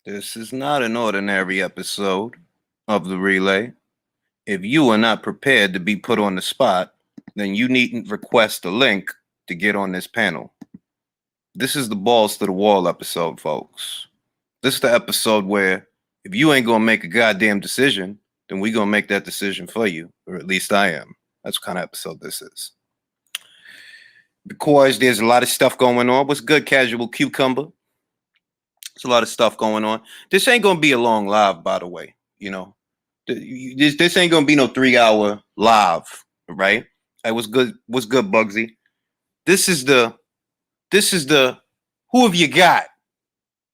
This is not an ordinary episode of the relay. If you are not prepared to be put on the spot, then you needn't request a link to get on this panel. This is the balls to the wall episode, folks. This is the episode where if you ain't gonna make a goddamn decision, then we gonna make that decision for you, or at least I am. That's what kind of episode this is. Because there's a lot of stuff going on. What's good, Casual Cucumber? There's a lot of stuff going on. This ain't gonna be a long live, by the way. You know, this ain't gonna be no 3-hour live, right? Hey, what's good? What's good, Bugsy? This is the who have you got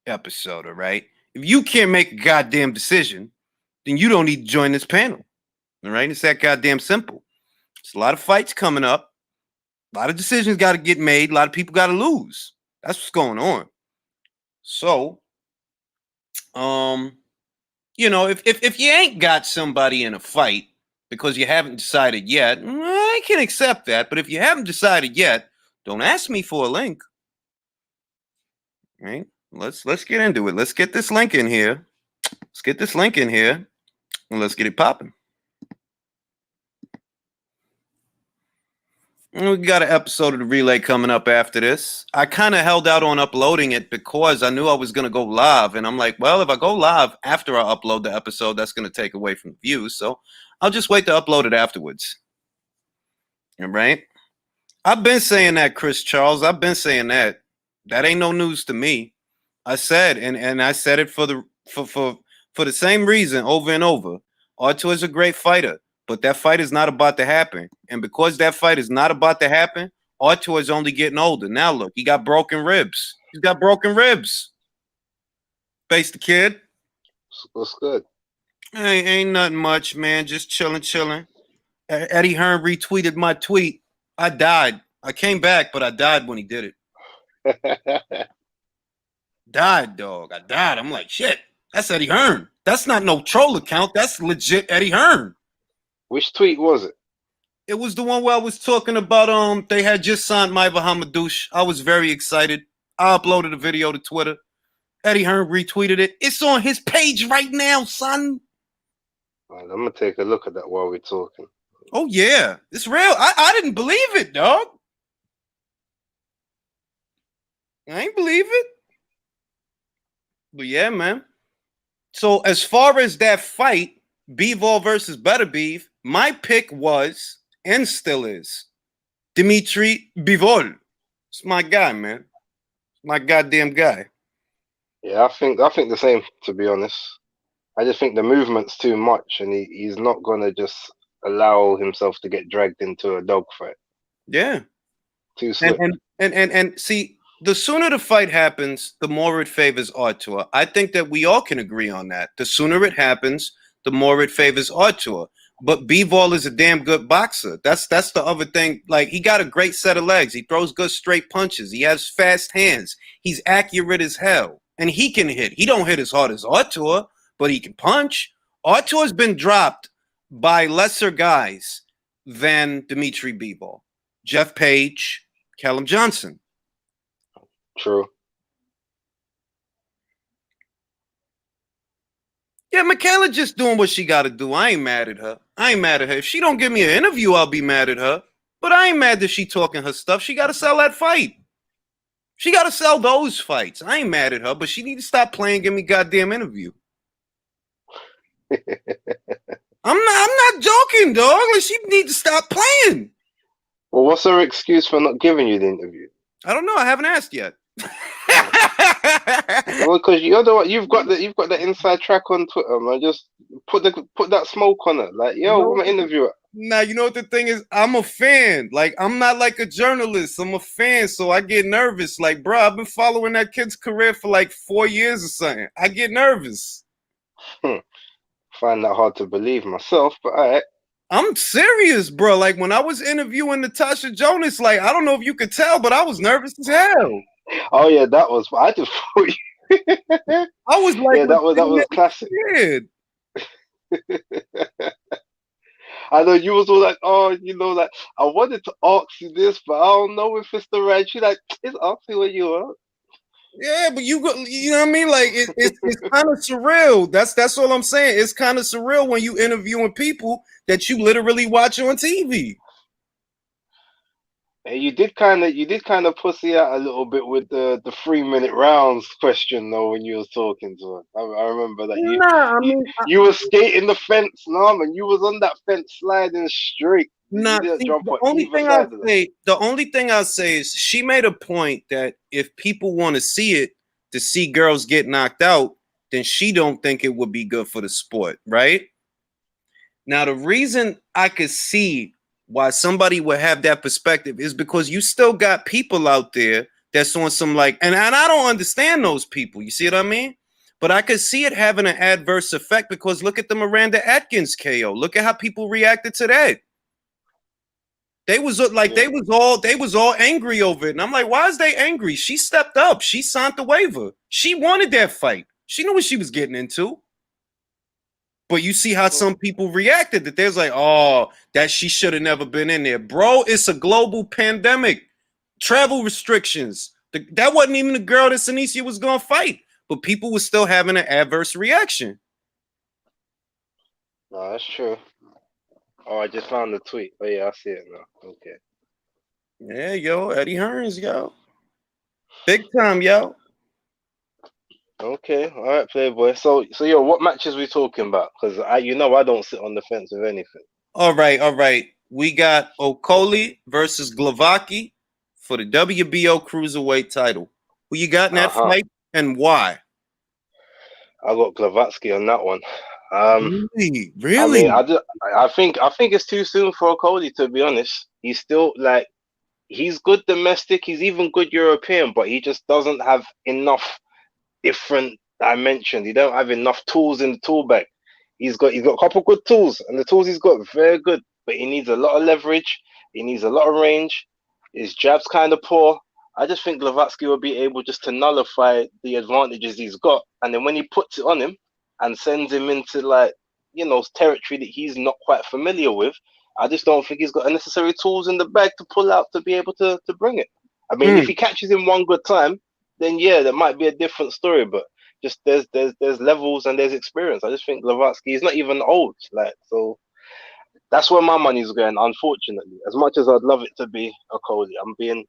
episode, all right? If you can't make a goddamn decision, then you don't need to join this panel. All right? It's that goddamn simple. There's a lot of fights coming up. A lot of decisions got to get made. A lot of people got to lose. That's what's going on. So, you know, if you ain't got somebody in a fight because you haven't decided yet, I can accept that. But if you haven't decided yet, don't ask me for a link. Right? Let's get into it. Let's get this link in here. Let's get this link in here, and let's get it popping. We got an episode of the relay coming up after this. I kind of held out on uploading it because I knew I was going to go live. And I'm like, well, if I go live after I upload the episode, that's going to take away from the views. So I'll just wait to upload it afterwards. All right? I've been saying that, Chris Charles. I've been saying that. That ain't no news to me. I said, and I said it for the same reason over and over. Artur is a great fighter. But that fight is not about to happen. And because that fight is not about to happen, Artur is only getting older. Now, look, he got broken ribs. He's got broken ribs. Face the kid. What's good? Ain't nothing much, man. Just chilling. Eddie Hearn retweeted my tweet. I died. I came back, but I died when he did it. Died, dog. I died. I'm like, shit, that's Eddie Hearn. That's not no troll account. That's legit Eddie Hearn. Which tweet was it? It was the one where I was talking about they had just signed Maiva Hamadouche. I was very excited. I uploaded a video to Twitter. Eddie Hearn retweeted it. It's on his page right now, son. Right, I'm gonna take a look at that while we're talking. Oh yeah, it's real. I didn't believe it, dog. I ain't believe it. But yeah, man. So as far as that fight, Bivol versus Beterbiev, my pick was and still is Dimitri Bivol. It's my guy, man. It's my goddamn guy. Yeah, I think the same, to be honest. I just think the movement's too much, and he's not gonna just allow himself to get dragged into a dogfight. Yeah. Too slick. And see, the sooner the fight happens, the more it favors Artur. I think that we all can agree on that. The sooner it happens, the more it favors Artur. But Bivol is a damn good boxer. That's the other thing. Like, he got a great set of legs. He throws good straight punches. He has fast hands. He's accurate as hell. And he can hit. He don't hit as hard as Artur, but he can punch. Artur's been dropped by lesser guys than Dimitri Bivol. Jeff Page, Callum Johnson. True. Yeah, Michaela just doing what she got to do. I ain't mad at her. If she don't give me an interview, I'll be mad at her. But I ain't mad that she talking her stuff. She got to sell that fight. She got to sell those fights. I ain't mad at her, but she need to stop playing. Give me goddamn interview. I'm not joking, dog. Like, she need to stop playing. Well, what's her excuse for not giving you the interview? I don't know. I haven't asked yet. Well, because you're the one, you've got the inside track on Twitter, man. Just put that smoke on it. Like, yo, I'm an interviewer. Now, you know what the thing is? I'm a fan. Like, I'm not like a journalist. I'm a fan, so I get nervous. Like, bro, I've been following that kid's career for like 4 years or something. I get nervous. Find that hard to believe myself, but all right. I'm serious, bro. Like, when I was interviewing Natasha Jonas, like, I don't know if you could tell, but I was nervous as hell. Oh yeah, that was. I just thought I was like, yeah, that was classic. I know you was all like, oh, you know, like I wanted to ask you this, but I don't know if it's the right. She like, it's asking what you want. Yeah, but you know what I mean? Like it's kind of surreal. That's all I'm saying. It's kind of surreal when you interviewing people that you literally watch on TV. And you did kind of pussy out a little bit with the 3 minute rounds question though when you was talking to him. I remember that Nah, I mean, you were skating the fence, no, and you was on that fence sliding straight. You nah. didn't See, jump on either side of the only thing I say is she made a point that if people want to see it, to see girls get knocked out, then she don't think it would be good for the sport, right? Now, the reason I could see why somebody would have that perspective is because you still got people out there that's on some like, and I don't understand those people. You see what I mean? But I could see it having an adverse effect because look at the Miranda Atkins KO. Look at how people reacted to that. They was like, Yeah. they was all angry over it. And I'm like, why is they angry? She stepped up. She signed the waiver. She wanted that fight. She knew what she was getting into. But you see how some people reacted that there's like, oh, that she should have never been in there. Bro, it's a global pandemic. Travel restrictions. That wasn't even the girl that Senicia was going to fight. But people were still having an adverse reaction. No, that's true. Oh, I just found the tweet. Oh yeah, I see it now. Okay. Yeah, yo, Eddie Hearns, yo. Big time, yo. Okay, all right, Playboy. So yo, what matches we talking about? Because I don't sit on the fence with anything. All right. We got Okoli versus Glowacki for the WBO Cruiserweight title. Who you got in that fight and why? I got Glowacki on that one. Really? I mean, I think it's too soon for Okoli, to be honest. He's still like he's good domestic. He's even good European, but he just doesn't have enough different dimensions. He don't have enough tools in the tool bag. He's got a couple good tools, and the tools he's got very good, but he needs a lot of leverage. He needs a lot of range. His jab's kind of poor. I just think Glowacki will be able just to nullify the advantages he's got, and then when he puts it on him and sends him into territory that he's not quite familiar with, I just don't think he's got the necessary tools in the bag to pull out to be able to bring it. I mean, if he catches him one good time, then yeah, that might be a different story. But just there's levels and there's experience. I just think Glowacki is not even old, so that's where my money's going. Unfortunately, as much as I'd love it to be Okoli, I'm being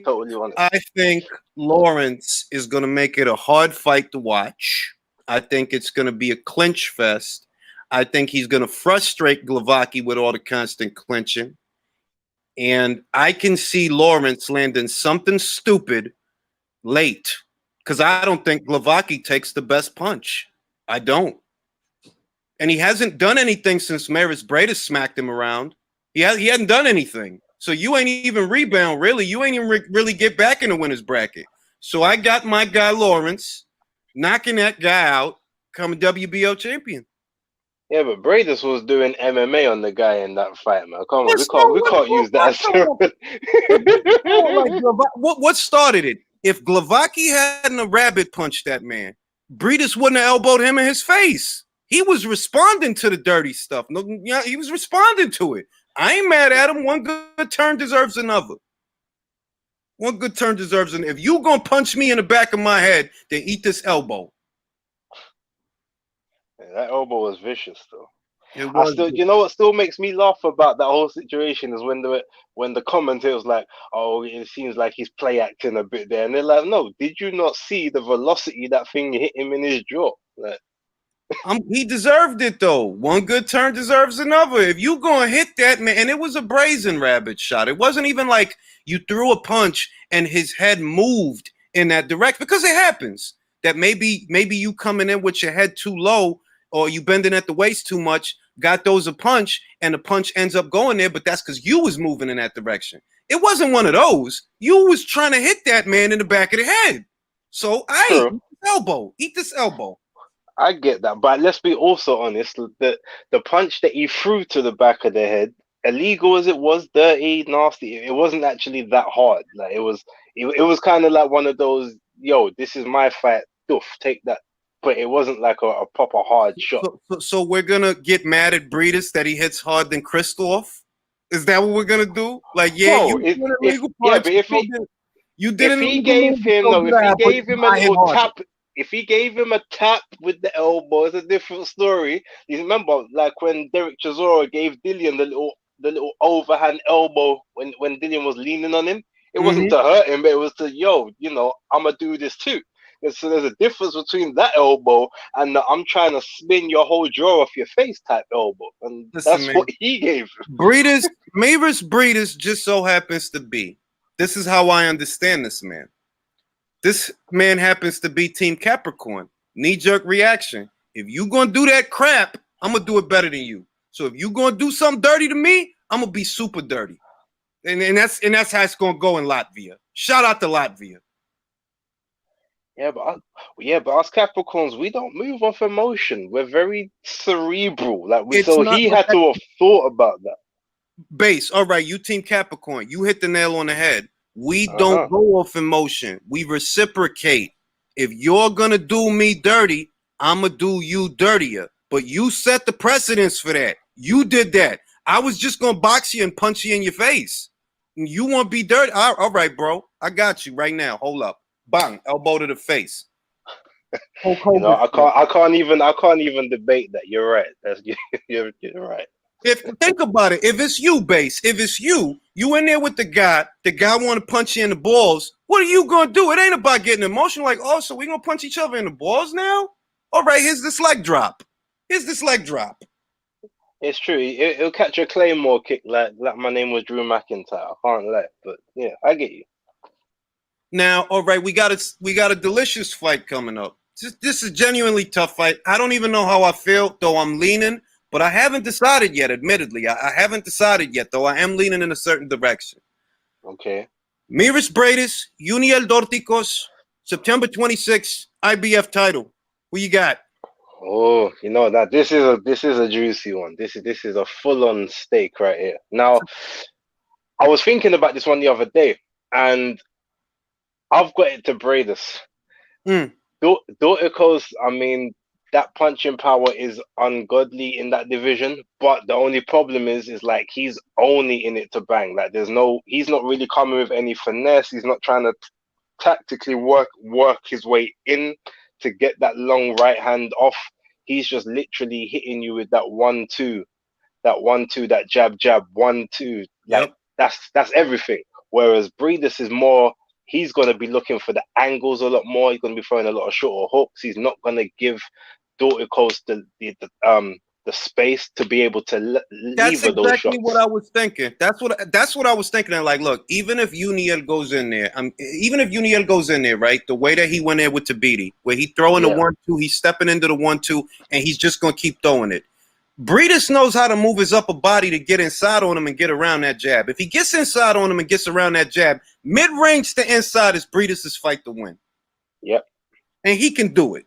totally honest. I think Lawrence is going to make it a hard fight to watch. I think it's going to be a clinch fest. I think he's going to frustrate Glowacki with all the constant clinching. And I can see Lawrence landing something stupid late because I don't think Glowacki takes the best punch. I don't. And he hasn't done anything since Briedis smacked him around. He hadn't done anything. So you ain't even rebound, really. You ain't even really get back in the winner's bracket. So I got my guy Lawrence knocking that guy out, coming WBO champion. Yeah, but Briedis was doing MMA on the guy in that fight, man. Come on, we can't use that as what started it? If Glowacki hadn't a rabbit punched that man, Briedis wouldn't have elbowed him in his face. He was responding to the dirty stuff. No, yeah, he was responding to it. I ain't mad at him. One good turn deserves another. One good turn deserves another. If you gonna punch me in the back of my head, then eat this elbow. Yeah, that elbow was vicious, though. You know what still makes me laugh about that whole situation is when the commentator's like, "Oh, it seems like he's play acting a bit there," and they're like, "No, did you not see the velocity that thing hit him in his jaw?" Like, he deserved it though. One good turn deserves another. If you gonna hit that man, and it was a brazen rabbit shot. It wasn't even like you threw a punch and his head moved in that direction, because it happens that maybe you coming in with your head too low or you bending at the waist too much, got those a punch and the punch ends up going there, but that's because you was moving in that direction. It wasn't one of those. You was trying to hit that man in the back of the head. So eat this elbow. I get that, but let's be also honest. The punch that he threw to the back of the head, illegal as it was, dirty, nasty, it wasn't actually that hard. Like it was kind of like one of those, yo, this is my fight, doof, take that. But it wasn't like a proper hard shot. So we're gonna get mad at Briedis that he hits hard than Christoph? Is that what we're gonna do? Like, yeah, Bro, but You If didn't he leave the gave movie him so no, if he bad, but gave you him a hit little harder. tap, if he gave him a tap with the elbow, it's a different story. You remember, like when Derek Chisora gave Dillian the little overhand elbow when Dillian was leaning on him. It wasn't Mm-hmm. to hurt him, but it was to I'ma do this too. And so there's a difference between that elbow and the I'm trying to spin your whole jaw off your face type elbow, and Listen, that's man. what he gave him. Breedis just so happens to be. This is how I understand this man. This man happens to be Team Capricorn. Knee-jerk reaction. If you gonna do that crap, I'm gonna do it better than you. So if you gonna do something dirty to me, I'm gonna be super dirty. And that's how it's gonna go in Latvia. Shout out to Latvia. But us Capricorns, we don't move off emotion. We're very cerebral. It's So not he had to have thought about that. base. All right, you Team Capricorn. You hit the nail on the head. We don't Uh-huh. go off emotion. We reciprocate. If you're gonna do me dirty, I'ma do you dirtier. But you set the precedence for that. You did that. I was just gonna box you and punch you in your face. You want to be dirty? All right, bro. I got you right now. Hold up. Bang. Elbow to the face. I can't even debate that. You're right. You're right. If think about it, if it's you, base, if it's you in there with the guy want to punch you in the balls. What are you gonna do? It ain't about getting emotional. Like, oh, so we gonna punch each other in the balls now? All right, here's this leg drop. It's true. It'll catch a claymore kick like my name was Drew McIntyre. I can't lie, but yeah, I get you. Now, all right, we got a delicious fight coming up. This is genuinely tough fight. I don't even know how I feel, though I'm leaning, but I haven't decided yet, admittedly. I haven't decided yet, though I am leaning in a certain direction. Okay. Miris Briedis, Uniel Dorticos, September 26th, IBF title. Who you got? Oh, that this is a juicy one. This is a full-on steak right here. Now, I was thinking about this one the other day, and I've got it to Briedis. Dorticos, I mean, that punching power is ungodly in that division, but the only problem is like he's only in it to bang. Like he's not really coming with any finesse. He's not trying to tactically work his way in to get that long right hand off. He's just literally hitting you with that 1-2, that jab, 1-2. Like Yep. that's everything. Whereas Briedis is more, he's going to be looking for the angles a lot more. He's going to be throwing a lot of shorter hooks. He's not going to give Dorticos the space to be able to lever those shots. What I was thinking. That's what I was thinking. And like, look, even if Uniel goes in there, right? The way that he went in with Tabiti, where he throwing the 1-2, he's stepping into the 1-2, and he's just gonna keep throwing it. Briedis knows how to move his upper body to get inside on him and get around that jab. If he gets inside on him and gets around that jab, mid-range to inside is Briedis' fight to win. Yep. And he can do it.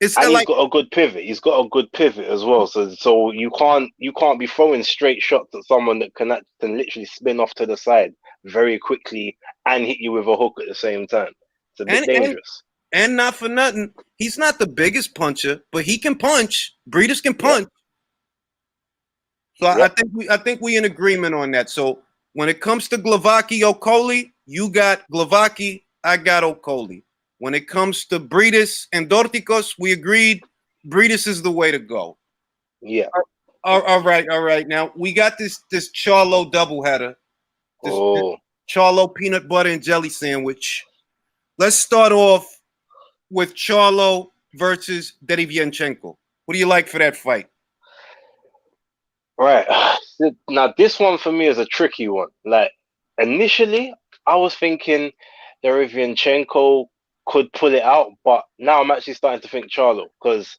He's got a good pivot. He's got a good pivot as well. So you can't be throwing straight shots at someone that can literally spin off to the side very quickly and hit you with a hook at the same time. It's a bit dangerous. And not for nothing, he's not the biggest puncher, but he can punch. Briedis can punch. So I think we in agreement on that. So when it comes to Glowacki, Okoli, you got Glowacki, I got Okoli. When it comes to Briedis and Dorticos, we agreed Briedis is the way to go. Yeah. All right. Now we got this Charlo doubleheader. This Charlo peanut butter and jelly sandwich. Let's start off with Charlo versus Derevyanchenko. What do you like for that fight? Right. Now this one for me is a tricky one. Like initially, I was thinking Derevyanchenko could pull it out, but now I'm actually starting to think Charlo, because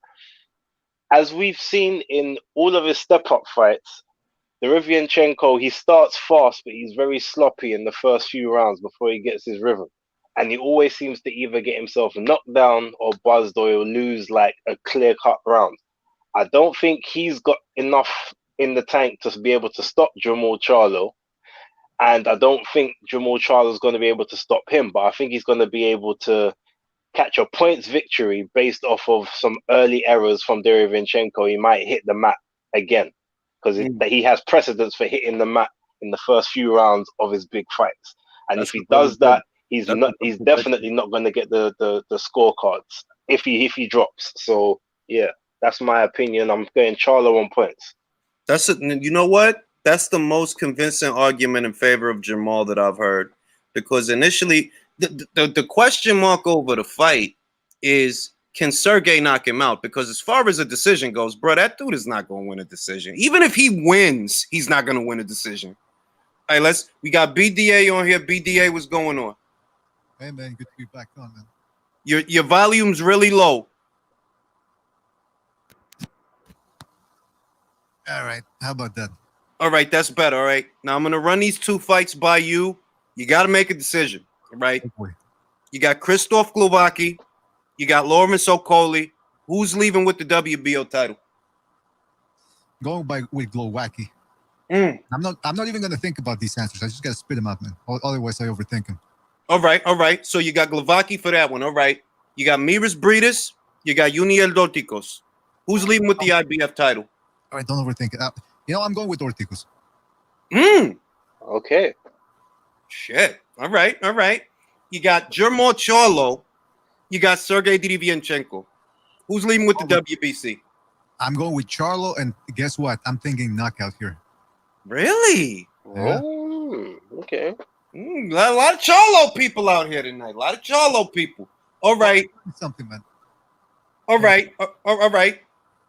as we've seen in all of his step-up fights, Derevyanchenko, he starts fast, but he's very sloppy in the first few rounds before he gets his rhythm. And he always seems to either get himself knocked down or buzzed, or he'll lose like a clear-cut round. I don't think he's got enough in the tank to be able to stop Jamal Charlo. And I don't think Jamal Charlo is going to be able to stop him, but I think he's going to be able to catch a points victory based off of some early errors from Derevyanchenko. He might hit the mat again because he has precedence for hitting the mat in the first few rounds of his big fights. And That's if he another does good. that, he's That's not. another He's good pick. definitely not going to get the scorecards if he drops. So yeah, that's my opinion. I'm going Charlo on points. That's it. You know what? That's the most convincing argument in favor of Jamal that I've heard. Because initially, the question mark over the fight is, can Sergey knock him out? Because as far as a decision goes, bro, that dude is not going to win a decision. Even if he wins, he's not going to win a decision. All right, we got BDA on here. BDA, what's going on? Hey, man, good to be back on, man. Your volume's really low. All right, how about that? All right, that's better. All right. Now I'm going to run these two fights by you. You got to make a decision, all right? Oh, You got Krzysztof Glowacki. You got Lawrence Okoli. Who's leaving with the WBO title? going with Glowacki. Mm. I'm not even gonna think about these answers. I just gotta spit them out, man. Otherwise, I overthink them. All right. So you got Glowacki for that one. All right. You got Miris Briedis. You got Uniel Dorticos. Who's leaving with the IBF title? All right, don't overthink it. I'm going with Dorticos. Okay. Shit. All right. You got Jermall Charlo. You got Sergey Derevyanchenko. Who's leaving with the WBC? I'm going with Charlo, and guess what? I'm thinking knockout here. Really? Yeah. Okay. A lot of Charlo people out here tonight. A lot of Charlo people. All right. Something, man. All right.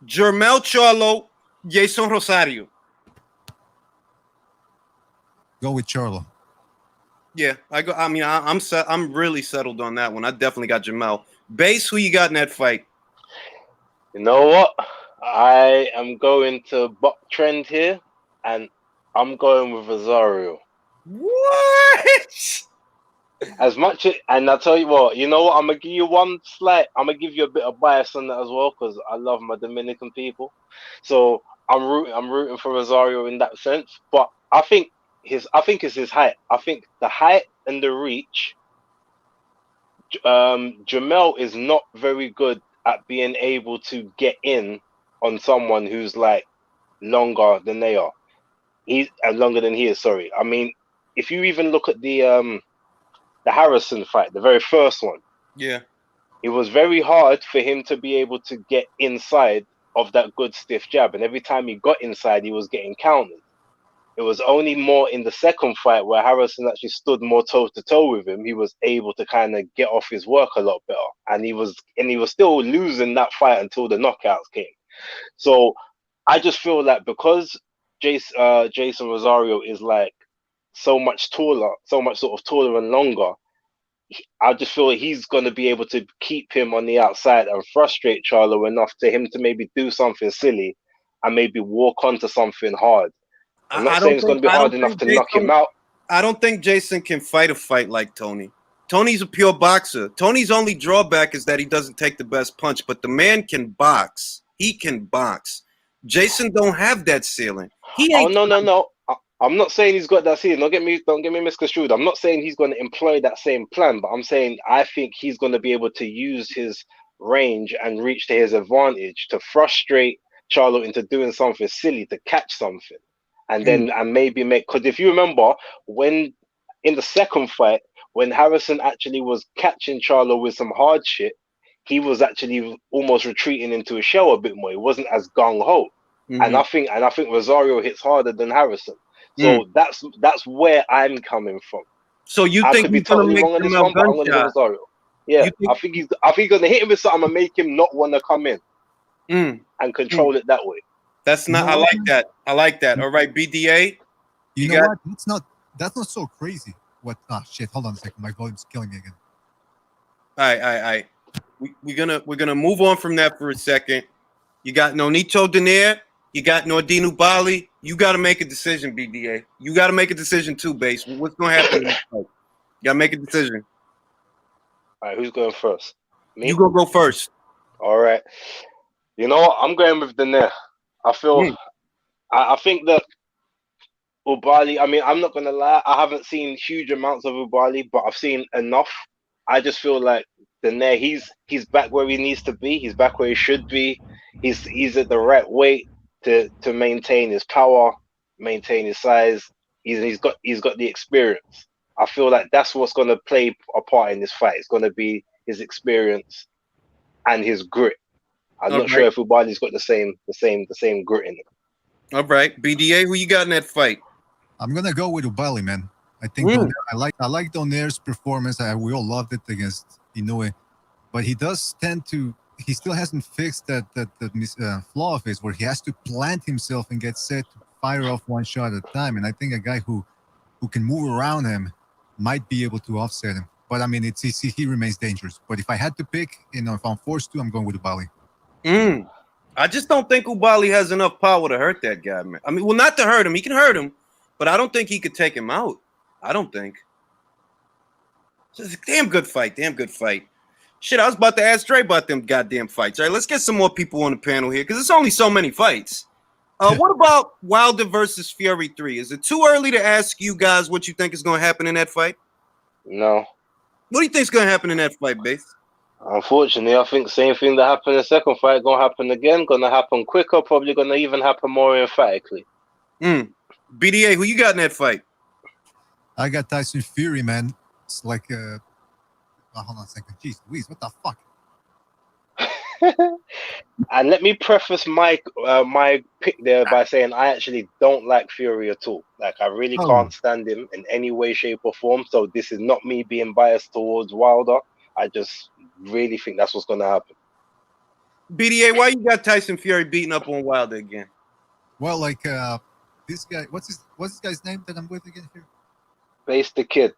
Jermell Charlo, Jason Rosario. Go with Charlo. Yeah, I'm really settled on that one. I definitely got Jamel. Base, who you got in that fight? You know what? I am going to buck trend here, and I'm going with Rosario. What? And I tell you what, you know what? I'm gonna give you I'm gonna give you a bit of bias on that as well, because I love my Dominican people. So I'm rooting for Rosario in that sense. But I think it's his height. I think the height and the reach. Jamel is not very good at being able to get in on someone who's like longer than they are. He's longer than he is. Sorry. I mean, if you even look at the Harrison fight, the very first one, Yeah. it was very hard for him to be able to get inside of that good stiff jab, and every time he got inside, he was getting countered. It was only more in the second fight where Harrison actually stood more toe to toe with him. He was able to kind of get off his work a lot better, and he was still losing that fight until the knockouts came. So I just feel like because Jason Rosario is like so much taller, so much sort of taller and longer, I just feel like he's going to be able to keep him on the outside and frustrate Charlo enough to him to maybe do something silly and maybe walk onto something hard. I'm not saying it's going to be hard enough to knock him out. I don't think Jason can fight a fight like Tony. Tony's a pure boxer. Tony's only drawback is that he doesn't take the best punch, but the man can box. He can box. Jason don't have that ceiling. He ain't. Oh no. I'm not saying he's got that ceiling. Don't get me misconstrued. I'm not saying he's going to employ that same plan, but I'm saying I think he's going to be able to use his range and reach to his advantage to frustrate Charlo into doing something silly to catch something. And then and maybe make, because if you remember when in the second fight, when Harrison actually was catching Charlo with some hard shit, he was actually almost retreating into a shell a bit more. He wasn't as gung ho. And I think Rosario hits harder than Harrison. So that's where I'm coming from. So you I think could be he's gonna totally make wrong on this Jamel one, but I'm going to go gunshot? Rosario. Yeah, I think he's gonna hit him with something and make him not want to come in and control it that way. That's not. I like that. All right, BDA. You know what? That's not so crazy. What? Ah, shit. Hold on a second. My volume's killing me again. All right. We're gonna move on from that for a second. You got Nonito Donaire. You got Nordine Oubaali. You got to make a decision, BDA. You got to make a decision too, Base. What's gonna happen? In this fight? You got to make a decision. All right, who's going first? Me? You gonna go first. All right. You know what? I'm going with Donaire. I think that Oubaali, I mean, I'm not going to lie. I haven't seen huge amounts of Oubaali, but I've seen enough. I just feel like Donaire, he's back where he needs to be. He's back where he should be. He's at the right weight to maintain his power, maintain his size. He's got the experience. I feel like that's what's going to play a part in this fight. It's going to be his experience and his grit. I'm not sure if Oubaali's got the same grit in him. All right, BDA, who you got in that fight? I'm gonna go with Oubaali, man. I think Donaire, I like Donaire's performance. We all loved it against Inoue, but he does tend to. He still hasn't fixed that flaw of his where he has to plant himself and get set to fire off one shot at a time. And I think a guy who can move around him might be able to offset him. But I mean, he remains dangerous. But if I had to pick, if I'm forced to, I'm going with Oubaali. I just don't think Oubaali has enough power to hurt that guy, man. I mean, well, not to hurt him. He can hurt him, but I don't think he could take him out. I don't think. It's a damn good fight. Damn good fight. Shit, I was about to ask Dre about them goddamn fights. All right, let's get some more people on the panel here because it's only so many fights. What about Wilder versus Fury 3? Is it too early to ask you guys what you think is going to happen in that fight? No. What do you think is going to happen in that fight, Base? Unfortunately, I think the same thing that happened in the second fight going to happen again. Going to happen quicker. Probably going to even happen more emphatically. BDA, who you got in that fight? I got Tyson Fury, man. It's like, hold on a second. Jeez Louise, what the fuck? And let me preface my pick there by saying I actually don't like Fury at all. Like, I really can't stand him in any way, shape, or form. So this is not me being biased towards Wilder. I just really think that's what's going to happen. BDA, why you got Tyson Fury beating up on Wilder again? Well, like this guy, what's this guy's name that I'm with again here? Base the Kid.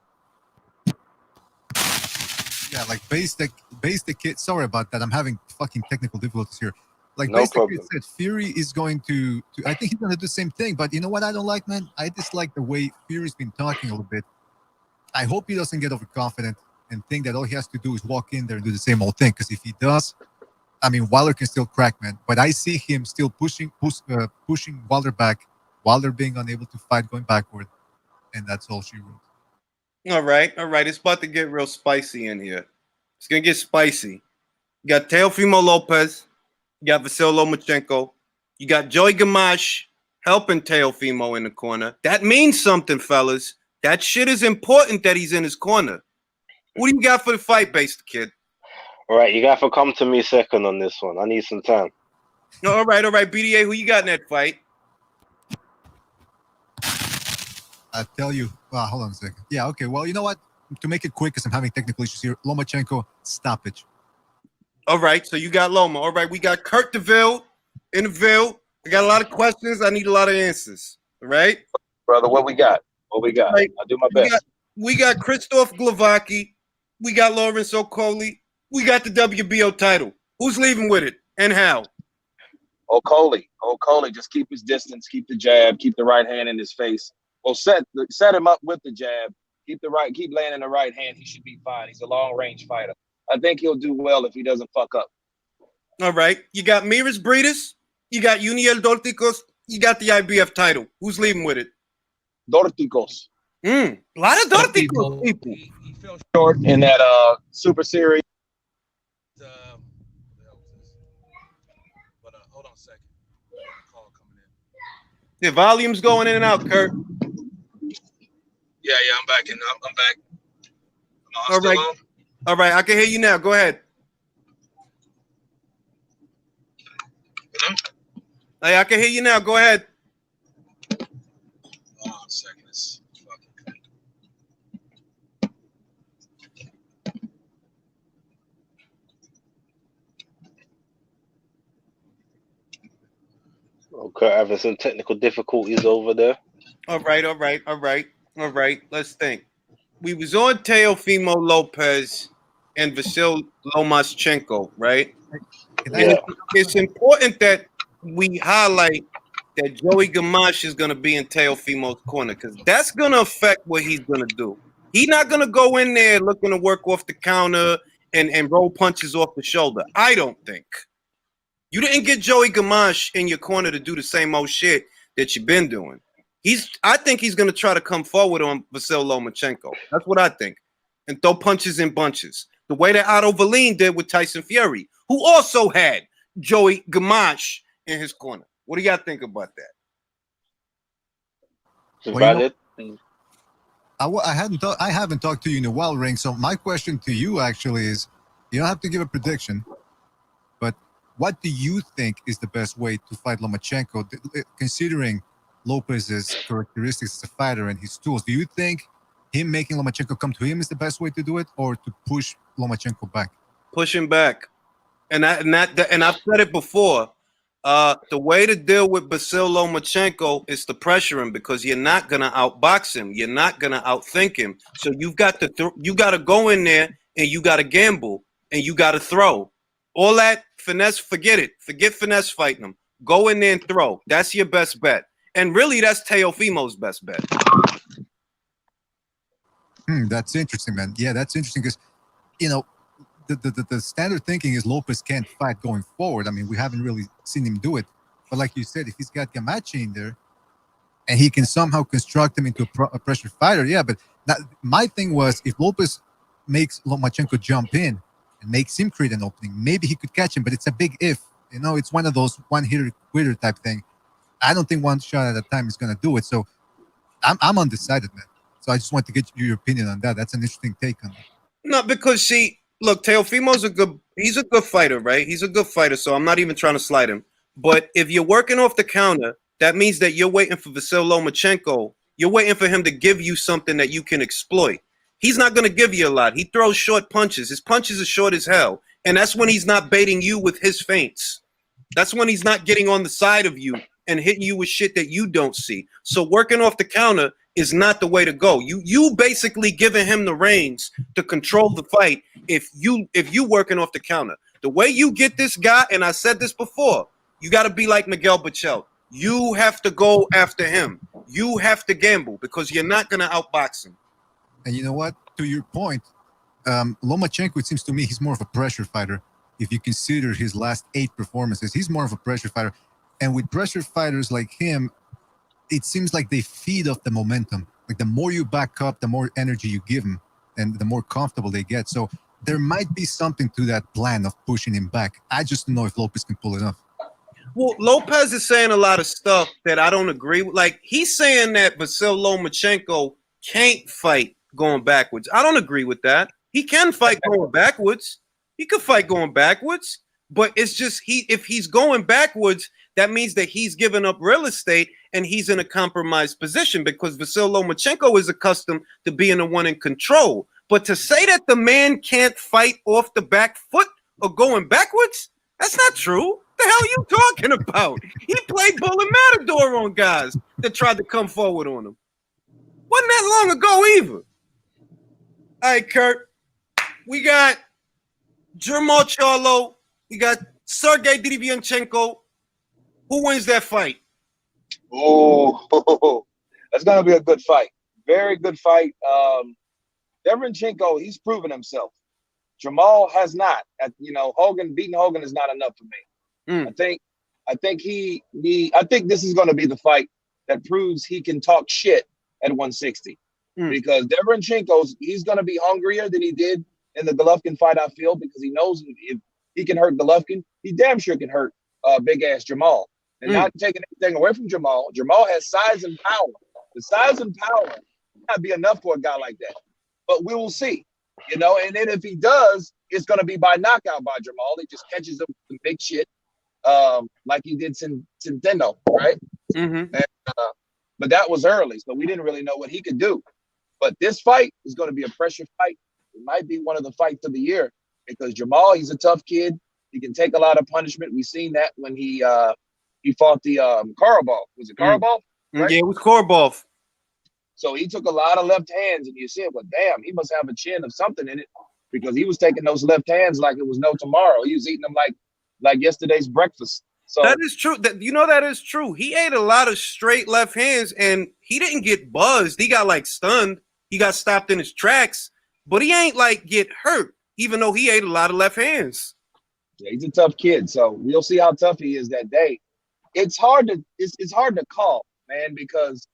Yeah, like Base the Kid. Sorry about that. I'm having fucking technical difficulties here. Like No Base the problem. Kid said, Fury is going to. I think he's going to do the same thing. But you know what I don't like, man? I dislike the way Fury's been talking a little bit. I hope he doesn't get overconfident and think that all he has to do is walk in there and do the same old thing. Because if he does, I mean, Wilder can still crack, man. But I see him still pushing Wilder back. Wilder being unable to fight, going backward, and that's all she wrote. All right. It's about to get real spicy in here. It's gonna get spicy. You got Teofimo Lopez. You got Vasyl Lomachenko. You got Joey Gamache helping Teofimo in the corner. That means something, fellas. That shit is important that he's in his corner. What do you got for the fight, Base the Kid? All right, you got to come to me second on this one. I need some time. All right. BDA, who you got in that fight? I tell you, hold on a second. Yeah, okay. Well, you know what? To make it quick, because I'm having technical issues here, Lomachenko, stoppage. All right, so you got Loma. All right, we got Kurt DeVille in the Ville. I got a lot of questions. I need a lot of answers. All right? Brother, what we got? Right. I'll do my best. We got Christoph Glowacki. We got Lawrence Okoli. We got the WBO title. Who's leaving with it and how? Okoli, just keep his distance, keep the jab, keep the right hand in his face. Well, set him up with the jab. Keep laying in the right hand. He should be fine. He's a long range fighter. I think he'll do well if he doesn't fuck up. All right. You got Miras Briedis. You got Uniel Dorticos. You got the IBF title. Who's leaving with it? Dorticos. A lot of Dorticos people. He fell short in that Super Series. But hold on a second. Call coming in. The volume's going in and out, Kurt. Yeah, I'm back. I'm back. All right. On? All right, I can hear you now. Go ahead. Hello? Hey, I can hear you now. Go ahead. Hold on a second. It's fucking Okay, having some technical difficulties over there. All right. Let's think. We was on Teofimo Lopez and Vasyl Lomachenko, right? Yeah. It's important that we highlight that Joey Gamache is going to be in Teofimo's corner because that's going to affect what he's going to do. He's not going to go in there looking to work off the counter and roll punches off the shoulder. I don't think. You didn't get Joey Gamache in your corner to do the same old shit that you've been doing. I think he's going to try to come forward on Vasyl Lomachenko. That's what I think. And throw punches in bunches. The way that Otto Verleen did with Tyson Fury, who also had Joey Gamache in his corner. What do y'all think about that? Valid. I haven't talked to you in a while, Ring. So my question to you actually is, you don't have to give a prediction, but what do you think is the best way to fight Lomachenko, considering Lopez's characteristics as a fighter and his tools? Do you think him making Lomachenko come to him is the best way to do it, or to push Lomachenko back? Push him back. And I've said it before. The way to deal with Lomachenko is to pressure him, because you're not gonna outbox him. You're not gonna outthink him. So you've got to go in there and you got to gamble and you got to throw. All that finesse, forget it. Forget finesse fighting him. Go in there and throw. That's your best bet. And really, that's Teofimo's best bet. That's interesting, man. Yeah, that's interesting because, you know, the standard thinking is Lopez can't fight going forward. I mean, we haven't really seen him do it. But like you said, if he's got Gamache in there and he can somehow construct him into a pressure fighter, yeah. But my thing was, if Lopez makes Lomachenko jump in and makes him create an opening, maybe he could catch him. But it's a big if. You know, it's one of those one-hitter quitter type thing. I don't think one shot at a time is going to do it. So I'm undecided, man. So I just want to get your opinion on that. That's an interesting take on that. No, because look, Teofimo's he's a good fighter, right? He's a good fighter, so I'm not even trying to slight him. But if you're working off the counter, that means that you're waiting for Lomachenko. You're waiting for him to give you something that you can exploit. He's not going to give you a lot. He throws short punches. His punches are short as hell. And that's when he's not baiting you with his feints. That's when he's not getting on the side of you and hitting you with shit that you don't see. So working off the counter is not the way to go. You basically giving him the reins to control the fight if you working off the counter. The way you get this guy, and I said this before, you got to be like Miguel Bachel. You have to go after him. You have to gamble, because you're not going to outbox him. And you know what? To your point, Lomachenko, it seems to me, he's more of a pressure fighter. If you consider his last 8 performances, he's more of a pressure fighter. And with pressure fighters like him, it seems like they feed off the momentum. Like the more you back up, the more energy you give them, and the more comfortable they get. So there might be something to that plan of pushing him back. I just don't know if Lopez can pull it off. Well, Lopez is saying a lot of stuff that I don't agree with. Like, he's saying that Lomachenko can't fight going backwards. I don't agree with that. He can fight going backwards. He could fight going backwards. But it's just if he's going backwards, that means that he's giving up real estate and he's in a compromised position, because Lomachenko is accustomed to being the one in control. But to say that the man can't fight off the back foot or going backwards, that's not true. The hell are you talking about? He played bull and matador on guys that tried to come forward on him. Wasn't that long ago either. All right, Kurt. We got Jermall Charlo. We got Sergey Derevyanchenko. Who wins that fight? Oh, that's going to be a good fight. Very good fight. Derevyanchenko, he's proven himself. Jermall has not. Beating Hogan is not enough for me. I think this is going to be the fight that proves he can talk shit at 160. Because Derevyanchenko, he's going to be hungrier than he did in the Golovkin fight, I feel, because he knows if he can hurt Golovkin, he damn sure can hurt big-ass Jermall. And not taking anything away from Jermall. Jermall has size and power. The size and power may not be enough for a guy like that. But we will see. And then if he does, it's going to be by knockout by Jermall. He just catches him with some big shit, like he did Centeno, right? And, but that was early, so we didn't really know what he could do. But this fight is going to be a pressure fight. It might be one of the fights of the year, because Jermall, he's a tough kid. He can take a lot of punishment. We've seen that when he fought the Korobov. Was it Korobov? Right? Yeah, it was Korobov. So he took a lot of left hands, and you said, well, damn, he must have a chin of something in it, because he was taking those left hands like it was no tomorrow. He was eating them like yesterday's breakfast. So that is true. That is true. He ate a lot of straight left hands, and he didn't get buzzed. He got stunned. He got stopped in his tracks, but he ain't get hurt, even though he ate a lot of left hands. Yeah, he's a tough kid. So we'll see how tough he is that day. It's hard to call, man, because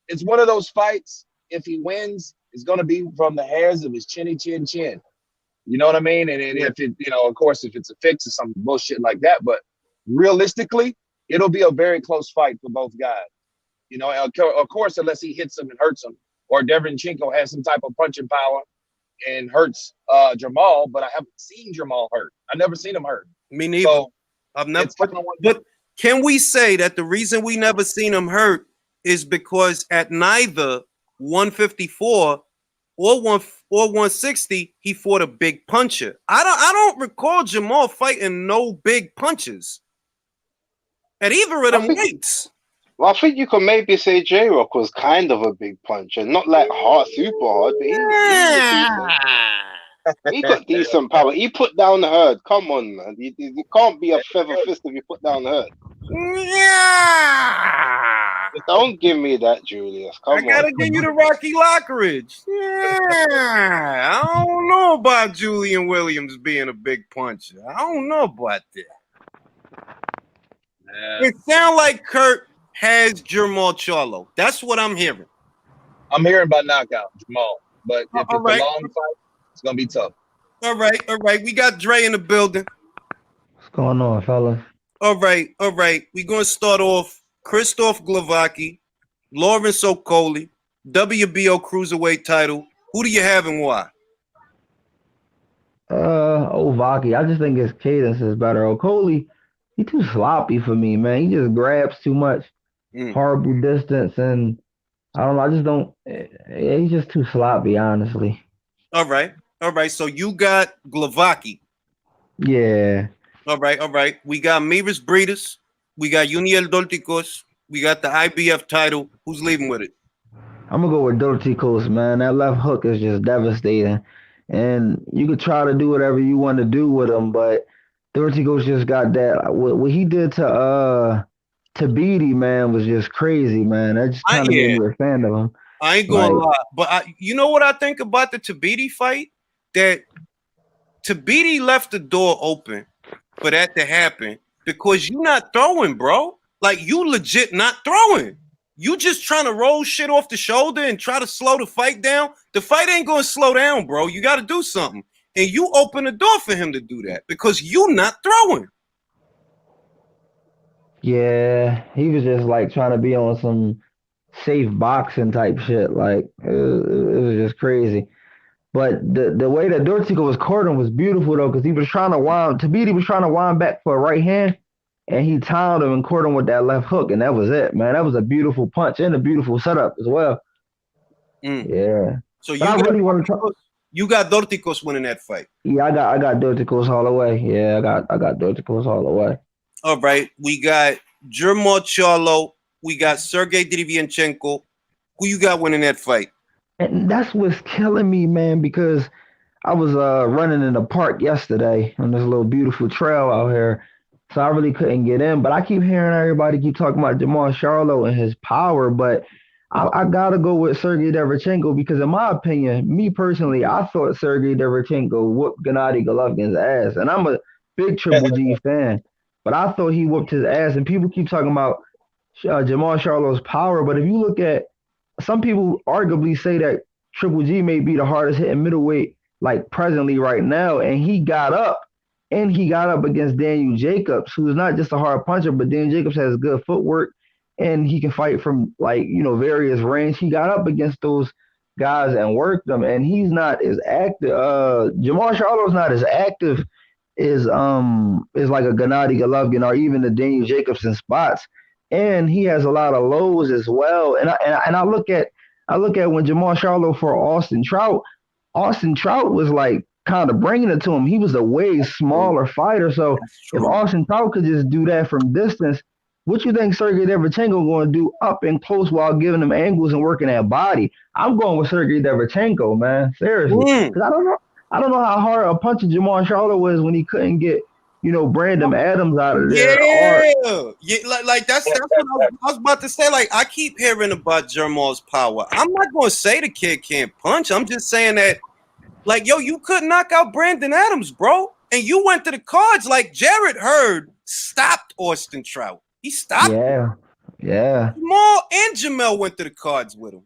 it's one of those fights. If he wins, it's going to be from the hairs of his chin. You know what I mean? And if it, of course, if it's a fix or some bullshit like that, but realistically, it'll be a very close fight for both guys. Of course, unless he hits him and hurts him, or Derevyanchenko has some type of punching power and hurts Jamal, but I haven't seen Jamal hurt. I've never seen him hurt. Me neither. So I've never. it's kinda one- But can we say that the reason we never seen him hurt is because at neither 154 or 160 he fought a big puncher? I don't recall Jamal fighting no big punches at either of them weights. Well, I think you can maybe say J-Rock was kind of a big puncher, not like hard, super hard, but he got decent power. He put down the Hearn. Come on, man. You can't be a feather fist if you put down the Hearn. Yeah. Don't give me that, Julius. Come on. I gotta give you the Rocky Lockridge. Yeah. I don't know about Julian Williams being a big puncher. I don't know about that. Yeah. It sounds like Kurt has Jamal Charlo. That's what I'm hearing. I'm hearing about knockout Jamal, but if it's All right. a long fight, it's gonna be tough. All right. We got Dre in the building. What's going on, fellas? All right. We're gonna start off Krzysztof Glowacki, Lawrence Okoli, WBO cruiserweight title. Who do you have and why? Ovaki. I just think his cadence is better. Okoli, he too sloppy for me, man. He just grabs too much, horrible distance, and I don't know. I just don't. He's just too sloppy, honestly. All right. So you got Glowacki. Yeah. All right. We got Miris Briedis. We got Uniel Dorticos. We got the IBF title. Who's leaving with it? I'm gonna go with Dorticos, man. That left hook is just devastating, and you could try to do whatever you want to do with him, but Dorticos just got that. What he did to Beatty, man, was just crazy, man. That just kind of made me a fan of him. I ain't gonna lie, but you know what I think about the Tabiti fight? That Tabiti left the door open for that to happen because you're not throwing, bro. Like, you legit not throwing. You just trying to roll shit off the shoulder and try to slow the fight down. The fight ain't gonna slow down, bro. You got to do something. And you open the door for him to do that because you not throwing. Yeah, he was just like trying to be on some safe boxing type shit. Like it was just crazy. But the way that Dortico was courting was beautiful though, because he was trying to Tabiti was trying to wind back for a right hand, and he timed him and caught him with that left hook, and that was it, man. That was a beautiful punch and a beautiful setup as well. Yeah. So I really want to. You got Dorticos winning that fight. Yeah, I got Dorticos all the way. Yeah, I got Dorticos all the way. All right, we got Jamal Charlo. We got Sergey Derevyanchenko. Who you got winning that fight? And that's what's killing me, man, because I was running in the park yesterday on this little beautiful trail out here, so I really couldn't get in. But I keep hearing everybody keep talking about Jamal Charlo and his power, but I gotta go with Sergey Derevyanchenko because, in my opinion, me personally, I thought Sergey Derevyanchenko whooped Gennady Golovkin's ass, and I'm a big Triple G fan, but I thought he whooped his ass. And people keep talking about Jamal Charlo's power, but if you look at, some people arguably say that Triple G may be the hardest hitting middleweight like presently right now, and he got up against Daniel Jacobs, who is not just a hard puncher, but Daniel Jacobs has good footwork. And he can fight from various range. He got up against those guys and worked them, and he's not as active. Jamal Charlo's not as active as like a Gennady Golovkin or even the Daniel Jacobson spots. And he has a lot of lows as well. And I look at when Jamal Charlo for Austin Trout was like kind of bringing it to him. He was a way smaller fighter. So if Austin Trout could just do that from distance, what you think Sergey Derevyanchenko going to do up and close while giving them angles and working that body? I'm going with Sergey Derevyanchenko, man. Seriously, because I don't know how hard a puncher Jamal Charlo was when he couldn't get Brandon Adams out of there. Like that's what I was about to say. Like, I keep hearing about Jamal's power. I'm not going to say the kid can't punch. I'm just saying that, like, you could knock out Brandon Adams, bro, and you went to the cards. Like, Jarrett Hearn stopped Austin Trout. He stopped. Yeah. Jamal and Jamel went to the cards with him.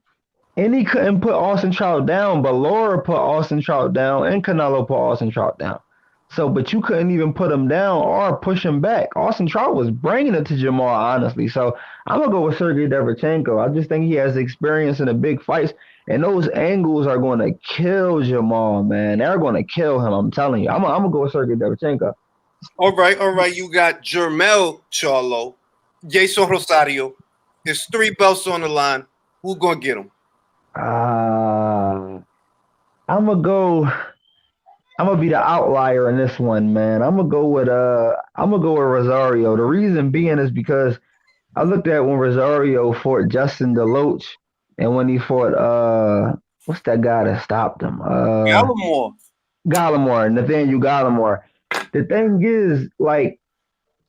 And he couldn't put Austin Trout down, but Laura put Austin Trout down and Canelo put Austin Trout down. So, but you couldn't even put him down or push him back. Austin Trout was bringing it to Jamal, honestly. So I'm going to go with Sergey Derevyanchenko. I just think he has experience in the big fights. And those angles are going to kill Jamal, man. They're going to kill him. I'm telling you. I'm gonna go with Sergey Derevyanchenko. All right. You got Jermel Charlo, Jason Rosario. There's 3 belts on the line. Who's gonna get him? I'm gonna go. I'm gonna be the outlier in this one, man. I'm gonna go with Rosario. The reason being is because I looked at when Rosario fought Justin DeLoach and when he fought what's that guy that stopped him? Gallimore, Nathaniel Gallimore. The thing is, like,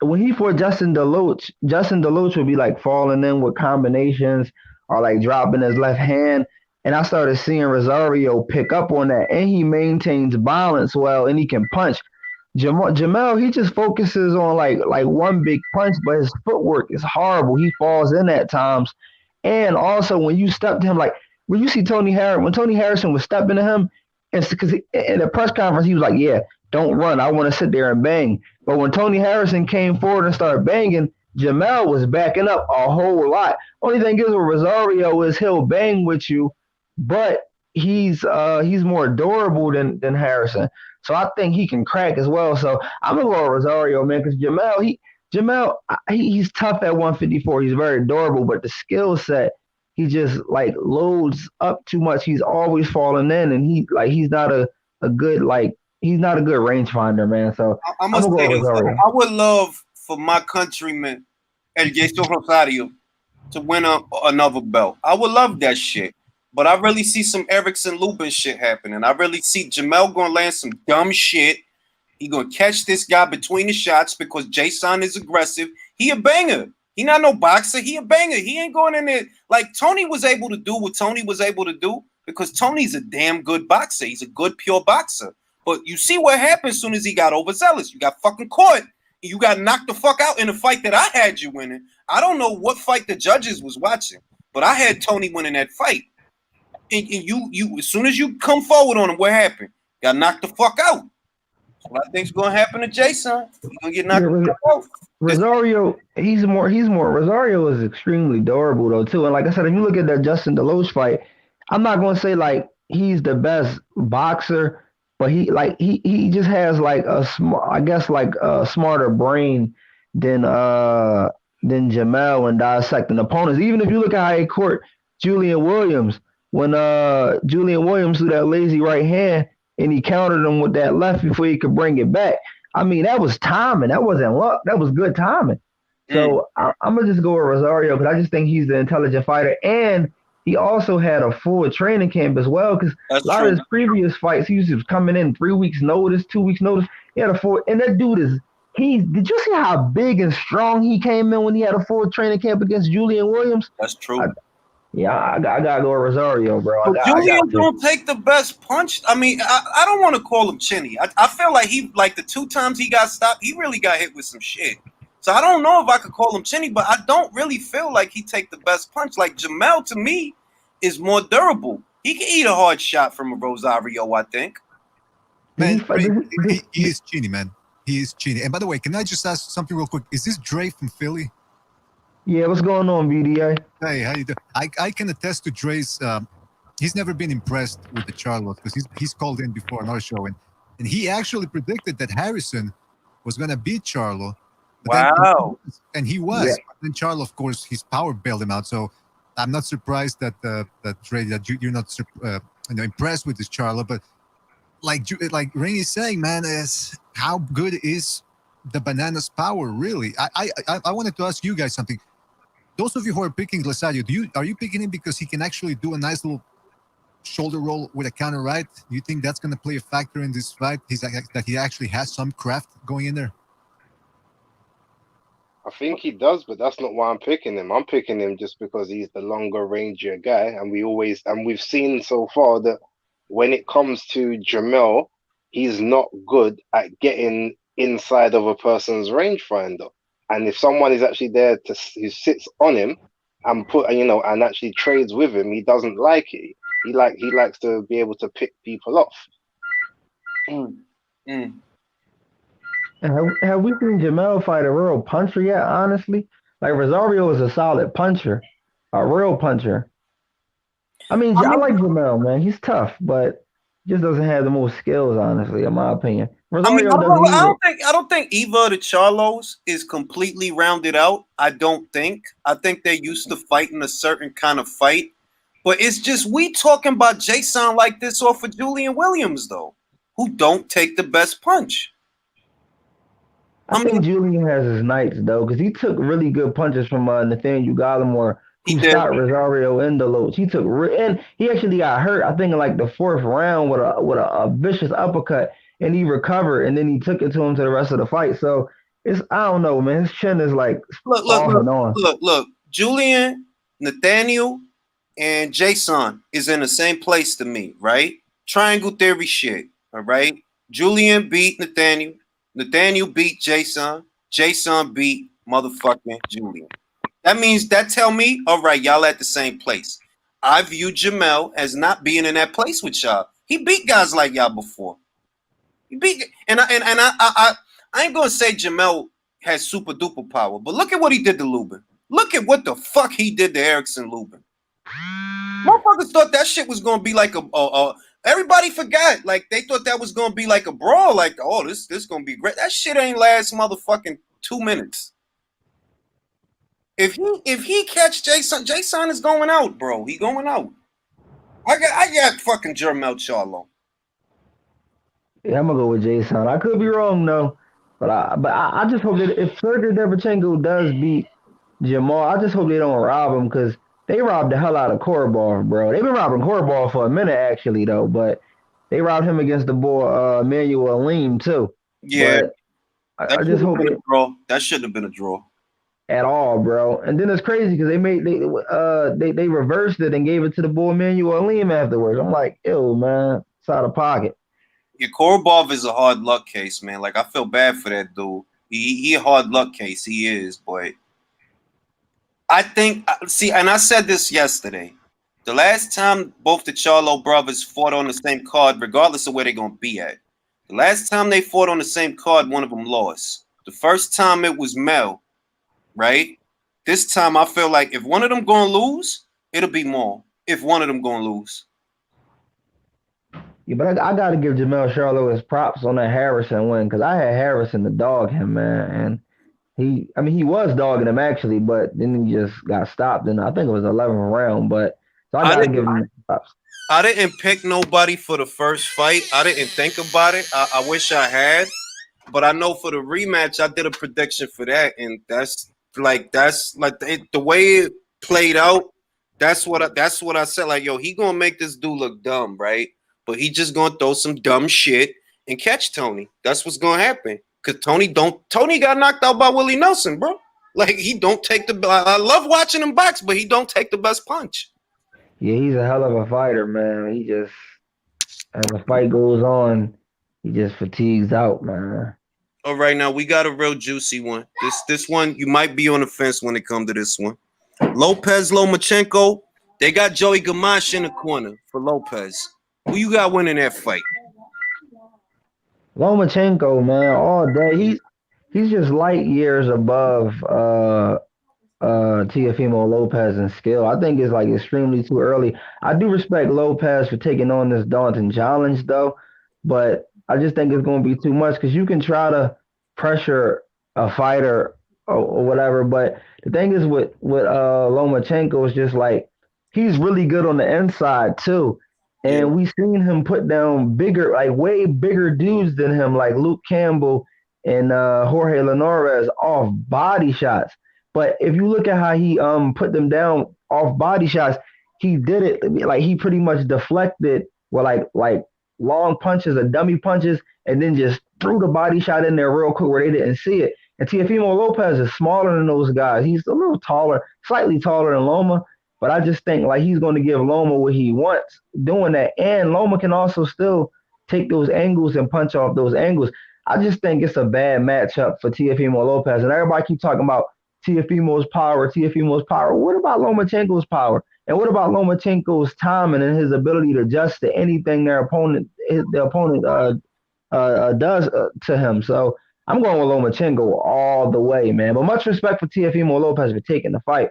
when he fought Justin DeLoach would be like falling in with combinations or like dropping his left hand. And I started seeing Rosario pick up on that, and he maintains balance well, and he can punch. Jamel, he just focuses on like one big punch, but his footwork is horrible. He falls in at times. And also when you step to him, like when you see when Tony Harrison was stepping to him, and because in the press conference, he was like, yeah, don't run. I want to sit there and bang. But when Tony Harrison came forward and started banging, Jamel was backing up a whole lot. Only thing is with Rosario is he'll bang with you, but he's more durable than Harrison. So I think he can crack as well. So I'm gonna go with Rosario, man, because he's tough at 154. He's very durable, but the skill set, he just like loads up too much. He's always falling in, and he's not a good rangefinder, man. So I'm gonna go with Rosario. I would love for my countryman El Jason Rosario to win another belt. I would love that shit. But I really see some Erickson Lubin shit happening. I really see Jamel going to land some dumb shit. He going to catch this guy between the shots because Jason is aggressive. He a banger. He not no boxer. He a banger. He ain't going in there. Like Tony was able to do what Tony was able to do because Tony's a damn good boxer. He's a good, pure boxer. But you see what happened as soon as he got overzealous. You got fucking caught. You got knocked the fuck out in a fight that I had you winning. I don't know what fight the judges was watching, but I had Tony winning that fight. And you as soon as you come forward on him, what happened? Got knocked the fuck out. So what I think's gonna happen to Jason. He's gonna get knocked the fuck out. Rosario, Rosario is extremely durable though too. And like I said, if you look at that Justin DeLoach fight, I'm not gonna say like he's the best boxer, but he just has like a smarter brain than Jamel in dissecting opponents. Even if you look at how he court Julian Williams. When Julian Williams threw that lazy right hand and he countered him with that left before he could bring it back. I mean, that was timing. That wasn't luck. That was good timing. So I'm going to just go with Rosario because I just think he's the intelligent fighter. And he also had a full training camp as well because a lot of his previous fights, he was coming in 3 weeks notice, 2 weeks notice. He had a full – and that dude did you see how big and strong he came in when he had a full training camp against Julian Williams? That's true. I gotta go with Rosario, bro. Julian don't take the best punch. I mean, I don't want to call him chinny. I feel like the 2 times he got stopped, he really got hit with some shit. So I don't know if I could call him chinny, but I don't really feel like he take the best punch. Like Jamel to me is more durable. He can eat a hard shot from a Rosario, I think. Man, he is chinny, man. He is chinny. And by the way, can I just ask something real quick? Is this Dre from Philly? Yeah, what's going on, BDA? Hey, how you doing? I can attest to Dre's. He's never been impressed with the Charlo because he's called in before on our show, and he actually predicted that Harrison was going to beat Charlo. Wow. And he was. Yeah. Then Charlo, of course, his power bailed him out. So I'm not surprised that Dre, that you're not impressed with this Charlo. But like Rainey's saying, man, is how good is the Banana's power really? I wanted to ask you guys something. Those of you who are picking Glowacki, are you picking him because he can actually do a nice little shoulder roll with a counter right? Do you think that's going to play a factor in this fight? That he actually has some craft going in there? I think he does, but that's not why I'm picking him. I'm picking him just because he's the longer rangier guy, and we've seen so far that when it comes to Jamel, he's not good at getting inside of a person's rangefinder. And if someone is actually there who sits on him and and actually trades with him, he doesn't like it. He likes to be able to pick people off. Have we seen Jamel fight a real puncher yet? Honestly, like Rosario is a solid puncher, a real puncher. I mean, I I mean, like Jamel, man. He's tough, but just doesn't have the most skills, honestly, in my opinion. Rosario doesn't either. I don't think either of the Charlos is completely rounded out. I don't think. I think they're used to fighting a certain kind of fight. But it's just we talking about Jason like this off of Julian Williams, though, who don't take the best punch. I think Julian has his nights though, because he took really good punches from Nathaniel Gallimore, He who did. stopped Rosario in the lows. He took and he actually got hurt. I think in like the 4th round with a vicious uppercut, and he recovered, and then he took it to him to the rest of the fight. So it's I don't know, man. His chin is like off and on. Look. Julian, Nathaniel, and Jason is in the same place to me, right? Triangle theory shit. All right. Julian beat Nathaniel. Nathaniel beat Jason. Jason beat motherfucking Julian. That tell me, all right, y'all at the same place. I view Jamel as not being in that place with y'all. He beat guys like y'all before. He beat, and I ain't gonna say Jamel has super duper power, but look at what he did to Lubin. Look at what the fuck he did to Erickson Lubin. Motherfuckers thought that shit was gonna be like a everybody forgot. Like they thought that was gonna be like a brawl. Like, oh, this gonna be great. That shit ain't last motherfucking 2 minutes. If he catch Jason is going out, bro. He going out. I got fucking Jermel Charlo. Yeah, I'm gonna go with Jason. I could be wrong though, but I just hope that if Sergey Derevyanchenko does beat Jamal, I just hope they don't rob him because they robbed the hell out of Korobov, bro. They've been robbing Korobov for a minute actually though, but they robbed him against the boy Manuel Leem too. Yeah, but I just hope that shouldn't have been a draw at all, bro. And then it's crazy because they reversed it and gave it to the boy Manuel Leem afterwards. I'm like, ew, man, it's out of pocket. Yeah, Korobov is a hard luck case, man. Like I feel bad for that dude. He a hard luck case. He is, but I think and I said this yesterday. The last time both the Charlo brothers fought on the same card, regardless of where they're gonna be at, the last time they fought on the same card, one of them lost. The first time it was Mel, right? This time I feel like if one of them gonna lose, it'll be more. If one of them gonna lose. Yeah, but I got to give Jamel Charlo his props on that Harrison win because I had Harrison to dog him, man. And he was dogging him actually, but then he just got stopped in I think it was 11th round. But so I got to give him props. I didn't pick nobody for the first fight. I didn't think about it. I wish I had, but I know for the rematch I did a prediction for that, and that's like the way it played out. That's what I said. Like, yo, he gonna make this dude look dumb, right? But he just gonna throw some dumb shit and catch Tony. That's what's gonna happen. Cause Tony got knocked out by Willie Nelson, bro. Like he don't take I love watching him box, but he don't take the best punch. Yeah, he's a hell of a fighter, man. He just as the fight goes on, he just fatigues out, man. All right, now we got a real juicy one. This one you might be on the fence when it comes to this one. Lopez Lomachenko. They got Joey Gamache in the corner for Lopez. Who you got winning that fight? Lomachenko, man, all day. He's just light years above Teofimo Lopez in skill. I think it's like extremely too early. I do respect Lopez for taking on this daunting challenge though, but I just think it's going to be too much because you can try to pressure a fighter or whatever, but the thing is with Lomachenko is just like he's really good on the inside too. And we've seen him put down bigger, like way bigger dudes than him, like Luke Campbell and Jorge Linares off body shots. But if you look at how he put them down off body shots, he did it like he pretty much deflected with like long punches or dummy punches, and then just threw the body shot in there real quick where they didn't see it. And Teofimo Lopez is smaller than those guys. He's a little taller, slightly taller than Loma. But I just think like he's going to give Loma what he wants doing that. And Loma can also still take those angles and punch off those angles. I just think it's a bad matchup for Teofimo Lopez. And everybody keep talking about Teofimo's power. What about Lomachenko's power? And what about Lomachenko's timing and his ability to adjust to anything the opponent does to him? So I'm going with Lomachenko all the way, man. But much respect for Teofimo Lopez for taking the fight.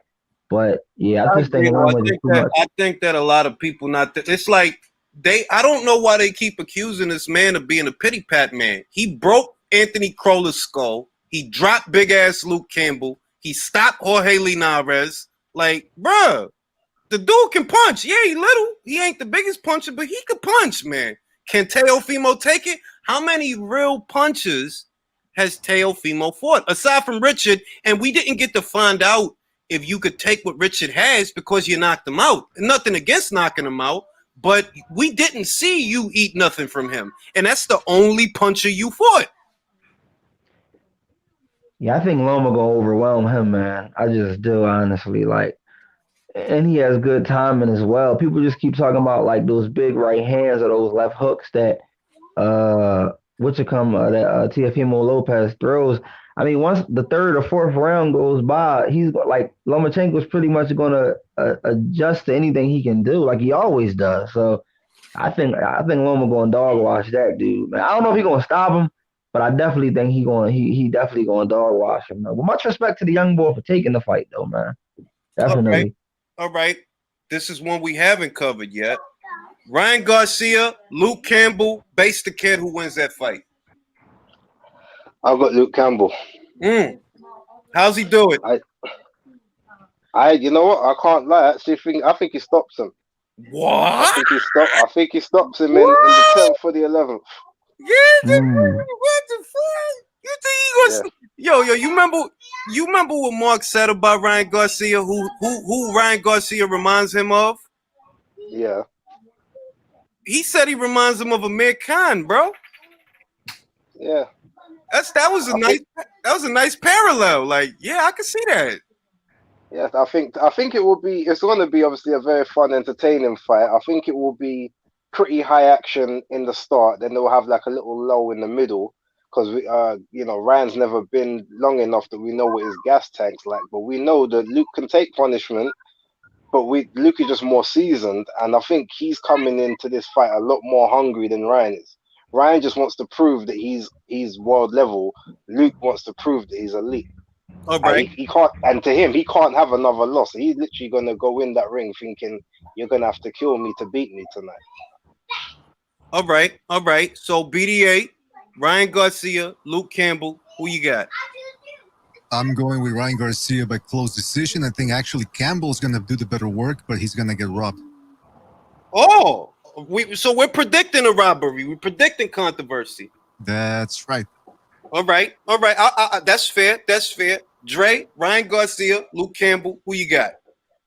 But yeah, I I just think agree, though. Loma is too much. I think that a lot of people it's like I don't know why they keep accusing this man of being a pity pat man. He broke Anthony Crowler's skull. He dropped big ass Luke Campbell. He stopped Jorge Linares. Like, bruh, the dude can punch. Yeah, he little. He ain't the biggest puncher, but he could punch, man. Can Teofimo take it? How many real punches has Teofimo fought? Aside from Richard, and we didn't get to find out if you could take what Richard has because you knocked him out. Nothing against knocking him out, but we didn't see you eat nothing from him. And that's the only puncher you fought. Yeah, I think Loma gonna overwhelm him, man. I just do, honestly. Like, and he has good timing as well. People just keep talking about like those big right hands or those left hooks that Teofimo Lopez throws. I mean, once the third or fourth round goes by, he's like Lomachenko's pretty much gonna adjust to anything he can do, like he always does. So I think Loma gonna dog wash that dude, man. I don't know if he's gonna stop him, but I definitely think he definitely gonna dog wash him. Though. But much respect to the young boy for taking the fight, though, man. Definitely. All right. This is one we haven't covered yet. Ryan Garcia, Luke Campbell, base the kid who wins that fight. I've got Luke Campbell. How's he do it? You know what? I can't lie. I think he stops him. What? I think he stops him in the 10th for the 11th. Yeah, what the fuck? You think he gonna? Yo, you remember what Mark said about Ryan Garcia? Who Ryan Garcia reminds him of? Yeah. He said he reminds him of Amir Khan, bro. Yeah. That was a nice parallel. Like, yeah, I can see that. Yeah, I think it's going to be obviously a very fun, entertaining fight. I think it will be pretty high action in the start. Then they'll have like a little lull in the middle because Ryan's never been long enough that we know what his gas tank's like. But we know that Luke can take punishment, but Luke is just more seasoned, and I think he's coming into this fight a lot more hungry than Ryan is. Ryan just wants to prove that he's world level. Luke wants to prove that he's elite. All right. He can't, and to him, he can't have another loss. He's literally gonna go in that ring thinking you're gonna have to kill me to beat me tonight. All right. So BDA, Ryan Garcia, Luke Campbell. Who you got? I'm going with Ryan Garcia by close decision. I think actually Campbell's gonna do the better work, but he's gonna get robbed. Oh, so we're predicting a robbery. We're predicting controversy. That's right. All right. That's fair. Dre, Ryan Garcia, Luke Campbell. Who you got?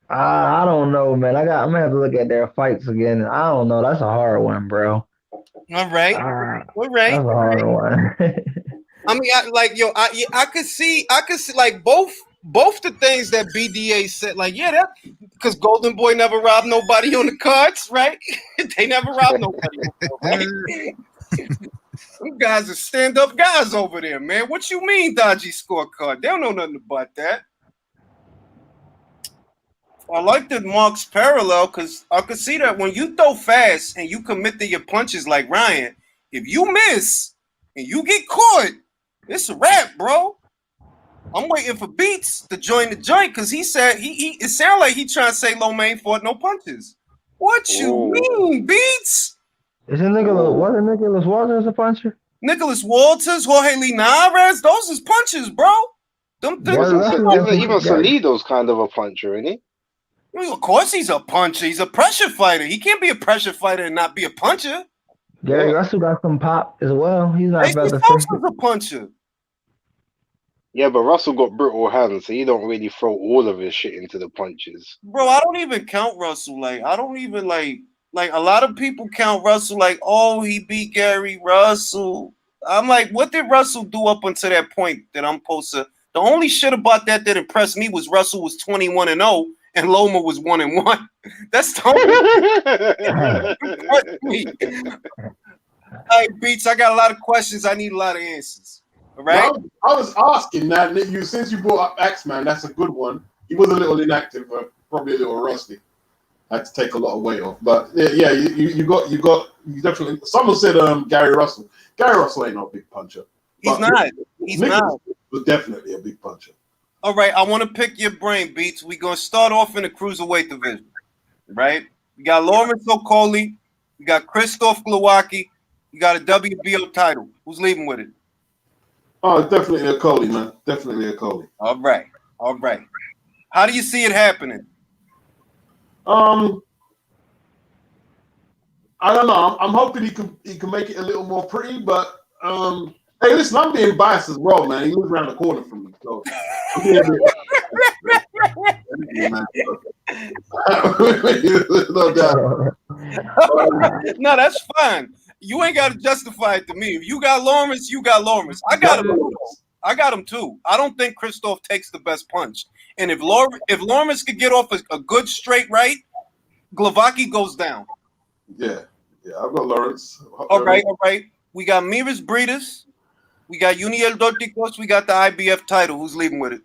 I don't know, man. I'm gonna have to look at their fights again. I don't know. That's a hard one, bro. All right. That's a hard one. I mean, I could see like both the things that BDA said. Like, yeah, that because Golden Boy never robbed nobody on the cards, right? They never robbed nobody. Right? Them guys are stand-up guys over there, man. What you mean, dodgy scorecard? They don't know nothing about that. I like the Mark's parallel because I could see that when you throw fast and you commit to your punches like Ryan, if you miss and you get caught, it's a wrap, bro. I'm waiting for Beats to join the joint because he said it sounded like he trying to say Loma ain't fought no punches. What you mean, Beats? Isn't Nicholas Walters a puncher? Nicholas Walters, Jorge Linares, those is punches, bro. Even Salido's kind of a puncher, isn't he? Well, of course he's a puncher. He's a pressure fighter. He can't be a pressure fighter and not be a puncher. Gary Russell got some pop as well. He's not Nathan Phelps is a puncher. Yeah, but Russell got brittle hands, so he don't really throw all of his shit into the punches. Bro, I don't even count Russell. Like, I don't even like a lot of people count Russell like, oh, he beat Gary Russell. I'm like, what did Russell do up until that point that I'm supposed to? The only shit about that impressed me was Russell was 21-0 and Loma was 1-1. That's the only All right, Beats, I got a lot of questions. I need a lot of answers. All right? Well, I was asking that since you brought up Axeman, that's a good one. He was a little inactive, but probably a little rusty. Had to take a lot of weight off. But yeah, you definitely. Someone said Gary Russell. Gary Russell ain't no big puncher. He's not. He's not. Was definitely a big puncher. All right, I want to pick your brain, Beats. We're going to start off in the cruiserweight division, right? We got Lawrence Okoli. We got Krzysztof Glowacki. We got a WBO title. Who's leaving with it? Oh, definitely a Okoli, man. Definitely a Okoli. All right. How do you see it happening? I don't know. I'm hoping he can make it a little more pretty, but hey, listen, I'm being biased as well, man. He lives around the corner from me, so I'm being a bit no doubt. No, that's fine. You ain't got to justify it to me. If you got Lawrence, you got Lawrence. I got him too. I don't think Krzysztof takes the best punch. And if Lawrence could get off a good straight right, Glowacki goes down. Yeah, I've got Lawrence. All right. We got Briedis. We got Uniel Dorticos. We got the IBF title. Who's leaving with it?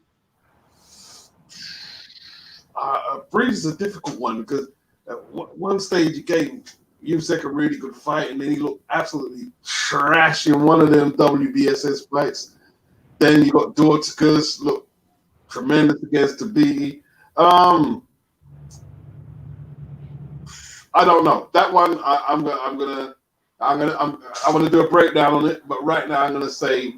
Briedis is a difficult one because at one stage he gave Usyk a really good fight, and then he looked absolutely trash in one of them WBSS fights. Then you got Dorticos, look tremendous against Tabiti. I don't know that one. I'm gonna do a breakdown on it, but right now I'm gonna say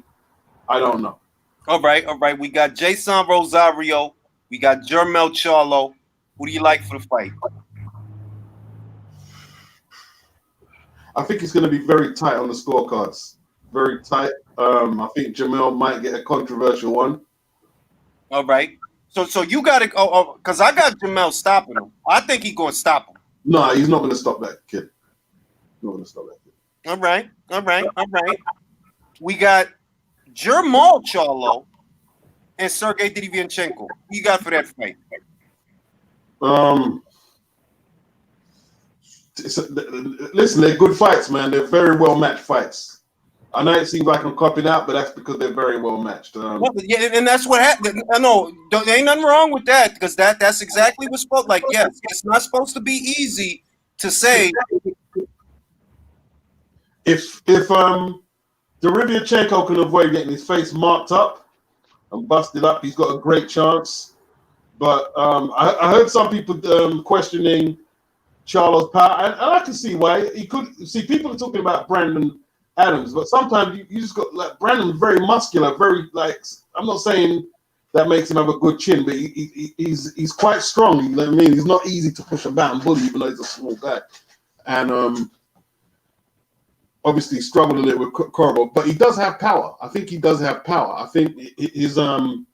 I don't know. All right. We got Jason Rosario. We got Jermel Charlo. Who do you like for the fight? I think it's going to be very tight on the scorecards. Very tight. I think Jermel might get a controversial one. All right. So you got to because I got Jermel stopping him. I think he's going to stop him. No, he's not going to stop that kid. Not going to stop that kid. All right. We got Jermel Charlo and Sergey Derevyanchenko. Who you got for that fight? Listen, they're good fights, man. They're very well matched fights. I know it seems like I'm copping out, but that's because they're very well matched. Yeah, and that's what happened. I know there ain't nothing wrong with that because that's exactly what's supposed. Like, yes, it's not supposed to be easy to say. If Derevyanchenko can avoid getting his face marked up and busted up, he's got a great chance. But I heard some people questioning Charlo's power, and I can see why. He could see people are talking about Brandon Adams, but sometimes you just got like Brandon's very muscular, very like. I'm not saying that makes him have a good chin, but he's quite strong. You know what I mean? He's not easy to push about and bully, even though he's a small guy, and obviously struggled a little with Corbo, but he does have power. I think he does have power. I think his the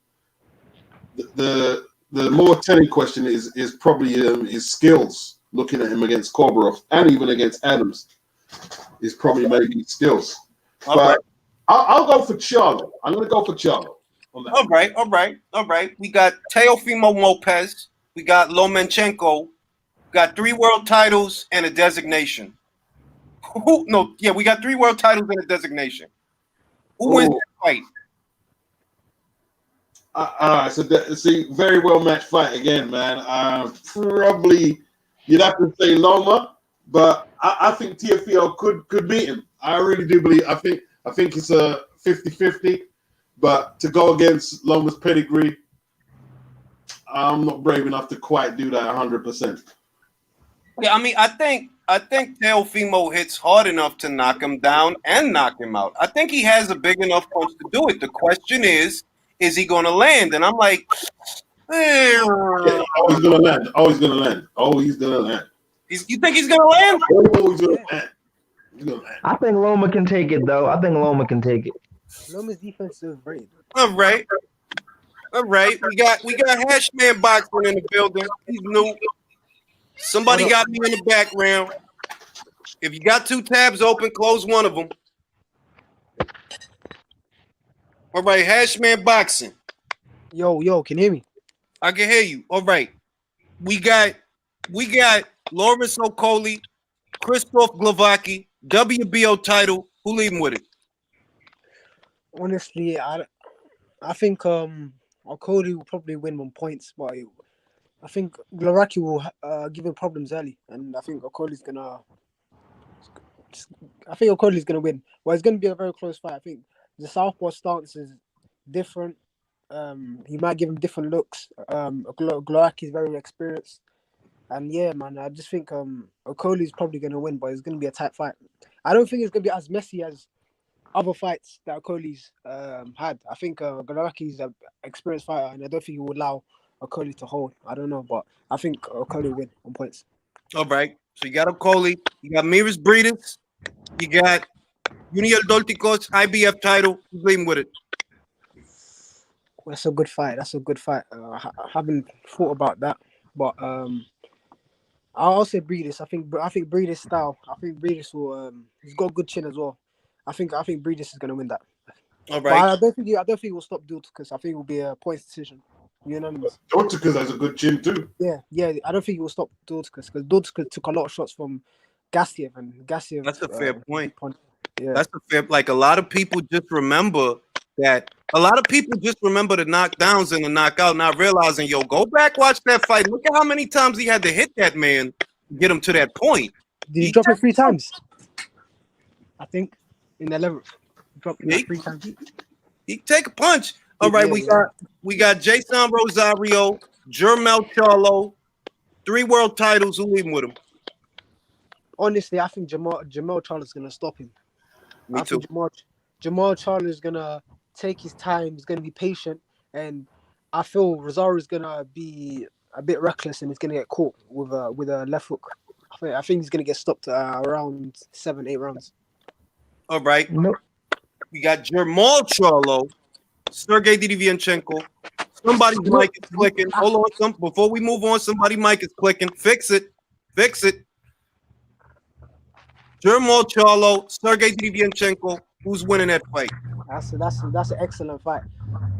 more telling question is probably his skills. Looking at him against Korborov and even against Adams is probably maybe skills. But Right. I'll go for Charlo. I'm going to go for Charlo. All right. We got Teofimo Lopez. We got Lomachenko. We got 3 world titles and a designation. We got 3 world titles and a designation. Who wins that fight? Very well matched fight again, man. Probably you'd have to say Loma, but I think TFO could beat him. I really do believe. I think it's a 50-50, but to go against Loma's pedigree, I'm not brave enough to quite do that 100%. Yeah, I mean, I think Teofimo hits hard enough to knock him down and knock him out. I think he has a big enough punch to do it. The question is he going to land? And I'm like, he's going to land. He's going to land. You think he's going to land? He's going to land. I think Loma can take it, though. Loma's defense is great. All right. We got Hashman Boxing in the building. He's new. Somebody got me in the background. If you got 2 tabs open, close one of them. All right, Hashman Boxing. Yo, can you hear me? I can hear you. All right. We got Lawrence Okoli, Krzysztof Glowacki, WBO title. Who leaving with it? Honestly, I think Okoli will probably win on points, but I think Glowacki will give him problems early, and I think Okoli's gonna win. Well, it's gonna be a very close fight. I think the southpaw stance is different. He might give him different looks. Glowacki is very experienced. And yeah, man, I just think Okoli is probably going to win, but it's going to be a tight fight. I don't think it's going to be as messy as other fights that Okoli's had. I think Glowacki is an experienced fighter, and I don't think he would allow Okoli to hold. I don't know, but I think Okoli will win on points. All right. So you got Okoli, you got Miris Briedis, you got Junior Dorticos, IBF title. Who's leading with it? That's a good fight. I haven't thought about that, but I'll say Briedis. I think Briedis style. I think Briedis will. He's got a good chin as well. I think Briedis is going to win that. All But right. I don't think he will stop Dorticos. I think it will be a points decision. Unanimous. Dorticos has a good chin too. Yeah. I don't think he will stop Dorticos because Dorticos took a lot of shots from Garcia and Garcia. That's a fair point. Yeah. That's a fair. Like a lot of people just remember that. A lot of people just remember the knockdowns and the knockout, not realizing, yo, go back, watch that fight. Look at how many times he had to hit that man to get him to that point. Did he drop it 3 times? I think in the 11th. He dropped it 3 times. He take a punch. All right, we got Jason Rosario, Jermel Charlo, 3 world titles. Who leading with him? Honestly, I think Jamal Charlo is gonna stop him. Me too. Jamal Charlo is gonna take his time. He's gonna be patient, and I feel Rosario is gonna be a bit reckless and he's gonna get caught with a left hook. I think he's gonna get stopped around 7-8 rounds. All right. Nope. We got Jamal Charlo, Sergey Derevyanchenko. Somebody's mic is clicking. Hold on, before we move on, somebody's mic is clicking. Fix it. Jamal Charlo, Sergey Derevyanchenko. Who's winning that fight? That's an excellent fight.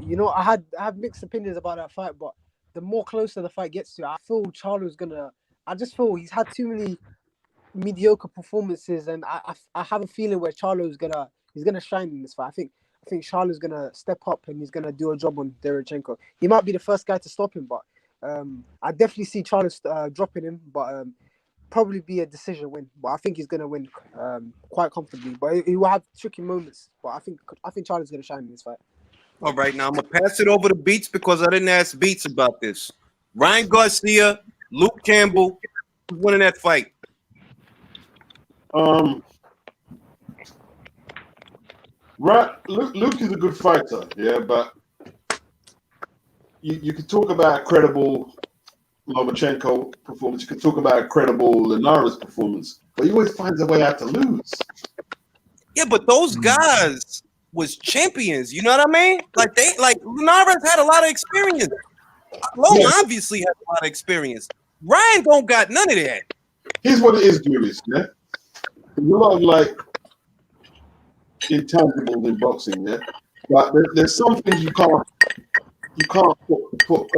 You know, I have mixed opinions about that fight, but the more closer the fight gets to, I feel Charlo's gonna. I just feel he's had too many mediocre performances, and I have a feeling where Charlo's gonna shine in this fight. I think Charlo's gonna step up and he's gonna do a job on Derevyanchenko. He might be the first guy to stop him, but I definitely see Charlo dropping him, but probably be a decision win. But I think he's gonna win quite comfortably. But he will have tricky moments. But I think Charlo's gonna shine in this fight. All right, now I'm gonna pass it over to Beats because I didn't ask Beats about this. Ryan Garcia, Luke Campbell, who's winning that fight? Right, Luke is a good fighter, yeah, but you could talk about a credible Lomachenko performance. You could talk about a credible Linares performance, but he always finds a way out to lose. Yeah, but those guys was champions. You know what I mean? Like Linares had a lot of experience. Loma obviously has a lot of experience. Ryan don't got none of that. Here's what it is, Julius. Yeah, there's a lot of like intangibles in boxing, yeah. But there's some things you can't put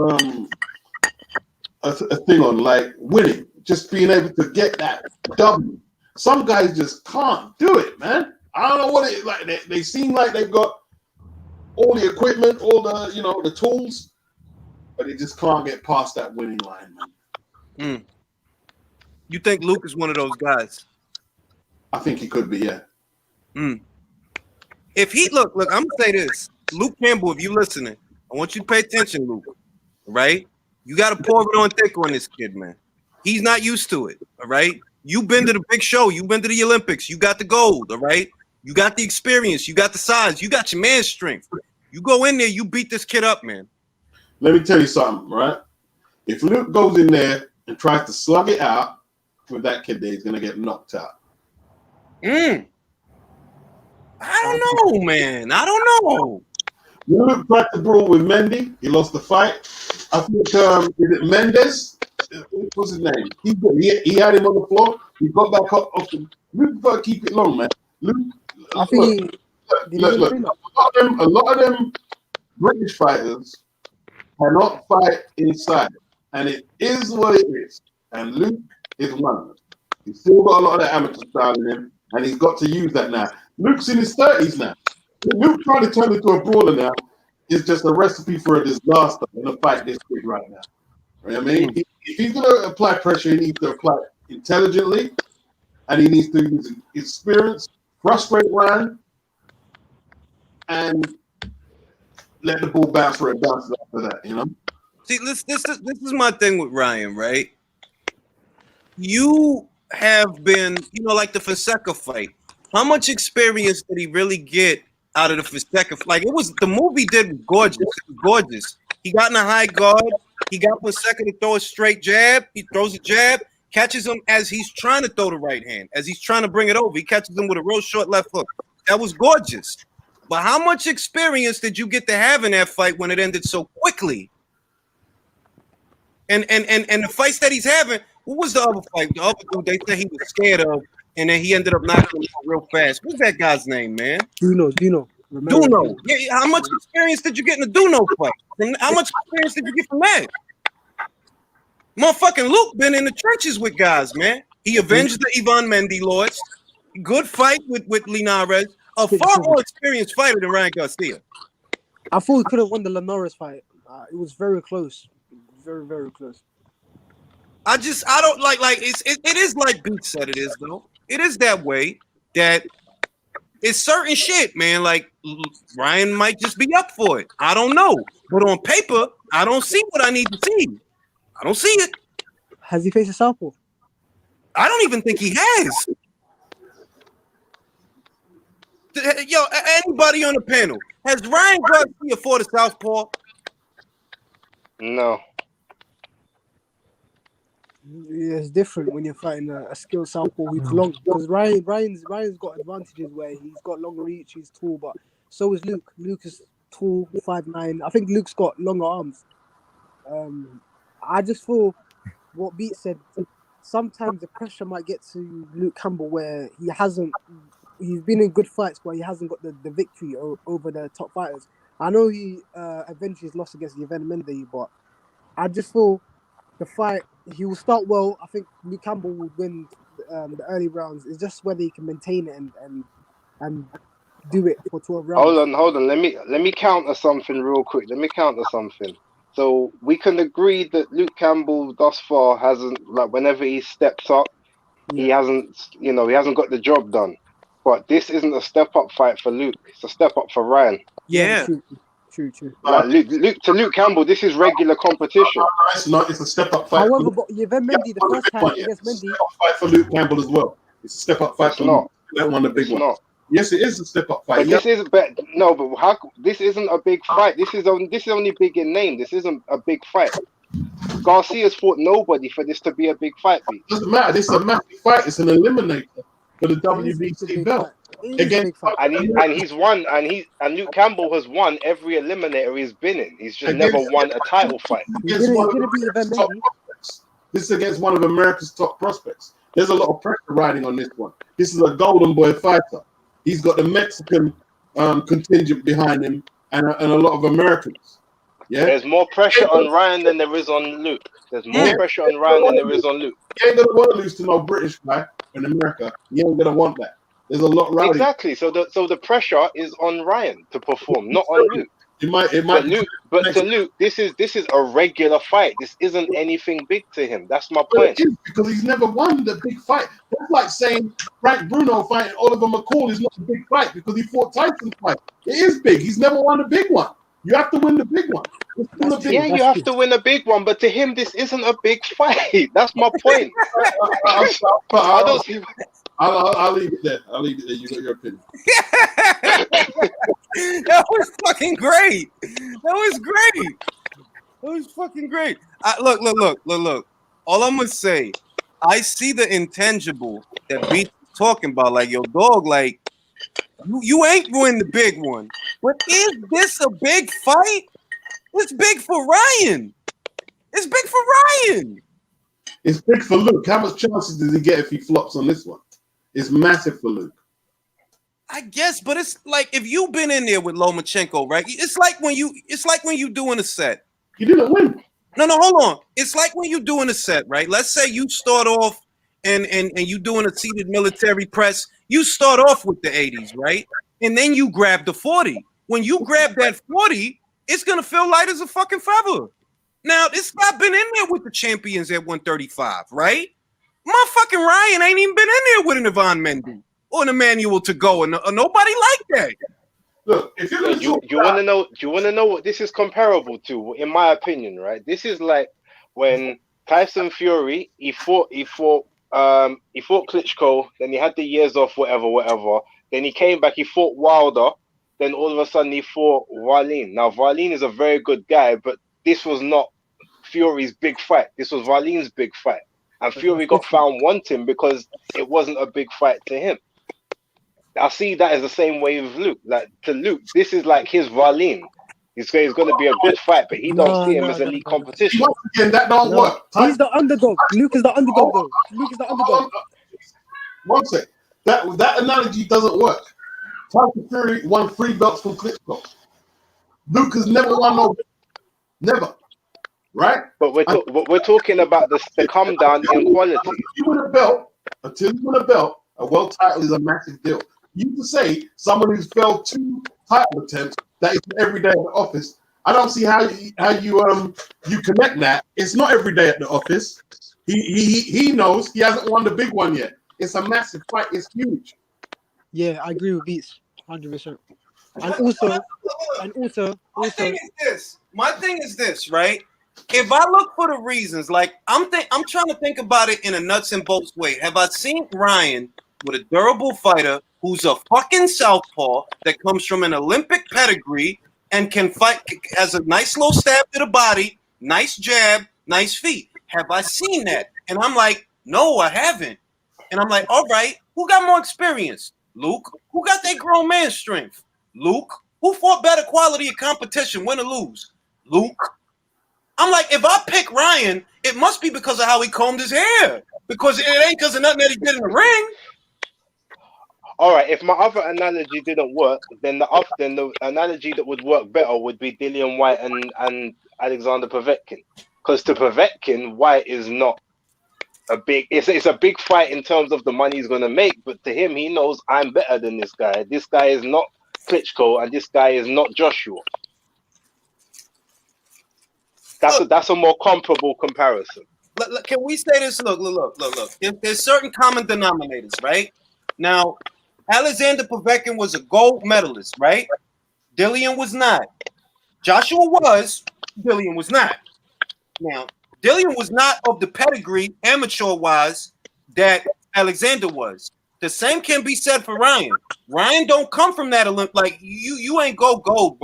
a thing on, like winning, just being able to get that W. Some guys just can't do it, man. I don't know what it is. Like they seem like they've got all the equipment, all the the tools, but they just can't get past that winning line, man. You think Luke is one of those guys? I think he could be, yeah. If he look, I'm gonna say this, Luke Campbell. If you listening, I want you to pay attention, Luke. Right? You got to pour it on thick on this kid, man. He's not used to it. All right. You've been to the big show. You've been to the Olympics. You got the gold. All right. You got the experience. You got the size. You got your man strength. You go in there. You beat this kid up, man. Let me tell you something, right? If Luke goes in there and tries to slug it out with that kid there, he's gonna get knocked out. I don't know, man. I don't know. You look back to brawl with Mendy. He lost the fight. I think is it Mendes? What's his name? He had him on the floor. He got back up. Luke got to keep it long, man. Luke. I think Look. A lot of them British fighters cannot fight inside, and it is what it is. And Luke is one of them. He's still got a lot of that amateur style in him, and he's got to use that now. Luke's in his 30s now. Luke trying to turn into a brawler now is just a recipe for a disaster in a fight this big right now. You know what I mean? If he's going to apply pressure, he needs to apply it intelligently, and he needs to use his experience, frustrate Ryan, and let the ball bounce where it bounces after that. You know. See, this is my thing with Ryan, right? You have been, like the Fonseca fight. How much experience did he really get out of the Fonseca fight? Like, the movie did gorgeous. It was gorgeous. He got in a high guard. He got Fonseca to throw a straight jab. He throws a jab, catches him as he's trying to throw the right hand, as he's trying to bring it over. He catches him with a real short left hook. That was gorgeous. But how much experience did you get to have in that fight when it ended so quickly? And the fights that he's having, what was the other fight? The other dude they said he was scared of, and then he ended up knocking him out real fast. What's that guy's name, man? Duno. Duno. Yeah, how much experience did you get in the Duno fight? How much experience did you get from that? Motherfucking Luke been in the trenches with guys, man. He avenged the Ivan Mendy loss. Good fight with Linares. A far more experienced fighter than Ryan Garcia. I thought he could have won the Linares fight. It was very close. Very, very close. I don't like it is like Beat said it is, though. It is that way that it's certain shit, man. Like Ryan might just be up for it. I don't know. But on paper, I don't see what I need to see. I don't see it. Has he faced a southpaw? I don't even think he has. Yo, anybody on the panel, has Ryan Garcia fought a southpaw? No. Yeah, it's different when you're fighting a skilled southpaw who's long. Because Ryan's got advantages where he's got long reach, he's tall, but so is Luke. Luke is tall, 5'9". I think Luke's got longer arms. I just feel what Beat said. Sometimes the pressure might get to Luke Campbell where he's been in good fights, but he hasn't got the victory over the top fighters. I know he avenged his loss against Devin Haney, but I just feel the fight, he will start well. I think Luke Campbell will win the early rounds. It's just whether he can maintain it and do it for 12 rounds. Hold on. Let me counter something real quick. So we can agree that Luke Campbell thus far hasn't, like, whenever he steps up, he hasn't got the job done. But this isn't a step-up fight for Luke. It's a step-up for Ryan. Yeah. True. Like, Luke Campbell, this is regular competition. It's a step-up fight. However, but Mendy, the first time against Mendy. It's a step-up fight for Luke Campbell as well. It's a step-up fight for Luke. That one, the big one. Yes, it is a step-up fight. But this isn't a big fight. This is only big in name. This isn't a big fight. Garcia's fought nobody for this to be a big fight. It doesn't matter. This is a massive fight. It's an eliminator for the WBC belt. Again, and he's won, and Luke Campbell has won every eliminator he's been in. He's just never won a title fight. This is against one of America's top prospects. There's a lot of pressure riding on this one. This is a golden boy fighter. He's got the Mexican contingent behind him and a lot of Americans. Yeah, there's more pressure on Ryan than there is on Luke. There's more pressure on Ryan than there is on Luke. He ain't gonna want to lose to no British guy in America. He ain't gonna want that. There's a lot riding. Exactly. So the pressure is on Ryan to perform, not on Luke. It might. But to Luke, this is a regular fight. This isn't anything big to him. That's my point. It is, because he's never won the big fight. That's like saying Frank Bruno fighting Oliver McCall is not a big fight because he fought Tyson's fight. It is big. He's never won a big one. You have to win the big one. You have to win a big one, but to him, this isn't a big fight. That's my point. I'll leave it there. You got your opinion. That was fucking great. That was fucking great. Look. All I'm gonna say, I see the intangible that Beat's talking about. Like, yo, dog, like, you ain't win the big one. But is this a big fight? It's big for Ryan. It's big for Luke. How much chances does he get if he flops on this one? It's massive for Luke. I guess, but it's like if you've been in there with Lomachenko, right? It's like when you doing a set. You didn't win. No, hold on. It's like when you doing a set, right? Let's say you start off and you doing a seated military press. You start off with the 80s, right? And then you grab the 40. When you grab that 40, it's gonna feel light as a fucking feather. Now, this guy been in there with the champions at 135, right? Motherfucking Ryan ain't even been in there with an Ivan Mendy or an Emmanuel to go, and nobody like that. Look, if you're Yeah, going to talk you want to know? Do you want to know what this is comparable to? In my opinion, right? This is like when Tyson Fury he fought Klitschko, then he had the years off, whatever. Then he came back, he fought Wilder. Then all of a sudden he fought Wallin. Now Wallin is a very good guy, but this was not Fury's big fight. This was Wallin's big fight, and Fury got found wanting because it wasn't a big fight to him. I see that as the same way with Luke. Like to Luke, this is like his Wallin. He's going to be a good fight, but he don't see him as elite competition. once again, that don't work. He's the underdog. Luke is the underdog, though. Luke is the underdog. One sec. That analogy doesn't work. Tyson Fury won 3 belts from Klitschko. Luke has never won no belt. Never. Right? But we're talking about the come down in quality. Until you win a belt, a world title is a massive deal. You can say someone who's failed 2 title attempts that is every day at the office. I don't see how you connect that. It's not every day at the office. He knows he hasn't won the big one yet. It's a massive fight. It's huge. Yeah, I agree with Beats, 100%. And also, My thing is this, right? If I look for the reasons, like I'm trying to think about it in a nuts and bolts way. Have I seen Ryan with a durable fighter who's a fucking southpaw that comes from an Olympic pedigree and can fight, has a nice little stab to the body, nice jab, nice feet? Have I seen that? And I'm like, no, I haven't. And I'm like, all right, who got more experience? Luke. Who got that grown man strength? Luke. Who fought better quality of competition, win or lose? Luke. I'm like, if I pick Ryan, it must be because of how he combed his hair. Because it ain't because of nothing that he did in the ring. All right, if my other analogy didn't work, then the analogy that would work better would be Dillian White and Alexander Povetkin. Because to Povetkin, White is not a big. It's a big fight in terms of the money he's gonna make, but to him, he knows I'm better than this guy. This guy is not Klitschko, and this guy is not Joshua. That's a more comparable comparison. Can we say this? Look. There's certain common denominators, right? Now, Alexander Povetkin was a gold medalist, right? Dillian was not. Joshua was. Dillian was not. Now, Dillian was not of the pedigree, amateur-wise, that Alexander was. The same can be said for Ryan. Ryan don't come from that Olymp. Like you ain't go gold,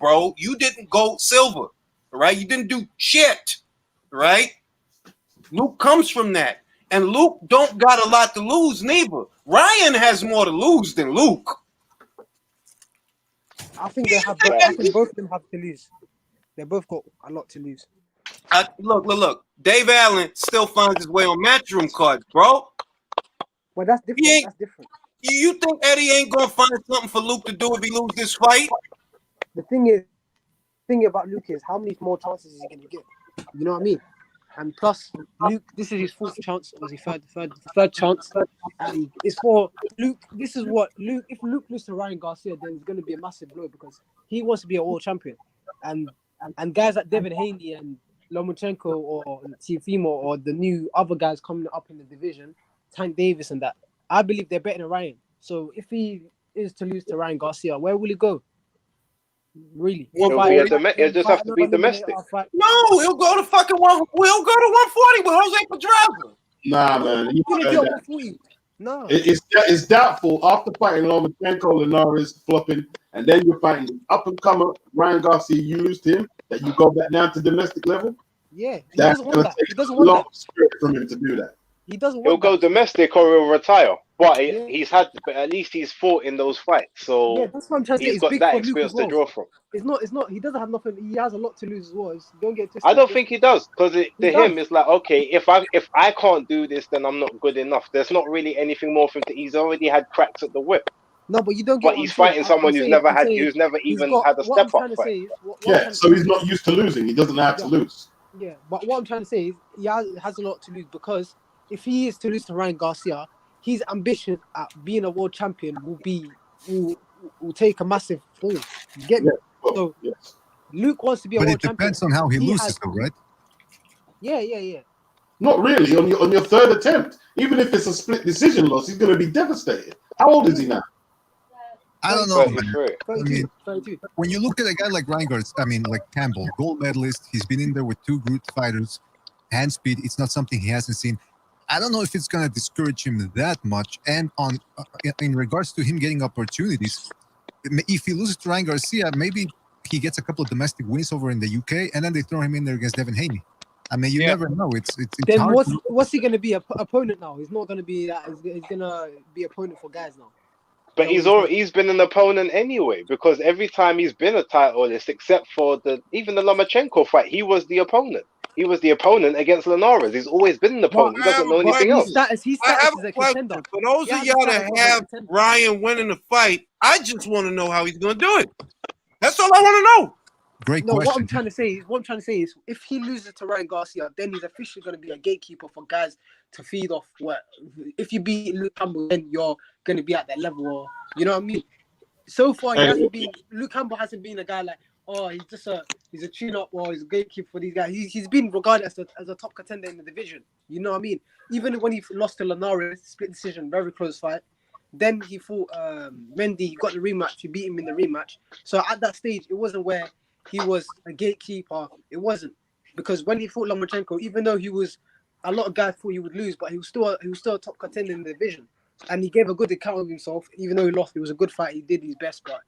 bro. You didn't go silver, right? You didn't do shit, right? Luke comes from that, and Luke don't got a lot to lose neither. Ryan has more to lose than Luke. I think both of them have to lose. They both got a lot to lose. Look. Dave Allen still finds his way on matchroom cards, bro. Well, that's different. That's different. You think Eddie ain't gonna find something for Luke to do if he loses this fight? The thing about Luke is how many more chances is he gonna get? You know what I mean? And plus, Luke, this is his 4th chance, or was he third chance? And it's for Luke. This is what Luke. If Luke loses to Ryan Garcia, then it's gonna be a massive blow because he wants to be a world champion, and guys like Devin Haney and Lomachenko or Teofimo or the new other guys coming up in the division, Tank Davis and that, I believe they're better than Ryan. So if he is to lose to Ryan Garcia, where will he go? Really? He'll just have to be domestic. No, he'll go to fucking We'll go to 140 with Jose Pedraza. Nah, man. He's gonna get 140. No. It's doubtful after fighting Lomachenko, Linares flopping, and then you're fighting up and comer Ryan Garcia. You lose to him, that you go back down to domestic level. Yeah, he That's doesn't want that. He doesn't want long that. spirit from him to do that. He doesn't. He'll go domestic or he'll retire. But but at least he's fought in those fights, so that's what I'm trying to say. he's got that experience to draw from. It's not. He doesn't have nothing. He has a lot to lose as well. Don't get twisted. I don't think he does, because to him it's like, okay, if I can't do this, then I'm not good enough. There's not really anything more for him to. He's already had cracks at the whip. No, but you don't get. But he's fighting someone who's never even had a step up fight. So he's not used to losing. He doesn't have to lose. Yeah, but what I'm trying to say is he has a lot to lose, because if he is to lose to Ryan Garcia, his ambition at being a world champion will take a massive fall. You get me? So Luke wants to be a world champion. But it depends on how he loses, though, right? Yeah. Not really. On your 3rd attempt, even if it's a split decision loss, he's going to be devastated. How old is he now? I don't know, man. 33. I mean, 32. when you look at a guy like like Campbell, gold medalist, he's been in there with two good fighters, hand speed. It's not something he hasn't seen. I don't know if it's gonna discourage him that much. And in regards to him getting opportunities, if he loses to Ryan Garcia, maybe he gets a couple of domestic wins over in the UK, and then they throw him in there against Devin Haney. I mean, you never know. It's Then hard. what's he gonna be? Opponent now? He's not gonna be that. He's gonna be opponent for guys now. But he's been an opponent anyway, because every time he's been a titleist, except for even the Lomachenko fight, he was the opponent. He was the opponent against Linares. He's always been an opponent. He doesn't know anything else. He's I have as a a question contender. for those of y'all that have Ryan winning the fight. I just want to know how he's going to do it. That's all I want to know. Great No, question. what I'm trying to say is, if he loses to Ryan Garcia, then he's officially going to be a gatekeeper for guys to feed off. What if you beat Luke Campbell, then you're going to be at that level, or you know what I mean? So far, Luke Campbell hasn't been a guy like, oh, he's a tune-up or he's a gatekeeper for these guys. He's been regarded as a top contender in the division. You know what I mean? Even when he lost to Linares, split decision, very close fight. Then he fought Mendy. He got the rematch. He beat him in the rematch. So at that stage, it wasn't where he was a gatekeeper. It wasn't, because when he fought Lomachenko, even though a lot of guys thought he would lose, but he was still a top contender in the division, and he gave a good account of himself. Even though he lost, it was a good fight. He did his best. But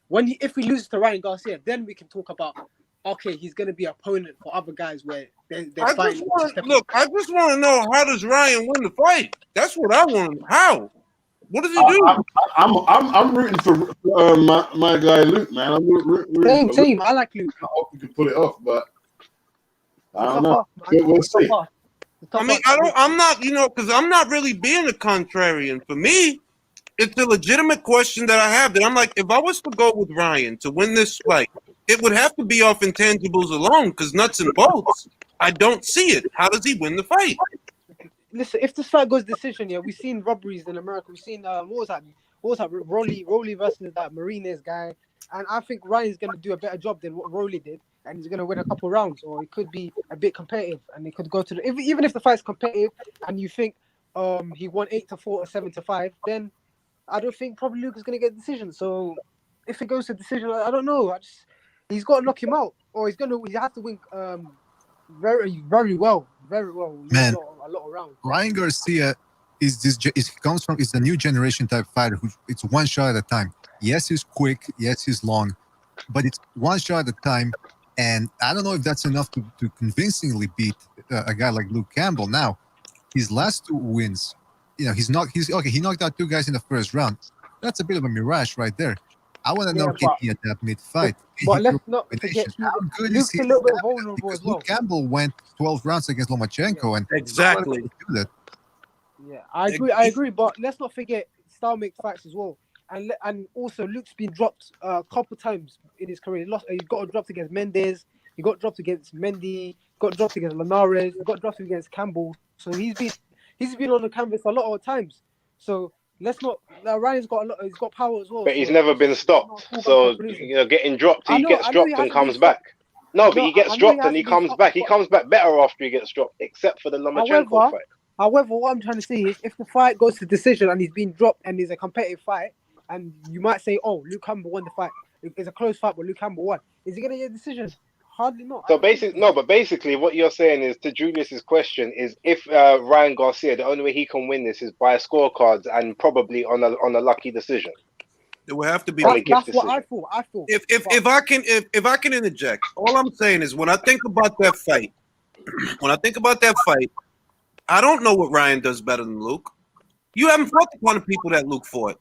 if he loses to Ryan Garcia, then we can talk about, okay, he's going to be an opponent for other guys where they're fighting. I just want to know, how does Ryan win the fight? That's what I want. How? What does he do? I'm rooting for my guy Luke, man. I'm rooting Same. I like Luke. I hope we can pull it off, but I don't know. We'll see. I mean, I'm not, because I'm not really being a contrarian. For me, it's a legitimate question that I have. That I'm like, if I was to go with Ryan to win this fight, it would have to be off intangibles alone, because nuts and bolts, I don't see it. How does he win the fight? Listen, if this fight goes decision, we've seen robberies in America. We've seen what was that? Rolly versus that Marines guy, and I think Ryan's going to do a better job than what Rolly did, and he's going to win a couple rounds, or it could be a bit competitive, and it could go to even if the fight's competitive, and you think he won 8-4 or 7-5, then I don't think probably Luke is going to get a decision. So if it goes to decision, I don't know. He's got to knock him out, or he has to win very, very well. Man, a lot of rounds. Ryan Garcia is the new generation type fighter who it's one shot at a time. Yes, he's quick. Yes, he's long, but it's one shot at a time. And I don't know if that's enough to convincingly beat a guy like Luke Campbell. Now, his last two wins, he knocked out two guys in the first round. That's a bit of a mirage right there. I want to know, can he adapt mid-fight? But let's not forget, Luke's a little bit vulnerable as well. Luke Campbell went 12 rounds against Lomachenko, and exactly do that. Yeah, I agree. But let's not forget, style makes fights as well. And also, Luke's been dropped a couple times in his career. He got dropped against Mendes. He got dropped against Mendy. Got dropped against Linares. He got dropped against Campbell. So he's been on the canvas a lot of times. So let's not. Ryan's got a lot. He's got power as well. But he's never been stopped. So getting dropped, he gets dropped and comes back. No, but he gets dropped and he comes back. He comes back better after he gets dropped, except for the Lomachenko fight. However, what I'm trying to say is, if the fight goes to decision and he's been dropped and it's a competitive fight, and you might say, "Oh, Luke Campbell won the fight. It's a close fight, but Luke Campbell won." Is he going to get a decision? Hardly not. So basically, what you're saying is, to Julius's question, is if Ryan Garcia, the only way he can win this is by scorecards and probably on a lucky decision. It will have to be. That's what I thought. If I can interject, all I'm saying is, when I think about that fight, I don't know what Ryan does better than Luke. You haven't fought the kind of people that Luke fought.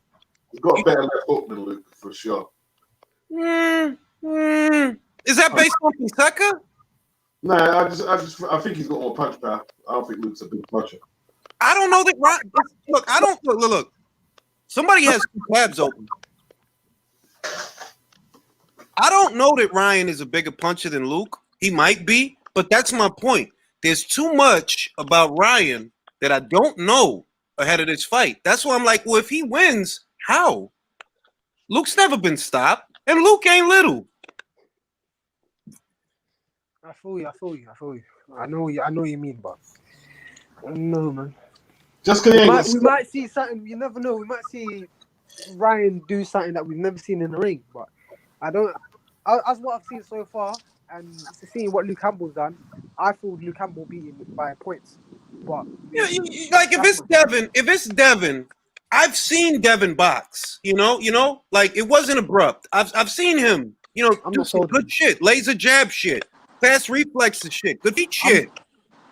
He's got a better left hook than Luke, for sure. Is that based on Fonseca? No, I think he's got more punch power. I don't think Luke's a big puncher. I don't know that Ryan. Look. Somebody has two tabs open. I don't know that Ryan is a bigger puncher than Luke. He might be, but that's my point. There's too much about Ryan that I don't know ahead of this fight. That's why I'm like, well, if he wins, how? Luke's never been stopped, and Luke ain't little. I feel you. I know what you mean, but I don't know, man. Just because we might see something. You never know. We might see Ryan do something that we've never seen in the ring. But I don't. As what I've seen so far, and seeing what Luke Campbell's done, I thought Luke Campbell beat him by points. But Like if it's Devin, I've seen Devin box. You know, like it wasn't abrupt. I've seen him. You know, I'm do not some sold good shit, laser jab shit, fast reflexes shit, good feet shit. I'm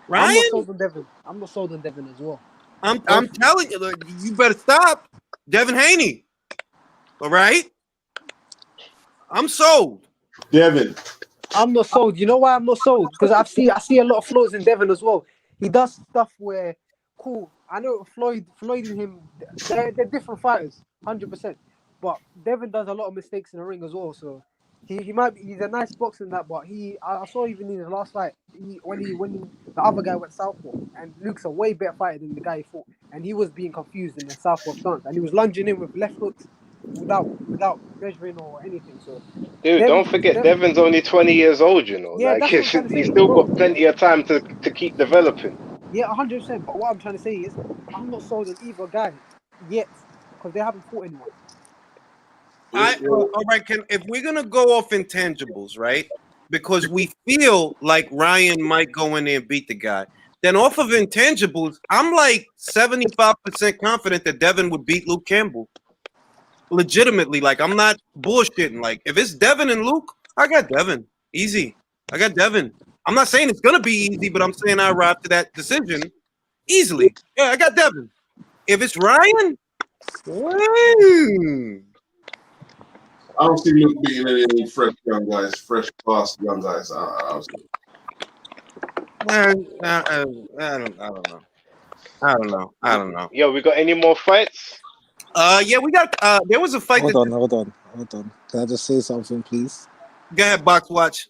Ryan, not sold on Devin. I'm not sold on Devin as well. I'm telling you, look, you better stop, Devin Haney. All right, I'm sold. Devin. I'm not sold. You know why I'm not sold? Because I see a lot of flaws in Devin as well. He does stuff where, cool. I know Floyd and him, they're different fighters, 100%. But Devin does a lot of mistakes in the ring as well. So he's a nice boxer in that. But I saw even in his last fight, when the other guy went southpaw, and Luke's a way better fighter than the guy he fought, and he was being confused in the southpaw stance, and he was lunging in with left hooks without measuring or anything. So. Dude, don't forget, Devin's only 20 years old, you know. Yeah, Like, that's what I'm trying to he's say, still bro. got plenty of time to keep developing. Yeah, 100%. But what I'm trying to say is, I'm not sold on either guy yet because they haven't fought anyone. All right, if we're gonna go off intangibles, right? Because we feel like Ryan might go in there and beat the guy. Then off of intangibles, I'm like 75% confident that Devin would beat Luke Campbell. Legitimately, like I'm not bullshitting. Like if it's Devin and Luke, I got Devin. Easy. I got Devin. I'm not saying it's gonna be easy, but I'm saying I arrived to that decision easily. Yeah, I got Devin. If it's Ryan, I don't see Luke beating any fresh young guys, fresh fast young guys. I don't know. Yo, we got any more fights? Yeah, we got. There was a fight. Hold on. Can I just say something, please? Go ahead, Box Watch.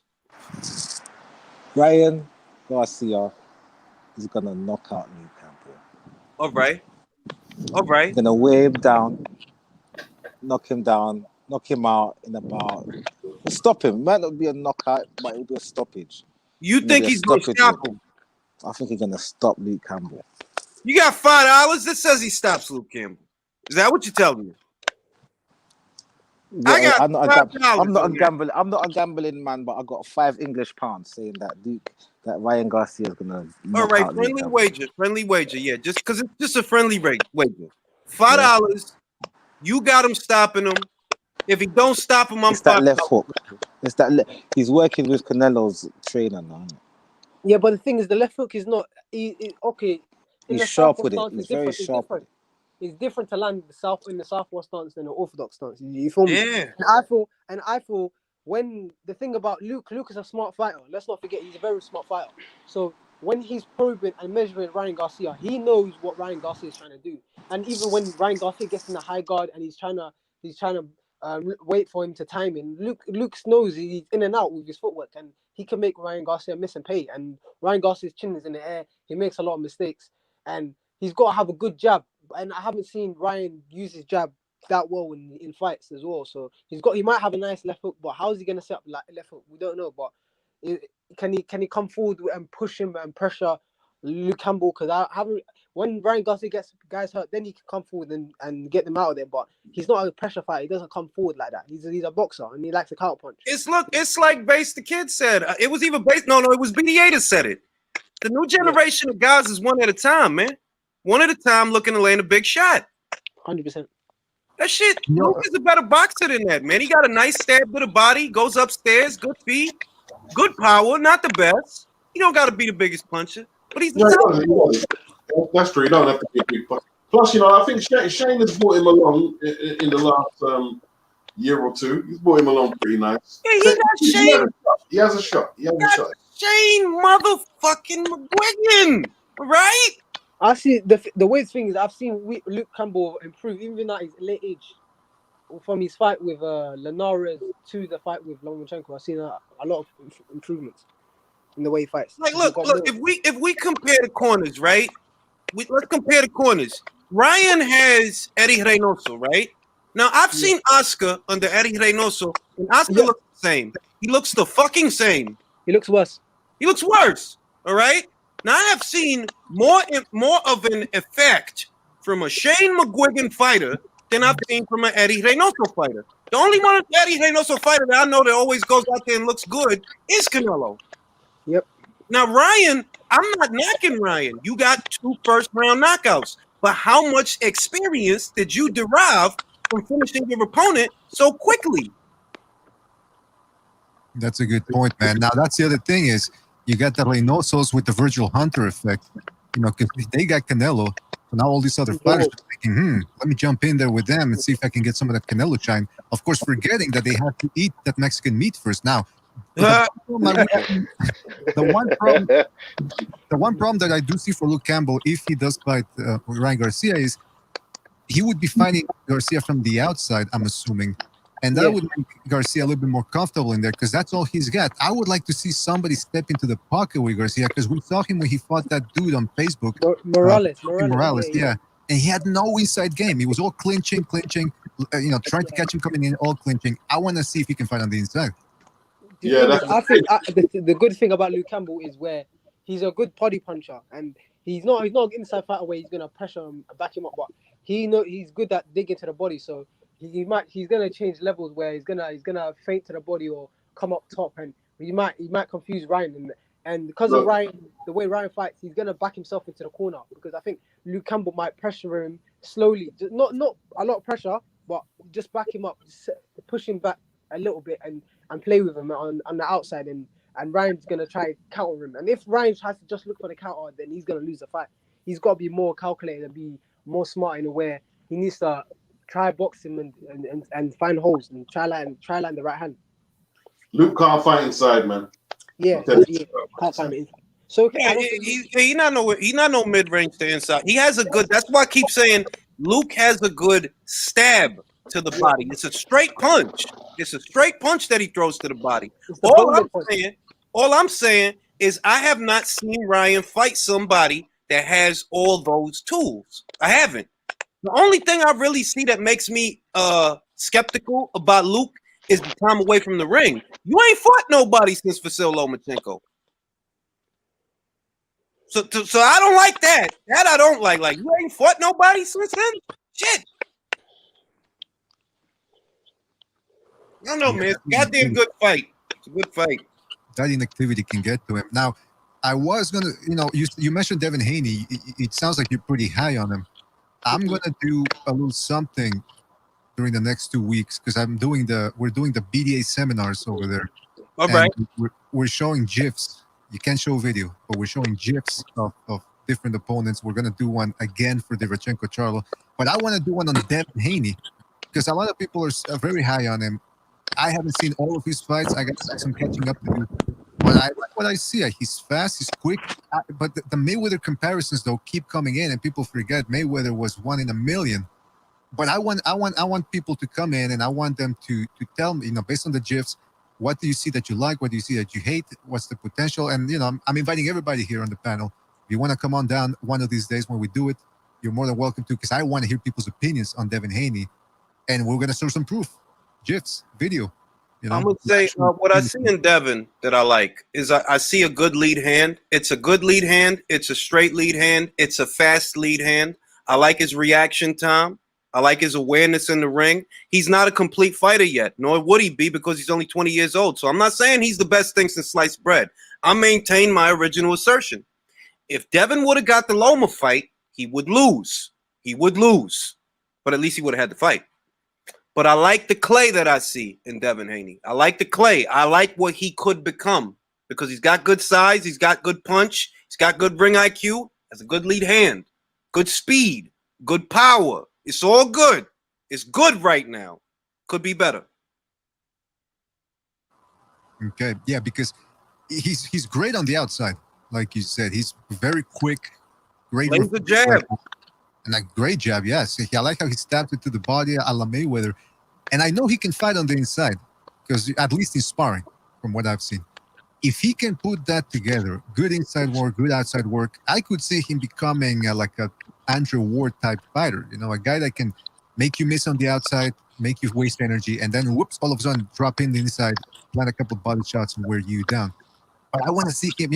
Ryan Garcia is gonna knock out Luke Campbell. All right. He's gonna weigh him down, knock him out in about. Stop him. It might not be a knockout, but it'll be a stoppage. You think he's gonna stop him? I think he's gonna stop Luke Campbell. You got $5 that says he stops Luke Campbell. Is that what you're telling me? Yeah, I'm not a gambling man, but I got £5 saying that Ryan Garcia is gonna. All right, friendly wager. Yeah, just because it's just a friendly wager. $5. You got him stopping him. If he don't stop him, I'm it's that left hook. It's that he's working with Canelo's trainer now. Yeah, but the thing is, the left hook is not okay. He's sharp with it. He's very sharp. It's different to land in the southwest stance than the orthodox stance. You feel me? Yeah. And I feel when the thing about Luke is a smart fighter. Let's not forget he's a very smart fighter. So when he's probing and measuring Ryan Garcia, he knows what Ryan Garcia is trying to do. And even when Ryan Garcia gets in the high guard and he's trying to wait for him to time in, Luke knows he's in and out with his footwork, and he can make Ryan Garcia miss and pay. And Ryan Garcia's chin is in the air. He makes a lot of mistakes, and he's got to have a good jab. And I haven't seen Ryan use his jab that well in fights as well. So he might have a nice left hook, but how is he going to set up like left hook? We don't know. But can he come forward and push him and pressure Luke Campbell? Because when Ryan Garcia gets guys hurt, then he can come forward and get them out of there. But he's not a pressure fighter. He doesn't come forward like that. He's a boxer and he likes a counter punch. It's like Base the Kid said. It was even Base. No, it was BDA that said it. The new generation of guys is one at a time, man. One at a time, looking to land a big shot. 100%. That shit, Luke is a better boxer than that, man. He got a nice stab to the body, goes upstairs, good feet, good power, not the best. He don't got to be the biggest puncher, but he's the that's true. You don't have to be a big puncher. Plus, I think Shane has brought him along in the last year or two. He's brought him along pretty nice. Yeah, he got Shane. He has a shot. Shane motherfucking McGuigan, right? I see the weird thing is I've seen Luke Campbell improve even at his late age. From his fight with Donaire to the fight with Lomachenko, I've seen a lot of improvements in the way he fights. Like, look, if we compare the corners, right? Let's compare the corners. Ryan has Eddie Reynoso, right? Now I've seen Oscar under Eddie Reynoso, and Oscar looks the same. He looks the fucking same. He looks worse. He looks worse. All right. Now I have seen more of an effect from a Shane McGuigan fighter than I've seen from an Eddie Reynoso fighter. The only one Eddie Reynoso fighter that I know that always goes out there and looks good is Canelo. Yep. Now, Ryan, I'm not knocking Ryan. You got 2 first-round knockouts. But how much experience did you derive from finishing your opponent so quickly? That's a good point, man. Now, that's the other thing is you got the Reynosos with the Virgil Hunter effect. You know, because they got Canelo. So now all these other fighters are thinking, let me jump in there with them and see if I can get some of that Canelo shine. Of course, forgetting that they have to eat that Mexican meat first. Now, the one problem that I do see for Luke Campbell, if he does fight Ryan Garcia, is he would be fighting Garcia from the outside, I'm assuming. And that would make Garcia a little bit more comfortable in there because that's all he's got. I would like to see somebody step into the pocket with Garcia because we saw him when he fought that dude on Facebook. Morales, yeah. And he had no inside game. He was all clinching, trying to catch him coming in, all clinching. I want to see if he can fight on the inside. I think the good thing about Luke Campbell is where he's a good body puncher and he's not an inside fighter where he's gonna pressure him, back him up, but he's good at digging to the body. So he's gonna change levels where he's gonna feint to the body or come up top, and he might confuse Ryan. And because of Ryan, the way Ryan fights, he's gonna back himself into the corner because I think Luke Campbell might pressure him slowly, not a lot of pressure, but just back him up, push him back a little bit and play with him on the outside, and Ryan's gonna try counter him. And if Ryan tries to just look for the counter, then he's gonna lose the fight. He's got to be more calculated and be more smart in a way. He needs to try box him and find holes and try land the right hand. Luke can't fight inside, man. Yeah, can't find it. So he's not no mid range to inside. He has a good. That's why I keep saying Luke has a good stab to the body. It's a straight punch. It's a straight punch that he throws to the body. All I'm saying is I have not seen Ryan fight somebody that has all those tools. I haven't. The only thing I really see that makes me skeptical about Luke is the time away from the ring. You ain't fought nobody since Vasil Lomachenko. So I don't like that. That I don't like. Like, you ain't fought nobody since then? Shit. I don't know, man. Goddamn good fight. It's a good fight. That inactivity can get to him. Now, I was going to, you mentioned Devin Haney. It sounds like you're pretty high on him. I'm going to do a little something during the next 2 weeks because we're doing the BDA seminars over there. All right. We're showing GIFs. You can't show video, but we're showing GIFs of different opponents. We're going to do one again for Derevyanchenko Charlo. But I want to do one on Devin Haney because a lot of people are very high on him. I haven't seen all of his fights. I got some catching up to do. But I like what I see. He's fast. He's quick. But the Mayweather comparisons though keep coming in, and people forget Mayweather was 1 in a million. But I want people to come in, and I want them to tell me, based on the GIFs, what do you see that you like? What do you see that you hate? What's the potential? And I'm inviting everybody here on the panel. If you want to come on down one of these days when we do it, you're more than welcome to, because I want to hear people's opinions on Devin Haney, and we're gonna show some proof, GIFs, video. I'm gonna say what I see in Devin that I like is I see a good lead hand. It's a good lead hand. It's a straight lead hand. It's a fast lead hand. I like his reaction time. I like his awareness in the ring. He's not a complete fighter yet, nor would he be because he's only 20 years old. So I'm not saying he's the best thing since sliced bread. I maintain my original assertion. If Devin would have got the Loma fight, he would lose. He would lose. But at least he would have had the fight. But I like the clay that I see in Devin Haney. I like the clay. I like what he could become because he's got good size. He's got good punch. He's got good ring IQ. Has a good lead hand. Good speed. Good power. It's all good. It's good right now. Could be better. Okay. Yeah, because he's great on the outside. Like you said, he's very quick. Great. Lays the jab. And a great jab, yes. I like how he stabbed it to the body a la Mayweather. And I know he can fight on the inside because at least in sparring, from what I've seen. If he can put that together, good inside work, good outside work, I could see him becoming like a Andrew Ward type fighter. A guy that can make you miss on the outside, make you waste energy, and then whoops, all of a sudden drop in the inside, plant a couple of body shots and wear you down. But I want to see him,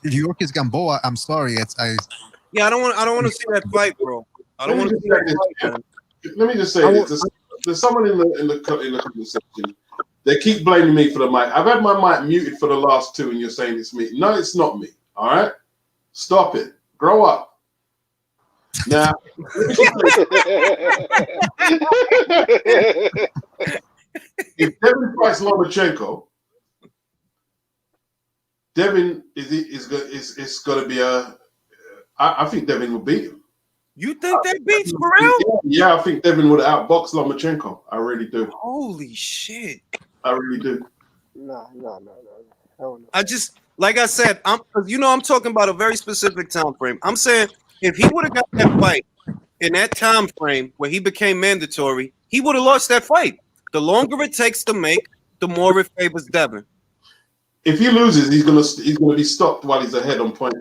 Yorkis Gamboa, I'm sorry. Yeah, I don't want to see that fight, bro. I don't want to see that fight, man. let me just say this. There's someone in the comment section. They keep blaming me for the mic. I've had my mic muted for the last 2, and you're saying it's me. No, it's not me. All right, stop it. Grow up. Now, if Devin fights Lomachenko, Devin is going to be a. I think Devin will beat him. You think that beats for real? Yeah, I think Devin would outbox Lomachenko. I really do. Holy shit! I really do. No. I just, like I said, I'm talking about a very specific time frame. I'm saying if he would have got that fight in that time frame where he became mandatory, he would have lost that fight. The longer it takes to make, the more it favors Devin. If he loses, he's gonna be stopped while he's ahead on points.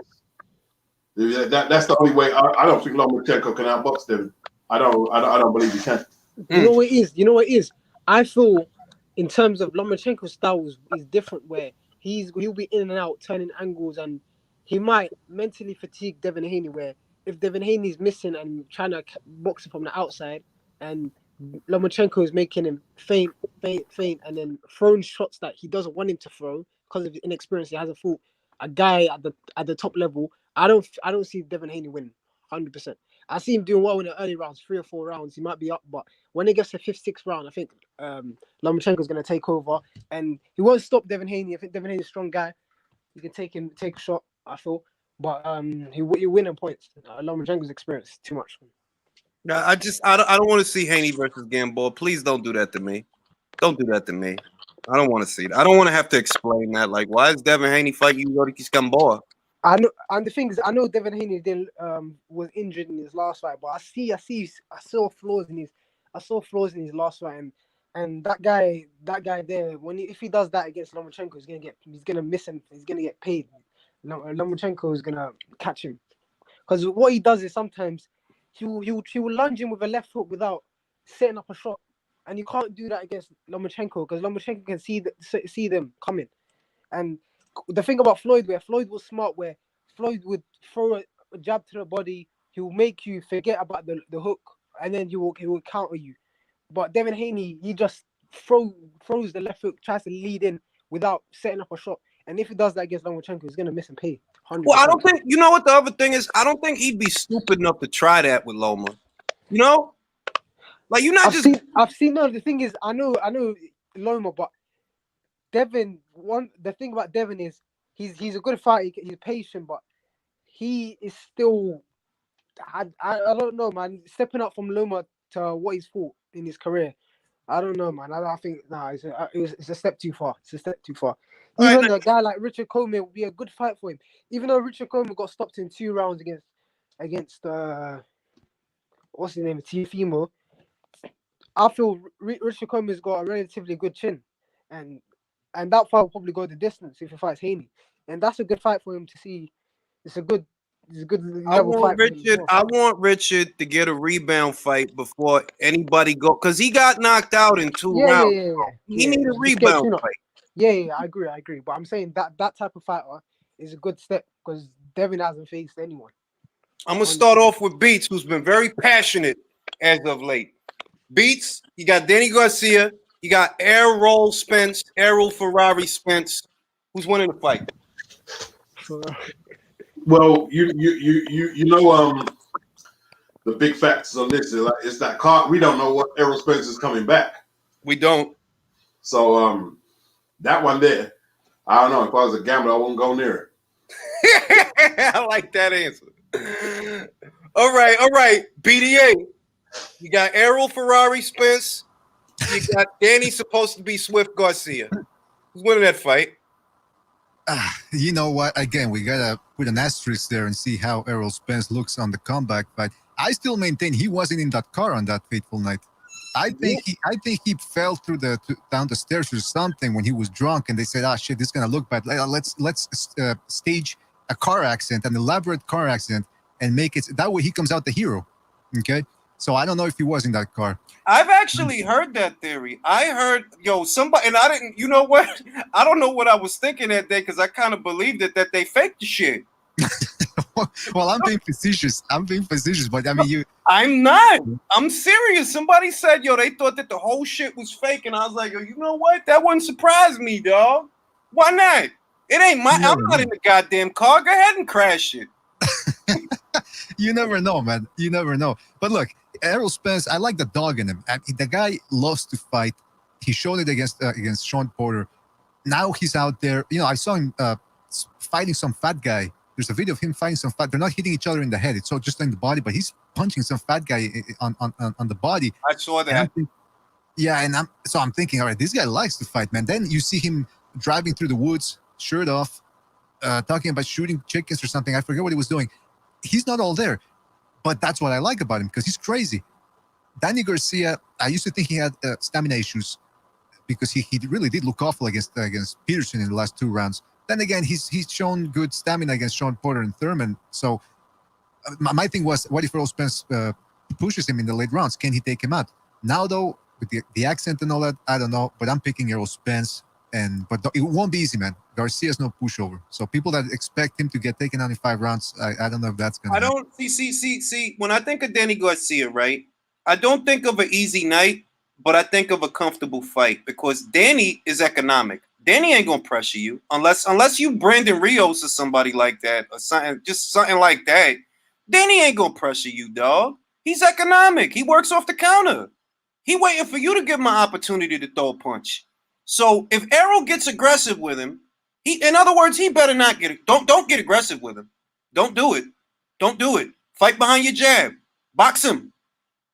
That's the only way. I don't think Lomachenko can outbox Devin. I don't believe he can. You know what it is? I feel in terms of Lomachenko's style is different, where he'll be in and out, turning angles, and he might mentally fatigue Devin Haney. Where if Devin Haney's missing and trying to box him from the outside, and Lomachenko is making him feint, and then throwing shots that he doesn't want him to throw because of his inexperience, he hasn't fought a guy at the top level. I don't see Devin Haney winning 100%. I see him doing well in the early rounds, 3 or 4 rounds. He might be up, but when it gets to 5th, 6th round, I think Lomachenko's going to take over, and he won't stop Devin Haney. I think Devin Haney's a strong guy. You can take a shot, I feel, but he'll win in points. Lomachenko's experience too much. Yeah, I don't want to see Haney versus Gamboa. Please don't do that to me. Don't do that to me. I don't want to see it. I don't want to have to explain that. Like, why is Devin Haney fighting Dorticos Gamboa? I know, and the thing is, I know Devin Haney was injured in his last fight, but I saw flaws in his last fight, and that guy there, if he does that against Lomachenko, he's gonna miss him. He's gonna get paid. Lomachenko is gonna catch him, because what he does is sometimes he will lunge him with a left hook without setting up a shot, and you can't do that against Lomachenko because Lomachenko can see them coming. And the thing about Floyd, where Floyd was smart, where Floyd would throw a jab to the body, he will make you forget about the hook, and then he will counter you. But Devin Haney, he just throws the left hook, tries to lead in without setting up a shot. And if he does that against Lomachenko, he's gonna miss and pay. 100%. Well, I don't think, you know what the other thing is? I don't think he'd be stupid enough to try that with Loma. You know? Like, you're not I've seen no, the thing is, I know Loma, but Devin, the thing about Devin is he's a good fighter, he's patient, but he is still, I don't know, man, stepping up from Loma to what he's fought in his career. I don't know, man. I think it's a step too far. It's a step too far. Even a guy like Richard Coleman would be a good fight for him. Even though Richard Coleman got stopped in 2 rounds against what's his name, Tiafimo, I feel Richard Coleman's got a relatively good chin, and that fight will probably go the distance if he fights Haney, and that's a good fight for him to see. It's a good I want Richard to get a rebound fight before anybody go, because he got knocked out in 2 rounds. Yeah. He need a rebound fight. Yeah, I agree. But I'm saying that type of fighter is a good step because Devin hasn't faced anyone. I'm gonna start off with Beats, who's been very passionate as of late. Beats, you got Danny Garcia, you got Errol Ferrari Spence. Who's winning the fight? Well, you know the big factors on this is that card. We don't know what Errol Spence is coming back. We don't. So that one there, I don't know. If I was a gambler, I wouldn't go near it. I like that answer. All right. BDA. You got Errol Ferrari Spence. You got Danny supposed to be Swift Garcia. Who's winning that fight? You know what? Again, we gotta put an asterisk there and see how Errol Spence looks on the comeback fight. I still maintain he wasn't in that car on that fateful night. I think he fell down the stairs or something when he was drunk, and they said, "Ah, shit, this is gonna look bad. Let's stage a car accident, an elaborate car accident, and make it that way. He comes out the hero." Okay, so I don't know if he was in that car. I've actually heard that theory. I heard somebody, and I didn't. You know what? I don't know what I was thinking that day because I kind of believed it that they faked the shit. Well, I'm being facetious. But I mean, you. I'm not. I'm serious. Somebody said, yo, they thought that the whole shit was fake, and I was like, yo, you know what? That wouldn't surprise me, dog. Why not? It ain't my. I'm not in the goddamn car. Go ahead and crash it. You never know, man. You never know. But look, Errol Spence, I like the dog in him. The guy loves to fight. He showed it against Sean Porter. Now he's out there. You know, I saw him fighting some fat guy. There's a video of him fighting some fat. They're not hitting each other in the head. It's all just in the body, but he's punching some fat guy on the body. I saw that. I'm thinking, all right, this guy likes to fight, man. Then you see him driving through the woods, shirt off, talking about shooting chickens or something. I forget what he was doing. He's not all there, but that's what I like about him because he's crazy. Danny Garcia, I used to think he had stamina issues because he really did look awful against Peterson in the last 2 rounds. Then again, he's shown good stamina against Sean Porter and Thurman. So my thing was, what if Errol Spence pushes him in the late rounds? Can he take him out? Now, though, with the accent and all that, I don't know. But I'm picking Errol Spence. But it won't be easy, man. Garcia's no pushover. So people that expect him to get taken out in 5 rounds, I don't know if that's going to happen. See. When I think of Danny Garcia, right, I don't think of an easy night, but I think of a comfortable fight because Danny is economic. Danny ain't gonna pressure you unless you Brandon Rios or somebody like that or something like that. Danny ain't gonna pressure you, dog. He's economic. He works off the counter. He waiting for you to give him an opportunity to throw a punch. So if Errol gets aggressive with him, in other words, he better not get it. Don't get aggressive with him. Don't do it. Don't do it. Fight behind your jab. Box him.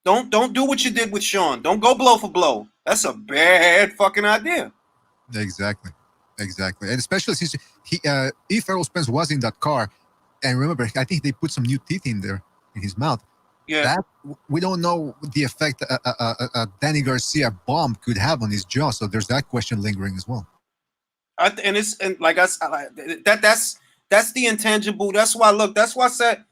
Don't do what you did with Sean. Don't go blow for blow. That's a bad fucking idea. Exactly. And especially since if Errol Spence was in that car, and remember, I think they put some new teeth in his mouth. Yeah. That we don't know the effect Danny Garcia bomb could have on his jaw. So there's that question lingering as well. That's the intangible. That's why I said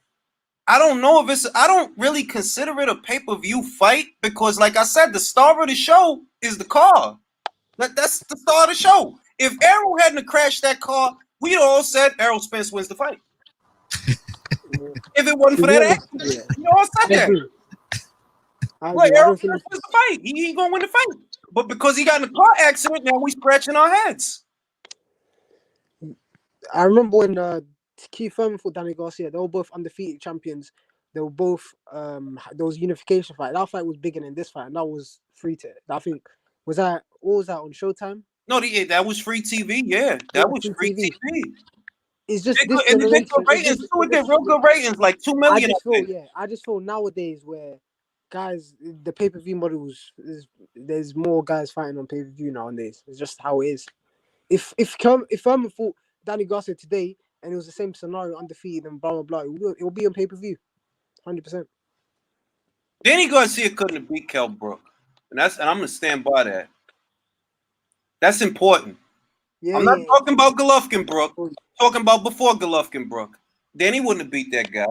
I don't know if it's. I don't really consider it a pay-per-view fight because, like I said, the star of the show is the car. That's the star of the show. If Errol hadn't crashed that car, we'd all said Errol Spence wins the fight. If it wasn't for that accident, we all said that. Errol Spence wins the fight. He gonna win the fight. But because he got in a car accident, now we scratching our heads. I remember when Keith Thurman fought Danny Garcia. They were both undefeated champions. They were both there was a unification fight. That fight was bigger than this fight, and that was free to. I think what was that on Showtime? No, that was free TV. Yeah, that was free TV. It's just they did real good ratings, like 2 million. I just feel nowadays where guys, the pay-per-view models there's more guys fighting on pay-per-view nowadays. It's just how it is. If Thurman fought Danny Garcia today and it was the same scenario, undefeated and blah blah blah, it will be on pay-per-view, 100%. Danny Garcia couldn't have beat Kell Brook, and I'm gonna stand by that. That's important. I'm not talking about Golovkin Brook. I'm talking about before Golovkin Brook. Danny wouldn't have beat that guy.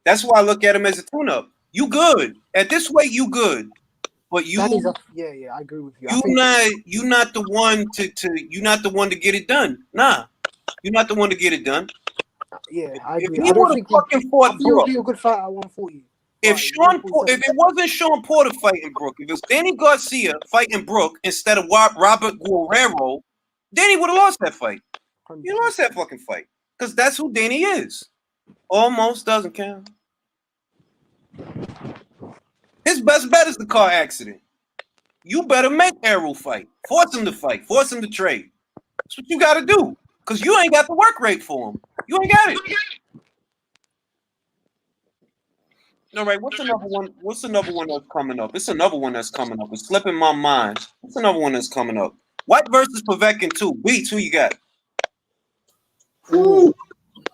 That's why I look at him as a tune-up. You good at this weight? You good, but you. I agree with you. You're not the one you're not the one to get it done. Nah, you're not the one to get it done. Yeah, I agree. If he would have fucking fought Brook, be a good fight at 140. If it wasn't Sean Porter fighting Brook, if it was Danny Garcia fighting Brook instead of Robert Guerrero, Danny would have lost that fight. He lost that fucking fight because that's who Danny is. Almost doesn't count. His best bet is the car accident. You better make Errol fight. Force him to fight. Force him to trade. That's what you got to do because you ain't got the work rate for him. You ain't got it. All right, what's another one? What's another one that's coming up? It's another one that's coming up. It's slipping my mind. What's another one that's coming up? White versus Povetkin 2. Beats, who you got? Ooh.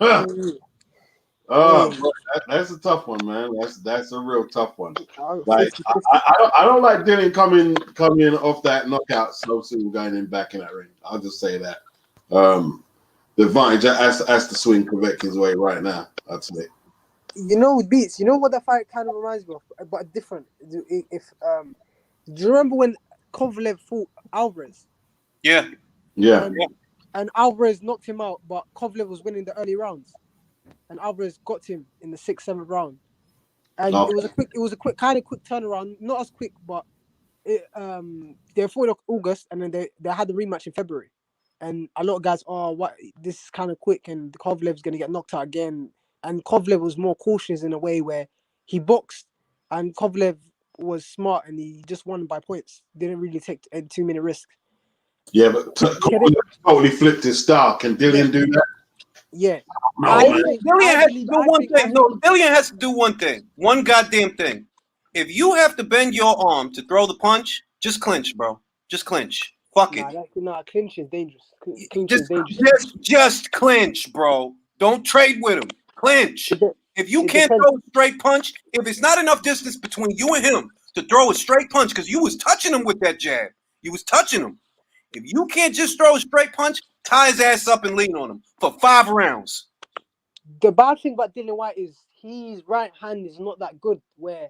That's a tough one, man. That's a real tough one. Like I don't like Denny coming off that knockout so soon, going in back in that ring. I'll just say that. The advantage has to swing Povetkin's way right now. I'd say. You know, Beats. You know what that fight kind of reminds me of, but different. Do you remember when Kovalev fought Alvarez? Yeah. And Alvarez knocked him out, but Kovalev was winning the early rounds. and Alvarez got to him in the 6th, 7th round. And Okay. it was a quick turnaround, not as quick, but they fought in August, and then they had the rematch in February. And a lot of guys, this is kind of quick, and Kovlev's gonna get knocked out again. And Kovlev was more cautious in a way where he boxed, and Kovlev was smart, and he just won by points. Didn't really take too many risks. Yeah, but Kovalev totally flipped his style. Can Dillian do that? Yeah. Dillian has to do one thing. No, Dillian has to do one thing. One goddamn thing. If you have to bend your arm to throw the punch, just clinch, bro. Just clinch. Fuck it. Clinch is dangerous. Clinch is dangerous. Just clinch, bro. Don't trade with him. Clinch. If you can't throw a straight punch, if it's not enough distance between you and him to throw a straight punch, because you was touching him with that jab. You was touching him. If you can't just throw a straight punch, tie his ass up and lean on him for 5 rounds. The bad thing about Dillian Whyte is his right hand is not that good, where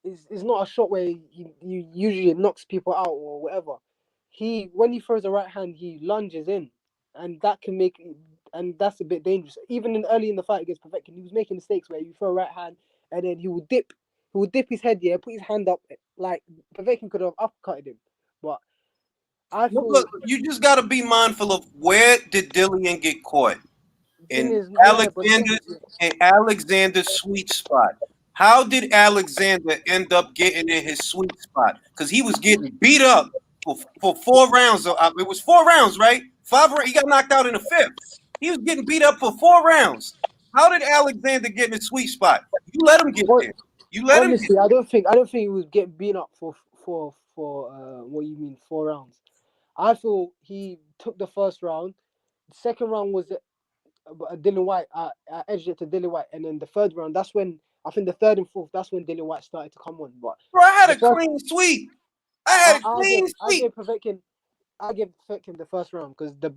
it's not a shot where he usually knocks people out or whatever. When he throws the right hand, he lunges in, and that's a bit dangerous. Even early in the fight against Povetkin, he was making mistakes where you throw a right hand and then he would dip his head, put his hand up, like Povetkin could have uppercutted him. But look, you just got to be mindful of where did Dillian get caught in Alexander's sweet spot. How did Alexander end up getting in his sweet spot? Because he was getting beat up for 4 rounds. It was 4 rounds, right? 5. He got knocked out in the 5th. He was getting beat up for 4 rounds. How did Alexander get in his sweet spot? You let him get there. You let him. I don't think he was getting beat up for what you mean 4 rounds. I feel he took the first round. The second round was Dillian Whyte. I edged it to Dillian Whyte, and then the third round. That's when I think the 3rd and 4th. That's when Dillian Whyte started to come on. But bro, I had a clean sweep. I gave Povetkin the first round because he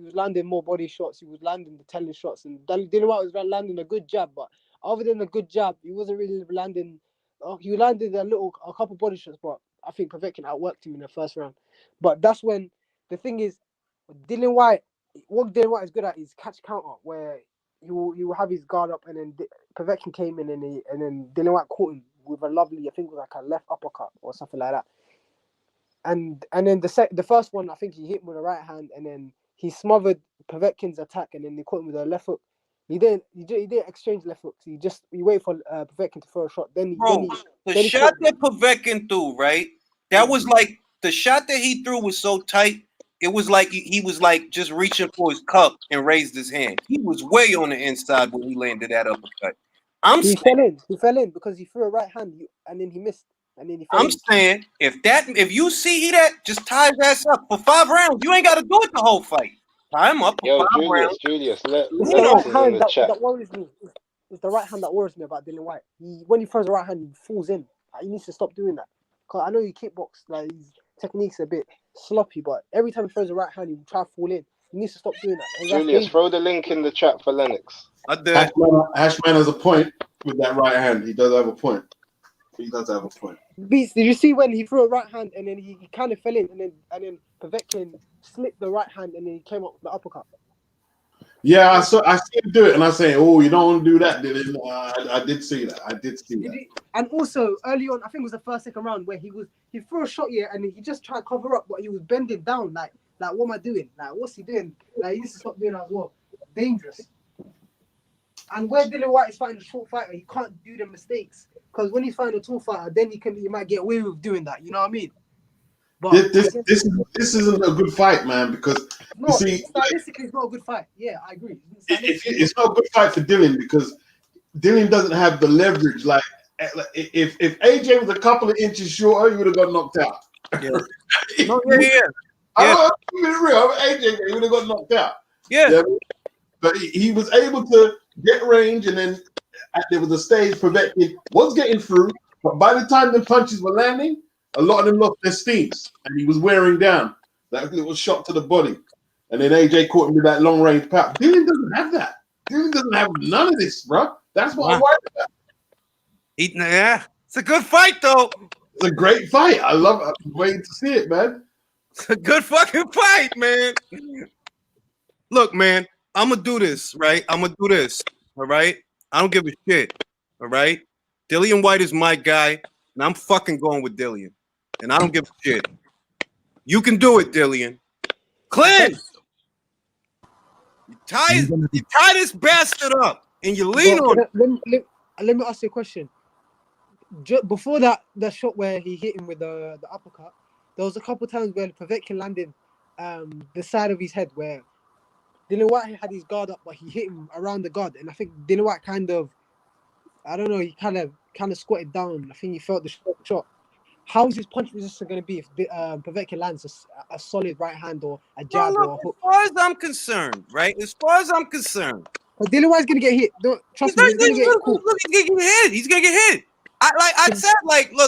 was landing more body shots. He was landing the telling shots, and Dillian Whyte was landing a good jab. But other than a good jab, he wasn't really landing. He landed a couple body shots, but I think Povetkin outworked him in the first round. But that's when the thing is, Dillian Whyte. What Dillian Whyte is good at is catch counter, where he will have his guard up, and then Povetkin came in, and then Dillian Whyte caught him with a lovely, I think it was like a left uppercut or something like that. And then the first one, I think he hit him with a right hand, and then he smothered Povetkin's attack, and then they caught him with a left hook. He didn't exchange left hooks. He waited for Povetkin to throw a shot. The shot that Povetkin threw, right? That was like the shot that he threw was so tight. It was like he was like just reaching for his cup and raised his hand. He was way on the inside when he landed that uppercut. He fell in because he threw a right hand and then he missed. And then he fell in. Saying if you see that, just tie his ass up for 5 rounds. You ain't got to do it the whole fight. Tie him up for 5 rounds. Julius, it's the right hand that worries me. It's the right hand that worries me about Dillian Whyte. When he throws the right hand, he falls in. He needs to stop doing that. Cause I know he kickbox, like his technique's a bit sloppy, but every time he throws the right hand, he will try to fall in. He needs to stop doing that. Julius, throw the link in the chat for Lennox. Hashman has a point with that right hand. He does have a point. Beats, did you see when he threw a right hand and then he kind of fell in, and then Povetkin slipped the right hand and then he came up with the uppercut? Yeah, I see him do it, and I say, "Oh, you don't want to do that, Dylan." I did see that. And also early on, I think it was the 1st, 2nd round where he threw a shot here and he just tried to cover up, but he was bending down. Like what am I doing? Like what's he doing? Like he needs to stop doing that as well. Dangerous. And where Dillian Whyte is fighting a short fighter, he can't do the mistakes because when he's fighting a tall fighter, then he might get away with doing that. You know what I mean? But this isn't a good fight, man, because stylistically it's not a good fight. Yeah, I agree. It's not a good fight for Dillian because Dillian doesn't have the leverage. Like if AJ was a couple of inches shorter, he would have got knocked out. Yeah. I'm real. AJ, he would have got knocked out. Yeah. But he was able to get range, and then there was a stage Povetkin was getting through, but by the time the punches were landing, a lot of them lost their steams, and he was wearing down. That little shot to the body. And then AJ caught him with that long-range power. Dillian doesn't have that. Dillian doesn't have none of this, bro. That's what I'm worried about. It's a good fight, though. It's a great fight. I'm waiting to see it, man. It's a good fucking fight, man. Look, man, I'm going to do this, right? I'm going to do this. All right? I don't give a shit. All right? Dillian White is my guy, and I'm fucking going with Dillian. And I don't give a shit. You can do it, Dillian. Clint! You tie this bastard up, and you lean on it. Let me ask you a question. Before that shot where he hit him with the uppercut, there was a couple times where Povetkin landed the side of his head where Dillian White had his guard up, but he hit him around the guard, and I think Dillian White kind of squatted down. I think he felt the shot. How is his punch resistance going to be if Povetkin lands a solid right hand or a jab or a hook? As far as I'm concerned, right? As far as I'm concerned, but Dillian White's going to get hit. Trust me, he's going to get hit. Look, he's going to get hit. He's going to get hit. I said,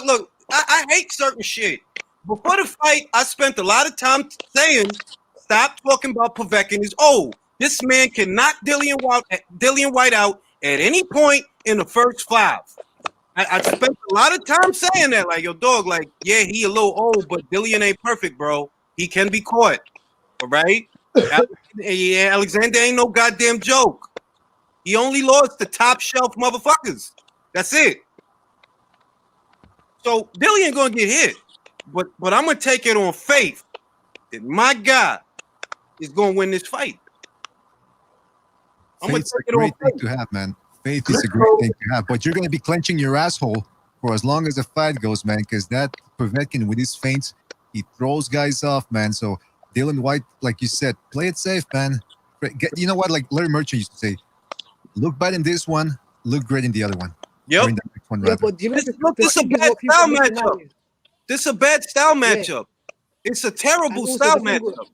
look, I hate certain shit. Before the fight, I spent a lot of time saying, stop talking about Povetkin is old. This man can knock Dillian White out at any point in the first 5. I spent a lot of time saying that, like, yo, dog, like, yeah, he a little old, but Dillian ain't perfect, bro. He can be caught, all right? Yeah, Alexander ain't no goddamn joke. He only lost the top shelf motherfuckers. That's it. So Dillian gonna get hit, but I'm gonna take it on faith that my guy is gonna win this fight. Faith's a great thing to have, man. Faith is a great thing to have, but you're going to be clenching your asshole for as long as the fight goes, man, because that Povetkin with his feints, he throws guys off, man. So Dillian White, like you said, play it safe, man. You know what? Like Larry Merchant used to say, look bad in this one, look great in the other one. Yep. This is a bad style matchup. This is a bad style matchup. It's a terrible style matchup.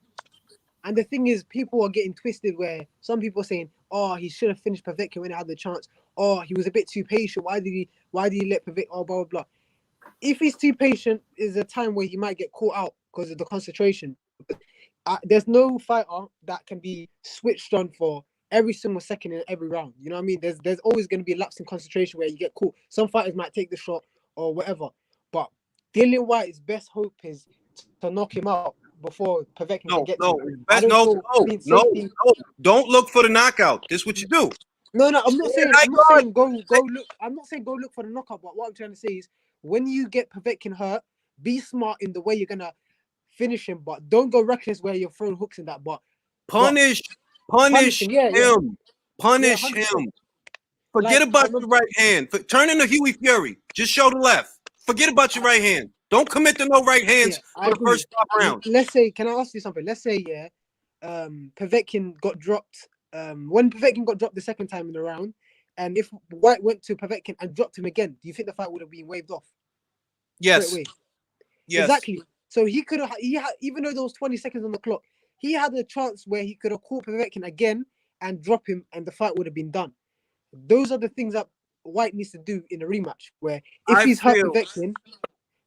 And the thing is, people are getting twisted where some people are saying, oh, he should have finished Povetkin when he had the chance. Oh, he was a bit too patient. Why did he let Povetkin? Oh, blah, blah, blah. If he's too patient, is a time where he might get caught out because of the concentration. There's no fighter that can be switched on for every single second in every round. You know what I mean? There's always going to be a lapse in concentration where you get caught. Some fighters might take the shot or whatever. But Dillian White's best hope is to knock him out before Povetkin can get to him. No. Don't look for the knockout. This is what you do. No, I'm not saying go look. I'm not saying go look for the knockout. But what I'm trying to say is, when you get Povetkin hurt, be smart in the way you're gonna finish him. But don't go reckless where you're throwing hooks in that. But punish him. Punish him. Forget about your right hand. Turn into Huey Fury. Just show the left. Forget about your right hand. Don't commit to no right hands for the first 5 rounds. Let's say, can I ask you something? Let's say, Povetkin got dropped. When Povetkin got dropped the second time in the round, and if White went to Povetkin and dropped him again, do you think the fight would have been waved off? Yes. Yes. Exactly. So he could have. Even though there was 20 seconds on the clock, he had a chance where he could have caught Povetkin again and drop him, and the fight would have been done. Those are the things that White needs to do in a rematch. Where if he's hurt Povetkin.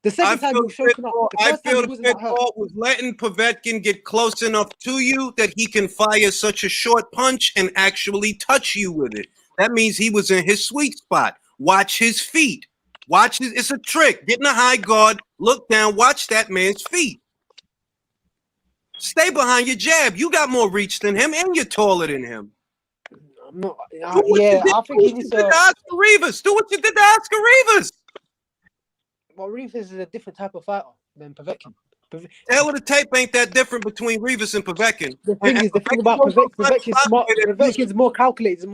The second time he was choking up. I feel the pitfall was letting Povetkin get close enough to you that he can fire such a short punch and actually touch you with it. That means he was in his sweet spot. Watch his feet. It's a trick. Get in a high guard, look down, watch that man's feet. Stay behind your jab. You got more reach than him, and you're taller than him. I think he needs to. Oscar Rivas. Do what you did to Oscar Rivas. Well, Rivas is a different type of fighter than Povetkin. Hell of the tape ain't that different between Rivas and Povetkin. The thing about Povetkin's smart. Povetkin's more calculated.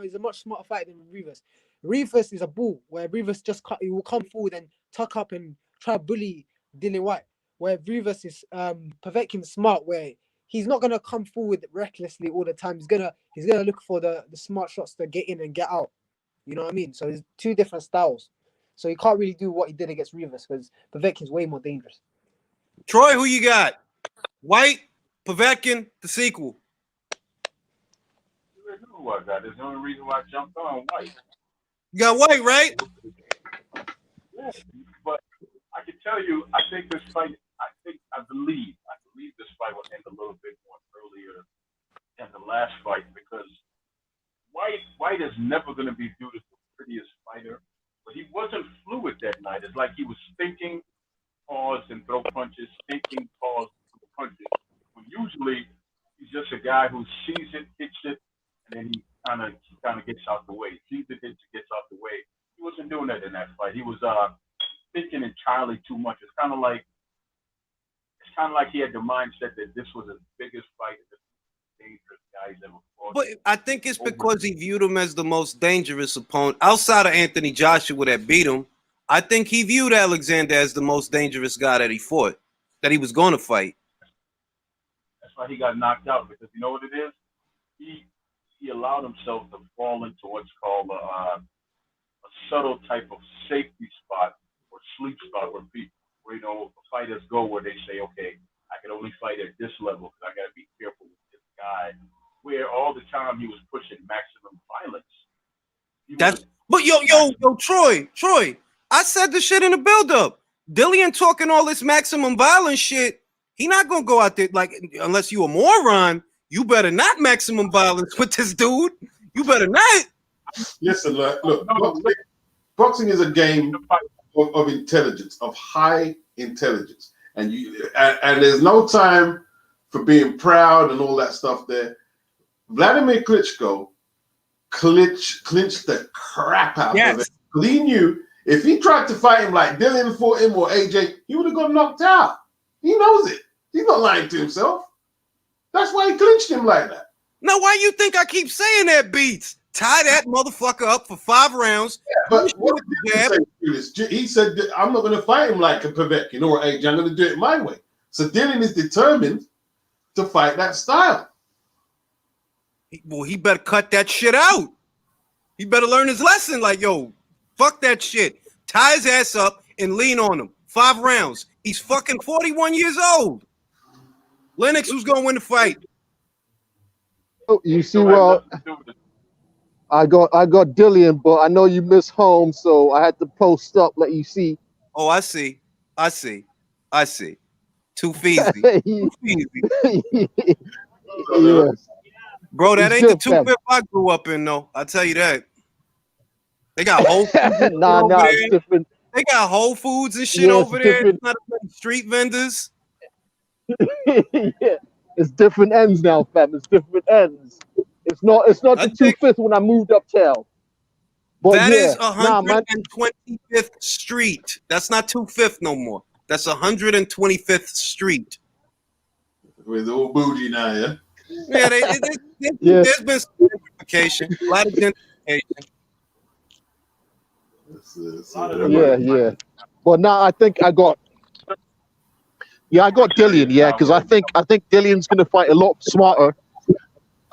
He's a much smarter fighter than Rivas. Rivas is a bull where Rivas he will come forward and tuck up and try to bully Dillian White. Where Rivas is Povetkin's smart, where he's not gonna come forward recklessly all the time. He's gonna look for the smart shots to get in and get out. You know what I mean? So there's two different styles. So he can't really do what he did against Rivas because Povetkin's way more dangerous. Troy, who you got? White, Povetkin, the sequel. You already know who I got. There's the only reason why I jumped on White. You got White, right? Yeah, but I can tell you, I think this fight, I believe this fight will end a little bit more earlier than the last fight because White is never going to be viewed as the prettiest fighter. But he wasn't fluid that night. It's like he was thinking, pause, and throw punches, thinking, pause, throw punches. When usually he's just a guy who sees it, hits it, and then he kind of kind of gets out the way. Sees the hits, gets out the way. He wasn't doing that in that fight. He was thinking entirely too much. It's kind of like he had the mindset that this was his biggest fight, the dangerous guy he's ever fought. But I think it's because he viewed him as the most dangerous opponent outside of Anthony Joshua that beat him. I think he viewed Alexander as the most dangerous guy that he fought, that he was going to fight. That's why he got knocked out, because you know what it is? He allowed himself to fall into what's called a subtle type of safety spot or sleep spot where fighters go where they say, okay, I can only fight at this level because I got to be careful with this guy. Where all the time he was pushing maximum violence. But yo, Troy, I said the shit in the build-up. Dillian talking all this maximum violence shit. He not gonna go out there like unless you a moron. You better not maximum violence with this dude. You better not. Listen, look, boxing is a game of intelligence, of high intelligence, and there's no time for being proud and all that stuff there. Vladimir Klitschko clinched the crap out of it. He knew if he tried to fight him like Dillian fought him or AJ, he would have got knocked out. He knows it. He's not lying to himself. That's why he clinched him like that. Now, why you think I keep saying that, Beats? Tie that motherfucker up for 5 rounds. Yeah, but what did he say? He said, I'm not going to fight him like a Povetkin or AJ. I'm going to do it my way. So Dillian is determined to fight that style. Well, he better cut that shit out. He better learn his lesson. Like, yo, fuck that shit. Tie his ass up and lean on him. 5 rounds. He's fucking 41 years old. Lennox, who's going to win the fight? Oh, you see, well, I got Dillian, but I know you miss home, so I had to post up, let you see. Oh, I see. Too feezy. Yeah. Bro, that ain't the 2-5 I grew up in, though. I'll tell you that. They got Whole Foods. Nah, it's different. They got Whole Foods and shit over there. It's not street vendors. Yeah, it's different ends now, fam. It's different ends. It's not the 2/5 when I moved uptown. But that yeah, is 125th Street. That's not 2/5 no more. That's 125th Street. With the old bougie now, yeah? Yeah, there's been some gentrification. A lot of gentrification. Yeah. But now I think I got Dillian, because I think Dillian's gonna fight a lot smarter.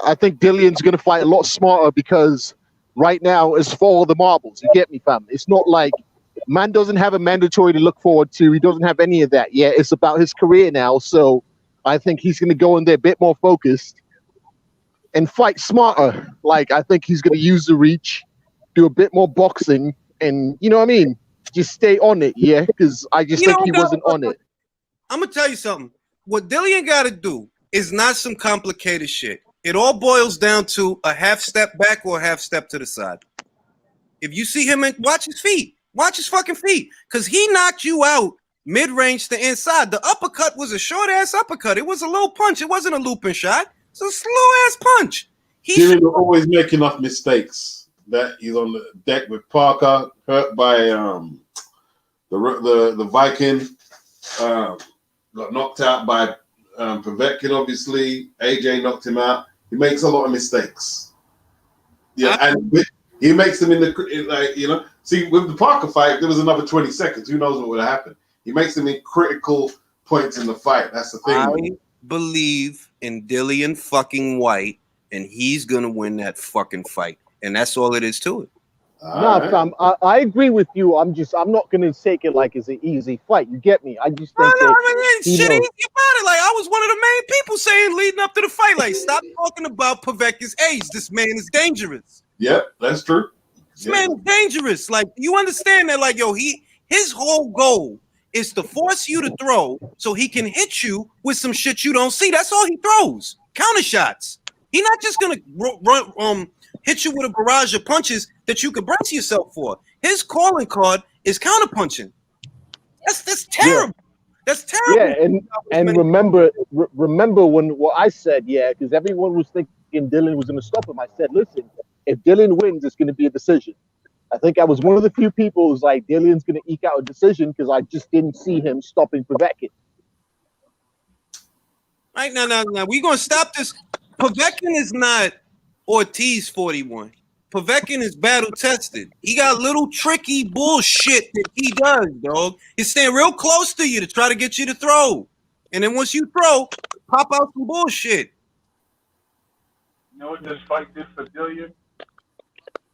I think Dillian's gonna fight a lot smarter because right now it's for all the marbles. You get me, fam? It's not like man doesn't have a mandatory to look forward to. He doesn't have any of that. Yeah, it's about his career now. So I think he's gonna go in there a bit more focused and fight smarter. Like I think he's gonna use the reach, do a bit more boxing, and you know what I mean? Just stay on it, because I just think he wasn't on it. I'm gonna tell you something. What Dillian got to do is not some complicated shit. It all boils down to a half step back or a half step to the side. If you see him, watch his feet. Watch his fucking feet, because he knocked you out mid-range to inside. The uppercut was a short-ass uppercut. It was a low punch. It wasn't a looping shot. It's a slow-ass punch. Dillian will always make enough mistakes that he's on the deck with Parker, hurt by the Viking. Got knocked out by Povetkin, obviously. AJ knocked him out. He makes a lot of mistakes. Yeah, and he makes them see, with the Parker fight, there was another 20 seconds. Who knows what would have happened? He makes them in critical points in the fight. That's the thing. I believe in Dillian fucking White, and he's going to win that fucking fight. And that's all it is to it. Nah, fam, I agree with you. I'm not gonna take it like it's an easy fight. You get me? I just think shit easy about it. Like I was one of the main people saying leading up to the fight, like stop talking about Povetkin's age. This man is dangerous. Yep, that's true. This man is dangerous. Like you understand that? Like his whole goal is to force you to throw so he can hit you with some shit you don't see. That's all he throws. Counter shots. He's not just gonna hit you with a barrage of punches that you could brace yourself for. His calling card is counterpunching. That's terrible. Yeah. That's terrible. Yeah, and remember when what I said, because everyone was thinking Dillian was going to stop him. I said, listen, if Dillian wins, it's going to be a decision. I think I was one of the few people who's like, Dillian's going to eke out a decision because I just didn't see him stopping Povetkin. Right now, we're gonna stop this. Povetkin is not Ortiz 41. Povetkin is battle tested. He got little tricky bullshit that he does, dog. He's staying real close to you to try to get you to throw. And then once you throw, pop out some bullshit. You know what this fight did for Dillian?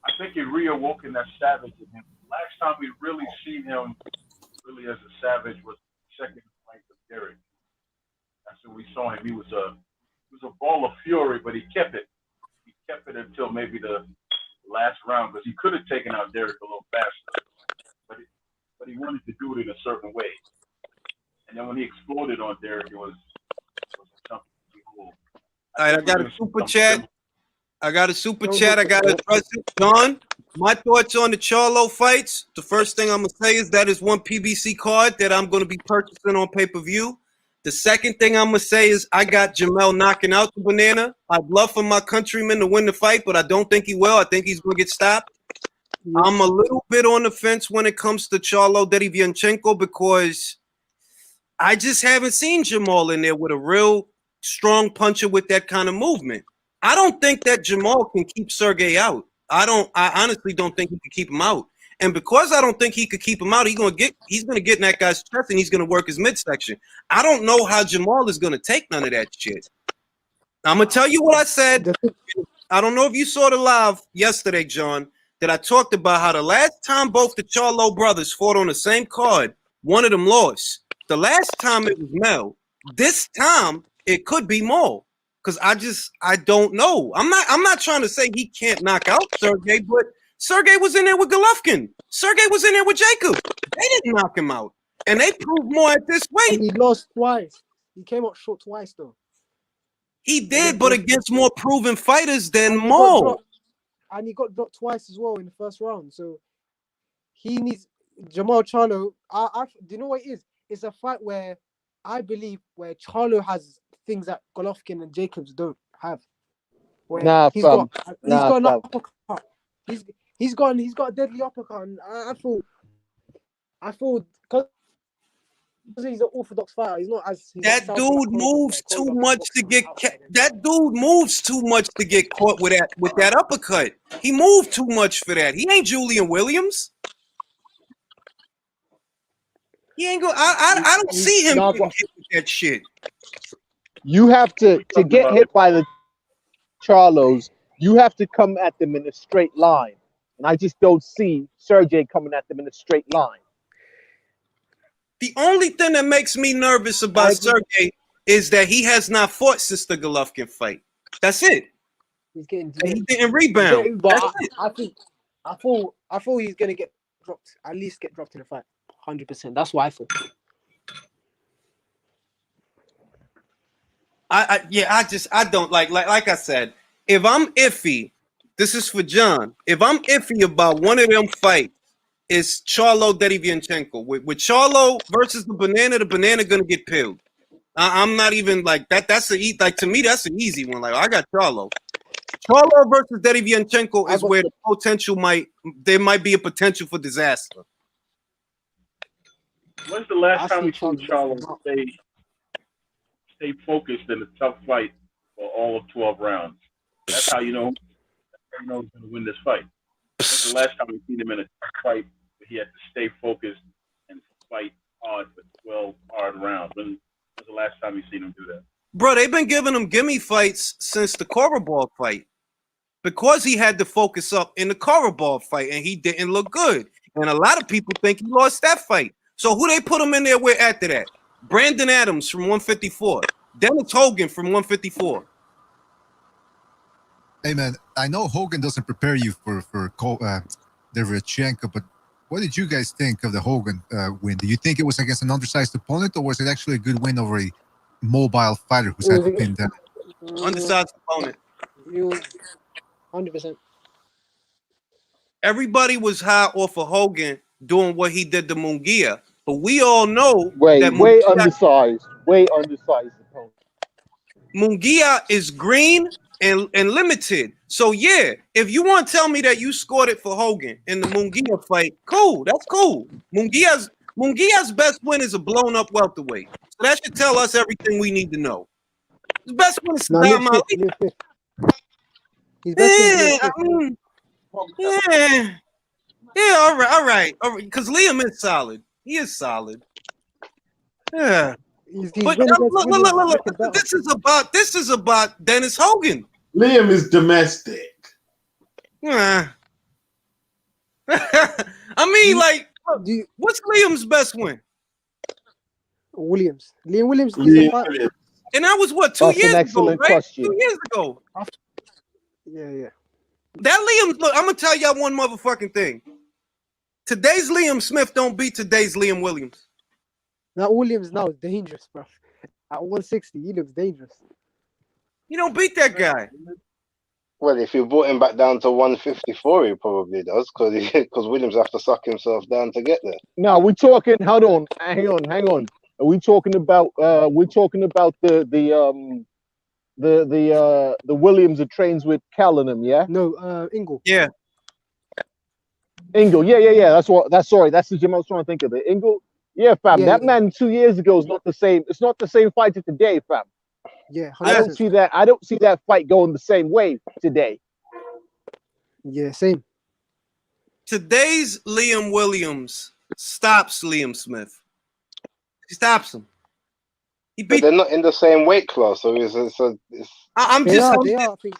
I think it reawoken that savage in him. Last time we really seen him really as a savage was second fight with Derek. That's when we saw him. He was a ball of fury, but he kept it. He kept it until maybe the last round because he could have taken out Derek a little faster, but he wanted to do it in a certain way. And then when he exploded on Derek, it was something cool. All right, I got a super chat. I got to address it. John, my thoughts on the Charlo fights. The first thing I'm going to say is that is one PBC card that I'm going to be purchasing on pay-per-view. The second thing I'm going to say is I got Jamel knocking out the banana. I'd love for my countryman to win the fight, but I don't think he will. I think he's going to get stopped. I'm a little bit on the fence when it comes to Charlo Derevyanchenko because I just haven't seen Jamal in there with a real strong puncher with that kind of movement. I don't think that Jamal can keep Sergey out. I honestly don't think he can keep him out. And because I don't think he could keep him out, he's gonna get in that guy's chest and he's gonna work his midsection. I don't know how Jamal is gonna take none of that shit. I'm gonna tell you what I said. I don't know if you saw the live yesterday, John, that I talked about how the last time both the Charlo brothers fought on the same card, one of them lost. The last time it was Mel. This time it could be Mo. Because I don't know. I'm not trying to say he can't knock out Sergey, but Sergey was in there with Golovkin. Sergey was in there with Jacob. They didn't knock him out. And they proved more at this weight. And he lost twice. He came up short twice, though. He did, but against more proven fighters than Mo. And he got dropped twice as well in the first round. So he needs Jamal Charlo. Do you know what it is? It's a fight where I believe where Charlo has things that Golovkin and Jacobs don't have. He's got an uppercut. He's got a deadly uppercut. And I thought because he's an orthodox fighter, he's not as that dude moves too much to get that dude moves too much to get caught with that uppercut. He moved too much for that. He ain't Julian Williams. He ain't go. I don't see him getting hit with that shit. You have to get hit by the Charlos. You have to come at them in a straight line, and I just don't see Sergey coming at them in a straight line. The only thing that makes me nervous about Sergey is that he has not fought since the Golovkin fight. That's it. He didn't rebound. I thought he's gonna get dropped. At least get dropped in the fight. 100%. That's what I thought. I don't like I said, if I'm iffy, this is for John. If I'm iffy about one of them fights, it's Charlo Derevyanchenko. With Charlo versus the banana gonna get peeled. I'm not even like that. To me, that's an easy one. Like I got Charlo. Charlo versus Derevyanchenko is where the potential might be a potential for disaster. When's the last time we saw Charlo stay focused in a tough fight for all of 12 rounds? That's how you know he's going to win this fight. When's the last time we seen him in a tough fight where he had to stay focused and fight hard for 12 hard rounds? When's the last time you seen him do that? Bro, they've been giving him gimme fights since the Korobov fight because he had to focus up in the Korobov fight and he didn't look good. And a lot of people think he lost that fight. So who they put him in there with after that? Brandon Adams from 154. Dennis Hogan from 154. Hey, man, I know Hogan doesn't prepare you for Derevyanchenko, but what did you guys think of the Hogan win? Do you think it was against an undersized opponent, or was it actually a good win over a mobile fighter who's had to pin down? Undersized opponent. 100%. Everybody was high off of Hogan doing what he did to Munguia, but we all know that undersized opponent. Munguia is green and limited. So yeah, if you want to tell me that you scored it for Hogan in the Munguia fight, cool. That's cool. Munguia's best win is a blown up welterweight. So that should tell us everything we need to know. His best win is Saddam Ali. His best win is Yeah, all right. Because Liam is solid. He is solid. Yeah. But look, this is about Dennis Hogan. Liam is domestic. I mean, like, what's Liam's best win? Williams. Liam Williams. And that was what, 2 years ago, right? Question. 2 years ago. Yeah. That Liam, look, I'm gonna tell y'all one motherfucking thing. Today's Liam Smith don't beat today's Liam Williams. That Williams now is dangerous, bro. At 160, he looks dangerous. You don't beat that guy. Well, if you brought him back down to 154, he probably does, because Williams have to suck himself down to get there. No, we're talking. Hold on, hang on. Are we talking about? We're talking about the Williams that trains with Callanham, yeah? No, Ingle. Yeah. Ingle, yeah. That's the gym I was trying to think of. The Ingle, yeah, fam. Yeah, that man 2 years ago is not the same. It's not the same fight as today, fam. Yeah, 100%. I don't see that fight going the same way today. Yeah, same. Today's Liam Williams stops Liam Smith. He stops him. But they're not in the same weight class, so they are, I think.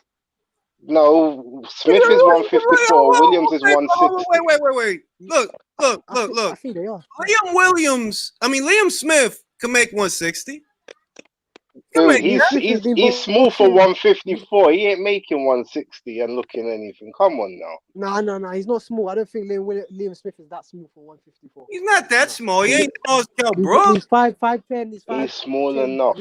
No, Smith is 154, Williams is 160. Wait. Look. I think they are. Liam Smith can make 160. Dude, he's small for 154. He ain't making 160 and looking anything. Come on now. No. He's not small. I don't think Liam Smith is that small for 154. He's not that small. He ain't tall as hell, bro. He's 5'10". He's small enough.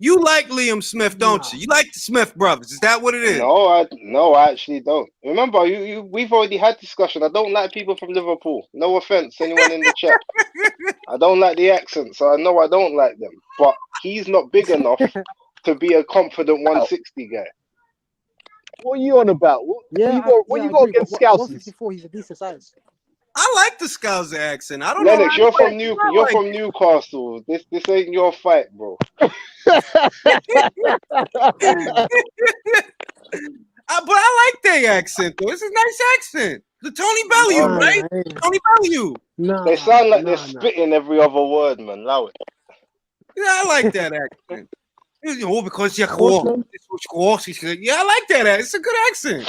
You like Liam Smith, don't you? You like the Smith brothers. Is that what it is? No, I actually don't. Remember, we've already had discussion. I don't like people from Liverpool. No offense, anyone in the chat. I don't like the accent, so I know I don't like them. But he's not big enough to be a confident 160 guy. What are you on about? What you go against Scouts? 154, he's a decent size. I like the Scouser accent. I don't Lennox, know. You're from Newcastle. This ain't your fight, bro. But I like their accent, though. It's a nice accent. The Tony Bellew, right? Tony Bellew. They sound like they're spitting every other word, man. Allow it. Yeah, I like that accent. Because you're yeah, I like that accent. It's a good accent.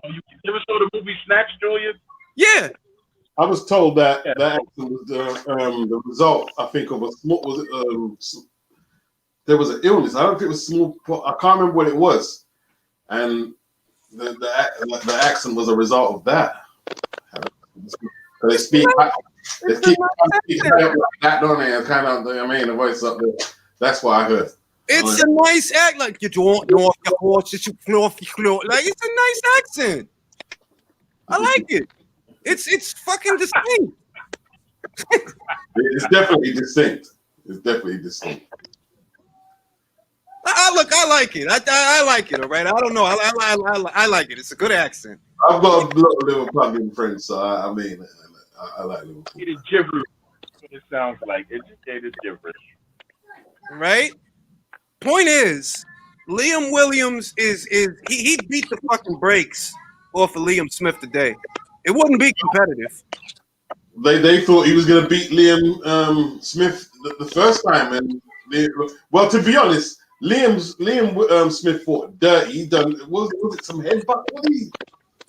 You ever saw the movie Snatch, Julius? Yeah. I was told that that was the result, I think, of a small. There was an illness. I don't think it was small. I can't remember what it was, and the accent was a result of that. They speak. They keep like that, don't they? Kind of, the voice up there. That's what I heard. It's a nice act, like you don't know if your horse is like it's a nice accent. I like it. It's fucking distinct. It's definitely distinct. I like it. I like it. All right. I don't know. I like it. It's a good accent. I've got a lot of Liverpoolian friends, so I like Liverpool. It is gibberish. It sounds like educated gibberish. Right. Point is, Liam Williams he beat the fucking brakes off of Liam Smith today. It wouldn't be competitive. They thought he was going to beat Liam Smith the first time, and to be honest, Liam Smith fought dirty. He done was it some headbutt?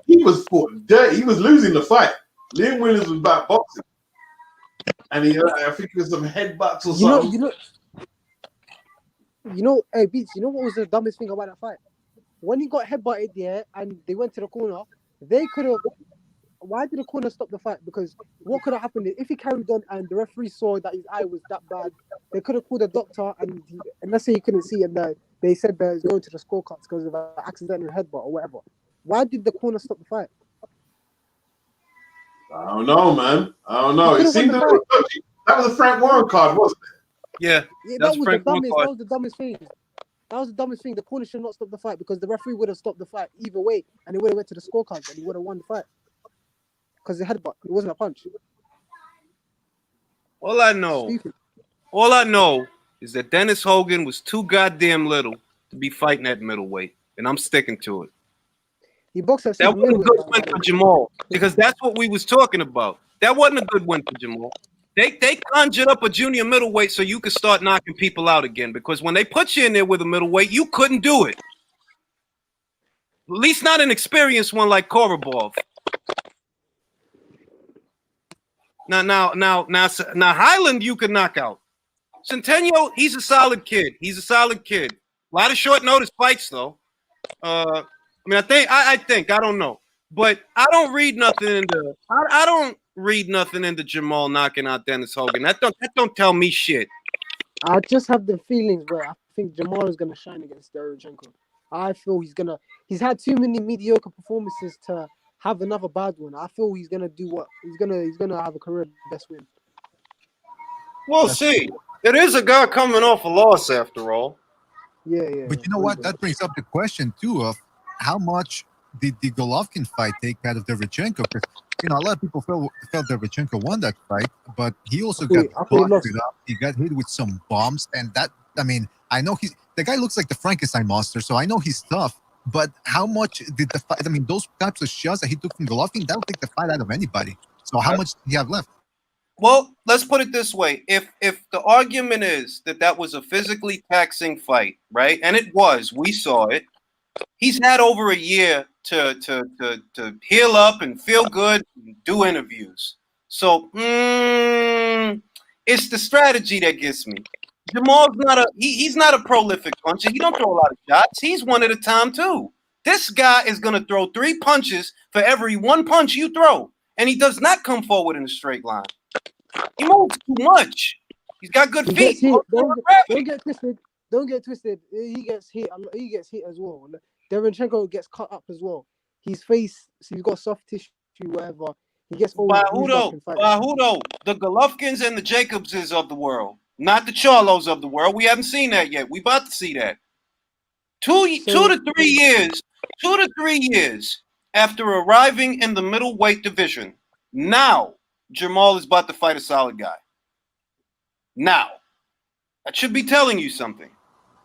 He was fought dirty. He was losing the fight. Liam Williams was back boxing, and I think it was some headbutts or something. Hey Beats, you know what was the dumbest thing about that fight? When he got headbutted there and they went to the corner, they could have. Why did the corner stop the fight? Because what could have happened if he carried on and the referee saw that his eye was that bad, they could have called a doctor and let's say he couldn't see and they said that he's going to the scorecards because of an accidental headbutt or whatever. Why did the corner stop the fight? I don't know, man. I don't know. It seemed that was a Frank Warren card, wasn't it? Yeah, that was the dumbest thing. That was the dumbest thing. The corner should not stop the fight because the referee would have stopped the fight either way, and it would have went to the scorecards, and he would have won the fight because the headbutt. It wasn't a punch. All I know is that Dennis Hogan was too goddamn little to be fighting at middleweight, and I'm sticking to it. He boxed at That wasn't a middleweight. good win for Jamal because that's what we was talking about. That wasn't a good win for Jamal. They conjured up a junior middleweight so you could start knocking people out again because when they put you in there with a middleweight, you couldn't do it. At least not an experienced one like Korobov. Now, Highland you could knock out. Centennial, he's a solid kid. A lot of short notice fights though. I think I don't know, but I don't read nothing into. I don't read nothing into Jamal knocking out Dennis Hogan. That don't tell me shit. I just have the feelings where I think Jamal is gonna shine against Derevyanchenko. I feel he's had too many mediocre performances to have another bad one. I feel he's gonna do what he's gonna have a career best win. We'll see. It is a guy coming off a loss after all. Yeah. But you know what? That brings up the question too of how much did the Golovkin fight take out of Derevyanchenko? Because a lot of people felt Derevyanchenko won that fight, but he also got busted up. He got hit with some bombs, and I know the guy looks like the Frankenstein monster, so I know he's tough. But how much did the fight? Those types of shots that he took from Golovkin, that'll take the fight out of anybody. So how much do you have left? Well, let's put it this way: if the argument is that was a physically taxing fight, right? And it was, we saw it. He's had over a year to heal up and feel good, and do interviews. So it's the strategy that gets me. Jamal's he's not a prolific puncher. He don't throw a lot of shots. He's one at a time too. This guy is gonna throw 3 punches for every 1 punch you throw, and he does not come forward in a straight line. He moves too much. He's got good feet. Don't get twisted. He gets hit. He gets hit as well. Derevyanchenko gets cut up as well. He's got soft tissue, whatever. He gets by who though? The Golovkins and the Jacobses of the world, not the Charlos of the world. We haven't seen that yet. We about to see that. 2 to 3 years. 2 to 3 years after arriving in the middleweight division. Now Jamal is about to fight a solid guy. Now, that should be telling you something.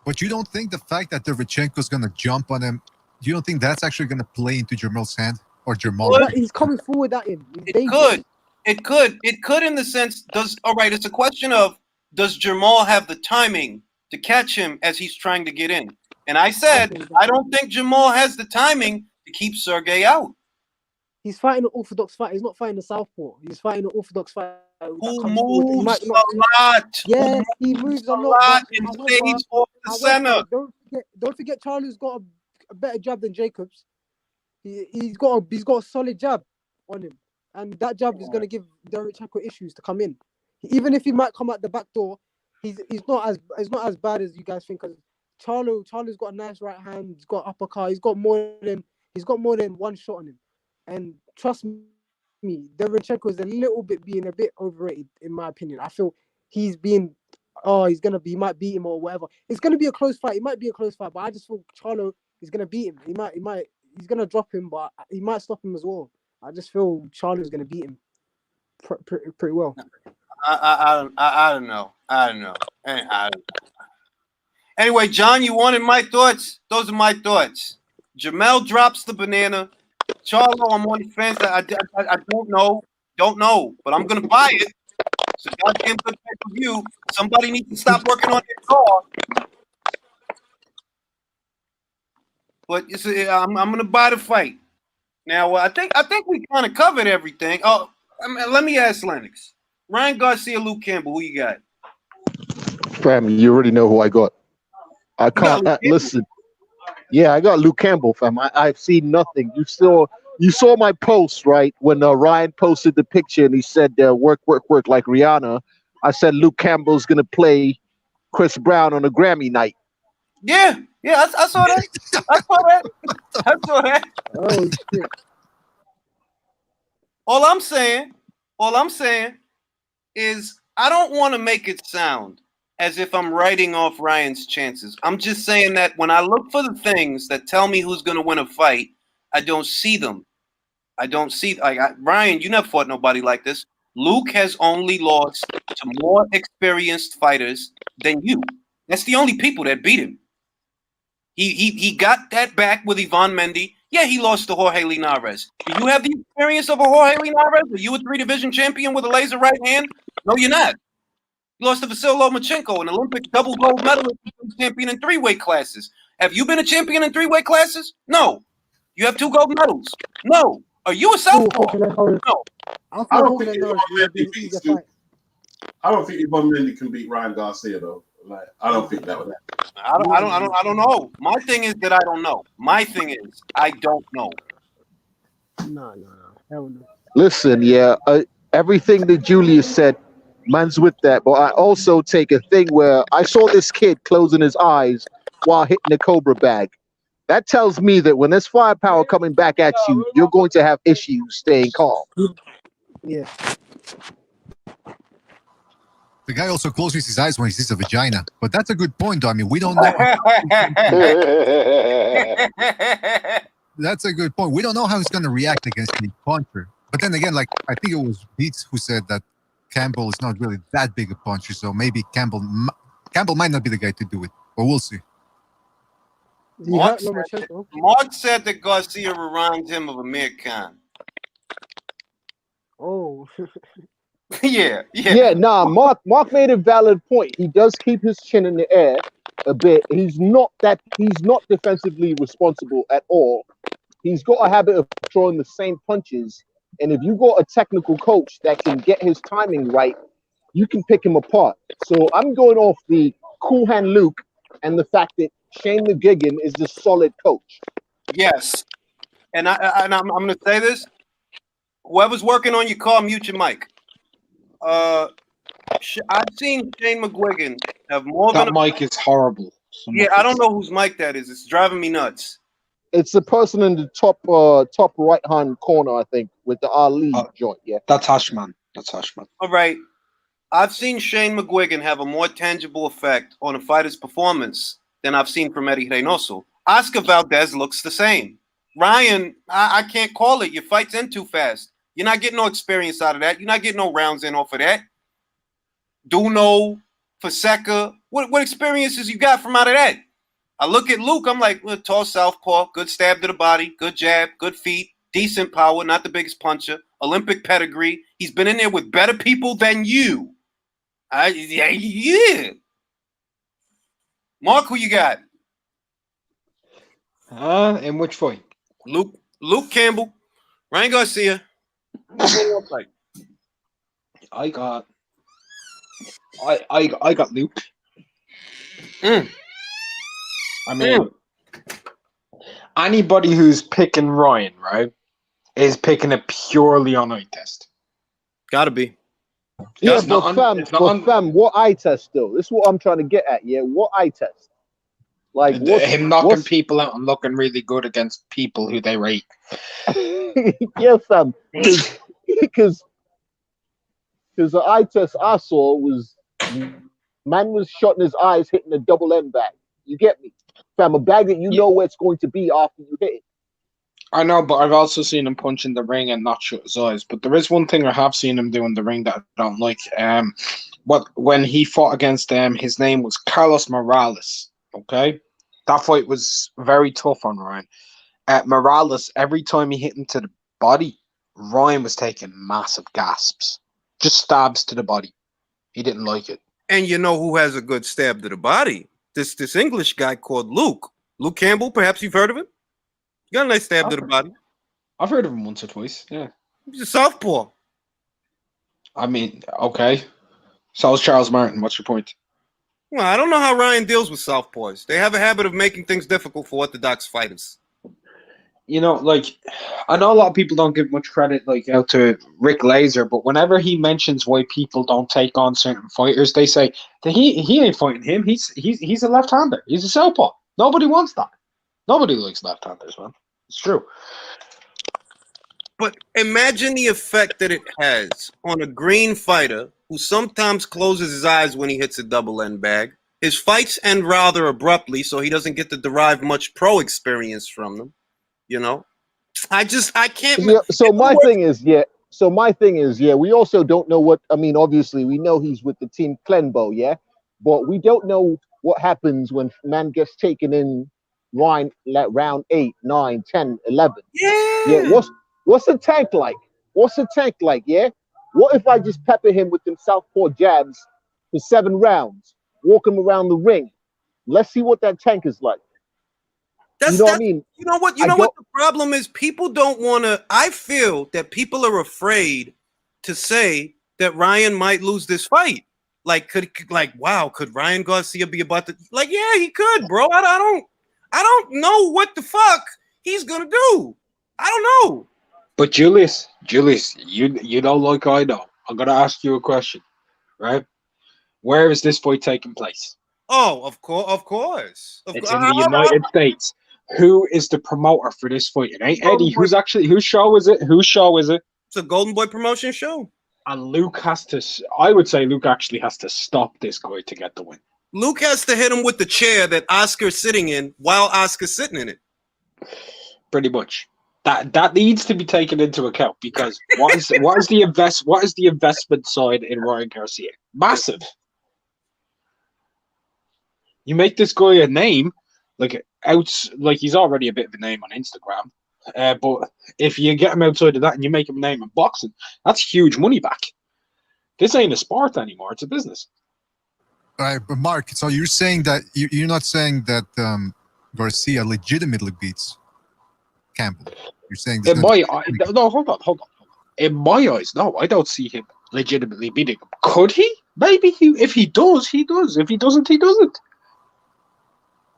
But you don't think the fact that Derevyanchenko is going to jump on him, you don't think that's actually going to play into Jamal's hand or Jamal? Well, he's coming forward at him. It could in the sense, it's a question of, does Jamal have the timing to catch him as he's trying to get in? And I said, I don't think Jamal has the timing to keep Sergey out. He's fighting an orthodox fight. He's not fighting a southpaw. He's fighting an orthodox fight. Who moves a lot. Yeah, he moves a lot. And stays off the center. Don't forget, Charlo's got a better jab than Jacobs. He's got a solid jab on him, and that jab is going to give Derevyanchenko issues to come in. Even if he might come out the back door, he's not as bad as you guys think. Because Charlo's got a nice right hand. He's got uppercut. He's got more than one shot on him. And trust me, Derevyanchenko is being a bit overrated, in my opinion. I feel he might beat him or whatever. It's gonna be a close fight. It might be a close fight, but I just feel Charlo is gonna beat him. He's gonna drop him, but he might stop him as well. I just feel Charlo is gonna beat him pretty well. I don't know. Anyway, John, you wanted my thoughts? Those are my thoughts. Jamel drops the banana. Charlo, I'm on the fence. I don't know, but I'm gonna buy it. It's a goddamn good pay-per-view. Somebody needs to stop working on their car. But I'm gonna buy the fight. Now, I think we kind of covered everything. Oh, let me ask Lennox. Ryan Garcia, Luke Campbell, who you got? Fam, you already know who I got. I can't listen. Yeah, I got Luke Campbell, fam. I've seen nothing. You saw my post, right? When Ryan posted the picture and he said, work like Rihanna. I said Luke Campbell's going to play Chris Brown on a Grammy night. Yeah, I saw that. I saw that. Oh, shit. All I'm saying is I don't want to make it sound as if I'm writing off Ryan's chances. I'm just saying that when I look for the things that tell me who's going to win a fight, I don't see them. I don't see Ryan. You never fought nobody like this. Luke has only lost to more experienced fighters than you. That's the only people that beat him. He got that back with Ivan Mendy. Yeah, he lost to Jorge Linares. Do you have the experience of a Jorge Linares? Are you a 3-division champion with a laser right hand? No, you're not. You lost to Lomachenko, an Olympic double gold medalist champion in 3 weight classes. Have you been a champion in 3 weight classes? No. You have 2 gold medals? No. Are you a southpaw? No. I don't think Ivan Mendy beats Duke. I don't think Ivan Mendy can beat Ryan Garcia though. Like, I don't think that would happen. I don't know. My thing is that I don't know. My thing is I don't know. No. Hell no. Listen, everything that Julius said, man's with that. But I also take a thing where I saw this kid closing his eyes while hitting a Cobra bag. That tells me that when there's firepower coming back at you, you're going to have issues staying calm. Yeah. The guy also closes his eyes when he sees a vagina. But that's a good point, though. I mean, we don't know. That's a good point. We don't know how he's going to react against any puncher. But then again, like, I think it was Beats who said that Campbell is not really that big a puncher. So maybe Campbell might not be the guy to do it. But we'll see. Mark said that Garcia reminds him of Amir Khan. Oh. Yeah. Mark made a valid point. He does keep his chin in the air a bit. He's not defensively responsible at all. He's got a habit of throwing the same punches. And if you got a technical coach that can get his timing right, you can pick him apart. So I'm going off the cool hand Luke and the fact that Shane McGuigan is the solid coach. Yes. And I'm going to say this. Whoever's working on your car, mute your mic. I've seen Shane McGuigan have more that than mic is horrible. I don't know whose mic that is. It's driving me nuts. It's the person in the top right hand corner, I think, with the Ali joint. Yeah, that's Hashman. All right. I've seen Shane McGuigan have a more tangible effect on a fighter's performance than I've seen from Eddie Reynoso. Oscar Valdez looks the same. Ryan, I can't call it. Your fight's in too fast. You're not getting no experience out of that. You're not getting no rounds in off of that. Duno, Fonseca, what experiences you got from out of that? I look at Luke, I'm like, well, tall southpaw, good stab to the body, good jab, good feet, decent power, not the biggest puncher, Olympic pedigree. He's been in there with better people than you. Yeah. Mark, who you got? In which fight? Luke Campbell, Ryan Garcia. I got Luke. I mean, anybody who's picking Ryan, right, is picking it purely on eye test. Gotta be. Yeah, fam, what eye test though? This is what I'm trying to get at. Yeah, what eye test? Like him knocking people out and looking really good against people who they rate. Yeah, fam. Because the eye test I saw was man was shutting his eyes, hitting a double M bag. You get me, fam? A bag that you know where it's going to be after you hit it. I know, but I've also seen him punch in the ring and not shut his eyes. But there is one thing I have seen him do in the ring that I don't like. When he fought against his name was Carlos Morales. Okay, that fight was very tough on Ryan. Morales, every time he hit him to the body, Ryan was taking massive gasps, just stabs to the body. He didn't like it. And you know who has a good stab to the body? This English guy called Luke Campbell. Perhaps you've heard of him. You got a nice stab to the body. I've heard of him once or twice. Yeah, he's a southpaw. I mean, okay. So is Charles Martin. What's your point? Well, I don't know how Ryan deals with southpaws. They have a habit of making things difficult for orthodox fighters. You know, like, I know a lot of people don't give much credit, like, out to Rick Laser, but whenever he mentions why people don't take on certain fighters, they say that he ain't fighting him. He's a left-hander. He's a southpaw. Nobody wants that. Nobody likes left-handers, man. It's true. But imagine the effect that it has on a green fighter who sometimes closes his eyes when he hits a double end bag. His fights end rather abruptly, so he doesn't get to derive much pro experience from them. You know, I can't. Yeah, so my thing is, we also don't know what. I mean, obviously, we know he's with the team Klenbo, yeah, but we don't know what happens when man gets taken in line like round 8, 9, 10, 11. Yeah. What's the tank like? Yeah. What if I just pepper him with them southpaw jabs for 7 rounds, walk him around the ring? Let's see what that tank is like. You know what I mean? You know what? What the problem is? People don't want to. I feel that people are afraid to say that Ryan might lose this fight. Like, could Ryan Garcia be about to? Like, yeah, he could, bro. I don't know what the fuck he's gonna do. I don't know. But Julius, you know, like I know. I'm gonna ask you a question, right? Where is this fight taking place? Oh, of course. It's in the United States. Who is the promoter for this fight? It ain't Eddie. Whose show is it? It's a Golden Boy promotion show. And Luke I would say Luke actually has to stop this guy to get the win. Luke has to hit him with the chair that Oscar's sitting in while Oscar's sitting in it. Pretty much. That needs to be taken into account because what is the investment side in Ryan Garcia? Massive. You make this guy a name, like he's already a bit of a name on Instagram. But if you get him outside of that and you make him a name in boxing, that's huge money back. This ain't a sport anymore; it's a business. All right, but Mark, so you're saying that you're not saying that Garcia legitimately beats Campbell. You're saying hold on. In my eyes, no, I don't see him legitimately beating him. Could he? Maybe if he does, he does. If he doesn't, he doesn't.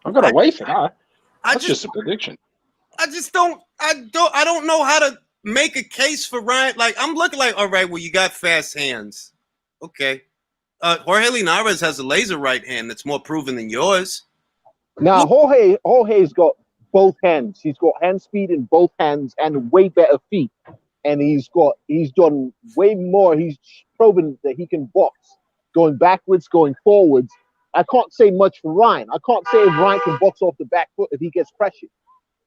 I'm gonna wait for that. That's just a prediction. I don't know how to make a case for Ryan. Like, I'm looking like, all right, well, you got fast hands. Okay. Jorge Linares has a laser right hand that's more proven than yours. Now, Jorge's got both hands. He's got hand speed in both hands and way better feet. And he's done way more. He's proven that he can box, going backwards, going forwards. I can't say much for Ryan. I can't say if Ryan can box off the back foot if he gets pressured.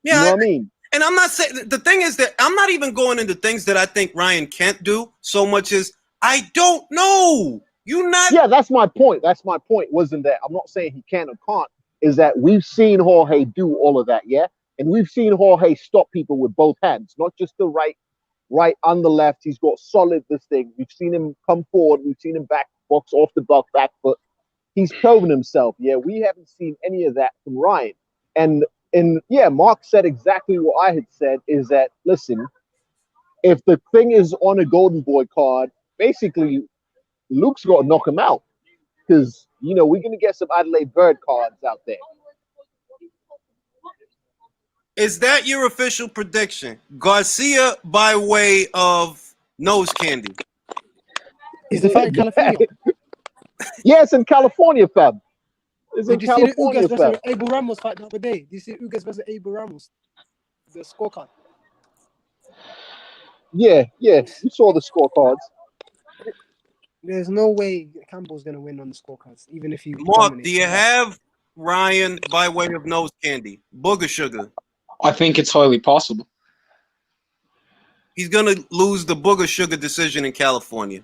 Yeah, you know what I mean? And I'm not saying, the thing is that I'm not even going into things that I think Ryan can't do so much as I don't know. Yeah, that's my point. Wasn't that I'm not saying he can or can't, is that we've seen Jorge do all of that, yeah? And we've seen Jorge stop people with both hands, not just the right on the left. He's got solid this thing. We've seen him come forward. We've seen him box off the back foot. He's proven himself. Yeah, we haven't seen any of that from Ryan. And yeah, Mark said exactly what I had said, is that, listen, if the thing is on a Golden Boy card, basically Luke's got to knock him out because, you know, we're going to get some Adelaide Bird cards out there. Is that your official prediction? Garcia by way of nose candy. Is the fight in California? Yeah, it's in California, fam. It's in Did you see the California, Ugas fam. versus Abel Ramos fight the other day? Did you see Ugas versus Abel Ramos? The scorecard. Yeah, you saw the scorecards. There's no way Campbell's going to win on the scorecards, even if he Mark, do you have Ryan by way of nose candy? Booger sugar. I think it's highly possible. He's going to lose the booger sugar decision in California.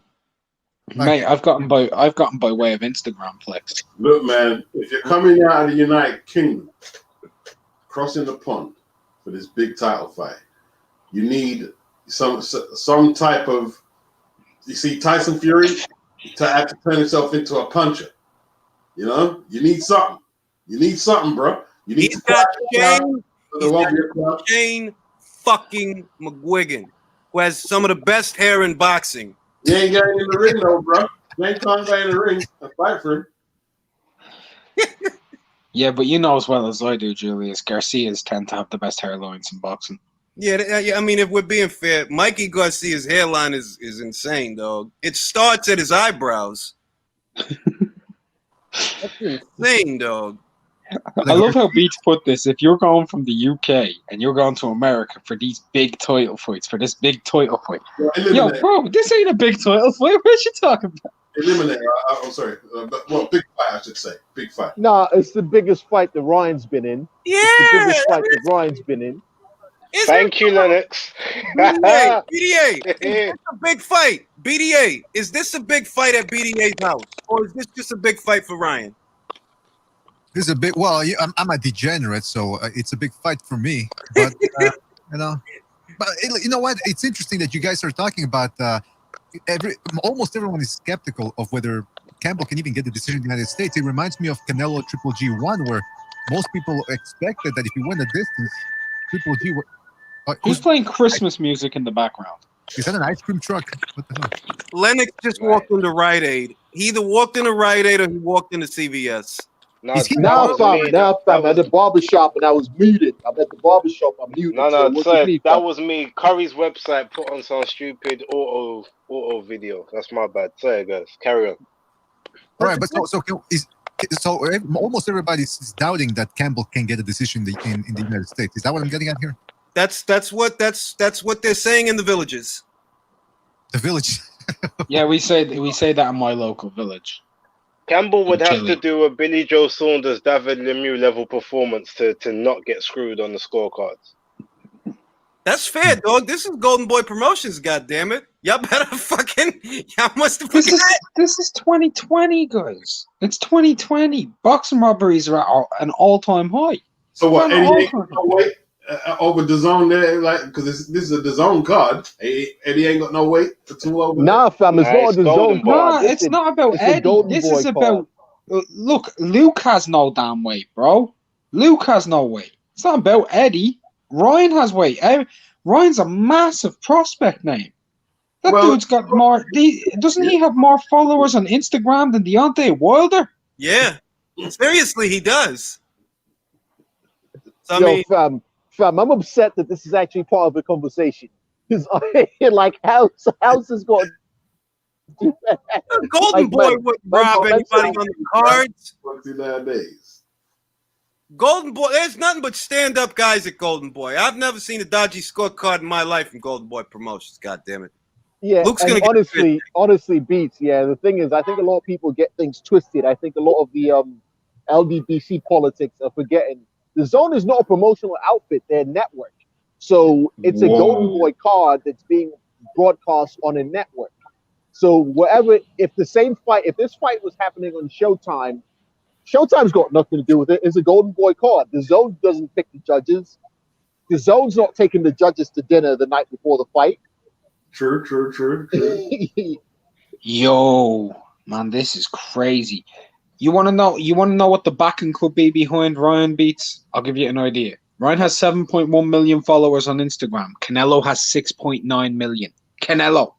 Mate, I've gotten by way of Instagram flex. Look, man, if you're coming out of the United Kingdom, crossing the pond for this big title fight, you need some type of. You see, Tyson Fury had to turn himself into a puncher. You know, you need something. You need something, bro. You need He's got Shane fucking McGuigan, who has some of the best hair in boxing. He ain't got in the ring, though, bro. He ain't coming back in the ring to fight for him. Yeah, but you know as well as I do, Julius, Garcias tend to have the best hairlines in boxing. Yeah, I mean, if we're being fair, Mikey Garcia's hairline is insane, dog. It starts at his eyebrows. That's insane, dog. I love how Beats put this. If you're going from the UK and you're going to America for these big title fights, for this big title fight. Yo, bro, this ain't a big title fight. What are you talking about? Eliminator. I'm sorry. Big fight, I should say. Big fight. Nah, it's the biggest fight that Ryan's been in. Yeah, it's the biggest fight that Ryan's been in. Thank you, Lennox. BDA, is this a big fight? BDA, is this a big fight at BDA's house, or is this just a big fight for Ryan? This is a big. Well, I'm a degenerate, so it's a big fight for me. But you know, but you know what? It's interesting that you guys are talking about. Almost everyone is skeptical of whether Campbell can even get the decision in the United States. It reminds me of Canelo Triple G1, where most people expected that if he went the distance, Triple G would. Who's playing Christmas music in the background? Is that an ice cream truck? What the hell? Lennox just walked into Rite Aid. He either walked into Rite Aid or he walked into CVS. Now, fam, at the barbershop, and I was muted. I'm at the barbershop, I'm muted. No, sorry, that was me. Curry's website put on some stupid auto video. That's my bad. Sorry, guys. Carry on. All right, but so almost everybody is doubting that Campbell can get a decision in the United States. Is that what I'm getting at here? That's what they're saying in the villages. The village. Yeah, we say that in my local village. Campbell would have to do a Billy Joe Saunders, David Lemieux level performance to not get screwed on the scorecards. That's fair, dog. This is Golden Boy Promotions, goddammit. Y'all better fucking. Y'all must have. This is 2020, guys. It's 2020. Boxing robberies are at an all-time high. So what? Over the zone there, like, because this is a DAZN card. Eddie ain't got no weight for 2 over. Nah, fam, it's not a DAZN card. Nah, it's not about Eddie. This is about. Look, Luke has no damn weight, bro. Luke has no weight. It's not about Eddie. Ryan has weight. Ryan's a massive prospect name. That dude's got more. Doesn't he have more followers on Instagram than Deontay Wilder? Yeah, seriously, he does. So, Fam, I'm upset that this is actually part of the conversation. Because like, how's this going? Golden Boy wouldn't rob anybody on the cards. Nowadays. Golden Boy, there's nothing but stand-up guys at Golden Boy. I've never seen a dodgy scorecard in my life from Golden Boy Promotions. God damn it. Yeah, Luke's and gonna honestly, Beats. Yeah, the thing is, I think a lot of people get things twisted. I think a lot of the LDBC politics are forgetting. The Zone is not a promotional outfit; they're a network. So it's a Golden Boy card that's being broadcast on a network. So if this fight was happening on Showtime, Showtime's got nothing to do with it. It's a Golden Boy card. The Zone doesn't pick the judges. The Zone's not taking the judges to dinner the night before the fight. True. Yo, man, this is crazy. You want to know what the backing could be behind Ryan Beats? I'll give you an idea. Ryan has 7.1 million followers on Instagram. Canelo has 6.9 million. Canelo.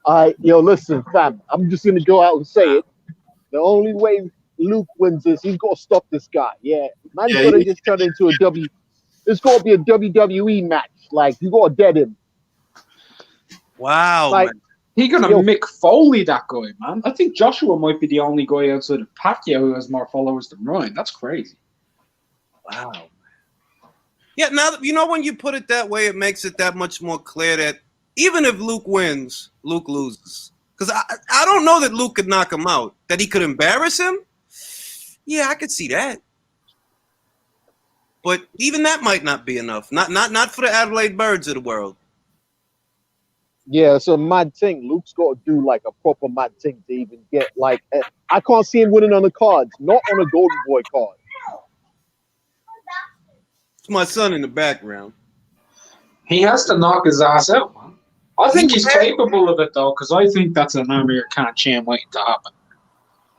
Listen, fam. I'm just gonna go out and say it. The only way Luke wins this, he's got to stop this guy. Yeah, man's gonna just turn into a W. It's got to be a WWE match. Like, you got to dead him. Wow. Like, he gonna Mick Foley that guy, man. I think Joshua might be the only guy outside of Pacquiao who has more followers than Ryan. That's crazy. Wow. Yeah, now when you put it that way, it makes it that much more clear that even if Luke wins, Luke loses. Because I don't know that Luke could knock him out. That he could embarrass him? Yeah, I could see that. But even that might not be enough. Not for the Adelaide Birds of the world. Yeah, it's a mad thing. Luke's got to do like a proper mad thing to even get like. I can't see him winning on the cards, not on a Golden Boy card. It's my son in the background. He has to knock his ass out, man. I think he's capable of it though, because I think that's an American champ waiting to happen.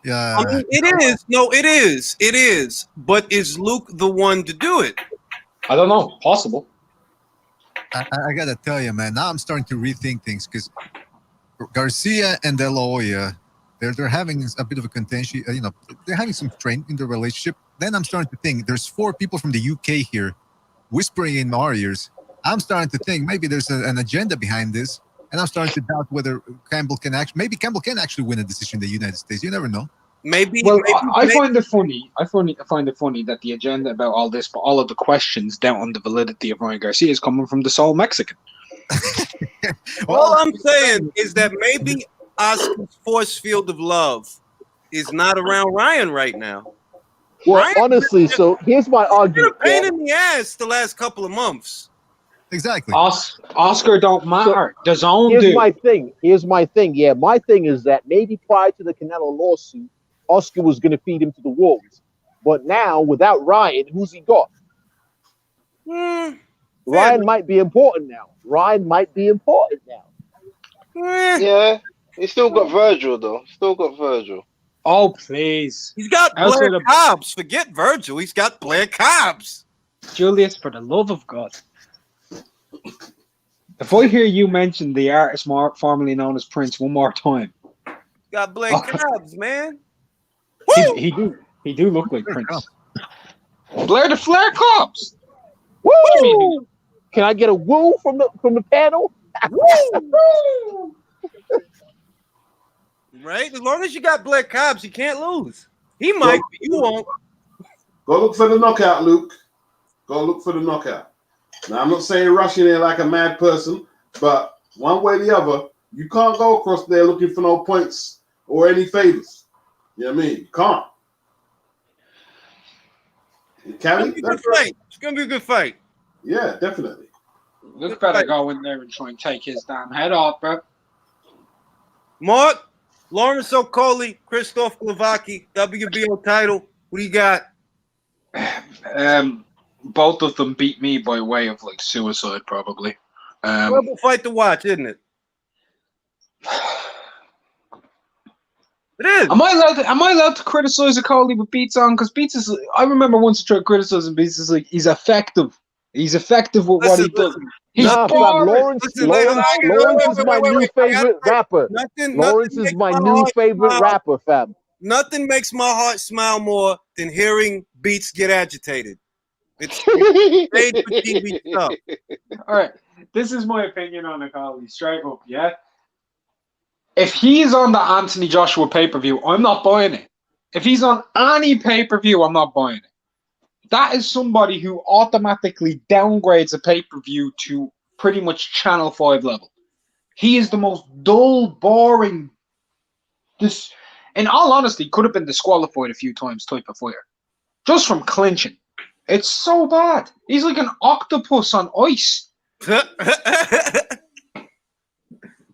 Yeah, I mean, it is. No, it is. It is. But is Luke the one to do it? I don't know. Possible. I gotta tell you, man. Now I'm starting to rethink things because Garcia and De La Hoya, they're having a bit of a contention. They're having some strain in their relationship. Then I'm starting to think there's 4 people from the UK here whispering in our ears. I'm starting to think maybe there's an agenda behind this, and I'm starting to doubt whether Campbell can actually win a decision in the United States. You never know. Maybe. I find it funny. I find it funny that the agenda about all this, but all of the questions down on the validity of Ryan Garcia is coming from the sole Mexican. All I'm saying is that Oscar's force field of love is not around Ryan right now. Well, Ryan, honestly, so here's my It's been a argument. pain Yeah. in the ass the last couple of months. Exactly. Oscar don't matter. The zone Here's do. my thing. Yeah, my thing is that maybe prior to the Canelo lawsuit, Oscar was going to feed him to the wolves. But now, without Ryan, who's he got? Ryan might be important now. Yeah, he's still got Virgil though. Oh, please. He's got Outside Blair of- Cobbs. Forget Virgil. He's got Blair Cobbs. Julius, for the love of God. If I hear you mention the artist formerly known as Prince one more time, Got Blair Cobbs, man. he do look like Prince. Blair the Flair Cobbs. Woo! Can I get a woo from the panel? Right? As long as you got Blair Cobbs, you can't lose. He might, but you won't. Go look for the knockout, Luke. Go look for the knockout. Now, I'm not saying rush in there like a mad person, but one way or the other, you can't go across there looking for no points or any favors. You know what I mean? You can't. Can he? It's going to be a good fight. Yeah, definitely. Luke better go in there and try and take his damn head off, bro. Mark, Lawrence Okoli, Christoph Glowacki, WBO title. What do you got? Both of them beat me by way of like suicide, probably. Horrible fight to watch, isn't it? It is. Am I allowed to criticize Okoli with Beats on? Because Beats is. I remember once I tried criticizing Beats. Is like he's effective. He's effective with what he does. He's Lawrence is my new favorite rapper. Lawrence is my new favorite rapper, fam. Nothing makes my heart smile more than hearing Beats get agitated. It's made for TV stuff. All right, this is my opinion on Okoli, straight up, yeah? If he's on the Anthony Joshua pay-per-view, I'm not buying it. If he's on any pay-per-view, I'm not buying it. That is somebody who automatically downgrades a pay-per-view to pretty much Channel 5 level. He is the most dull, boring, in all honesty, could have been disqualified a few times type of fighter. Just from clinching. It's so bad. He's like an octopus on ice.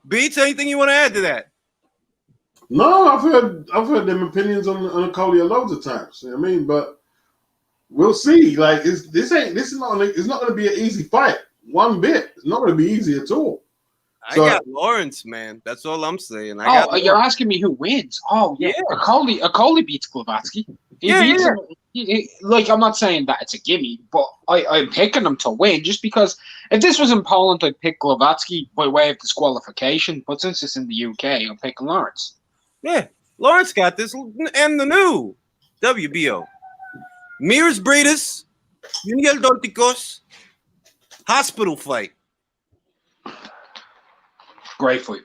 Beats, anything you want to add to that? No, I've heard them opinions on Okoli loads of times. You know what I mean? But we'll see. Like it's not going to be an easy fight. One bit. It's not going to be easy at all. I got Lawrence, man. That's all I'm saying. You're asking me who wins? Oh, yeah. Okoli beats Glowacki. Like, I'm not saying that it's a gimme, but I'm picking him to win just because if this was in Poland, I'd pick Glowacki by way of disqualification. But since it's in the UK, I'm picking Lawrence. Yeah, Lawrence got this. And the new WBO. Mirs Briedis, Miguel Dorticos, hospital fight. Great fight.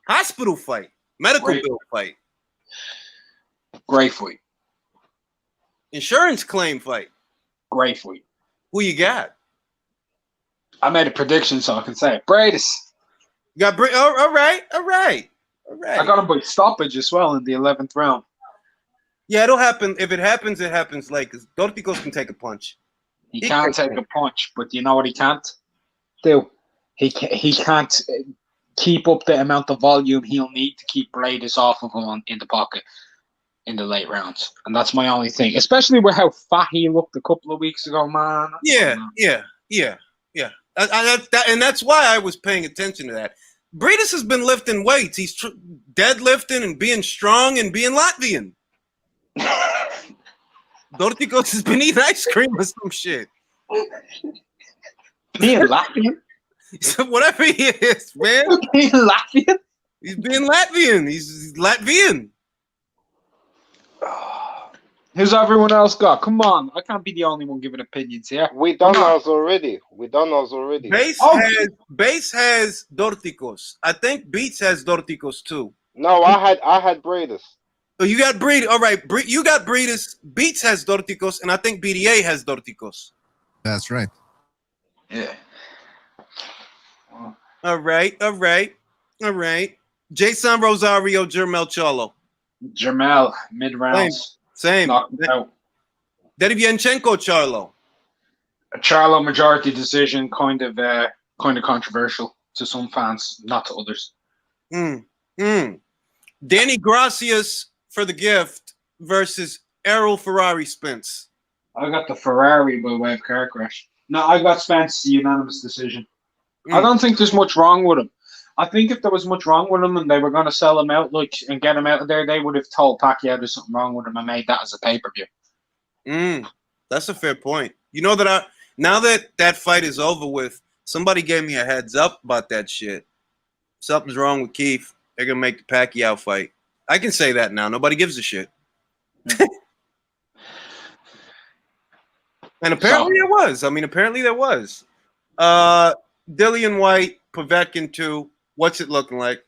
Hospital fight. Medical bill fight. Great fight. Insurance claim fight. Great fight. Who you got? I made a prediction, so I can say it. Briedis. You got all right. I got him by stoppage as well in the 11th round. Yeah, it'll happen. If it happens, it happens. Like, Dorticos can take a punch. He can't take a punch, but you know what he can't do? He can't keep up the amount of volume he'll need to keep Briedis off of him in the pocket in the late rounds. And that's my only thing. Especially with how fat he looked a couple of weeks ago, man. Yeah. And that's why I was paying attention to that. Briedis has been lifting weights. He's deadlifting and being strong and being Latvian. Dorticos has been eating ice cream or some shit. Being Latvian? So whatever he is, man. Being Latvian? He's being Latvian. He's Latvian. Who's everyone else got? Come on. I can't be the only one giving opinions here. We done ours already. Base has Dorticos. I think Beats has Dorticos too. No, I had Briedis. Oh, you got Briedis. All right, you got Briedis. Beats has Dorticos, and I think BDA has Dorticos. That's right. Yeah. All right. Jason Rosario, Jermel Charlo. Jermel, mid-rounds. Same. Knocked out. Derevyanchenko, Charlo. A Charlo majority decision, kind of controversial to some fans, not to others. Danny Gracias for the gift versus Errol Ferrari Spence. I got the Ferrari by way of car crash. No, I got Spence, unanimous decision. I don't think there's much wrong with him. I think if there was much wrong with him and they were going to sell him out and get him out of there, they would have told Pacquiao there's something wrong with him and made that as a pay-per-view. That's a fair point. You know that now that fight is over with, somebody gave me a heads up about that shit. Something's wrong with Keith. They're going to make the Pacquiao fight. I can say that now. Nobody gives a shit. And apparently there was. I mean, apparently there was. Dillian White, Povetkin 2. What's it looking like?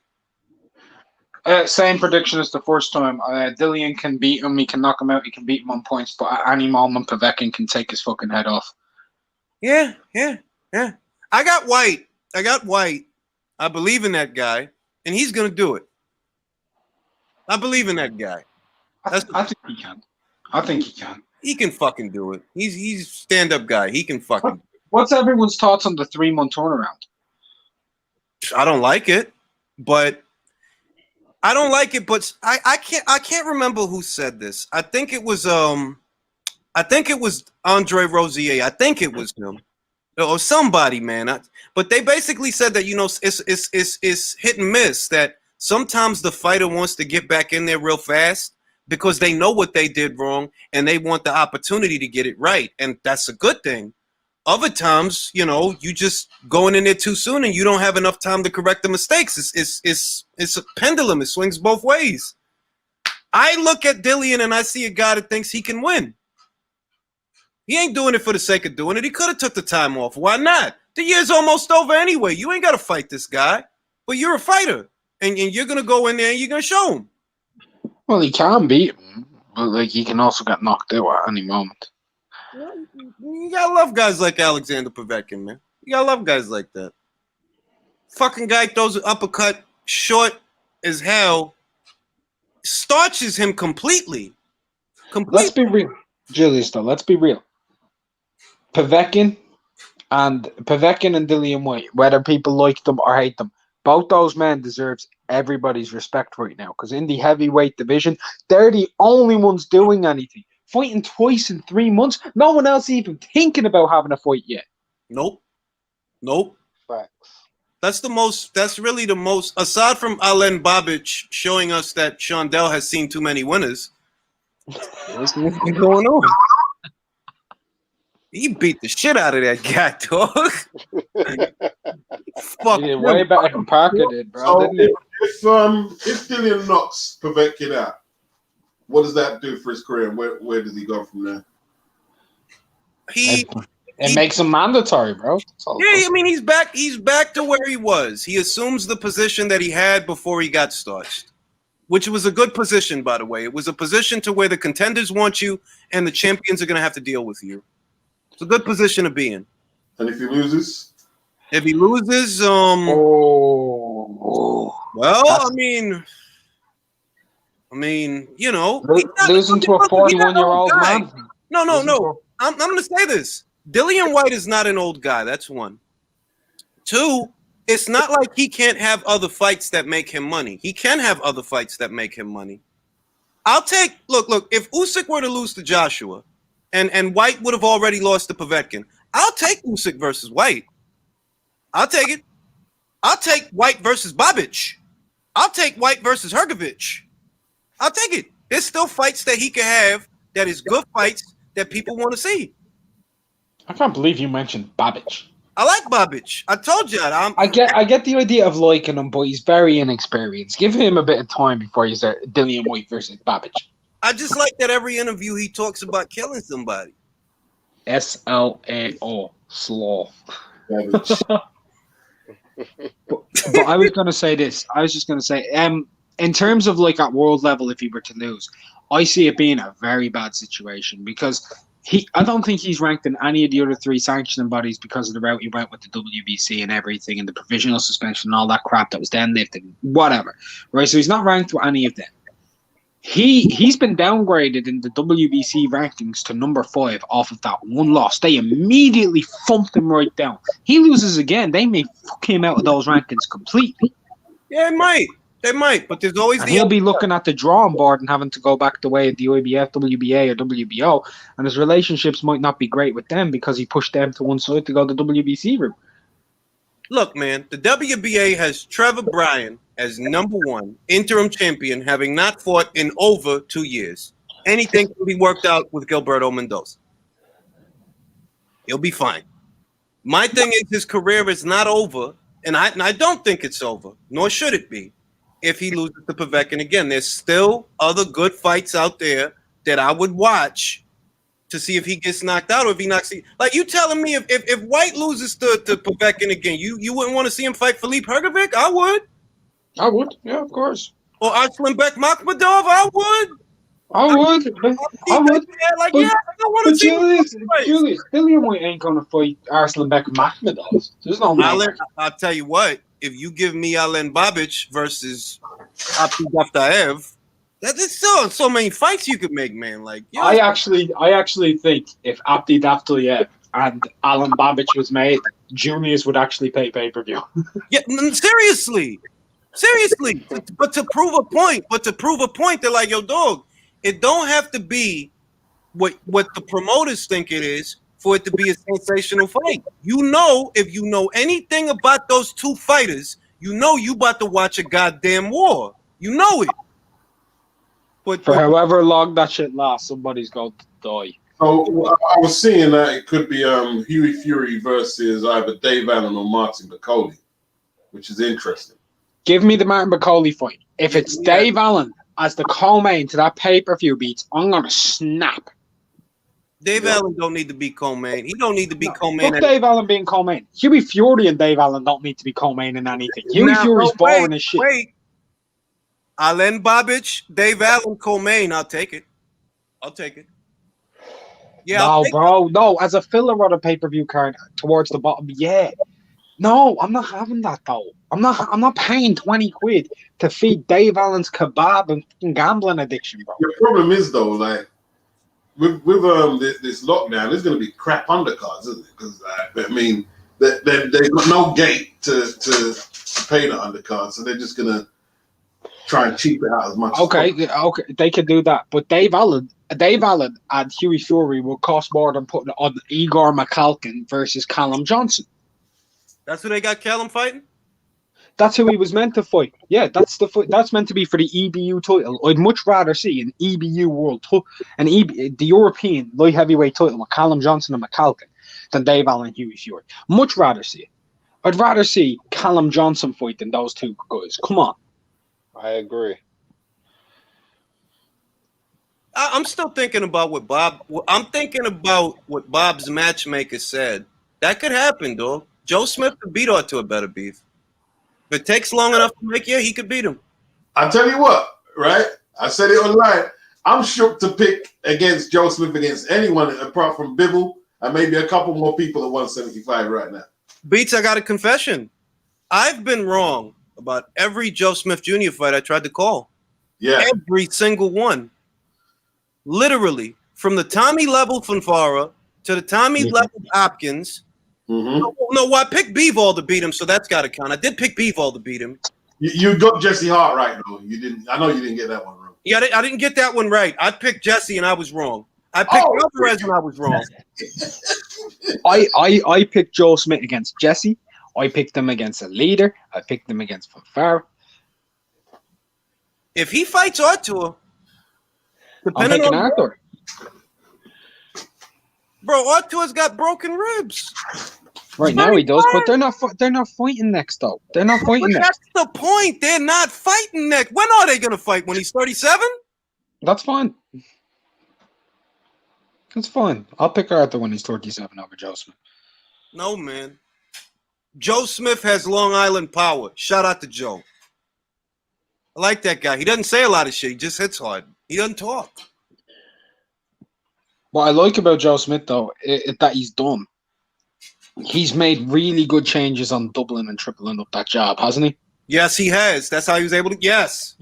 Same prediction as the first time. Dillian can beat him. He can knock him out. He can beat him on points. But at any moment, Povetkin can take his fucking head off. Yeah. I got White. I believe in that guy. And he's going to do it. I believe in that guy. I think he can. He can fucking do it. He's a stand-up guy. He can fucking do it. What's everyone's thoughts on the 3-month turnaround? I don't like it, but I can't remember who said this. I think it was Andre Rosier. I think it was him. Or somebody, man. But they basically said that, it's hit and miss, that sometimes the fighter wants to get back in there real fast because they know what they did wrong and they want the opportunity to get it right. And that's a good thing. Other times, you just going in there too soon and you don't have enough time to correct the mistakes. It's a pendulum. It swings both ways. I look at Dillian and I see a guy that thinks he can win. He ain't doing it for the sake of doing it. He could have took the time off. Why not? The year's almost over anyway. You ain't got to fight this guy, but you're a fighter, and you're going to go in there and you're going to show him. Well, he can beat him, but he can also get knocked out at any moment. You got to love guys like Alexander Povetkin, man. You got to love guys like that. Fucking guy throws an uppercut short as hell, starches him completely. Let's be real. Julius, though, let's be real. Povetkin and Dillian White, whether people like them or hate them, both those men deserves everybody's respect right now, because in the heavyweight division, they're the only ones doing anything. Fighting twice in 3 months, no one else even thinking about having a fight yet. Nope. Facts. That's really the most, aside from Alen Babic showing us that Shondell has seen too many winners. What's going on? He beat the shit out of that guy, dog. Fuck. He did way better than Parker did, bro. So Didn't he? if Dillian knocks Povetkin out, what does that do for his career? Where does he go from there? It makes him mandatory, bro. Yeah, I mean he's back to where he was. He assumes the position that he had before he got starched, which was a good position, by the way. It was a position to where the contenders want you and the champions are going to have to deal with you. It's a good position to be in. And if he loses? If he loses, well, I mean, losing to a 41-year-old man. No. I'm going to say this. Dillian White is not an old guy. That's one. Two, it's not like he can't have other fights that make him money. He can have other fights that make him money. Look, if Usyk were to lose to Joshua and White would have already lost to Povetkin, I'll take Usyk versus White. I'll take it. I'll take White versus Babic. I'll take White versus Hrgovic. I'll take it. There's still fights that he can have that is good fights that people want to see. I can't believe you mentioned Babic. I like Babic. I told you that. I get the idea of liking him, but he's very inexperienced. Give him a bit of time before you start Dillian White versus Babic. I just like that every interview he talks about killing somebody. SLAO. Slaw. But I was going to say this. I was just going to say, in terms of at world level, if he were to lose, I see it being a very bad situation because I don't think he's ranked in any of the other 3 sanctioning bodies because of the route he went with the WBC and everything and the provisional suspension and all that crap that was then lifted, whatever. Right, so he's not ranked with any of them. He's been downgraded in the WBC rankings to number 5 off of that one loss. They immediately thumped him right down. He loses again, they may fuck him out of those rankings completely. Yeah, they might, but there's always and he'll be looking at the drawing board and having to go back the way of the IBF, WBA, or WBO, and his relationships might not be great with them because he pushed them to one side to go the WBC route. Look, man, the WBA has Trevor Bryan as number 1 interim champion, having not fought in over 2 years. Anything can be worked out with Gilberto Mendoza. He'll be fine. My thing is his career is not over, and I don't think it's over, nor should it be. If he loses to Povetkin again, there's still other good fights out there that I would watch to see if he gets knocked out or if he knocks. Like you telling me if White loses to Povetkin again, you wouldn't want to see him fight Filip Hrgovic? I would, yeah, of course. Or Arslanbek Makhmudov? I would. Like, but, yeah, I don't want to see Julius, Dillian White ain't going to fight Arslanbek Makhmudov. There's no way. I'll tell you what. If you give me Alen Babic versus Abdi Daftaev, there's still so many fights you could make, man. Like, you know, I actually think if Abdi Daftaev and Alen Babic was made, Julius would actually pay pay-per-view. Yeah, seriously. But to prove a point, they're like, yo, dog, it don't have to be what the promoters think it is for it to be a sensational fight. You know, if you know anything about those 2 fighters, you know you about to watch a goddamn war. You know it. But for however long that shit lasts, somebody's going to die. So I was seeing that it could be Huey Fury versus either Dave Allen or Martin Okoli, which is interesting. Give me the Martin Okoli fight. If it's Dave Allen as the co-main to that pay-per-view beats, I'm gonna snap. Dave Allen don't need to be co-main. He don't need to be co-main. Fuck Dave Allen being co-main. Huey Fury and Dave Allen don't need to be co-main in anything. Huey Fury's boring as shit. Wait. Alen Babic, Dave Allen co-main. I'll take it. Yeah. No. As a filler on a pay-per-view card towards the bottom, yeah. No, I'm not having that though. I'm not paying 20 quid to feed Dave Allen's kebab and gambling addiction, bro. The problem is though, like with this lockdown, there's going to be crap undercards, isn't it? Because I mean, they've got no gate to pay the undercard, so they're just going to try and cheap it out as much. Okay, they could do that, but Dave Allen and Huey Fury will cost more than putting it on Igor McCalkin versus Callum Johnson. That's who they got Callum fighting? That's who he was meant to fight. Yeah, that's meant to be for the EBU title. I'd much rather see an EBU world the European light heavyweight title with Callum Johnson and McCalkin than Dave Allen and Huey Fury. Much rather see it. I'd rather see Callum Johnson fight than those 2 guys. Come on. I agree. I'm still thinking about what Bob's matchmaker said. That could happen, dog. Joe Smith could beat Artur Beterbiev. If it takes long enough to make, he could beat him. I'll tell you what, right? I said it online. I'm shook to pick against Joe Smith against anyone apart from Bivol and maybe a couple more people at 175 right now. Beats, I got a confession. I've been wrong about every Joe Smith Jr. fight I tried to call. Yeah. Every single one. Literally. From the Tommy level Fanfara to the Tommy level Hopkins. Mm-hmm. No, I picked Bivol to beat him, so that's got to count. I did pick Bivol to beat him. You got Jesse Hart right, though. You didn't. I know you didn't get that one wrong. Yeah, I didn't get that one right. I picked Jesse and I was wrong. I picked Alvarez and I was wrong. I picked Joe Smith against Jesse. I picked him against a leader. I picked him against Fanfara. If he fights Artur, depending on Artur. Bro, Artur's got broken ribs. Right now he does, but they're not fighting next though. They're not fighting next. That's the point. They're not fighting next. When are they gonna fight? When he's 37? That's fine. That's fine. I'll pick Artur when he's 37 over Joe Smith. No, man. Joe Smith has Long Island power. Shout out to Joe. I like that guy. He doesn't say a lot of shit. He just hits hard. He doesn't talk. What I like about Joe Smith, though, that he's done. He's made really good changes on doubling and tripling up that jab, hasn't he? Yes, he has. That's how he was able to. Yes.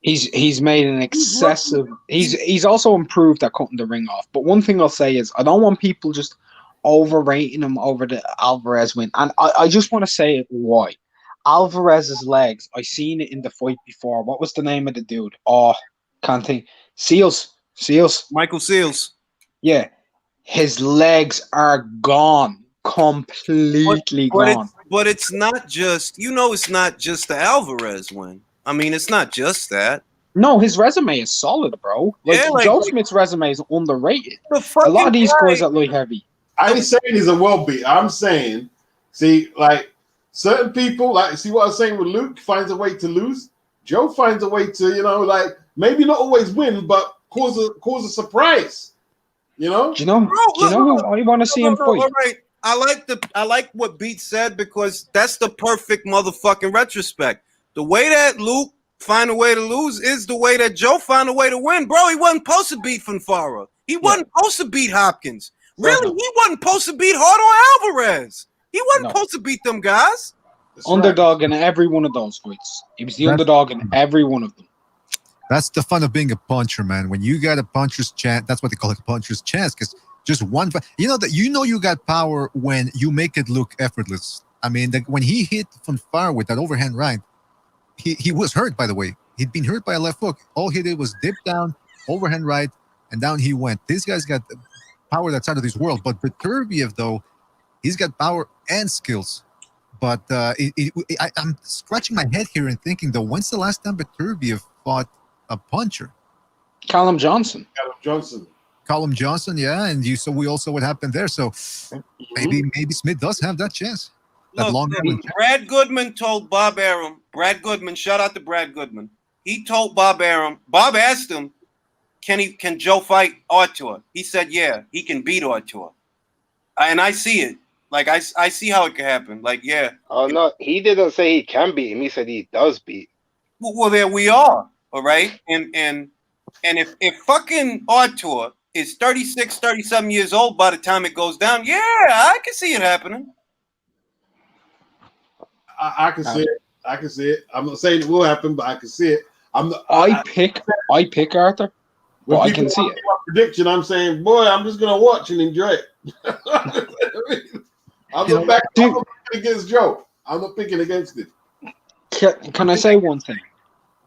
He's made an excessive. He's also improved at cutting the ring off. But one thing I'll say is I don't want people just overrating him over the Alvarez win, and I just want to say why. Alvarez's legs. I seen it in the fight before. What was the name of the dude? Oh, can't think. Seals. Michael Seals. Yeah, his legs are gone, completely gone. But it's not just. It's not just the Alvarez win. I mean, it's not just that. No, his resume is solid, bro. Joe Smith's resume is underrated. A lot of these guys are light heavy. I ain't saying he's a well beat. I'm saying, see, like certain people, like see what I was saying with Luke finds a way to lose. Joe finds a way to, maybe not always win, but cause a surprise. Do you know who I want to see him fight? All right. I like what Beat said because that's the perfect motherfucking retrospect. The way that Luke find a way to lose is the way that Joe found a way to win. Bro, he wasn't supposed to beat Fonfara. He wasn't supposed to beat Hopkins. Really, he wasn't supposed to beat hard on Alvarez. He wasn't supposed to beat them guys. Underdog in every one of those fights. He was the underdog in every one of them. That's the fun of being a puncher, man. When you got a puncher's chance, that's what they call it, a puncher's chance, because just one, you got power when you make it look effortless. I mean, when he hit Fonfara with that overhand right, he was hurt, by the way. He'd been hurt by a left hook. All he did was dip down, overhand right, and down he went. This guy's got power that's out of this world. But Beterbiev, though, he's got power and skills. But I'm scratching my head here and thinking, though, when's the last time Beterbiev fought a puncher? Callum Johnson, yeah. And you saw we also what happened there. So maybe Smith does have that chance. Look, Brad Goodman told Bob Arum. Brad Goodman, shout out to Brad Goodman. He told Bob Arum. Bob asked him, "Can Joe fight Artur?" He said, "Yeah, he can beat Artur." And I see it. Like I see how it can happen. Like, yeah. Oh no, he didn't say he can beat him. He said he does beat. Well, there we are. All right, and if fucking Artur is 36, 37 years old by the time it goes down, yeah, I can see it happening. I can see it. I can see it. I'm not saying it will happen, but I can see it. I pick Arthur. Well, I can see it. Prediction. I'm saying, boy, I'm just gonna watch and enjoy it. I'm not picking against Joe. I'm not picking against it. Can I say one thing?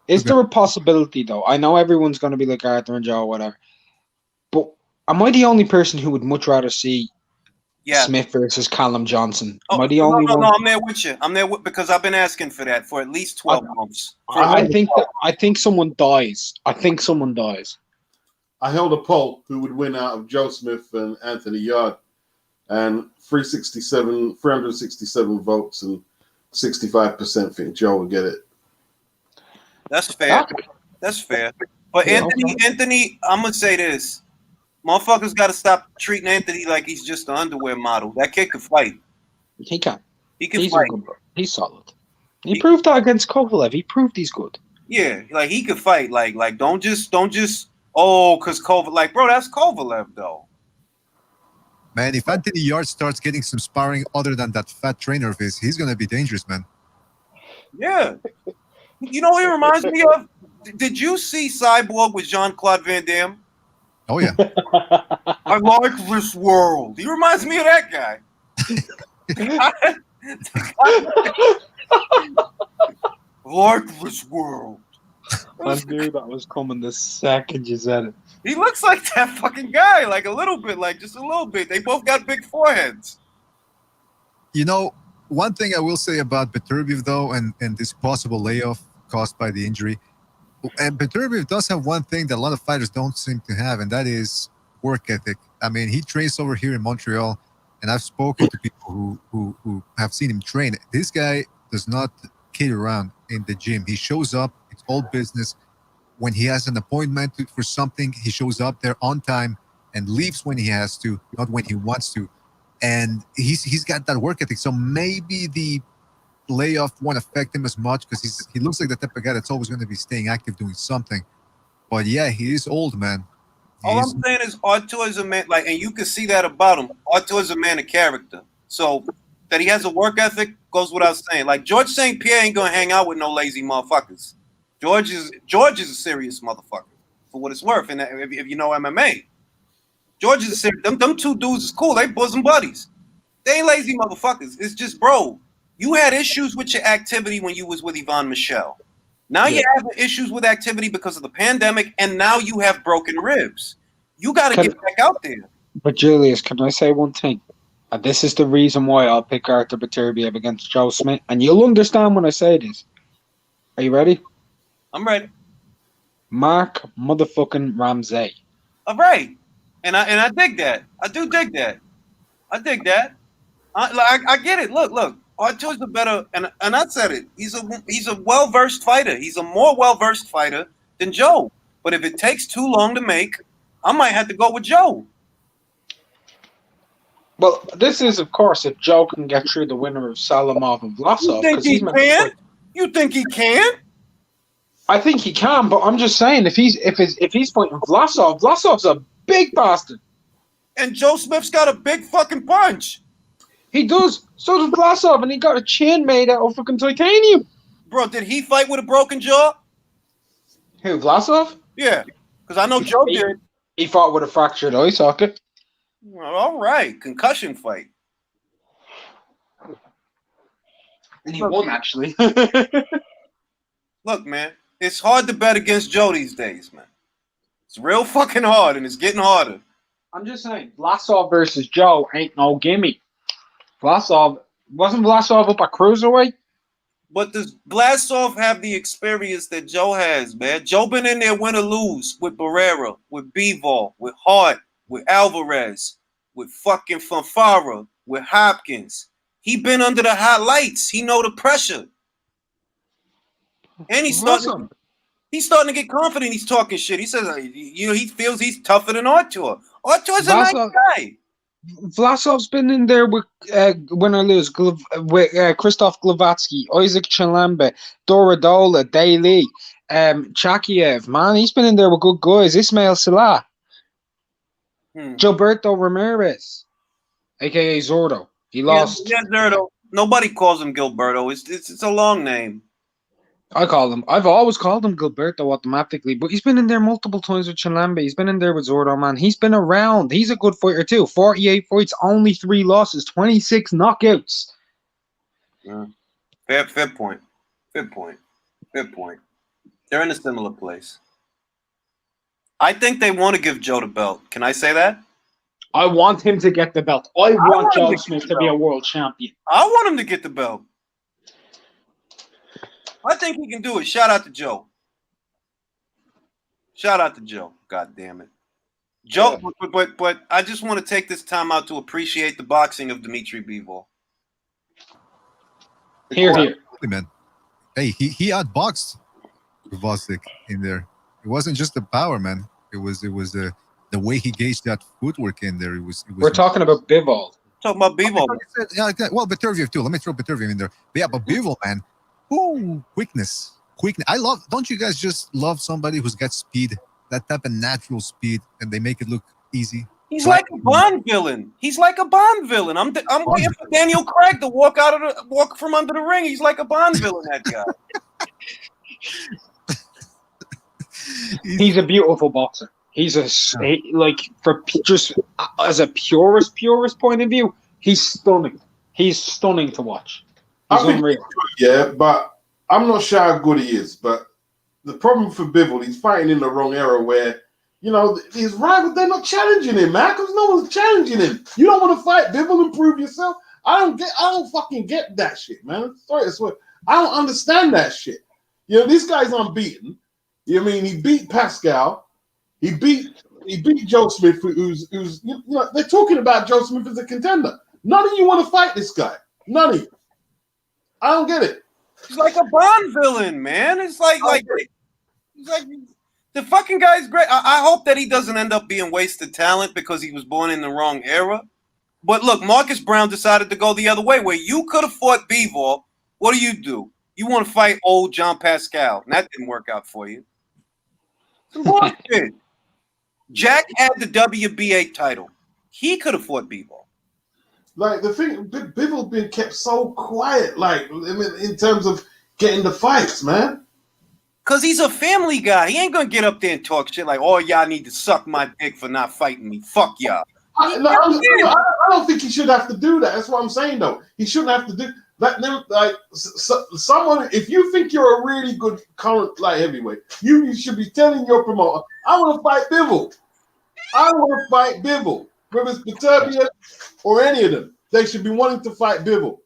Is there a possibility, though? I know everyone's going to be like Arthur and Joe or whatever, but am I the only person who would much rather see Smith versus Callum Johnson? Am I the only one? No, I'm there with you. Because I've been asking for that for at least 12 months. I think someone dies. I held a poll who would win out of Joe Smith and Anthony Yard, and 367 votes, and 65% think Joe would get it. That's fair. But Anthony, I'm gonna say this: motherfuckers got to stop treating Anthony like he's just an underwear model. That kid can fight. He can. He's fight. He's solid. He proved that against Kovalev. He proved he's good. Yeah, like he could fight. Like don't just. Because Kovalev, like, bro, that's Kovalev though. Man, if Anthony Yard starts getting some sparring other than that fat trainer of his, he's gonna be dangerous, man. Yeah. You know what he reminds me of? Did you see Cyborg with Jean-Claude Van Damme? Oh, yeah. I like this world. He reminds me of that guy. Like this world. I knew that was coming the second you said it. He looks like that fucking guy, like a little bit, like just a little bit. They both got big foreheads. You know, one thing I will say about Beterbiev, though, and this possible layoff caused by the injury, and Beterbiev does have one thing that a lot of fighters don't seem to have, and that is work ethic. I mean, he trains over here in Montreal, and I've spoken to people who have seen him train. This guy does not kid around in the gym. He shows up. It's all business. When he has an appointment for something, he shows up there on time and leaves when he has to, not when he wants to. And he's got that work ethic. So maybe the layoff won't affect him as much because he looks like the type of guy that's always going to be staying active doing something. But yeah, he is old, man. All I'm saying is Artur is a man, like, and you can see that about him. Artur is a man of character. So that he has a work ethic goes without saying. Like George St. Pierre ain't gonna hang out with no lazy motherfuckers. George is a serious motherfucker for what it's worth. And if you know MMA, George is a serious. Them two dudes is cool. They bosom buddies. They ain't lazy motherfuckers. It's just, bro, you had issues with your activity when you was with Yvonne Michelle. Now you have issues with activity because of the pandemic, and now you have broken ribs. You got to get back out there. But Julius, can I say one thing? And this is the reason why I'll pick Artur Beterbiev against Joe Smith, and you'll understand when I say this. Are you ready? I'm ready. Mark motherfucking Ramsey. All right, and I dig that. I do dig that. I dig that. I get it. Look. Artur's a better, and I said it. He's a well-versed fighter. He's a more well-versed fighter than Joe. But if it takes too long to make, I might have to go with Joe. Well, this is, of course, if Joe can get through the winner of Salamov and Vlasov. You think he can? You think he can? I think he can, but I'm just saying, if he's fighting Vlasov, Vlasov's a big bastard. And Joe Smith's got a big fucking punch. He does. So does Vlasov, and he got a chin made out of fucking titanium. Bro, did he fight with a broken jaw? Who, Vlasov? Yeah, because I know Joe did. He fought with a fractured eye socket. Well, all right, concussion fight. And he won, actually. Look, man, it's hard to bet against Joe these days, man. It's real fucking hard, and it's getting harder. I'm just saying, Vlasov versus Joe ain't no gimme. Wasn't Vlasov up at cruiserweight? But does Vlasov have the experience that Joe has, man? Joe been in there win or lose with Barrera, with Bivol, with Hart, with Alvarez, with fucking Fanfara, with Hopkins. He been under the hot lights. He know the pressure. And he's starting to get confident. He's talking shit. He says, he feels he's tougher than Artur. Artur's a nice guy. Vlasov's been in there with win or lose with Christoph Glowacki, Isaac Chalembe, Doradola, Daly, Chakiev. Man, he's been in there with good guys. Ismail Salah, Gilberto Ramirez, aka Zordo. He lost. Yeah, Zordo. Nobody calls him Gilberto. It's a long name. I've always called him Gilberto automatically, but he's been in there multiple times with Chalambe. He's been in there with Zordo, man. He's been around. He's a good fighter too. 48 fights, only 3 losses, 26 knockouts. Yeah. Fair point. They're in a similar place. I think they want to give Joe the belt. Can I say that? I want him to get the belt. I want Joe Smith to be a world champion. I want him to get the belt. I think he can do it. Shout out to Joe. God damn it. Joe, but I just want to take this time out to appreciate the boxing of Dmitry Bivol. Here. Man. Hey, he outboxed Vlasov in there. It wasn't just the power, man. It was the way he gauged that footwork in there. It was. We're talking about Bivol. Talking about Bivol. Well, Beterbiev too. Let me throw Beterbiev in there. But yeah, but Bivol, man. Ooh, quickness. I love. Don't you guys just love somebody who's got speed, that type of natural speed, and they make it look easy? He's like a Bond villain. I'm waiting for Daniel Craig to walk from under the ring. He's like a Bond villain. That guy. He's a beautiful boxer. He's just as a purist point of view, he's stunning. He's stunning to watch. He's unreal. Yeah, but I'm not sure how good he is. But the problem for Bivol, he's fighting in the wrong era where, his rivals, they're not challenging him, man, because no one's challenging him. You don't want to fight Bivol and prove yourself? I don't fucking get that shit, man. Sorry to swear. I don't understand that shit. This guy's unbeaten. He beat Pascal. He beat Joe Smith, who's they're talking about Joe Smith as a contender. None of you want to fight this guy. None of you. I don't get it. He's like a Bond villain, man. It's like the fucking guy's great. I hope that he doesn't end up being wasted talent because he was born in the wrong era. But look, Marcus Brown decided to go the other way, where you could have fought Bivol. What do? You want to fight old John Pascal, and that didn't work out for you. Some bullshit. Jack had the WBA title. He could have fought Bivol. Like the thing, Bivol been kept so quiet. Like in terms of getting the fights, man. Cause he's a family guy. He ain't gonna get up there and talk shit like, "Oh, y'all need to suck my dick for not fighting me." Fuck y'all. I don't think he should have to do that. That's what I'm saying, though. He shouldn't have to do that. Like someone, if you think you're a really good current light heavyweight, you should be telling your promoter, "I want to fight Bivol. I want to fight Bivol." Whether it's Beterbiev or any of them, they should be wanting to fight Bivol.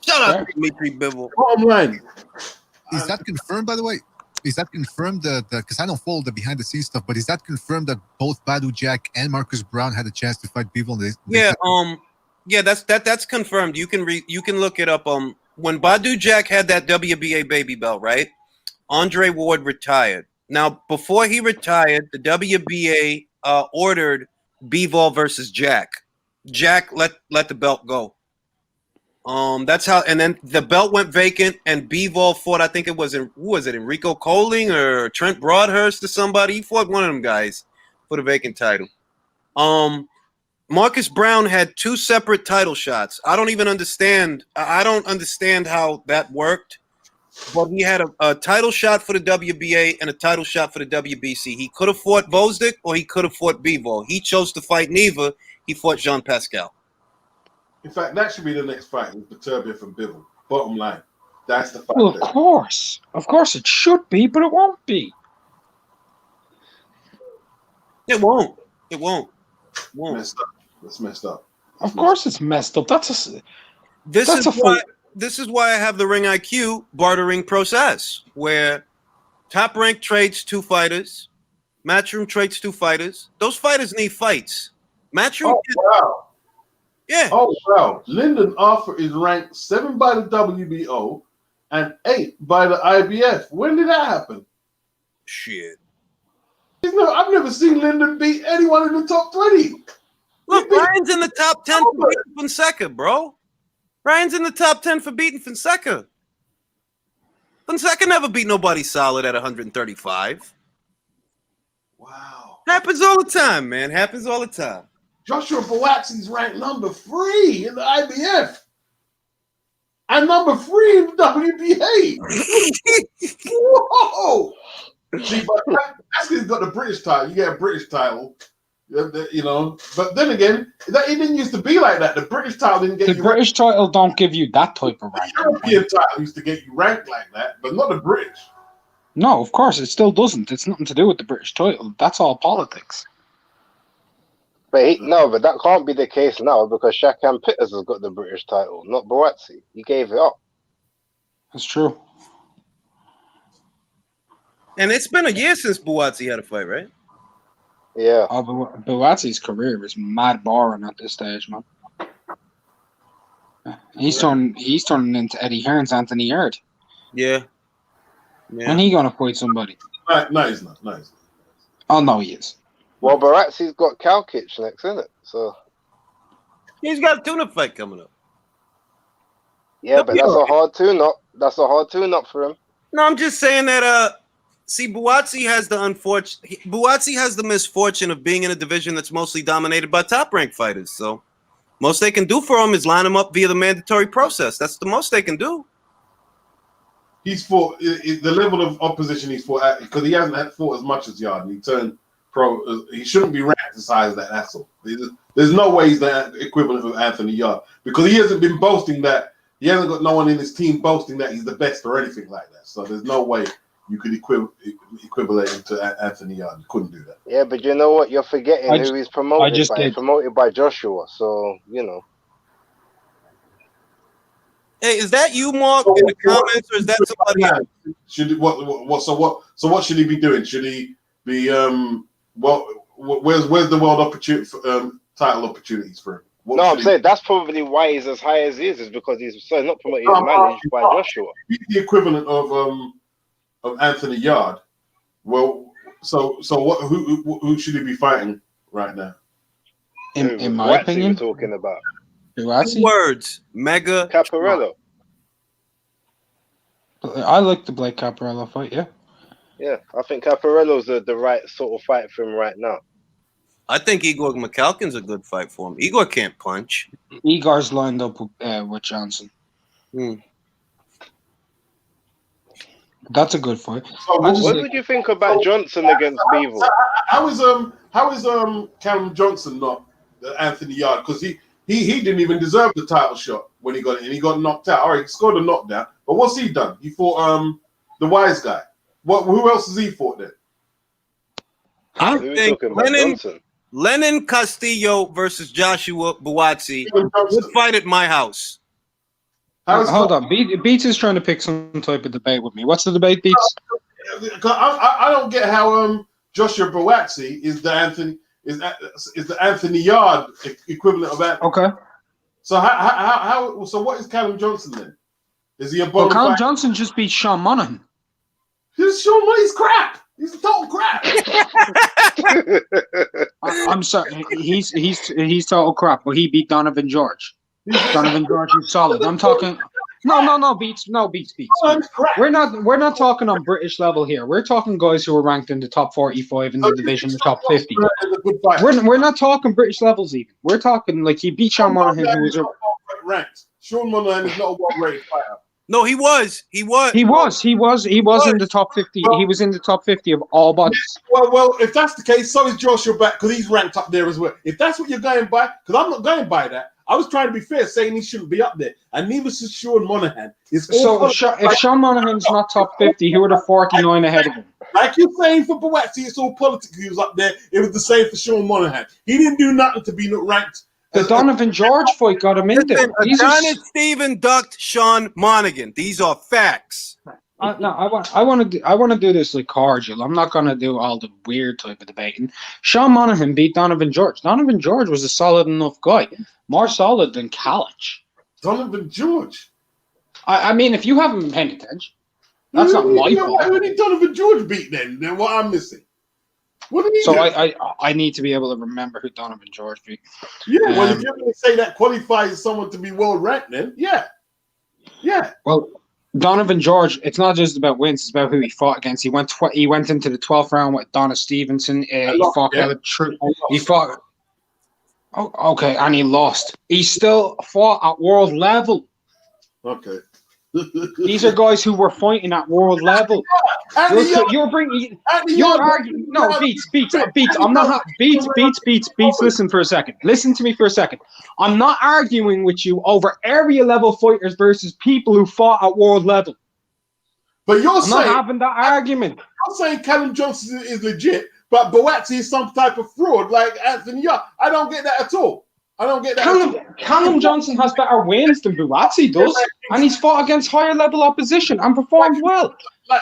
Shut up, Dimitri Bivol. Bottom line. Is that confirmed, by the way? Is that confirmed that because I don't follow the behind the scenes stuff, but is that confirmed that both Badu Jack and Marcus Brown had a chance to fight Bivol? Yeah, that's confirmed. You can look it up. When Badu Jack had that WBA baby belt, right? Andre Ward retired. Now, before he retired, the WBA ordered Bivol versus Jack. Jack let the belt go. That's how, and then the belt went vacant, and Bivol fought. I think it was Enrico Coling or Trent Broadhurst or somebody. He fought one of them guys for the vacant title. Marcus Brown had two separate title shots. I don't understand how that worked. But he had a title shot for the WBA and a title shot for the WBC. He could have fought Vosdick or he could have fought Bivol. He chose to fight neither. He fought Jean Pascal. In fact, that should be the next fight with Beterbiev and Bivol. Bottom line, that's the fight. Well, of course it should be, but it won't be. It won't. It's messed up. Of course, it's messed up. This is why I have the Ring IQ bartering process, where Top Rank trades two fighters, Matchroom trades two fighters. Those fighters need fights. Matchroom. Oh, wow. Yeah. Oh, wow. Lyndon Arthur is ranked 7 by the WBO and 8 by the IBF. When did that happen? Shit. I've never seen Lyndon beat anyone in the top 20. Look, Ryan's in the top 10 for beating Fonseca, bro. Ryan's in the top 10 for beating Fonseca. Fonseca never beat nobody solid at 135. Wow. Happens all the time, man. Happens all the time. Joshua Buatsi's ranked number 3 in the IBF. And number 3 in the WBA. Whoa! See, but that's because he's got the British title. You get a British title. You know, but then again, it didn't used to be like that. The British title didn't get the you British title don't give you that type of rank. The European title used to get you ranked like that, but not the British. No, of course, it still doesn't. It's nothing to do with the British title. That's all politics. But that can't be the case now because Shakan Pitters has got the British title, not Buatsi. He gave it up. That's true. And it's been a year since Buatsi had a fight, right? Yeah. Buatsi's career is mad boring at this stage, man. He's turning into Eddie Hearn's Anthony Yarde. Yeah. When he gonna fight somebody? No, he's not. No, he's not. Oh no, he is. Well, Baratsi's got Kalkic next, isn't it? So he's got a tune-up fight coming up. Yeah, but that's a hard tune-up. That's a hard tune-up for him. No, I'm just saying that. See, Buatsi has the misfortune of being in a division that's mostly dominated by top-ranked fighters. So, most they can do for him is line him up via the mandatory process. That's the most they can do. He's fought the level of opposition he's fought because he hasn't fought as much as Yarde. He turned pro. He shouldn't be ranked as high as that. That's all. There's no way he's the equivalent of Anthony Yarde because he hasn't been boasting that. He hasn't got no one in his team boasting that he's the best or anything like that. So there's no way you could equivalent him to Anthony Yarde. You couldn't do that. Yeah, but you know what? You're forgetting who he's promoted by. He's promoted by Joshua. So, you know. Hey, is that you, Mark, in the comments, or is that somebody else? So what should he be doing? Should he be where's the world opportunity title opportunities for him? I'm saying that's probably why he's as high as he is because he's not promoted, he's managed by Joshua. He's the equivalent of Anthony Yarde. Well, so what? Who should he be fighting right now? In my opinion, we're talking about. Two words: Mega Caparello. I like the Blake Caparello fight. Yeah. Yeah, I think Caparello's the right sort of fight for him right now. I think Igor McAlkin's a good fight for him. Igor can't punch. Igor's lined up with Johnson. That's a good fight. So What did you think about Johnson against Bivol? How is Callum Johnson not Anthony Yard? Because he didn't even deserve the title shot when he got it, and he got knocked out. All right, he scored a knockdown, but what's he done? He fought the wise guy. Who else has he fought then? I think Lenin Castillo versus Joshua Buatsi would fight at my house. Hold on, Beats is trying to pick some type of debate with me. What's the debate, Beats? I don't get how Joshua Buatsi is the Anthony Yard equivalent of Anthony. Okay. So how what is Callum Johnson then? Is he a Well, Callum Johnson just beat Sean Monaghan. Sean Monaghan's crap. He's total crap. I'm sorry, he's total crap, but he beat Donovan George. Donovan George is solid. I'm talking. No, Beats. We're not talking on British level here. We're talking guys who are ranked in the top 45 in the division, the top 50. We're not talking British levels even. We're talking like he beat Sean Monaghan, who was ranked. Sean Monaghan is not a well-rated fighter. No, he was in the top 50. He was in the top 50 of all bodies. Well, if that's the case, so is Joshua back because he's ranked up there as well. If that's what you're going by, because I'm not going by that. I was trying to be fair, saying he shouldn't be up there, and neither is Sean Monaghan. So if Sean Monaghan's not top 50, he would have 49 ahead of him. Like you're saying for Buatsi, it's all politics. He was up there. It was the same for Sean Monaghan. He didn't do nothing to be ranked. The Donovan George fight got him in there. Adonis Stephen ducked Sean Monaghan. These are facts. I want to do this like cordial. I'm not going to do all the weird type of debating. Sean Monaghan beat Donovan George. Donovan George was a solid enough guy, more solid than Kalich. Donovan George. I mean, if you haven't been paying attention, that's not my fault. Who did Donovan George beat then? Then what I'm missing? What did he do? I need to be able to remember who Donovan George beat. Yeah, well, if you're going to say that qualifies someone to be world ranked, then yeah. Well, Donovan George, it's not just about wins; it's about who he fought against. He went into the 12th round with Donna Stevenson. He fought. Oh, okay, and he lost. He still fought at world level. Okay. These are guys who were fighting at world level. You're arguing. No, Beats. I'm not. Beats. Listen for a second. Listen to me for a second. I'm not arguing with you over area level fighters versus people who fought at world level. But I'm not having that argument. I'm saying Callum Johnson is legit, but Buatsi is some type of fraud like Anthony Yard. I don't get that at all. Callum Johnson has better wins than Buatsi does, and he's fought against higher level opposition and performed well.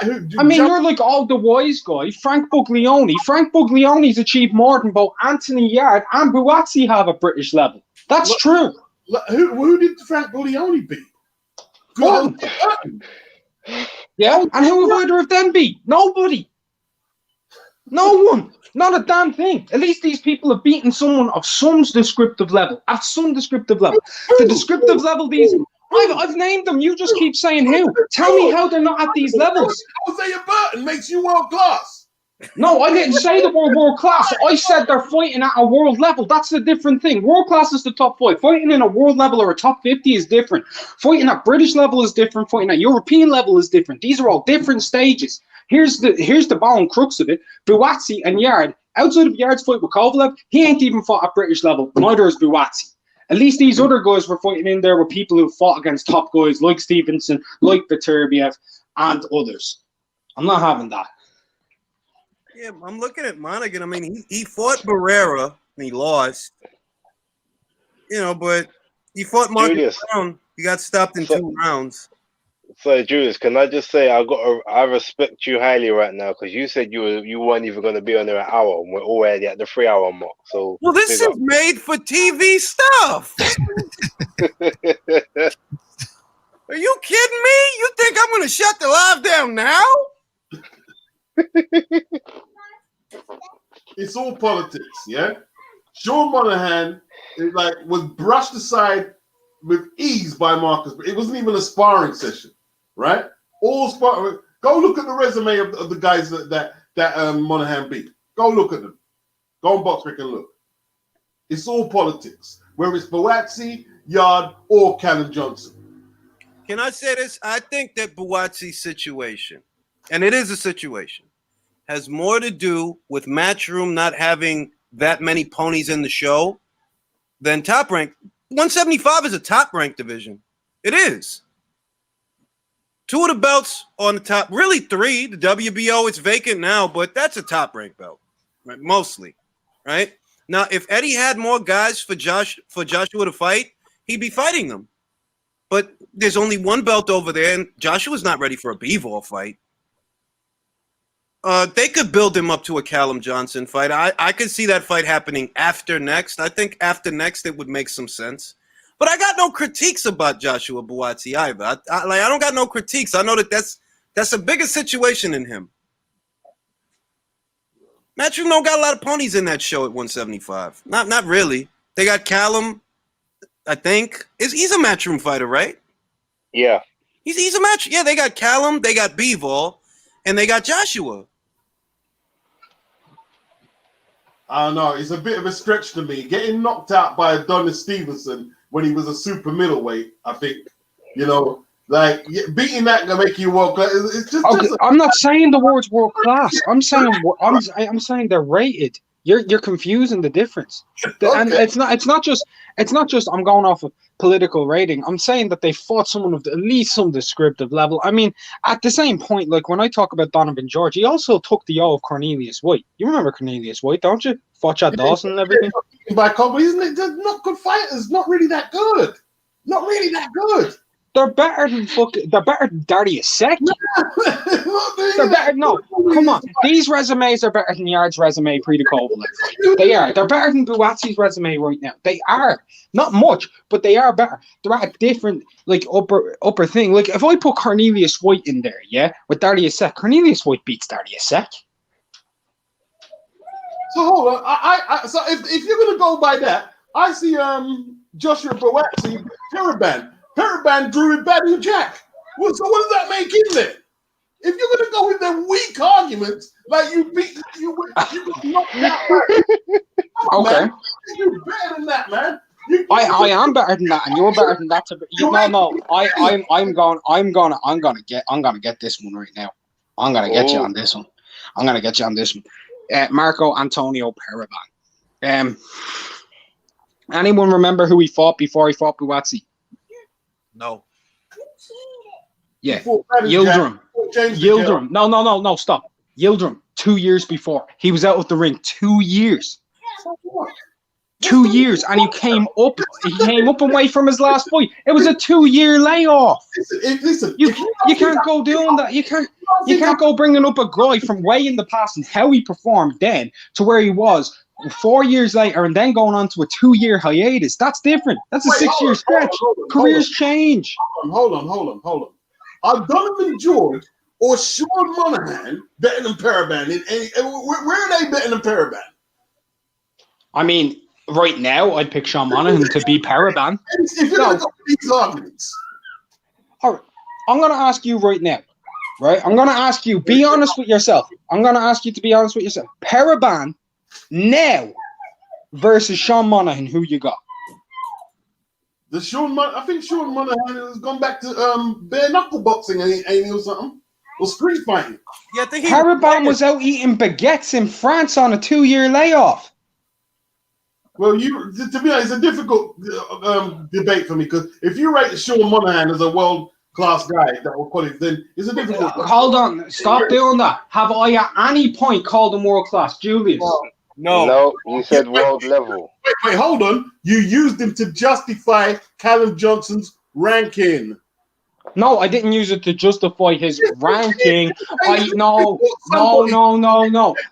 You're like all the wise guy, Frank Buglioni. Frank Buglioni's achieved more than both Anthony Yard and Buatsi have at British level. That's true. Who did Frank Buglioni beat? Yeah, and who have either of them beat? Nobody. No one. Not a damn thing. At least these people have beaten someone of some descriptive level. At some descriptive level. The descriptive level, I've named them. You just keep saying who. Tell me how they're not at these levels. Hosea Burton makes you world class. No, I didn't say the word world class. I said they're fighting at a world level. That's a different thing. World class is the top 5. Fighting in a world level or a top 50 is different. Fighting at British level is different. Fighting at European level is different. These are all different stages. Here's the bone crux of it. Buatsi and Yard, outside of Yard's fight with Kovalev, he ain't even fought at British level. Neither is Buatsi. At least these other guys were fighting in there with people who fought against top guys like Stevenson, like Beterbiev, and others. I'm not having that. Yeah, I'm looking at Monaghan. I mean, he fought Barrera and he lost. But he fought Marcus Brown. He got stopped in 2 rounds. So, Julius, can I just say I respect you highly right now because you said you weren't even going to be on there an hour, and we're already at the 3-hour mark. So, well, this is made for TV stuff. Are you kidding me? You think I'm going to shut the live down now? It's all politics, yeah. Sean Monaghan was brushed aside with ease by Marcus. It wasn't even a sparring session, right? All sparring. Go look at the resume of the guys that Monahan beat. Go look at them. Go on BoxRec and look. It's all politics. Whether it's Buatsi, Yard, or Callum Johnson. Can I say this? I think that Buatsi's situation, and it is a situation, has more to do with Matchroom not having that many ponies in the show than Top Rank. 175 is a Top Rank division. It is. 2 of the belts on the top, really 3. The WBO is vacant now, but that's a Top Rank belt, right? Mostly, right? Now, if Eddie had more guys for Joshua to fight, he'd be fighting them. But there's only 1 belt over there, and Joshua's not ready for a Bivol fight. They could build him up to a Callum Johnson fight. I could see that fight happening after next. I think after next it would make some sense. But I got no critiques about Joshua Buatsi either. I don't got no critiques. I know that's a bigger situation in him. Matchroom don't got a lot of ponies in that show at 175. Not really. They got Callum, I think. He's a Matchroom fighter, right? Yeah. He's a match. Yeah, they got Callum, they got Bivol, and they got Joshua. I don't know. It's a bit of a stretch to me. Getting knocked out by Adonis Stevenson when he was a super middleweight, I think, like beating that can make you world class. It's just. Okay, I'm not saying the word's world class. I'm saying they're rated. You're confusing the difference, and it's not just I'm going off of political rating. I'm saying that they fought someone of at least some descriptive level. I mean, at the same point, like when I talk about Donovan George, he also took the O of Cornelius White. You remember Cornelius White, don't you? Fought Chad Dawson and everything. By Campbell, isn't it? They're not good fighters. Not really that good. Not really that good. They're better than Derevyanchenko. They're better. No, come on. These resumes are better than Yard's resume pre the Kovalev. They are. They're better than Buatsi's resume right now. They are. Not much, but they are better. They're at a different upper thing. Like if I put Cornelius White in there, yeah, with Derevyanchenko, Cornelius White beats Derevyanchenko. So hold on. So if you're gonna go by that, I see Joshua Buatsi Paraban drew with Badu Jack. Well, so what does that make him then? If you're gonna go with them weak arguments, like you got knocked out. Okay. Man. You're better than that, man. I am better than that, and you're better than that. I'm gonna get this one right now. I'm gonna get you on this one. Marco Antonio Paraban. Anyone remember who he fought before he fought Buatsi? No. Yeah. Yildirim. No, stop. Yildirim, 2 years before. He was out of the ring 2 years. 2 years, and he came up away from his last fight. It was a 2-year layoff. Listen, you can't go doing that. You can't go bringing up a guy from way in the past and how he performed then to where he was 4 years later and then going on to a 2-year hiatus. That's different. That's a 6-year stretch. Careers change. Hold on. Are Donovan George or Sean Monahan better than Paraban? Where are they better than Paraban? I mean, right now, I'd pick Sean Monahan to be Paraban. If you're going to go with these arguments. All right. I'm going to ask you right now. Right? I'm going to ask you, be honest with yourself. I'm going to ask you to be honest with yourself. Paraban now versus Sean Monahan, who you got? I think Sean Monahan has gone back to bare knuckle boxing, ain't he, or something? Or street fighting. Yeah, Paraban was out eating baguettes in France on a 2-year layoff. Well, to be honest, it's a difficult debate for me because if you rate Sean Monahan as a world-class guy, that will call it, then it's a difficult. Hold on, stop doing that. Have I at any point called him world-class, Julius? No, you said world level. Wait, hold on. You used him to justify Callum Johnson's ranking. No, I didn't use it to justify his ranking. No.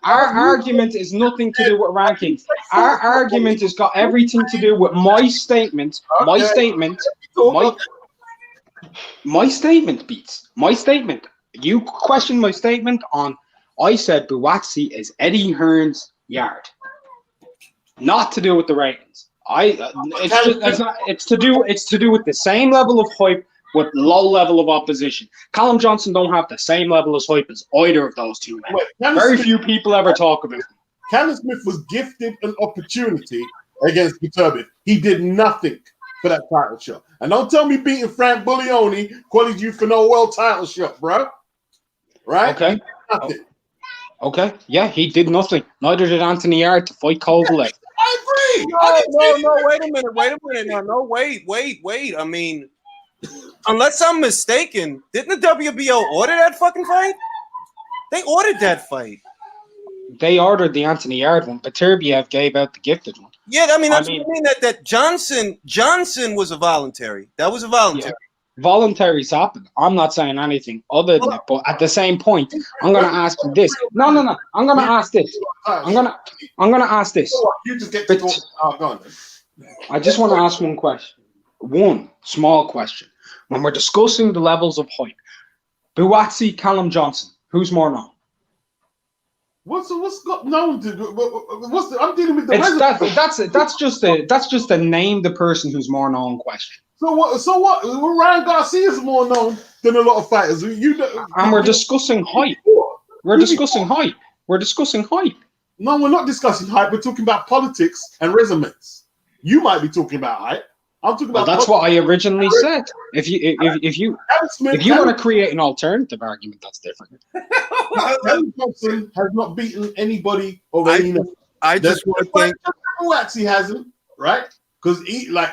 Our argument is nothing to do with rankings. Our argument has got everything to do with my statement. My statement, Beats. My statement. You questioned my statement on. I said Buatsi is Eddie Hearn's Yard. Not to do with the ratings. It's to do with the same level of hype with low level of opposition. Callum Johnson don't have the same level of hype as either of those two men. Very few people ever talk about him. Callum Smith was gifted an opportunity against Beterbiev. He did nothing for that title shot. And don't tell me beating Frank Buglioni qualifies you for no world title shot, bro. Right? Okay. Nothing. Okay. Yeah, he did nothing. Neither did Anthony Yarde to fight Kovalev. I agree. No, wait a minute. No, wait. I mean, unless I'm mistaken, didn't the WBO order that fucking fight? They ordered that fight. They ordered the Anthony Yarde one, but Beterbiev gave out the gifted one. Yeah, I mean, what I mean that Johnson was a voluntary. That was a voluntary. Yeah. Voluntaries happen. I'm not saying anything other than it, but at the same point, I'm gonna ask you this. No. I'm gonna ask this. I'm gonna ask this. You just get to go. I just want to ask one question. One small question. When we're discussing the levels of hype, Buatsi, Callum Johnson, who's more known? What's known to do? I'm dealing with the that's just a name the person who's more known question. So what? Ryan Garcia is more known than a lot of fighters. And we're discussing hype. We're discussing hype. No, we're not discussing hype. We're talking about politics and resumes. You might be talking about hype. I'm talking about. Well, that's what I originally said. If you want to create an alternative argument, that's different. Callum Johnson has not beaten anybody over any. I just want to think. He hasn't, right? Because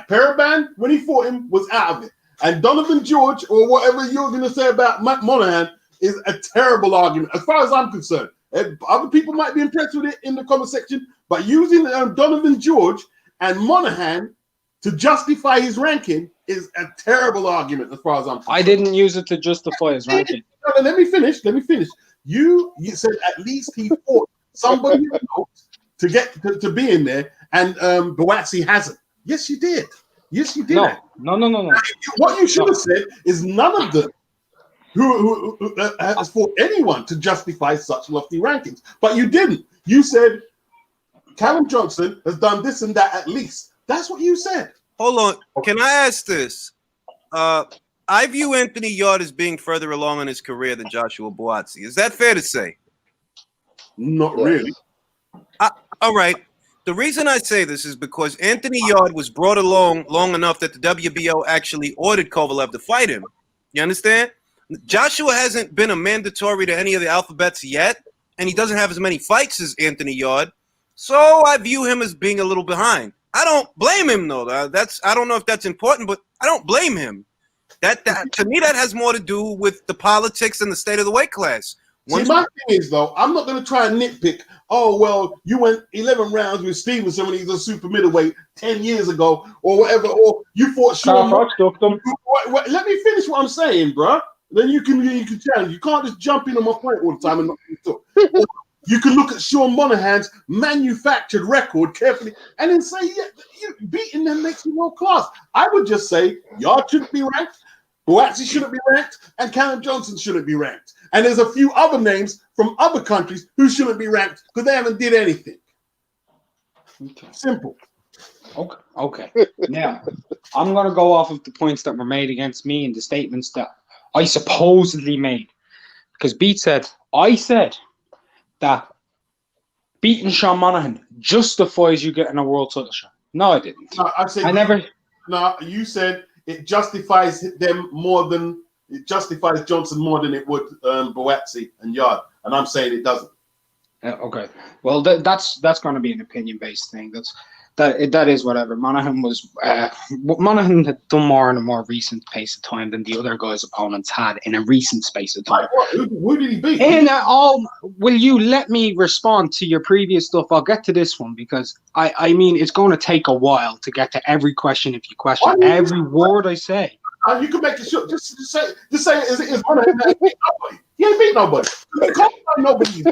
Paraban, when he fought him, was out of it. And Donovan George, or whatever you're going to say about Matt Monahan, is a terrible argument, as far as I'm concerned. Other people might be impressed with it in the comment section, but using Donovan George and Monahan to justify his ranking is a terrible argument, as far as I'm concerned. I didn't use it to justify his ranking. No, let me finish. You said at least he fought somebody to get to be in there, and Glowacki hasn't. Yes, you did. No. What you should have said is none of them who has fought anyone to justify such lofty rankings. But you didn't. You said Callum Johnson has done this and that at least. That's what you said. Hold on. Can I ask this? I view Anthony Yarde as being further along in his career than Joshua Buatsi. Is that fair to say? Not really. All right. The reason I say this is because Anthony Yarde was brought along long enough that the WBO actually ordered Kovalev to fight him. You understand? Joshua hasn't been a mandatory to any of the alphabets yet, and he doesn't have as many fights as Anthony Yarde. So I view him as being a little behind. I don't blame him though. I don't know if that's important, but I don't blame him. That to me that has more to do with the politics and the state of the weight class. See, my thing is though, I'm not going to try and nitpick. Oh well, you went 11 rounds with Stevenson when he was a super middleweight 10 years ago, or whatever. Or you fought Sean. Let me finish what I'm saying, bro. Then you can challenge. You can't just jump in on my point all the time and not talk. You can look at Sean Monahan's manufactured record carefully and then say, yeah, beating them makes you world class. I would just say, Yarde shouldn't be ranked, Glowacki shouldn't be ranked, and Callum Johnson shouldn't be ranked. And there's a few other names from other countries who shouldn't be ranked because they haven't did anything. Okay. Simple. Okay. Now, I'm going to go off of the points that were made against me and the statements that I supposedly made. Because I said that beating Sean Monahan justifies you getting a world title shot. No, I didn't. No, you said it justifies them more than it justifies Johnson more than it would Glowacki and Yarde, and I'm saying it doesn't. Okay. Well, that's going to be an opinion-based thing. That is whatever. Monahan had done more in a more recent pace of time than the other guys' opponents had in a recent space of time. Who did he beat? Will you let me respond to your previous stuff? I'll get to this one because I mean it's going to take a while to get to every question if you question every word I say. You can make it short. Just say is Monahan beat nobody. He ain't beat nobody. You can't find nobody.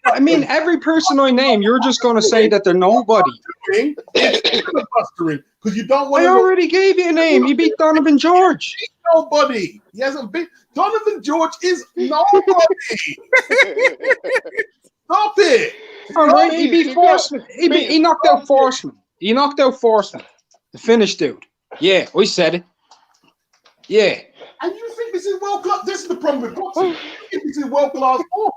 I mean, every person I name, you're just going to say that they're nobody. Because you don't want. I already gave you a name. He beat Donovan George. Nobody. He hasn't beat. Donovan George is nobody. Stop it. All right, he beat Forsman. He knocked out Forsman. He knocked out Forsman, the Finnish dude. Yeah, I said it. Yeah. And you think this is world class? This is the problem with boxing. You think this is world class sport?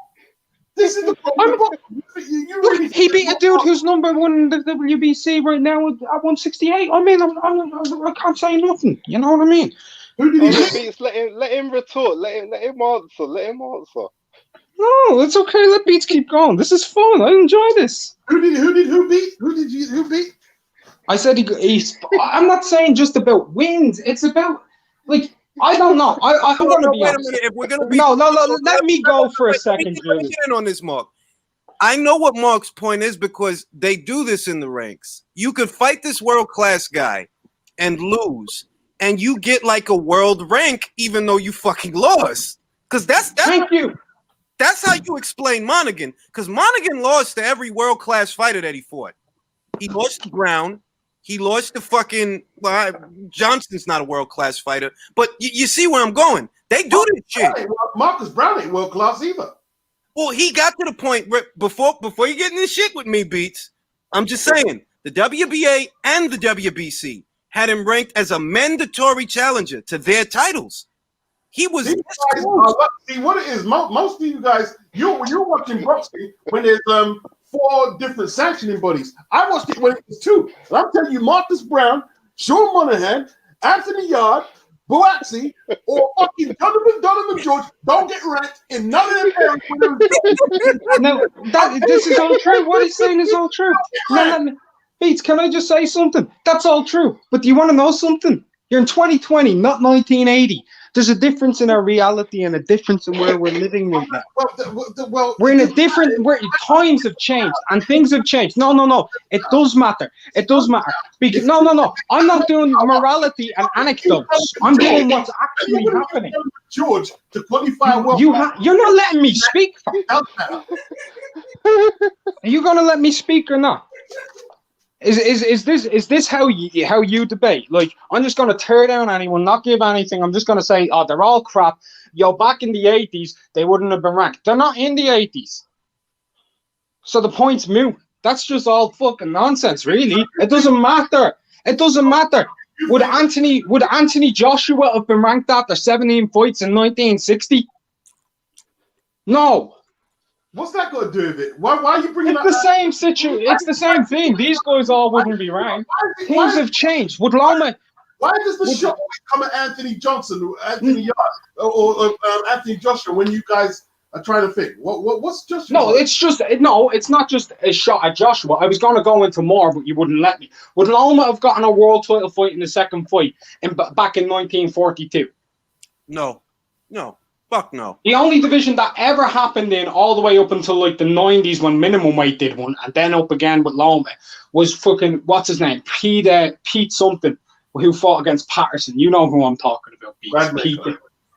This is the problem with boxing. You really he beat a dude who's number one in the WBC right now at 168. I mean, I can't say nothing. You know what I mean? Who did he beat? Let him retort. Let him answer. Let him answer. No, it's okay. Let Beats keep going. This is fun. I enjoy this. Who beat? I said he's. I'm not saying just about wins. It's about like I don't know. I'm gonna be honest. If we're gonna be no. Let me go for a second, Julie. Get in on this, Mark. I know what Mark's point is because they do this in the ranks. You could fight this world-class guy and lose, and you get like a world rank, even though you fucking lost. Because that's thank you. That's how you explain Monaghan. Because Monaghan lost to every world-class fighter that he fought. He lost to Brown. He lost to fucking Johnson's not a world-class fighter. But you see where I'm going. They do this shit. Marcus Brown ain't world-class either. Well, he got to the point where before you get in this shit with me, Beats, I'm just saying the WBA and the WBC had him ranked as a mandatory challenger to their titles. He was. See what it is. Most of you guys, you're watching boxing when there's 4 different sanctioning bodies. I watched it when it was 2. And I'm telling you, Marcus Brown, Sean Monahan, Anthony Yard, Glowacki, or fucking Donovan George don't get ranked in none of them areas. No, this is all true. What he's saying is all true. No, Beats, can I just say something? That's all true. But do you want to know something? You're in 2020, not 1980. There's a difference in our reality and a difference in where we're living right now. We're in a different. Times have changed and things have changed. No. It does matter. It does matter. Because no. I'm not doing morality and anecdotes. I'm doing what's actually happening. George to qualify well. You're not letting me speak. Are you gonna let me speak or not? Is this how you debate? Like, I'm just gonna tear down anyone, not give anything. I'm just gonna say, oh, they're all crap. Yo, back in the 80s, they wouldn't have been ranked. They're not in the 80s. So the point's moot. That's just all fucking nonsense, really. It doesn't matter. It doesn't matter. Would Anthony Joshua have been ranked after 17 fights in 1960? No. What's that got to do with it? Why are you bringing up the same situation? It's the same thing. These guys all wouldn't be ranked. Things have changed. Would Loma? Why does the shot come at Anthony Johnson, Anthony Yard, or Anthony Joshua when you guys are trying to think? What's Joshua? No, it's not just a shot at Joshua. I was going to go into more, but you wouldn't let me. Would Loma have gotten a world title fight in the second fight back in 1942? No. Fuck no. The only division that ever happened in all the way up until like the 90s when minimum weight did one, and then up again with Loma, was fucking, what's his name? Pete something, who fought against Patterson. You know who I'm talking about. Pete.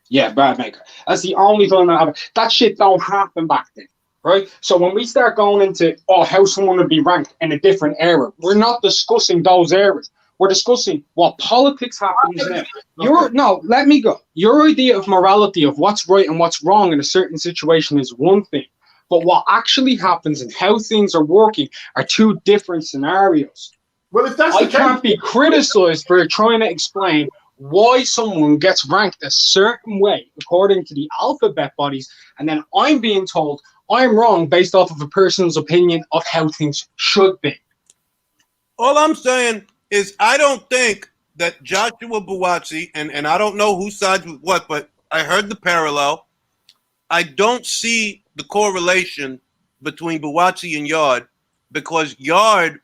Yeah, Brad Maker. That's the only thing that happened. That shit don't happen back then, right? So when we start going into, how someone would be ranked in a different era, we're not discussing those eras. We're discussing what politics happens now. Let me go. Your idea of morality, of what's right and what's wrong in a certain situation is one thing. But what actually happens and how things are working are 2 different scenarios. Well, if that's I can't be criticized for trying to explain why someone gets ranked a certain way according to the alphabet bodies, and then I'm being told I'm wrong based off of a person's opinion of how things should be. All I'm saying is I don't think that Joshua Buatsi, and I don't know who sides with what, but I heard the parallel. I don't see the correlation between Buatsi and Yard because Yard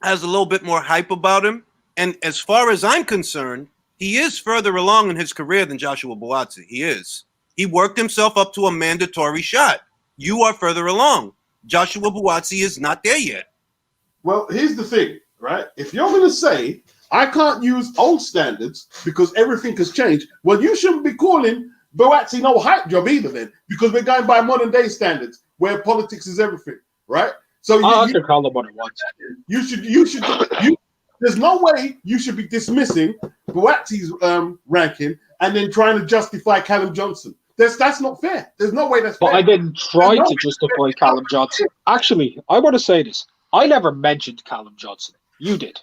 has a little bit more hype about him. And as far as I'm concerned, he is further along in his career than Joshua Buatsi. He is. He worked himself up to a mandatory shot. You are further along. Joshua Buatsi is not there yet. Well, here's the thing. Right? If you're going to say, I can't use old standards because everything has changed, well, you shouldn't be calling Glowacki no hype job either then, because we're going by modern day standards where politics is everything, right? So you can call them what it wants. You should. There's no way you should be dismissing Glowacki's ranking and then trying to justify Callum Johnson. That's not fair. There's no way that's fair. But I didn't try to justify Callum Johnson. Actually, I want to say this. I never mentioned Callum Johnson. You did.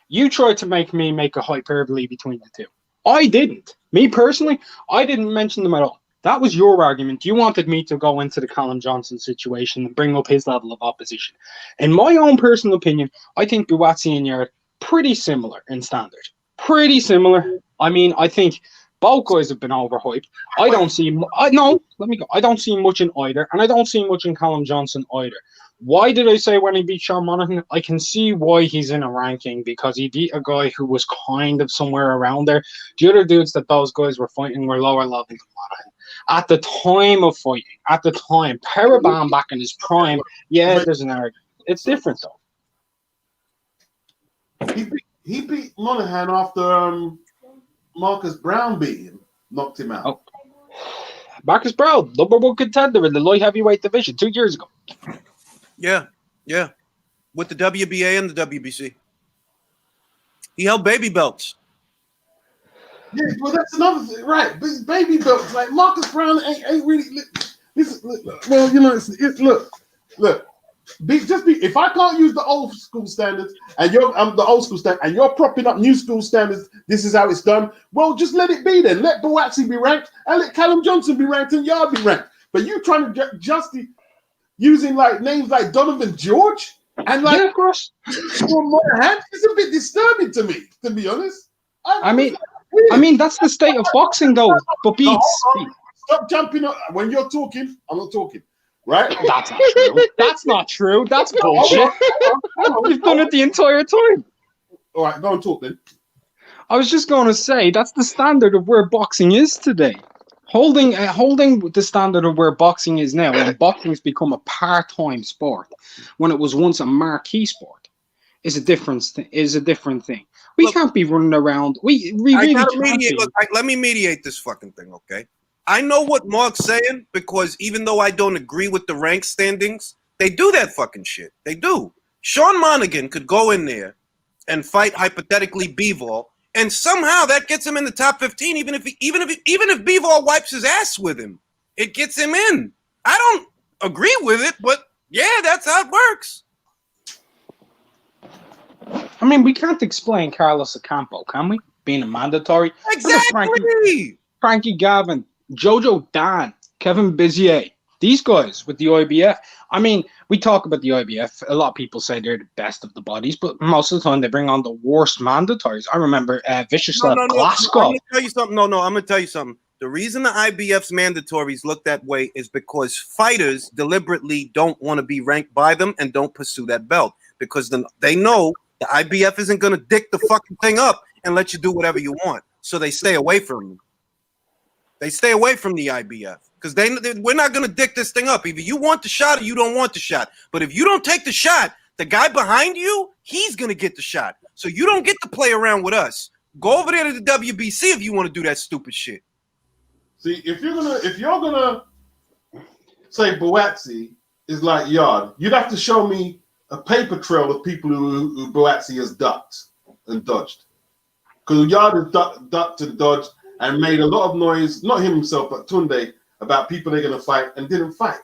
You tried to make me make a hyperbole between the two. I didn't. Me personally, I didn't mention them at all. That was your argument. You wanted me to go into the Callum Johnson situation and bring up his level of opposition. In my own personal opinion, I think Buatsi and Yard pretty similar in standard. Pretty similar. I mean, I think both guys have been overhyped. I don't see much in either, and I don't see much in Callum Johnson either. Why did I say when he beat Sean Monaghan? I can see why he's in a ranking, because he beat a guy who was kind of somewhere around there. The other dudes that those guys were fighting were lower level than Monaghan. At the time of fighting, Parabam back in his prime, yeah, there's an argument. It's different though. He beat Monaghan after Marcus Brown beat him, knocked him out. Oh. Marcus Brown, number one contender in the light heavyweight division 2 years ago. Yeah. With the WBA and the WBC. He held baby belts. Yeah, well, that's another thing, right? Baby belts, like Marcus Brown ain't really. Well, you know, look. If I can't use the old school standards and the old school standard, and you're propping up new school standards, this is how it's done. Well, just let it be then. Let Buatsi be ranked, and let Callum Johnson be ranked, and Yard be ranked. But you trying to using like names like Donovan George and like of course, it's a bit disturbing to me, to be honest. I mean that's the state of boxing though. But stop jumping up when you're talking. I'm not talking. Right? That's not true. That's not true. That's bullshit. You've done it the entire time. All right, go and talk then. I was just going to say that's the standard of where boxing is today. Holding the standard of where boxing is now, when boxing's become a part-time sport, when it was once a marquee sport, is a different thing. We can't be running around. We really can't be. Look, let me mediate this fucking thing, okay? I know what Mark's saying, because even though I don't agree with the rank standings, they do that fucking shit. They do. Sean Monaghan could go in there and fight hypothetically Bivol, and somehow that gets him in the top 15. Even if Bivol wipes his ass with him, it gets him in. I don't agree with it, but yeah, that's how it works. I mean, we can't explain Carlos Campbell, can we? Being a mandatory. Exactly. Frankie Gavin, Jojo Dan, Kevin Bizier, these guys with the IBF. I mean, we talk about the IBF. A lot of people say they're the best of the bodies, but most of the time they bring on the worst mandatories. I remember Viciouslev Glasgow. I'm going to tell you something. I'm going to tell you something. The reason the IBF's mandatories look that way is because fighters deliberately don't want to be ranked by them and don't pursue that belt, because they know the IBF isn't going to dick the fucking thing up and let you do whatever you want. So they stay away from them. They stay away from the IBF because we're not going to dick this thing up. Either you want the shot or you don't want the shot. But if you don't take the shot, the guy behind you, he's going to get the shot. So you don't get to play around with us. Go over there to the WBC if you want to do that stupid shit. See, if you're gonna say Buatsi is like Yard, you'd have to show me a paper trail of people who Buatsi has ducked and dodged. Because Yard has ducked and dodged and made a lot of noise, not him himself, but Tunde, about people they're going to fight and didn't fight.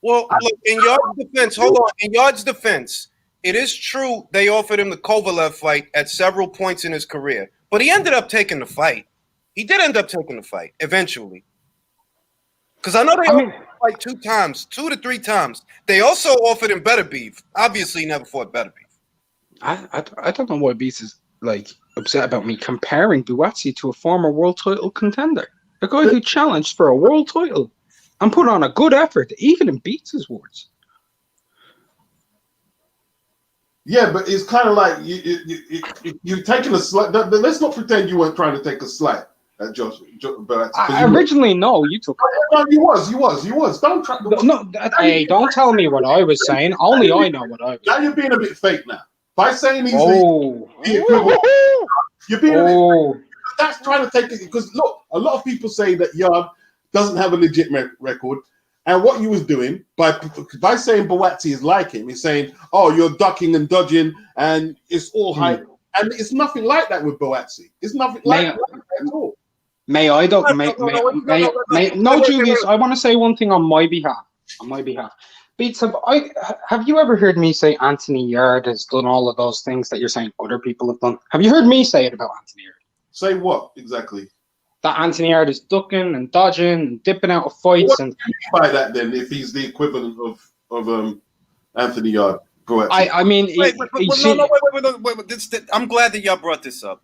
Well, look, in Yard's defense, in Yard's defense, it is true they offered him the Kovalev fight at several points in his career, but he ended up taking the fight. He did end up taking the fight eventually. Because I know they offered him the fight 2 to 3 times. They also offered him Beterbiev. Obviously, he never fought Beterbiev. I don't know why Beats is like upset about me comparing Buatsi to a former world title contender, a guy who challenged for a world title and put on a good effort, even in Beats' words. Yeah, but it's kind of like you're taking a slight. Let's not pretend you weren't trying to take a slight at Josh. Originally, no, you took. No, you was. Don't try. Hey, don't tell me what I was saying. Only I know what I was. Now you're being a bit fake now. By saying these things, you're being a bit. That's trying to take it, because look, a lot of people say that Yard doesn't have a legit record, and what you was doing by saying Buatsi is like him, is saying, oh, you're ducking and dodging, and it's all hype, and it's nothing like that with Buatsi. It's nothing like that at all. No, Julius, I want to say one thing on my behalf. Beats, have you ever heard me say Anthony Yarde has done all of those things that you're saying other people have done? Have you heard me say it about Anthony Yarde? Say what exactly? That Anthony Yarde is ducking and dodging and dipping out of fights. What And do you mean by that then? If he's the equivalent of Anthony Yarde, I mean, wait. I'm glad that y'all brought this up,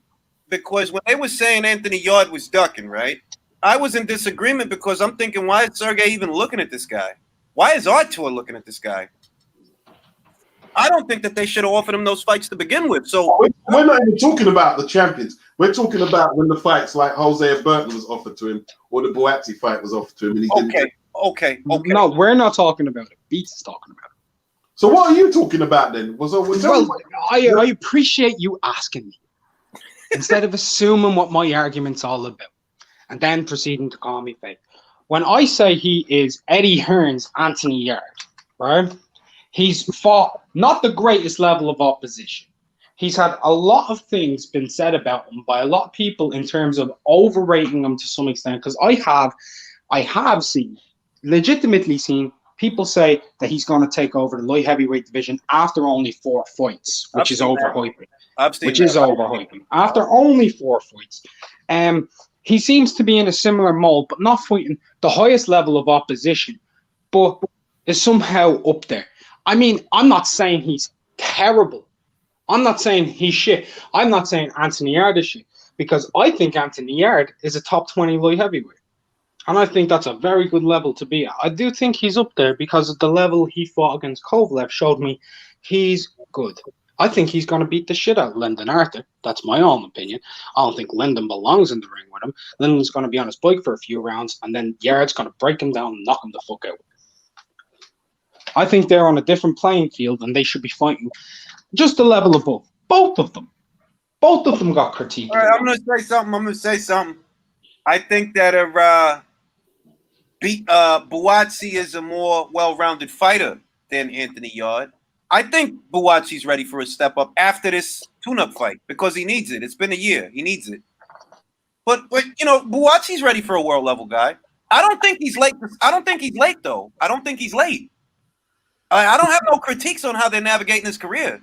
because when they were saying Anthony Yarde was ducking, right? I was in disagreement because I'm thinking, why is Sergey even looking at this guy? Why is Artur looking at this guy? I don't think that they should have offered him those fights to begin with. So we're not even talking about the champions. We're talking about when the fights like Jose Burton was offered to him, or the Boatsy fight was offered to him, and he didn't. Okay. No, we're not talking about it. Beats is talking about it. So what are you talking about then? I appreciate you asking me instead of assuming what my argument's all about and then proceeding to call me fake. When I say he is Eddie Hearn's Anthony Yarde, right? He's fought not the greatest level of opposition. He's had a lot of things been said about him by a lot of people in terms of overrating him to some extent. Because I have legitimately seen people say that he's going to take over the light heavyweight division after only 4 fights, which is overhyping. After only 4 fights. He seems to be in a similar mold, but not fighting the highest level of opposition, but is somehow up there. I mean, I'm not saying he's terrible. I'm not saying he's shit. I'm not saying Anthony Yarde is shit, because I think Anthony Yarde is a top 20 light heavyweight. And I think that's a very good level to be at. I do think he's up there because of the level he fought against Kovalev showed me he's good. I think he's going to beat the shit out of Lyndon Arthur. That's my own opinion. I don't think Lyndon belongs in the ring with him. Lyndon's going to be on his bike for a few rounds, and then Yarde's going to break him down and knock him the fuck out. I think they're on a different playing field, and they should be fighting just a level above. Both of them. Both of them got critiqued. All right, I'm going to say something. I think that Buatsi is a more well-rounded fighter than Anthony Yarde. I think Buatsi's ready for a step up after this tune-up fight because he needs it. It's been a year. He needs it. But you know, Buatsi's ready for a world-level guy. I don't think he's late. I don't think he's late, though. I don't think he's late. I don't have no critiques on how they're navigating his career.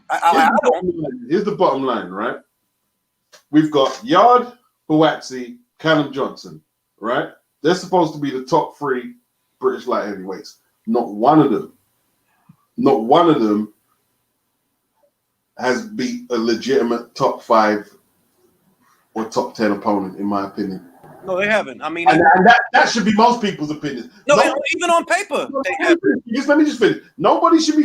Here's the bottom line, right? We've got Yarde, Buatsi, Callum Johnson, right? They're supposed to be the top 3 British light heavyweights. Not one of them has beat a legitimate top 5 or top 10 opponent, in my opinion. No, they haven't. I mean, and that should be most people's opinion. No, even on paper, they haven't. Let me just finish. Nobody should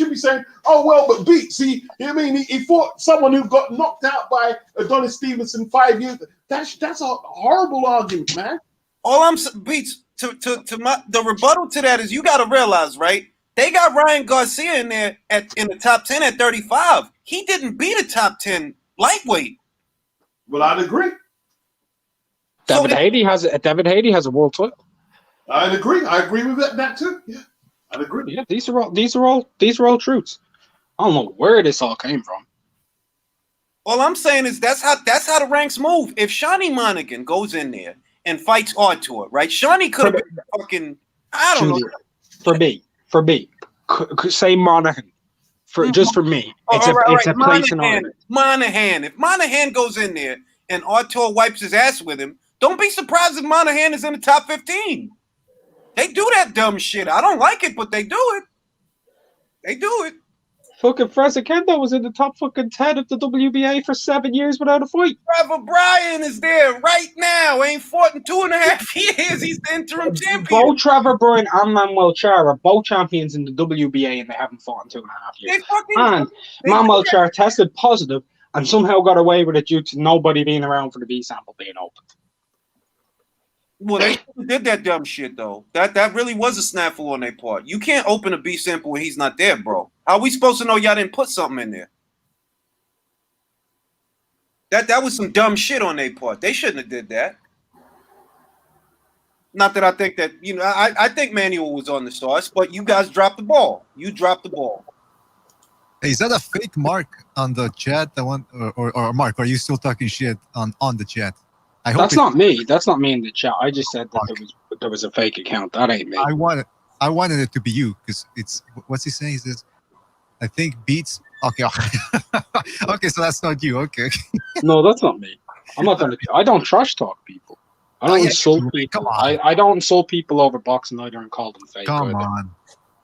be saying, "Oh well," but beat. See, I mean, he fought someone who got knocked out by Adonis Stevenson 5 years. That's a horrible argument, man. All I'm Beats the rebuttal to that is you got to realize, right? They got Ryan Garcia in there in the top 10 at 35. He didn't beat a top 10 lightweight. Well, I'd agree. Devin Haney has a world title. I'd agree. I agree with that too. Yeah, I'd agree. Yeah, these are all truths. I don't know where this all came from. All I'm saying is that's how the ranks move. If Shawnee Monaghan goes in there and fights Artur, right? Shawnee could have been fucking. I don't know. For me, say Monaghan. Just for me, it's a place in honor. Monaghan. If Monaghan goes in there and Artur wipes his ass with him, don't be surprised if Monaghan is in the top 15. They do that dumb shit. I don't like it, but they do it. They do it. Fucking Kendo was in the top fucking 10 of the WBA for 7 years without a fight. Trevor Bryan is there right now. Ain't fought in 2.5 years. He's the interim champion. Both Trevor Bryan and Manuel Charr are both champions in the WBA, and they haven't fought in 2.5 years. And Manuel Charr tested positive and somehow got away with it due to nobody being around for the B sample being opened. Well, they did that dumb shit though. That really was a snafu on their part. You can't open a B sample when he's not there, bro. How are we supposed to know y'all didn't put something in there? That was some dumb shit on their part. They shouldn't have did that. Not that I think that, you know, I think Manuel was on the sauce, but you guys dropped the ball. You dropped the ball. Hey, is that a fake mark on the chat? Or Mark, are you still talking shit on the chat? That's not me. That's not me in the chat. I just said that there was a fake account. That ain't me. I wanted it to be you because it's what's he saying? He says, I think beats. Okay, okay, so that's not you. Okay, No, that's not me. I'm not gonna. I don't trash talk people. I don't insult people. Come on. I don't insult people over boxing either and call them fake. Come either. on.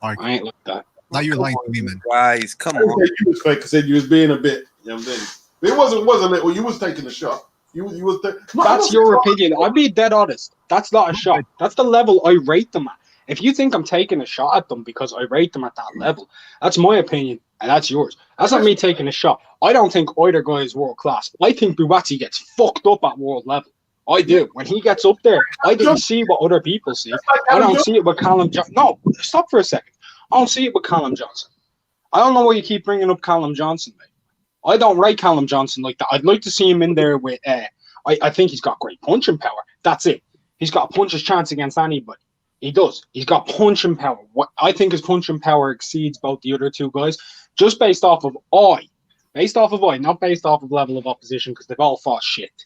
I ain't like that. Now you're lying to me, man. Guys, come I didn't on. say you was fake. I said you was being a bit. You know what I'm saying? It wasn't it? Well, you was taking a shot. You was. That's your opinion. I'm being dead honest. That's not a shot. That's the level I rate them at. If you think I'm taking a shot at them because I rate them at that level, that's my opinion, and that's yours. That's not me taking a shot. I don't think either guy is world class. I think Glowacki gets fucked up at world level. I do. When he gets up there, I didn't see what other people see. I don't see it with Callum Johnson. No, stop for a second. I don't see it with Callum Johnson. I don't know why you keep bringing up Callum Johnson, mate. I don't rate Callum Johnson like that. I'd like to see him in there with. I think he's got great punching power. That's it. He's got a puncher's chance against anybody. He does. He's got punching power. What I think his punching power exceeds both the other two guys, just based off of eye. Based off of eye, not based off of level of opposition, because they've all fought shit.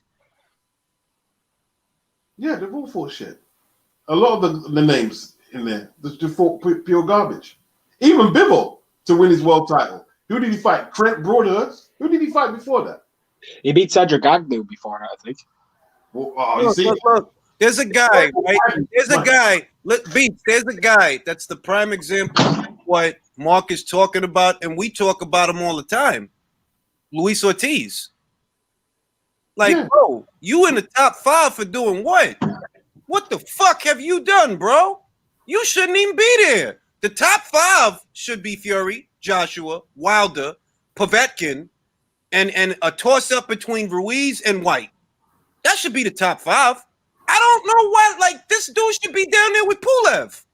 Yeah, they've all fought shit. A lot of the names in there, they fought pure garbage. Even Bivol to win his world title. Who did he fight? Trent Broadhurst? Who did he fight before that? He beat Cedric Agnew before that, I think. Well, you see? Look. There's a guy, right? There's a guy. Beats. There's a guy that's the prime example of what Mark is talking about, and we talk about him all the time. Luis Ortiz. Bro, you in the top 5 for doing what? What the fuck have you done, bro? You shouldn't even be there. The top 5 should be Fury, Joshua, Wilder, Povetkin, and a toss-up between Ruiz and White. That should be the top 5. I don't know why, this dude should be down there with Pulev.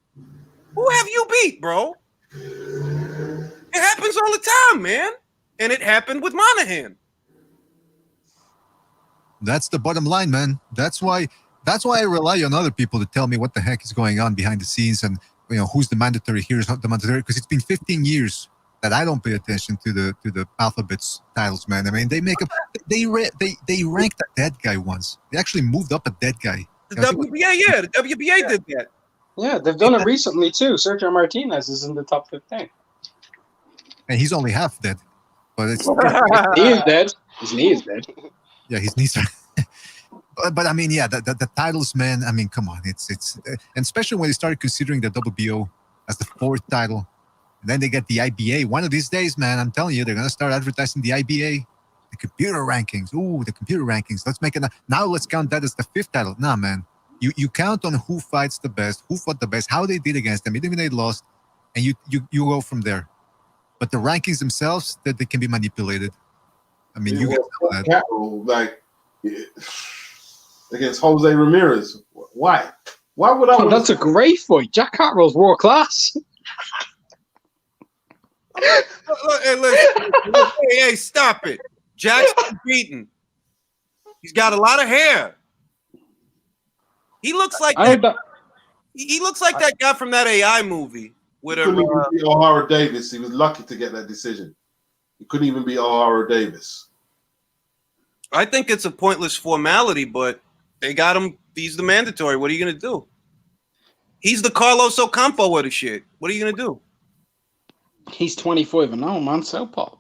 Who have you beat, bro? It happens all the time, man. And it happened with Monahan. That's the bottom line, man. That's why I rely on other people to tell me what the heck is going on behind the scenes and who's the mandatory here, who's the mandatory, because it's been 15 years that I don't pay attention to the Alphabet's titles, man. I mean, they ranked a dead guy once. They actually moved up a dead guy. The WBA, the WBA did that. Yeah, they've done it recently too. Sergio Martinez is in the top 15. And he's only half dead. But it's he is dead. His knee is dead. Yeah, his knees are. But I mean, yeah, the titles, man. I mean, come on, it's and especially when they started considering the WBO as the 4th title, and then they get the IBA. One of these days, man, I'm telling you, they're gonna start advertising the IBA, the computer rankings. Ooh, the computer rankings. Let's make it now. Let's count that as the 5th title. Nah, man, you count on who fights the best, who fought the best, how they did against them, even if they lost, and you go from there. But the rankings themselves, that they can be manipulated. I mean, you guys know that. Against Jose Ramirez. Why? Why would I? That's a great fight. Jack Catterall's world class. Hey, stop it. Jack's been beaten. He's got a lot of hair. He looks like that. He looks like that guy from that AI movie. With couldn't even beat O'Hara Davis. He was lucky to get that decision. He couldn't even beat O'Hara Davis. I think it's a pointless formality, but they got him. He's the mandatory. What are you going to do? He's the Carlos Ocampo of the shit. What are you going to do? He's 25 and 0, man. Southpaw.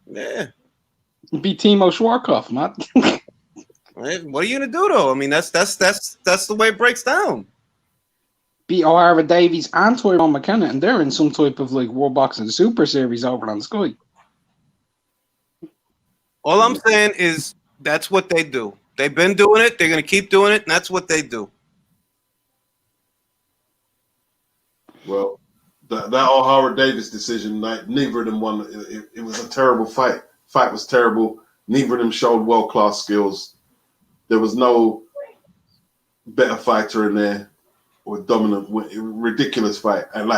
Yeah. Beat Timo Schwarzkopf, man. What are you going to do, though? I mean, that's the way it breaks down. Beat O'Hara Davies and Tyrone McKenna, and they're in some type of World Boxing Super Series over on Sky. All I'm saying is that's what they do. They've been doing it. They're going to keep doing it, and that's what they do. Well, that O'Hara Davis decision, neither of them won. It was a terrible fight. Fight was terrible. Neither of them showed world-class skills. There was no better fighter in there or dominant. Ridiculous fight. And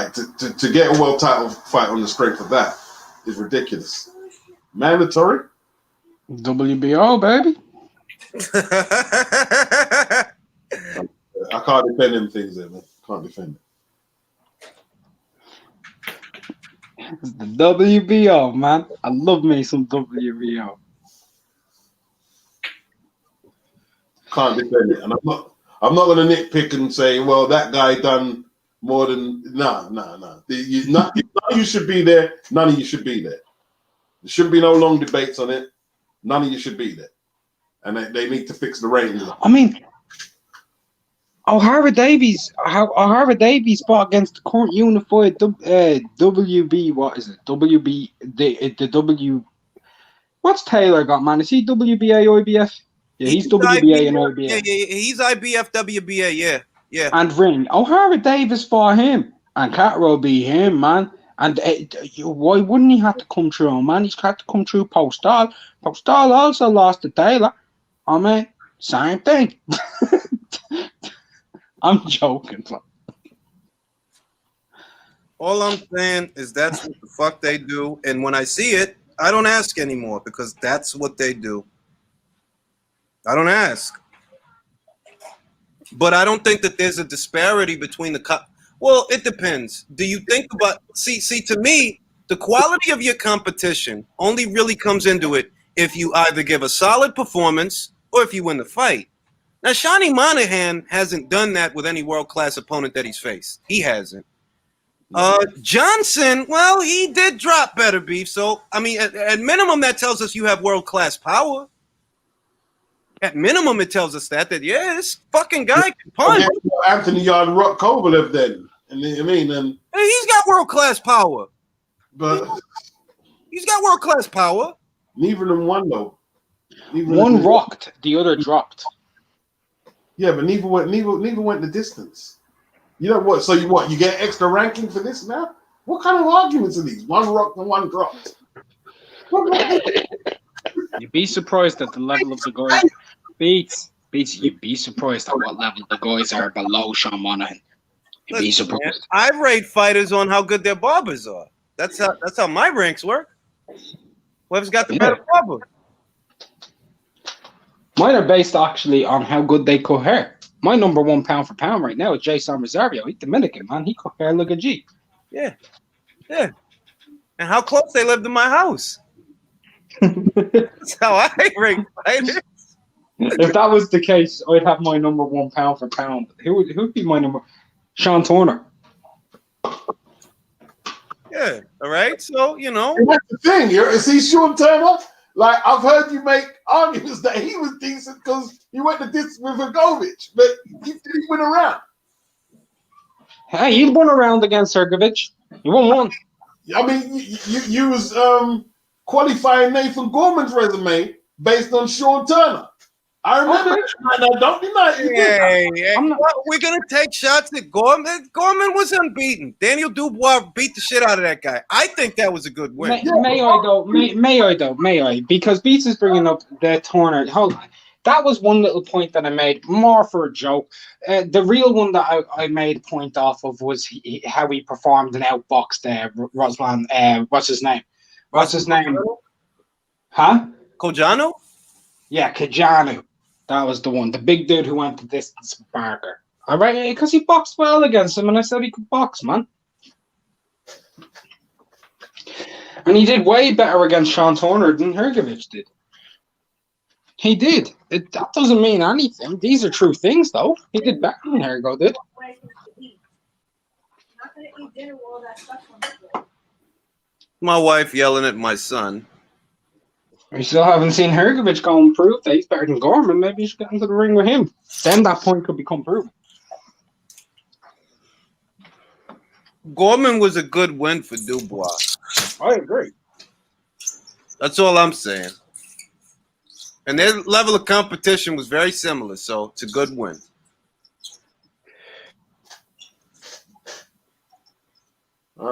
to get a world title fight on the strength of that is ridiculous. Mandatory? WBO, baby. I can't defend them things there, man. Can't defend it. The WBO, man. I love me some WBO. Can't defend it. And I'm not going to nitpick and say, well, that guy done more than no. None of you should be there. None of you should be there. There shouldn't be no long debates on it. None of you should be there, and they need to fix the ratings. I mean, O'Hara Davies fought against the current unified WB. What is it? WB the W. What's Taylor got, man? Is he WBA IBF? Yeah, he's WBA and IBF. Yeah, he's IBF WBA. Yeah. And Ring. O'Hara Davies fought him, and Catro beat him, man. And why wouldn't he have to come through, man? He's had to come through Postal. Postal also lost to Taylor. I mean, same thing. I'm joking. All I'm saying is that's what the fuck they do. And when I see it, I don't ask anymore because that's what they do. I don't ask. But I don't think that there's a disparity between the well, it depends. Do you think about see to me, the quality of your competition only really comes into it if you either give a solid performance or if you win the fight. Now, Shawnee Monahan hasn't done that with any world-class opponent that he's faced. He hasn't. Johnson, well, he did drop Beterbiev. So, I mean, at minimum, that tells us you have world-class power. At minimum, it tells us that yeah, this fucking guy can punch. Anthony Yard Rock Kovalev then. And I mean, and he's got world-class power. But he's got world-class power. Neither of them won, though. One rocked, the other dropped. Yeah, but neither went the distance. You know what? So you get extra ranking for this now? What kind of arguments are these? One rocked and one dropped. You'd be surprised at the level of the guys. Beats. You'd be surprised at what level the guys are below Sean Monahan. You'd be surprised. I rate fighters on how good their barbers are. That's how my ranks work. Whoever's got the better barber. Mine are based actually on how good they cut hair. My number one pound for pound right now is Jason Rosario. He's Dominican, man. He cut hair like a G. Yeah. And how close they live to my house. That's how I rate fighters. If that was the case, I'd have my number one pound for pound. Who'd be my number? Sean Turner. Yeah. All right. So and that's the thing. Is he Sean Turner? Like, I've heard you make arguments that he was decent because he went to this with Vagovic, but he went around. Hey, he won around against Sergovic. He won one. I mean, you was qualifying Nathan Gorman's resume based on Sean Turner. I remember. Okay. Don't deny it. We're going to take shots at Gorman. Gorman was unbeaten. Daniel Dubois beat the shit out of that guy. I think that was a good win. May I? Because Beats is bringing up the Turner. Hold on. That was one little point that I made, more for a joke. The real one that I made a point off of was how he performed and outboxed Ruslan. What's his name? Huh? Cojano? Yeah, Cojano. That was the one. The big dude who went the distance with Barker. All right, because he boxed well against him, and I said he could box, man. And he did way better against Sean Turner than Hergovic did. He did. That doesn't mean anything. These are true things, though. He did better than Hergo did. My wife yelling at my son. We still haven't seen Hergovic go and prove that he's better than Gorman. Maybe you should get into the ring with him. Then that point could become proven. Gorman was a good win for Dubois. I agree. That's all I'm saying. And their level of competition was very similar, so it's a good win.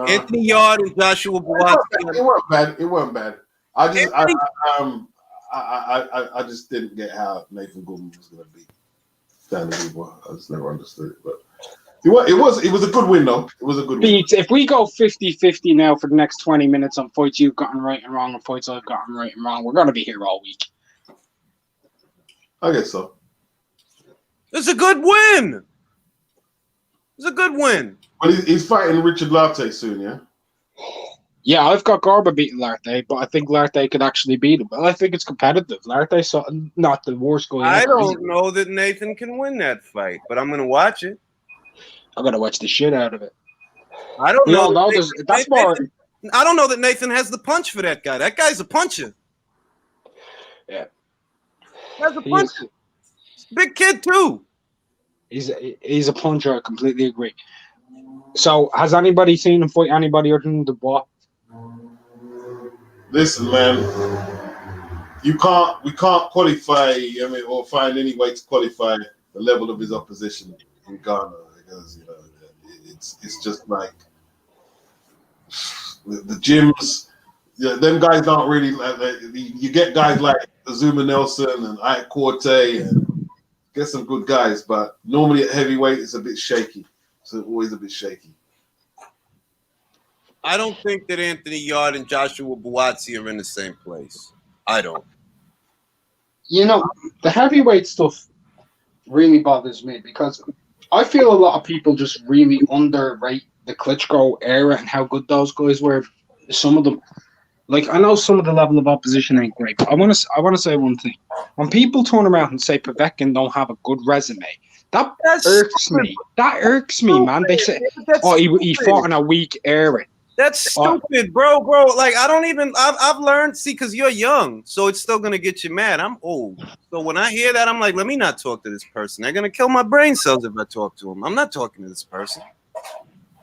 Anthony Yard and Joshua Boaz. It weren't bad. It wasn't bad. I just didn't get how Nathan Gorman was going to beat Danny Dubois. I just never understood it. But it was a good win, though. It was a good win. If we go 50-50 now for the next 20 minutes on fights you've gotten right and wrong and fights I've gotten right and wrong, we're going to be here all week. I guess so. It's a good win. It's a good win. But he's fighting Richard Lartey soon, yeah? Yeah, I've got Garba beating Lartey, but I think Lartey could actually beat him. Well, I think it's competitive. Lartey's not the worst guy. I don't know that Nathan can win that fight, but I'm going to watch it. I gotta watch the shit out of it. I don't We know. all know that that's more. I don't know that Nathan has the punch for that guy. That guy's a puncher. Yeah. That's a puncher. Big kid too. He's a puncher. I completely agree. So, has anybody seen him fight anybody other than the boy? Listen, man, we can't qualify. I mean, or find any way to qualify the level of his opposition in Ghana because it's just like the gyms. Yeah, them guys don't really. You get guys like Azuma Nelson and Ike Corte and get some good guys, but normally at heavyweight it's a bit shaky. It's always a bit shaky. I don't think that Anthony Yard and Joshua Buatsi are in the same place. I don't. You know, the heavyweight stuff really bothers me because I feel a lot of people just really underrate the Klitschko era and how good those guys were. Some of them, like I know some of the level of opposition ain't great, but I want to say one thing. When people turn around and say Povetkin don't have a good resume, that irks me. That irks me, man. They say, oh, he fought in a weak era. That's stupid, bro. Like, I don't even, I've learned, see, because you're young, so it's still going to get you mad. I'm old. So when I hear that, I'm like, let me not talk to this person. They're going to kill my brain cells if I talk to him. I'm not talking to this person.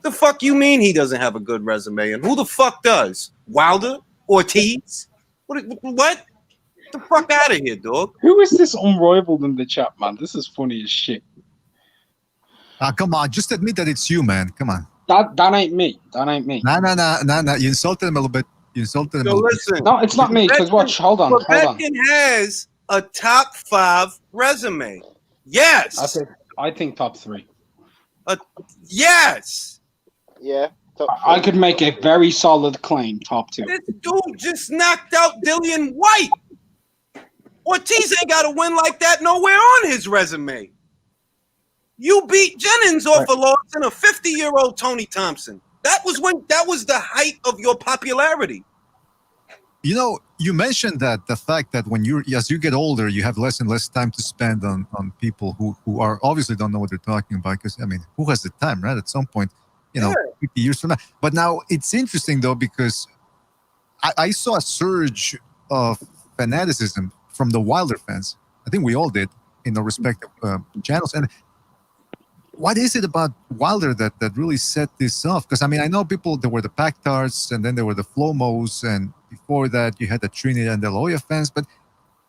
The fuck you mean he doesn't have a good resume? And who the fuck does? Wilder? Ortiz? What? Get the fuck out of here, dog. Who is this unrivaled in the chat, man? This is funny as shit. Come on, just admit that it's you, man. Come on. That ain't me. That ain't me. No. You insulted him a little bit. Listen. No, it's not me. Because watch, hold on. Povetkin has a top 5 resume. Yes. I think top 3. Yes. Yeah. I could make a very solid claim, top 2. This dude just knocked out Dillian White. Ortiz ain't got a win like that nowhere on his resume. You beat Jennings off a loss and a 50-year-old Tony Thompson. That was the height of your popularity. You know, you mentioned that the fact that as you get older, you have less and less time to spend on people who are obviously don't know what they're talking about. Because I mean, who has the time, right? At some point, 50 years from now. But now it's interesting though because I saw a surge of fanaticism from the Wilder fans. I think we all did in our respective channels. And what is it about Wilder that really set this off? Because I mean, I know there were the Pactards, and then there were the Flomos, and before that you had the Trinidad and the Loya fans. But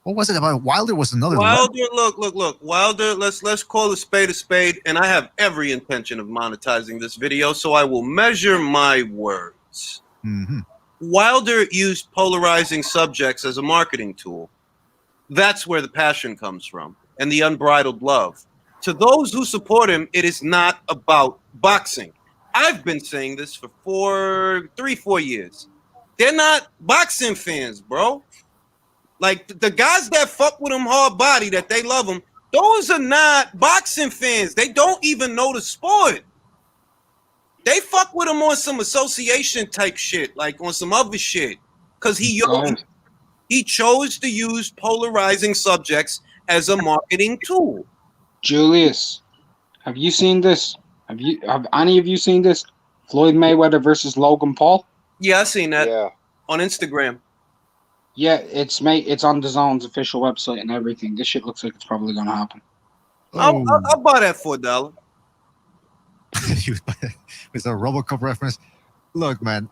what was it about Wilder? Was another Wilder? Look. Wilder. Let's call a spade, and I have every intention of monetizing this video, so I will measure my words. Mm-hmm. Wilder used polarizing subjects as a marketing tool. That's where the passion comes from, and the unbridled love. To those who support him, it is not about boxing. I've been saying this for 4 years. They're not boxing fans, bro. Like, the guys that fuck with him hard body, that they love him, those are not boxing fans. They don't even know the sport. They fuck with him on some association type shit, like on some other shit. Because he chose to use polarizing subjects as a marketing tool. Julius, have you seen this? Have any of you seen this? Floyd Mayweather versus Logan Paul? Yeah, I seen that on Instagram. Yeah, it's on DAZN's official website and everything. This shit looks like it's probably gonna happen. I'll buy that for $1. It's a RoboCop reference. Look, man.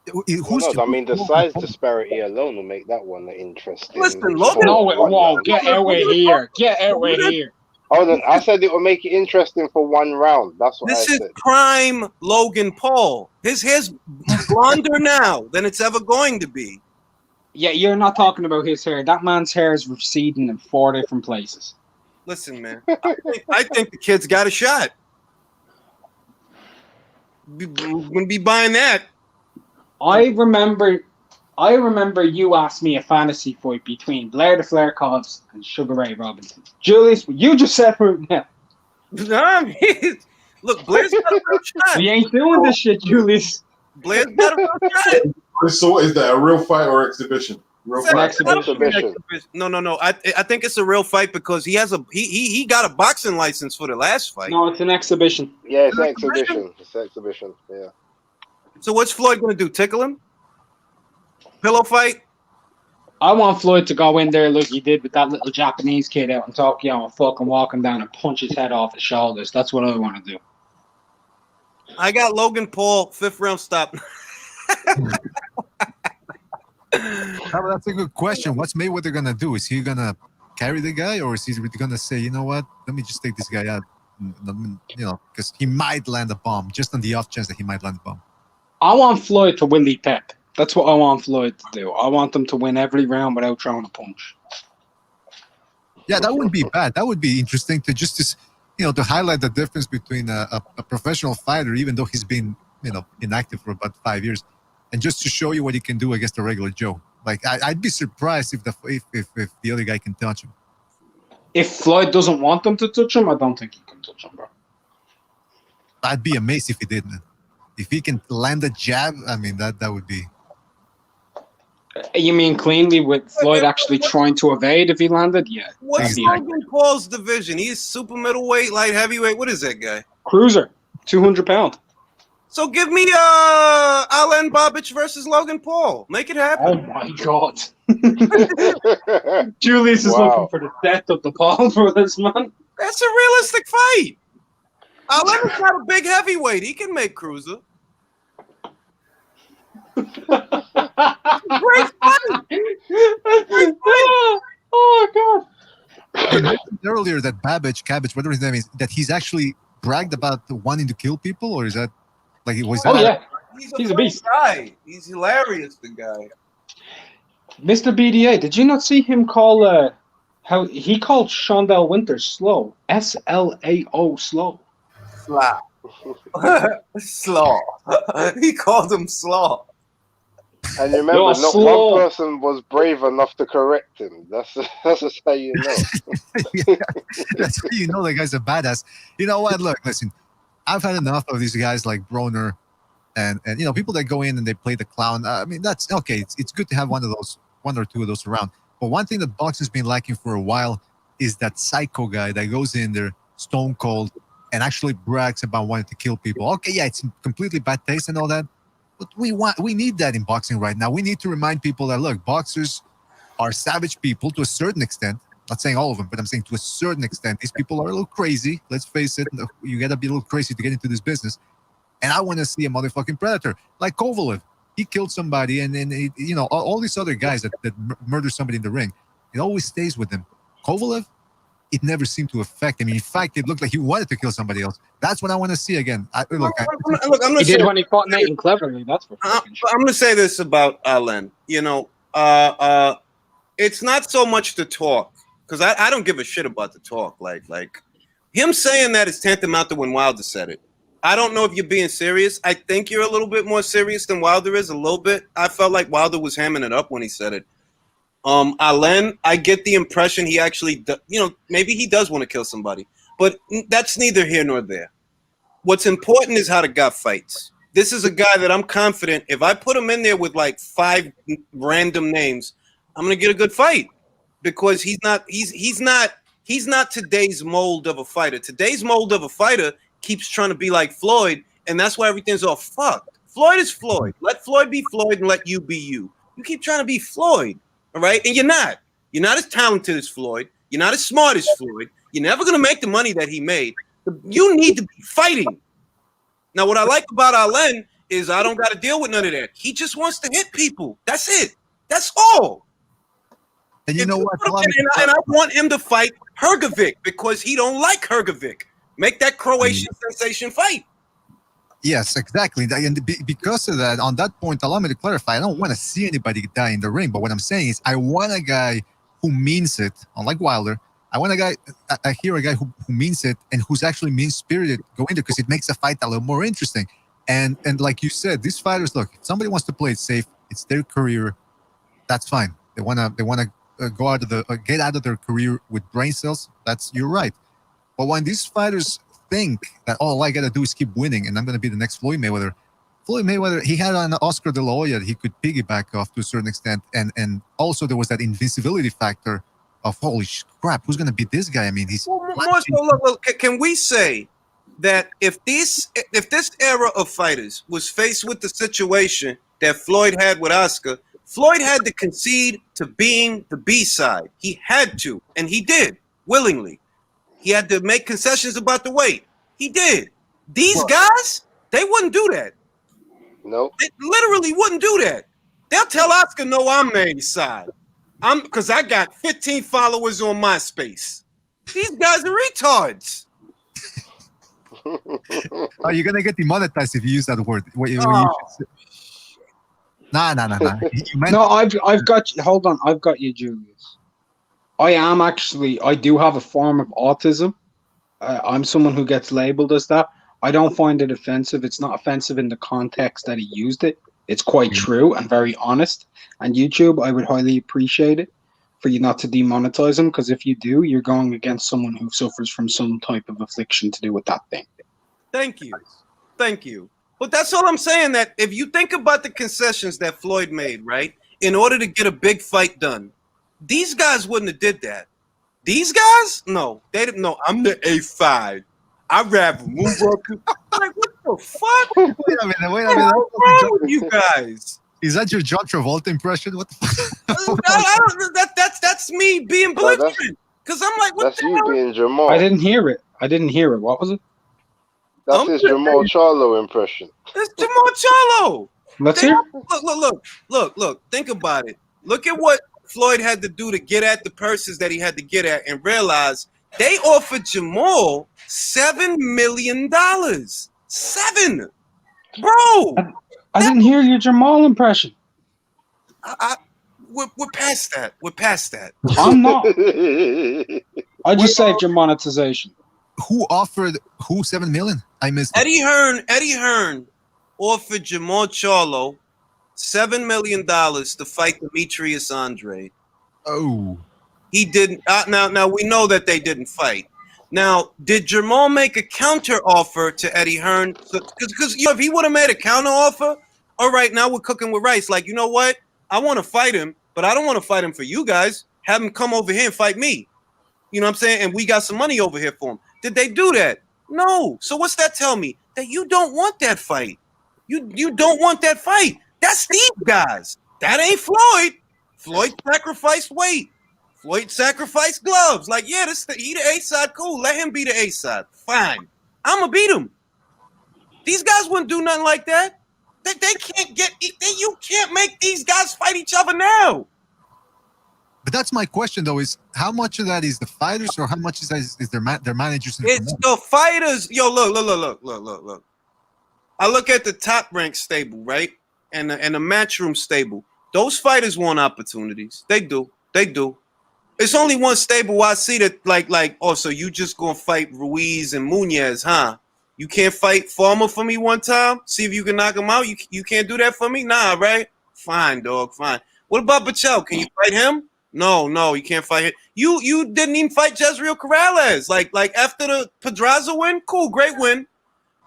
I mean, the size disparity alone will make that one interesting. Listen, Logan. No, get away here. Get away here. Hold on, I said it will make it interesting for 1 round. That's what I said. This is prime Logan Paul. His hair's blonder now than it's ever going to be. Yeah, you're not talking about his hair. That man's hair is receding in 4 different places. Listen, man, I think the kid's got a shot. We're gonna be buying that. I remember you asked me a fantasy fight between Blair the Flair Cobbs and Sugar Ray Robinson. Julius, what you just said right now. Look, Blair's got a real shot. We ain't doing this shit, Julius. Blair's got a real shot. So is that a real fight or exhibition? Real It's an fight. exhibition. No. I think it's a real fight because he has he got a boxing license for the last fight. No, it's an exhibition. Yeah, it's an exhibition. It's an exhibition. Yeah. So what's Floyd gonna do? Tickle him? Pillow fight? I want Floyd to go in there like he did with that little Japanese kid out in Tokyo and fucking walk him down and punch his head off his shoulders. That's what I want to do. I got Logan Paul, 5th round stop. That's a good question. What's Mayweather gonna do? Is he gonna carry the guy, or is he gonna say, you know what, let me just take this guy out? You know, because he might land a bomb, just on the off chance that he might land a bomb. I want Floyd to Willie Pep. That's what I want Floyd to do. I want them to win every round without throwing a punch. Yeah, that wouldn't be bad. That would be interesting to to highlight the difference between a professional fighter, even though he's been inactive for about 5 years, and just to show you what he can do against a regular Joe. Like I'd be surprised if the other guy can touch him. If Floyd doesn't want them to touch him, I don't think he can touch him, bro. I'd be amazed if he did, man. If he can land a jab, I mean that would be. You mean cleanly with Floyd actually trying to evade if he landed? Yeah. What's Logan Paul's division? He's super middleweight, light heavyweight. What is that guy? Cruiser, 200 pound. So give me Alen Babic versus Logan Paul. Make it happen. Oh my god. Julius is looking for the death of the Paul brothers, man. That's a realistic fight. Alen's not a big heavyweight. He can make Cruiser. Great fight. Oh god. I mentioned earlier that Cabbage, whatever his name is, that he's actually bragged about wanting to kill people, or is that like was that? Oh yeah, he's a beast. Guy. He's hilarious. The guy. Mr. BDA, did you not see him call how he called Shondell Winters slow? SLAO slow. Slaw. Slaw. He called him slaw. And remember, not one person was brave enough to correct him. That's just how you know. Yeah, that's how you know the guy's a badass. You know what? Look, listen. I've had enough of these guys like Broner and people that go in and they play the clown. I mean, that's okay. It's good to have one or two of those around. But one thing that boxing's been lacking for a while is that psycho guy that goes in there stone cold and actually brags about wanting to kill people. Okay, yeah, it's completely bad taste and all that. But we need that in boxing right now. We need to remind people that, look, boxers are savage people to a certain extent. Not saying all of them, but I'm saying to a certain extent. These people are a little crazy. Let's face it. You got to be a little crazy to get into this business. And I want to see a motherfucking predator. Like Kovalev. He killed somebody, and then, all these other guys that murder somebody in the ring, it always stays with them. Kovalev, it never seemed to affect him. In fact, it looked like he wanted to kill somebody else. That's what I want to see again. He did when he fought Nathan Cleverly. That's for I'm going to say this about Alen. It's not so much the talk, because I don't give a shit about the talk. Like him saying that is tantamount to when Wilder said it. I don't know if you're being serious. I think you're a little bit more serious than Wilder is, a little bit. I felt like Wilder was hamming it up when he said it. Alen, I get the impression he actually, maybe he does want to kill somebody, but that's neither here nor there. What's important is how the guy fights. This is a guy that I'm confident if I put him in there with like 5 random names, I'm gonna get a good fight because he's not today's mold of a fighter. Today's mold of a fighter keeps trying to be like Floyd, and that's why everything's all fucked. Floyd is Floyd. Let Floyd be Floyd and let you be you. You keep trying to be Floyd. All right, and you're not. You're not as talented as Floyd. You're not as smart as Floyd. You're never going to make the money that he made. You need to be fighting. Now, what I like about Alen is I don't got to deal with none of that. He just wants to hit people. That's it. That's all. And you know what? And I want him to fight Hrgovic because he don't like Hrgovic. Make that Croatian sensation fight. Yes, exactly. And because of that, on that point, allow me to clarify. I don't want to see anybody die in the ring. But what I'm saying is I want a guy who means it, unlike Wilder. I want a guy, I hear a guy who means it and who's actually mean-spirited go in there because it makes the fight a little more interesting. And like you said, these fighters, look, if somebody wants to play it safe, it's their career, that's fine. They want to go out of get out of their career with brain cells. You're right. But when these fighters think that all I gotta do is keep winning and I'm gonna be the next Floyd Mayweather, Floyd Mayweather, he had an Oscar De La Hoya that he could piggyback off to a certain extent, and also there was that invincibility factor of holy crap, who's going to beat this guy? I mean, he's more so. Look, can we say that if this era of fighters was faced with the situation that Floyd had with Oscar, Floyd had to concede to being the B side. He had to, and he did willingly. He had to make concessions about the weight. He did. These guys, they wouldn't do that. No, They literally wouldn't do that. They'll tell Oscar, "No, I'm the A side. Because I got 15 followers on MySpace." These guys are retards. Oh, you're gonna get demonetized if you use that word. Nah. No, I've got you. Hold on, I've got you, Julius. I do have a form of autism. I'm someone who gets labeled as that. I don't find it offensive. It's not offensive in the context that he used it. It's quite true and very honest. And YouTube, I would highly appreciate it for you not to demonetize him, because if you do, you're going against someone who suffers from some type of affliction to do with that thing. Thank you. But that's all I'm saying, that if you think about the concessions that Floyd made, right, in order to get a big fight done, these guys wouldn't have did that. These guys? No, they didn't know. I'm the A5. I'd rather move up. Like, what the fuck? Wait a minute. What's wrong with you guys? Is that your John Travolta impression? What the fuck? That's me being belligerent. Because I'm like, what that's the you hell? being Jamal. I didn't hear it. What was it? That's his Jamal Charlo impression. It's Jamal Charlo. Let's hear. Look. Think about it. Look at what Floyd had to do to get at the purses that he had to get at, and realize they offered Jamal $7 million. $7, bro. I didn't hear your Jamal impression. We're past that. We're past that. I'm not. I just saved your monetization. Who offered who $7 million? I missed Eddie Hearn offered Jamal Charlo $7 million to fight Demetrius Andrade. Oh. He didn't. Now we know that they didn't fight. Now, did Jamal make a counter offer to Eddie Hearn? Because if he would have made a counter offer, all right, now we're cooking with rice. Like, you know what? I want to fight him, but I don't want to fight him for you guys. Have him come over here and fight me. You know what I'm saying? And we got some money over here for him. Did they do that? No. So what's that tell me? That you don't want that fight. You don't want that fight. That's these guys. That ain't Floyd. Floyd sacrificed weight. Floyd sacrificed gloves. Like, yeah, he the A side, cool. Let him be the A side. Fine. I'ma beat him. These guys wouldn't do nothing like that. They can't you can't make these guys fight each other now. But that's my question, though: is how much of that is the fighters, or how much is their managers? It's the fighters. Yo, look. I look at the top ranked stable, right, and the matchroom stable. Those fighters want opportunities. They do. It's only one stable I see that like. Oh, so you just gonna fight Ruiz and Munoz, huh? You can't fight Farmer for me one time? See if you can knock him out. You can't do that for me? Nah, right? Fine, dog. Fine. What about Bachel? Can you fight him? No, you can't fight him. You didn't even fight Jezreel Corrales. Like after the Pedraza win, cool, great win.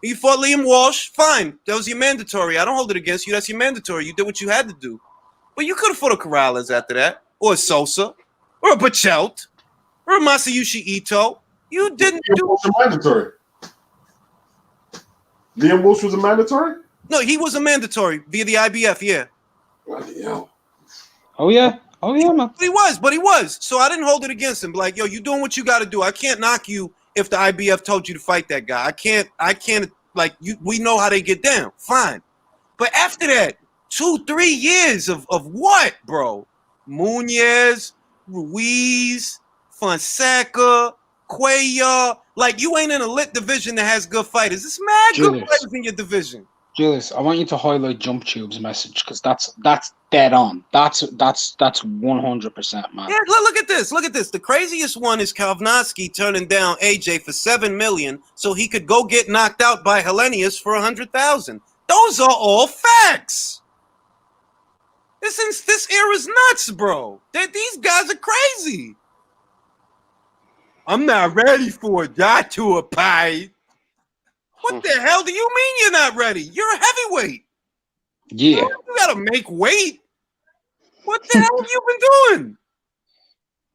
You fought Liam Walsh, fine. That was your mandatory. I don't hold it against you. That's your mandatory. You did what you had to do. But you could have fought a Corrales after that, or a Sosa, or a Bachelt, or a Masayushi Ito. You didn't do mandatory. Liam Walsh was a mandatory? No, he was a mandatory via the IBF, yeah. Oh, yeah, man. But he was. So I didn't hold it against him. Like, yo, you doing what you got to do. I can't knock you if the IBF told you to fight that guy. I can't, like, we know how they get down. Fine. But after that, 2-3 years of what, bro? Munoz, Ruiz, Fonseca, Cuellar. Like, you ain't in a lit division that has good fighters. It's mad good fighters in your division. Julius, I want you to highlight Jump Tube's message, because that's dead on. That's 100%, man. Yeah, look at this. Look at this. The craziest one is Kalvnowski turning down AJ for $7 million so he could go get knocked out by Hellenius for $100,000. Those are all facts. This era's nuts, bro. These guys are crazy. I'm not ready for that to a fight. What the hell do you mean you're not ready? You're a heavyweight. Yeah. You gotta make weight. What the hell have you been doing?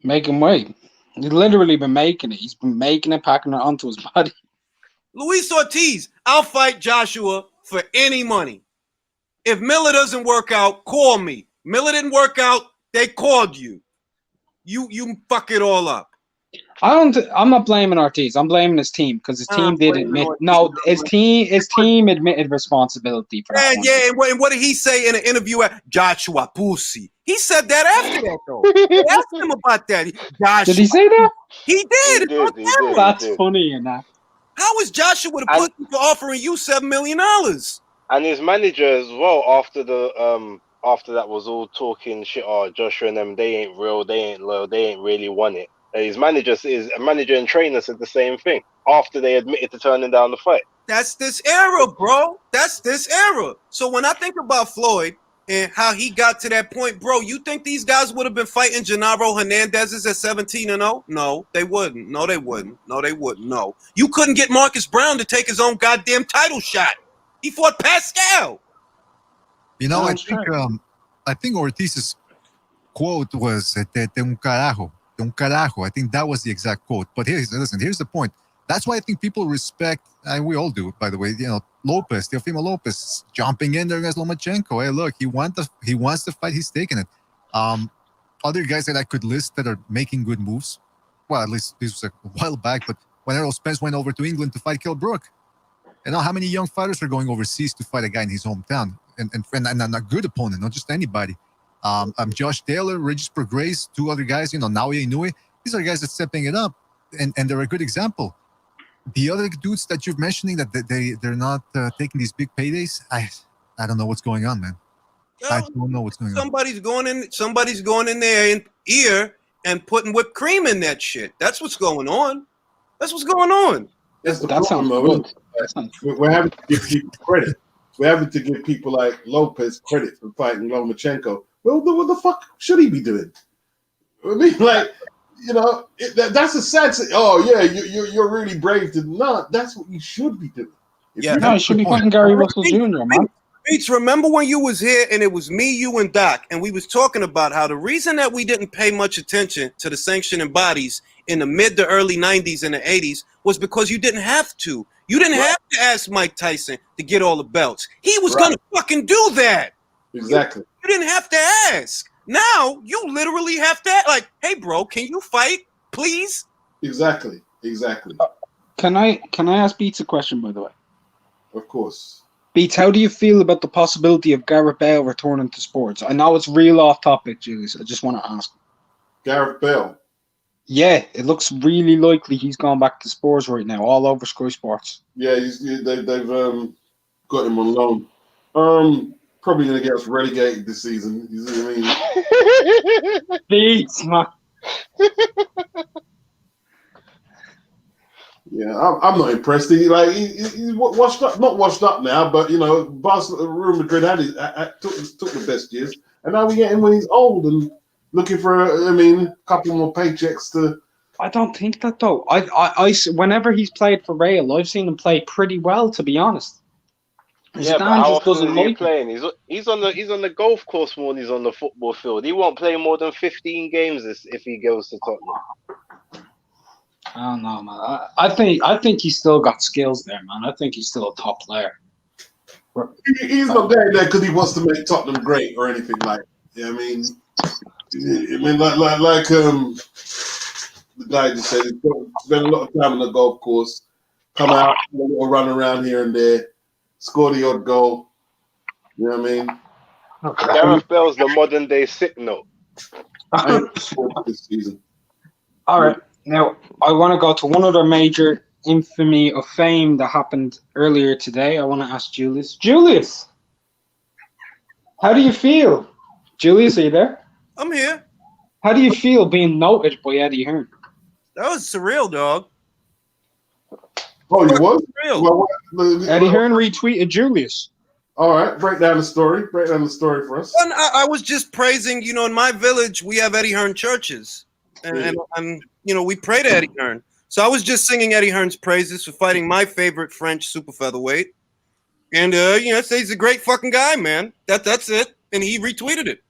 Make him wait. He's literally been making it. He's been making it, packing it onto his body. Luis Ortiz, I'll fight Joshua for any money. If Miller doesn't work out, call me. Miller didn't work out, they called you. You fuck it all up. I'm not blaming Ortiz. I'm blaming his team because his team did admit. No, his team admitted responsibility for that. Yeah. And what did he say in an interview at Joshua Pussy? He said that after that though. They asked him about that. Joshua, did he say that? He did. That's funny enough. How is Joshua the pussy for offering you $7 million? And his manager as well. After that was all talking shit. Oh, Joshua and them, they ain't real. They ain't loyal. They ain't really won it. His manager and trainer said the same thing after they admitted to turning down the fight. That's this era, bro. That's this era. So when I think about Floyd and how he got to that point, bro, you think these guys would have been fighting Gennaro Hernandez's at 17-0? No, they wouldn't. No, they wouldn't. No. You couldn't get Marcus Brown to take his own goddamn title shot. He fought Pascal. You know, I think Ortiz's quote was "Te un carajo." I think that was the exact quote. But here's the point. That's why I think people respect, and we all do, by the way, you know, Lopez, Teofimo Lopez, jumping in there against Lomachenko. Hey, look, he wants the fight, he's taking it. Other guys that I could list that are making good moves, well, at least this was a while back, but when Errol Spence went over to England to fight Kell Brook, you know how many young fighters are going overseas to fight a guy in his hometown, and a good opponent, not just anybody. Josh Taylor, Regis Prograis, two other guys, you know, Naoya Inoue. These are guys that stepping it up, and they're a good example. The other dudes that you're mentioning that they're not taking these big paydays, I don't know what's going on, man. I don't know what's going on. Somebody's going in their ear and putting whipped cream in that shit. That's what's going on. That's what's going on. That's the problem, though. We're having to give people credit. We're having to give people like Lopez credit for fighting Lomachenko. Well, what the fuck should he be doing? I mean, like, you know, that's a sad. Oh yeah, you're really brave to not. That's what you should be doing. You should be fighting Gary Russell Jr., man. Beats, remember when you was here and it was me, you, and Doc, and we was talking about how the reason that we didn't pay much attention to the sanctioning bodies in the mid to early 90s and the 80s was because you didn't have to. You didn't have to ask Mike Tyson to get all the belts. He was gonna fucking do that. Exactly. You didn't have to ask. Now you literally have to like, hey, bro, can you fight, please? Exactly. Can I ask Beats a question, by the way? Of course. Beats, how do you feel about the possibility of Gareth Bale returning to sports? I know it's real off topic, Julius. I just want to ask. Gareth Bale. Yeah, it looks really likely he's gone back to sports right now, all over Sky Sports. Yeah, they've got him on loan. Probably going to get us relegated this season. You see what I mean? Beats, man. Yeah, I'm not impressed. He's washed up, not washed up now, but you know, Real Madrid took the best years, and now we get him when he's old and looking for, a couple more paychecks to. I don't think that though. I whenever he's played for Real, I've seen him play pretty well, to be honest. Yeah, but how often is he playing? He's on the golf course more than he's on the football field. He won't play more than 15 games if he goes to Tottenham. I don't know, man. I think he's still got skills there, man. I think he's still a top player. He's not going there because he wants to make Tottenham great or anything like. Yeah, like the guy just said, he's spent a lot of time on the golf course, come out, a little run around here and there, score the odd goal. You know what I mean? Gareth Bale's the modern day sick note. This season. All right. Now, I want to go to one other major infamy of fame that happened earlier today. I want to ask Julius. Julius, how do you feel? Julius, are you there? I'm here. How do you feel being noted by Eddie Hearn? That was surreal, dog. Oh, you was? Surreal. Eddie Hearn retweeted Julius. All right, break down the story. Break down the story for us. And I was just praising, in my village, we have Eddie Hearn churches. And we pray to Eddie Hearn. So I was just singing Eddie Hearn's praises for fighting my favorite French super featherweight. And say he's a great fucking guy, man. That's it. And he retweeted it.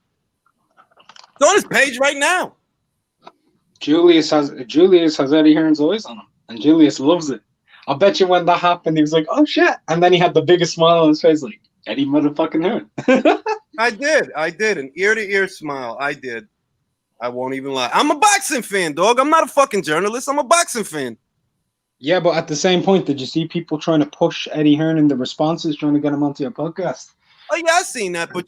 It's on his page right now. Julius has Eddie Hearn's eyes on him, and Julius loves it. I bet you when that happened, he was like, "Oh shit!" And then he had the biggest smile on his face, like Eddie motherfucking Hearn. I did an ear-to-ear smile. I did. I won't even lie. I'm a boxing fan, dog. I'm not a fucking journalist. I'm a boxing fan. Yeah, but at the same point, did you see people trying to push Eddie Hearn in the responses, trying to get him onto your podcast? Oh yeah, I seen that. But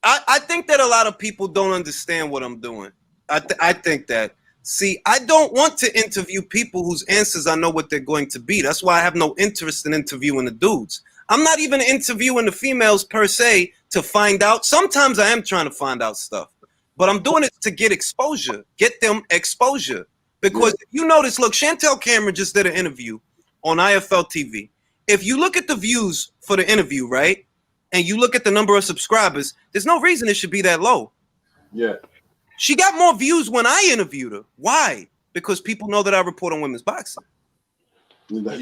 I think that a lot of people don't understand what I'm doing. I think that. See, I don't want to interview people whose answers I know what they're going to be. That's why I have no interest in interviewing the dudes. I'm not even interviewing the females per se to find out. Sometimes I am trying to find out stuff, but I'm doing it to get exposure, get them exposure. Because if you notice, look, Chantel Cameron just did an interview on IFL TV. If you look at the views for the interview, right, and you look at the number of subscribers, there's no reason it should be that low. Yeah. She got more views when I interviewed her. Why? Because people know that I report on women's boxing. But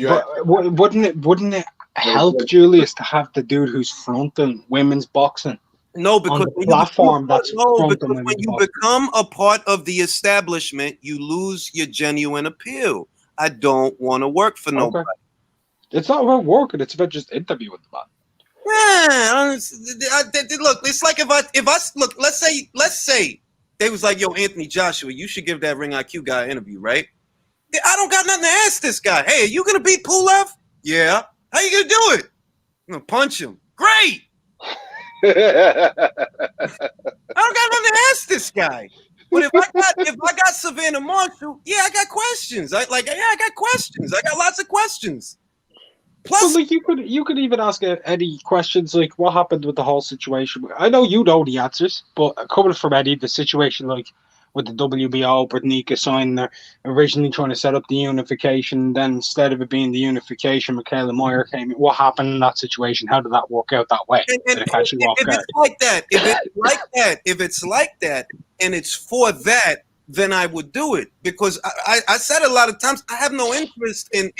wouldn't it help Julius to have the dude who's fronting women's boxing? No, because on the platform because when you become a part of the establishment, you lose your genuine appeal. I don't want to work for nobody. It's not about working; it's about just interviewing the man. Yeah, look, it's like if I look, let's say they was like, yo, Anthony Joshua, you should give that Ring IQ guy an interview, right? I don't got nothing to ask this guy. Hey, are you gonna beat Pulev? Yeah. How you gonna do it? I'm gonna punch him. Great. I don't got nothing to ask this guy. But if I got Savannah Marshall, yeah, I got questions. I got questions. I got lots of questions. Plus, well, like you could even ask Eddie questions like what happened with the whole situation. I know you know the answers, but coming from Eddie, the situation like with the WBO, Briedis signing, they're originally trying to set up the unification. Then instead of it being the unification, Michaela Moyer came in. What happened in that situation? How did that work out that way? Did it actually work out? If it's like that, and it's for that, then I would do it. Because I said a lot of times, I have no interest in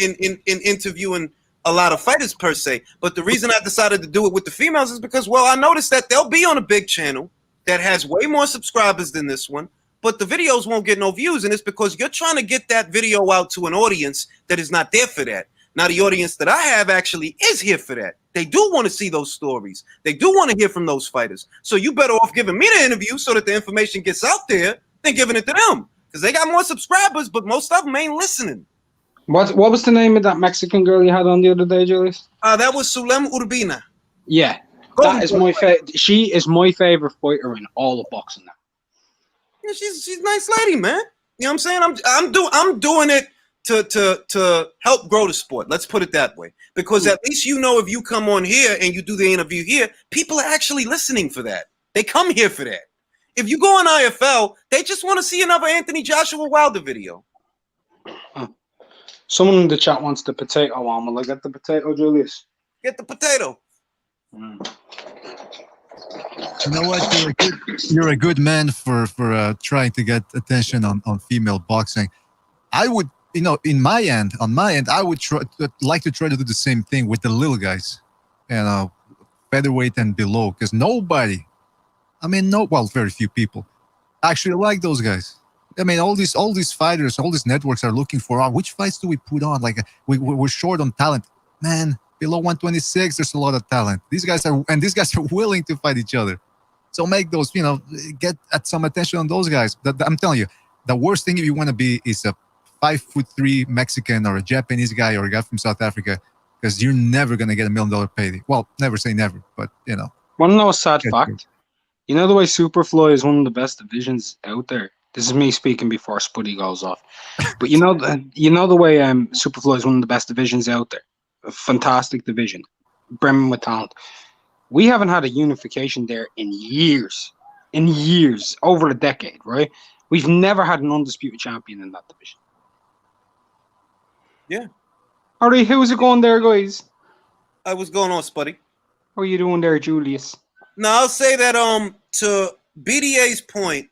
interviewing a lot of fighters per se. But the reason I decided to do it with the females is because, well, I noticed that they'll be on a big channel that has way more subscribers than this one, but the videos won't get no views, and it's because you're trying to get that video out to an audience that is not there for that. Now, the audience that I have actually is here for that. They do want to see those stories. They do want to hear from those fighters. So you better off giving me the interview so that the information gets out there than giving it to them, because they got more subscribers, but most of them ain't listening. What was the name of that Mexican girl you had on the other day, Julius? That was Sulem Urbina. Yeah, that is my favorite. She is my favorite fighter in all of boxing now. Yeah, she's a nice lady, man. You know what I'm saying? I'm doing it to help grow the sport. Let's put it that way. Because at least you know if you come on here and you do the interview here, people are actually listening for that. They come here for that. If you go on IFL, they just want to see another Anthony Joshua Wilder video. Someone in the chat wants the potato one. Will I get the potato, Julius? Get the potato. You know what? You're a good man for trying to get attention on female boxing. I would, on my end, I would like to try to do the same thing with the little guys, featherweight and below, because nobody, very few people actually like those guys. I mean, all these fighters, all these networks are looking for, which fights do we put on? Like, we're short on talent. Man, below 126, there's a lot of talent. These guys are willing to fight each other. So make those, get at some attention on those guys. I'm telling you, the worst thing if you want to be is a 5'3" Mexican or a Japanese guy or a guy from South Africa, because you're never going to get $1 million payday. Well, never say never, but, Want to know a sad fact? You know the way Superfly is one of the best divisions out there? This is me speaking before Spuddy goes off. But you know the way Superfly is one of the best divisions out there. A fantastic division. Brimming with talent. We haven't had a unification there in years. Over a decade, right? We've never had an undisputed champion in that division. Yeah. All right, how's it going there, guys? What's going on, Spuddy? How are you doing there, Julius? No, I'll say that to BDA's point,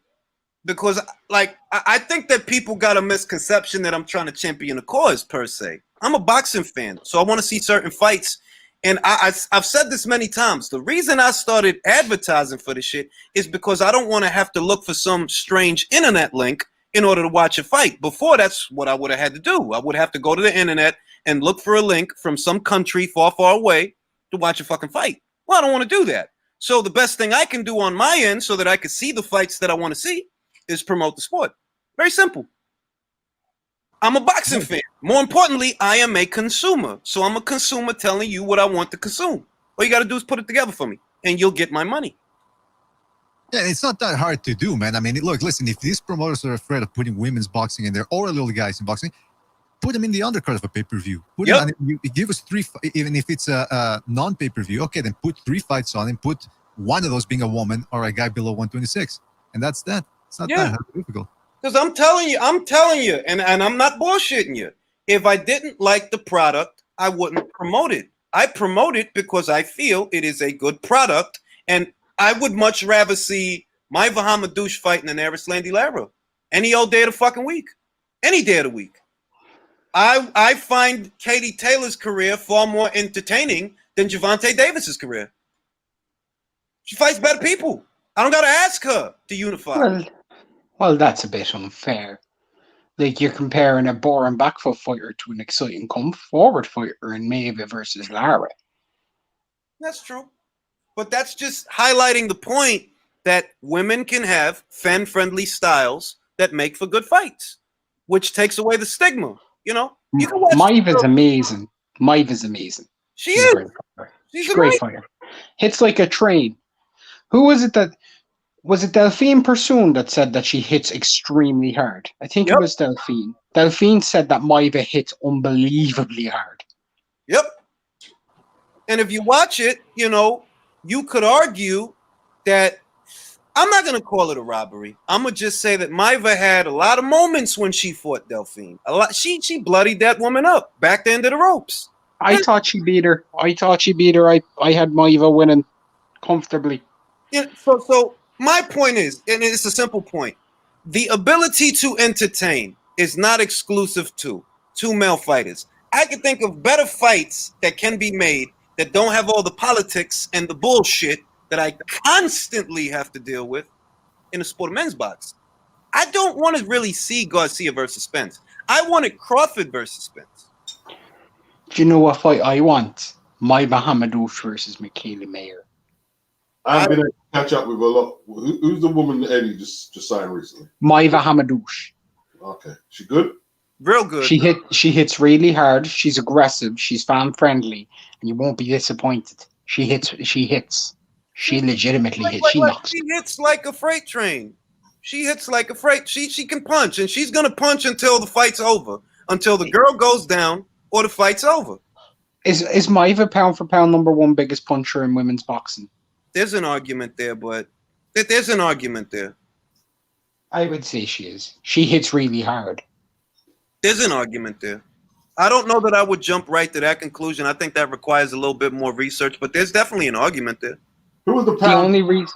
because I think that people got a misconception that I'm trying to champion a cause per se. I'm a boxing fan, so I want to see certain fights And I've said this many times. The reason I started advertising for this shit is because I don't want to have to look for some strange internet link in order to watch a fight. Before, that's what I would have had to do. I would have to go to the internet and look for a link from some country far, far away to watch a fucking fight. Well, I don't want to do that. So the best thing I can do on my end so that I can see the fights that I want to see is promote the sport. Very simple. I'm a boxing fan. More importantly, I am a consumer. So I'm a consumer telling you what I want to consume. All you got to do is put it together for me, and you'll get my money. Yeah, it's not that hard to do, man. I mean, look, listen, if these promoters are afraid of putting women's boxing in there or little guys in boxing, put them in the undercard of a pay-per-view. Give us 3, even if it's a non-pay-per-view. Okay, then put 3 fights on and put one of those being a woman or a guy below 126. And that's that. It's not that difficult. Because I'm telling you, and I'm not bullshitting you. If I didn't like the product, I wouldn't promote it. I promote it because I feel it is a good product, and I would much rather see my Vahamadouche fighting than Erislandy Lara any old day of the fucking week, any day of the week. I find Katie Taylor's career far more entertaining than Gervonta Davis's career. She fights better people. I don't gotta ask her to unify. Well, that's a bit unfair. Like, you're comparing a boring backfoot fighter to an exciting come-forward fighter in Maeva versus Lara. That's true. But that's just highlighting the point that women can have fan-friendly styles that make for good fights, which takes away the stigma. You know? You can watch Maeva's amazing. Maeva's amazing. She's is. A great fighter. She's a great fighter. Hits like a train. Who was it that... Was it Delphine Persoon that said that she hits extremely hard? I think it was Delphine. Delphine said that Maeva hits unbelievably hard. Yep. And if you watch it, you know, you could argue that I'm not going to call it a robbery. I'm going to just say that Maeva had a lot of moments when she fought Delphine. A lot. She bloodied that woman up, back the end of the ropes. I thought she beat her. I had Maeva winning comfortably. Yeah, so my point is, and it's a simple point, the ability to entertain is not exclusive to male fighters. I can think of better fights that can be made that don't have all the politics and the bullshit that I constantly have to deal with in the sport of men's boxing. I don't want to really see Garcia versus Spence. I wanted Crawford versus Spence. Do you know what fight I want? My Bahamadouche versus Michaela Mayer. I've been able to catch up with a lot. Who's the woman that Eddie just signed recently? Maiva Hamadouche. Okay, she good? Real good. She hits really hard. She's aggressive. She's fan friendly, and you won't be disappointed. She hits. She legitimately hits. She knocks. She hits like a freight train. She hits like a freight. She can punch, and she's gonna punch until the fight's over, until the girl goes down or the fight's over. Is Maiva pound for pound #1 biggest puncher in women's boxing? There's an argument there, but there's an argument there. I would say she is. She hits really hard. There's an argument there. I don't know that I would jump right to that conclusion. I think that requires a little bit more research, but there's definitely an argument there. Who was the pound? The only reason.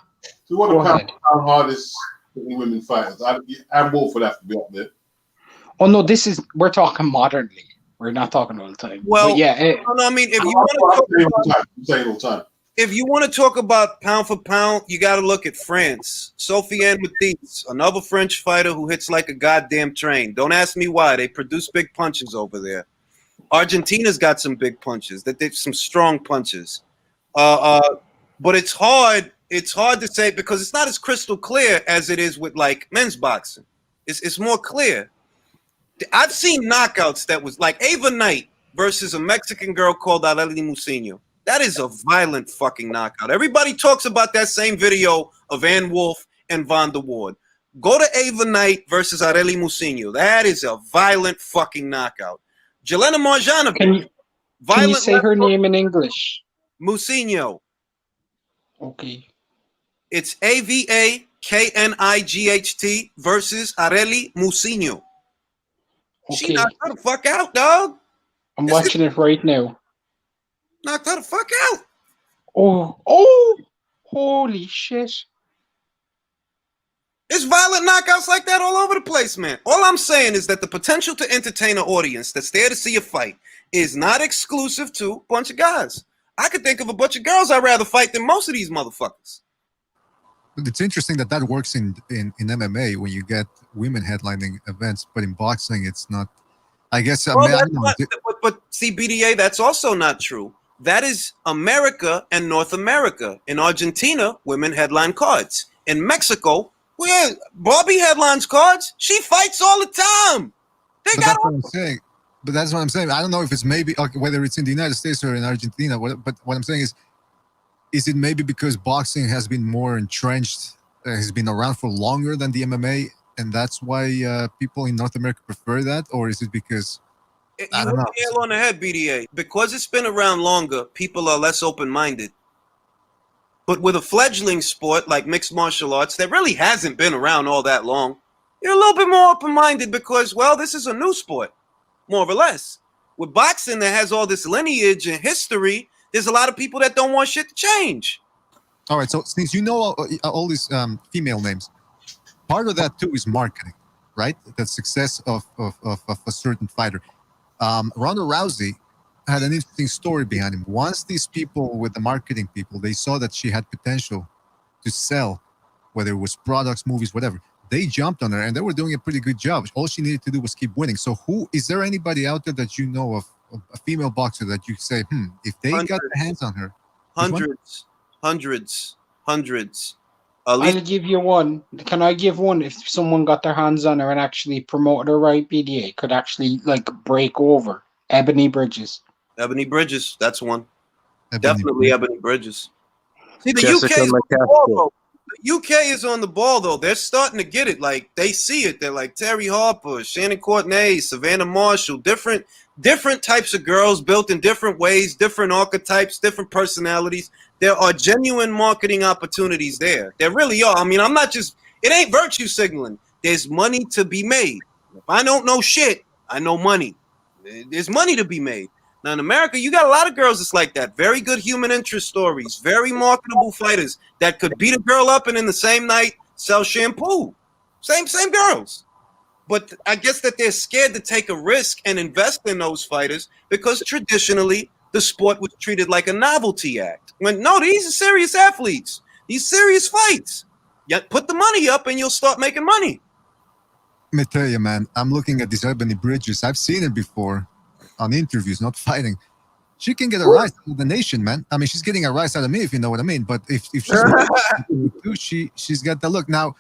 Who was the pound hardest women fighters? And Wolf would have to be up there. Oh no, we're talking modernly. We're not talking all the time. Well, but yeah. I mean, if you want to talk if you want to talk about pound for pound, you got to look at France. Sofiane Matisse, another French fighter who hits like a goddamn train. Don't ask me why. They produce big punches over there. Argentina's got some big punches. Some strong punches. But it's hard. It's hard to say because it's not as crystal clear as it is with like men's boxing. It's more clear. I've seen knockouts that was like Ava Knight versus a Mexican girl called Arely Mucino. That is a violent fucking knockout. Everybody talks about that same video of Ann Wolfe and Von der Ward. Go to Ava Knight versus Arely Mucino. That is a violent fucking knockout. Jelena Marjanovic. Can you say her name in English? Mucino. Okay. It's Avaknight versus Arely Mucino. Okay. She knocked her the fuck out, dog. I'm watching it right now. Knocked her the fuck out. Oh, holy shit. There's violent knockouts like that all over the place, man. All I'm saying is that the potential to entertain an audience that's there to see a fight is not exclusive to a bunch of guys. I could think of a bunch of girls I'd rather fight than most of these motherfuckers. But it's interesting that works in MMA when you get women headlining events, but in boxing it's not. I guess Well, but see, BDA, that's also not true. That is America and North America. In Argentina, women headline cards. In Mexico, where Barbie headlines cards, she fights all the time. But that's what I'm saying. But that's what I'm saying. I don't know if it's maybe whether it's in the United States or in Argentina. But what I'm saying is it maybe because boxing has been more entrenched, has been around for longer than the MMA, and that's why people in North America prefer that, or is it because I don't know? You hit the nail on the head, BDA. Because it's been around longer, people are less open-minded. But with a fledgling sport like mixed martial arts that really hasn't been around all that long, you're a little bit more open-minded because, well, this is a new sport, more or less. With boxing that has all this lineage and history, there's a lot of people that don't want shit to change. All right, so since you know all these female names, part of that too is marketing, right? The success of a certain fighter. Ronda Rousey had an interesting story behind him. Once these people with the marketing people, they saw that she had potential to sell, whether it was products, movies, whatever, they jumped on her and they were doing a pretty good job. All she needed to do was keep winning. So is there anybody out there that you know of, a female boxer that you say, if they got their hands on her? Hundreds. I'll give you one. Can I give one? If someone got their hands on her and actually promoted her right, BDA could actually break over. Ebony Bridges. Ebony Bridges, that's one. Definitely Ebony Bridges. See, the UK is on the ball, though. They're starting to get it. Like, they see it. They're like Terry Harper, Shannon Courtenay, Savannah Marshall, different types of girls built in different ways, different archetypes, different personalities. There are genuine marketing opportunities there. There really are. I mean, it ain't virtue signaling. There's money to be made. If I don't know shit, I know money. There's money to be made. Now, in America, you got a lot of girls that's like that. Very good human interest stories. Very marketable fighters that could beat a girl up and in the same night sell shampoo. Same girls. But I guess that they're scared to take a risk and invest in those fighters because traditionally the sport was treated like a novelty act. No, these are serious athletes. These serious fights. Yet put the money up and you'll start making money. Let me tell you, man, I'm looking at this Ebony Bridges. I've seen her before on interviews, not fighting. She can get a rise out of the nation, man. I mean, she's getting a rise out of me, if you know what I mean. But if she's got the look. Now,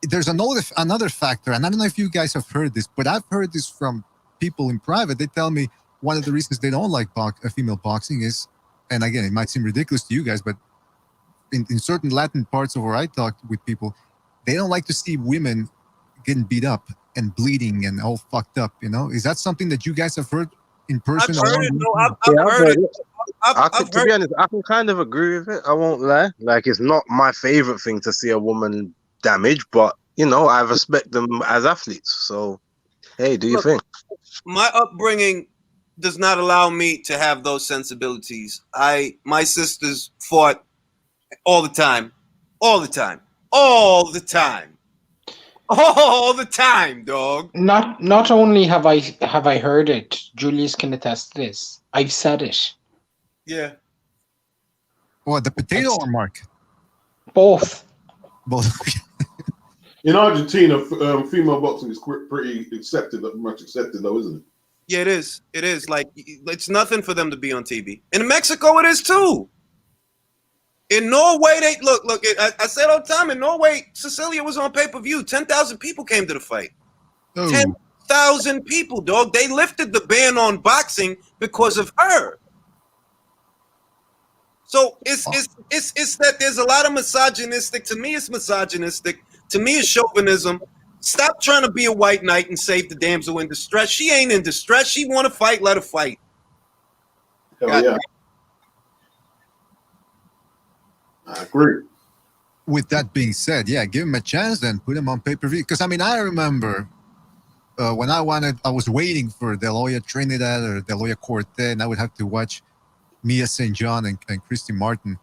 there's another factor, and I don't know if you guys have heard this, but I've heard this from people in private. They tell me one of the reasons they don't like female boxing is, and again, it might seem ridiculous to you guys, but in certain Latin parts of where I talk with people, they don't like to see women getting beat up and bleeding and all fucked up, you know? Is that something that you guys have heard in person? I've heard it. To be honest, I can kind of agree with it. I won't lie. Like, it's not my favorite thing to see a woman damaged, but, I respect them as athletes. So, hey, do your thing. My upbringing does not allow me to have those sensibilities. My sisters fought all the time, dog. Not only have I heard it, Julius can attest to this. I've said it. Yeah. What, the potato or Mark? Both. In Argentina, female boxing is pretty much accepted though, isn't it? Yeah, it is. It is. Like, it's nothing for them to be on TV. In Mexico, it is too. In Norway, I said all the time, in Norway, Cecilia was on pay-per-view. 10,000 people came to the fight. 10,000 people, dog. They lifted the ban on boxing because of her. So it's that there's a lot of misogynistic. To me, it's misogynistic. To me, it's chauvinism. Stop trying to be a white knight and save the damsel in distress. She ain't in distress. She want to fight, let her fight. Hell yeah. I agree. With that being said, yeah, give him a chance then. Put him on pay-per-view. Because, I mean, I remember when I was waiting for De La Hoya Trinidad or De La Hoya Cortez, and I would have to watch Mia St. John and Christy Martin.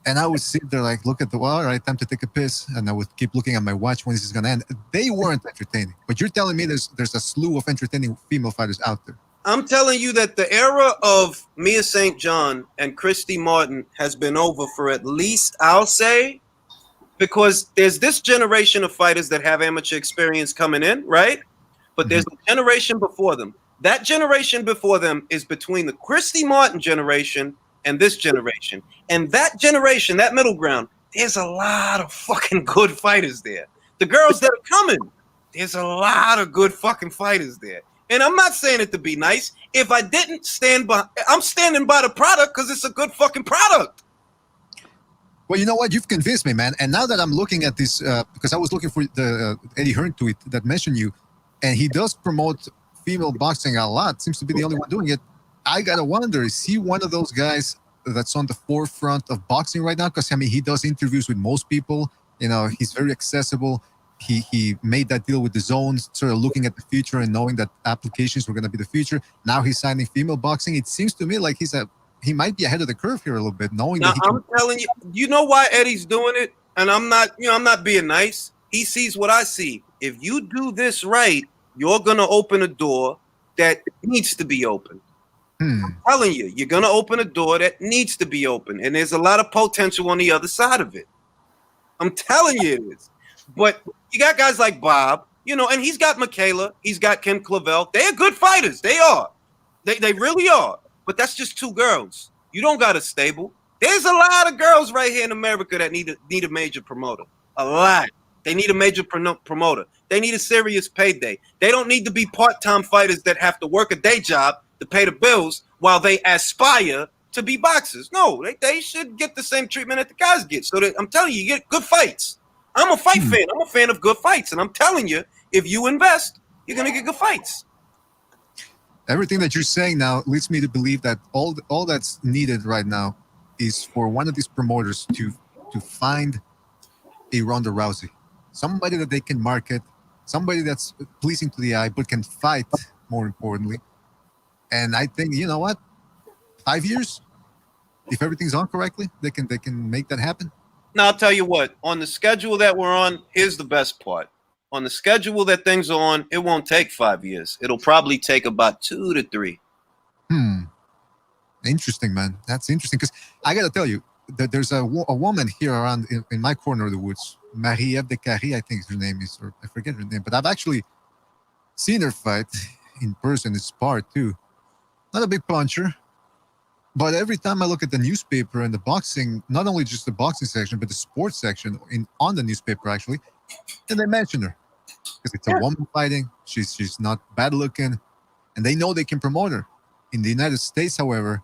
And I would sit there like, look at all right, time to take a piss. And I would keep looking at my watch when this is going to end. They weren't entertaining. But you're telling me there's a slew of entertaining female fighters out there. I'm telling you that the era of Mia St. John and Christy Martin has been over for at least, I'll say, because there's this generation of fighters that have amateur experience coming in, right? But there's a generation before them. That generation before them is between the Christy Martin generation and this generation. And that generation, that middle ground, there's a lot of fucking good fighters there. The girls that are coming, there's a lot of good fucking fighters there. And I'm not saying it to be nice. If I didn't stand by, I'm standing by the product because it's a good fucking product. Well, you know what? You've convinced me, man. And now that I'm looking at this, because I was looking for the Eddie Hearn tweet that mentioned you, and he does promote female boxing a lot. Seems to be the only one doing it. I gotta wonder, is he one of those guys that's on the forefront of boxing right now? Because I mean, he does interviews with most people. You know, he's very accessible. He made that deal with the zones, sort of looking at the future and knowing that applications were going to be the future. Now he's signing female boxing. It seems to me like he might be ahead of the curve here a little bit, knowing now, that I'm telling you, you know why Eddie's doing it? And I'm not being nice. He sees what I see. If you do this right, you're going to open a door that needs to be open. I'm telling you, you're going to open a door that needs to be open. And there's a lot of potential on the other side of it. I'm telling you it is. But you got guys like Bob, you know, and he's got Michaela. He's got Kim Clavel. They're good fighters. They are. They really are. But that's just two girls. You don't got a stable. There's a lot of girls right here in America that need a major promoter. A lot. They need a major promoter. They need a serious payday. They don't need to be part-time fighters that have to work a day job to pay the bills while they aspire to be boxers. No, they should get the same treatment that the guys get. So that, I'm telling you, you get good fights. I'm a fight fan. I'm a fan of good fights. And I'm telling you, if you invest, you're going to get good fights. Everything that you're saying now leads me to believe that all that's needed right now is for one of these promoters to find a Ronda Rousey. Somebody that they can market, somebody that's pleasing to the eye, but can fight, more importantly. And I think, you know what? 5 years, if everything's on correctly, they can make that happen. Now, I'll tell you what, on the schedule that we're on, here's the best part. On the schedule that things are on, it won't take 5 years. It'll probably take about 2 to 3. Interesting, man. That's interesting. Because I got to tell you, that there's a woman here around in my corner of the woods, Marie-Ève de Carré, I think her name is, or I forget her name, but I've actually seen her fight in person. It's spar too. Not a big puncher. But every time I look at the newspaper and the boxing, not only just the boxing section, but the sports section on the newspaper, actually, and they mention her. Because it's a woman fighting. She's not bad looking. And they know they can promote her. In the United States, however,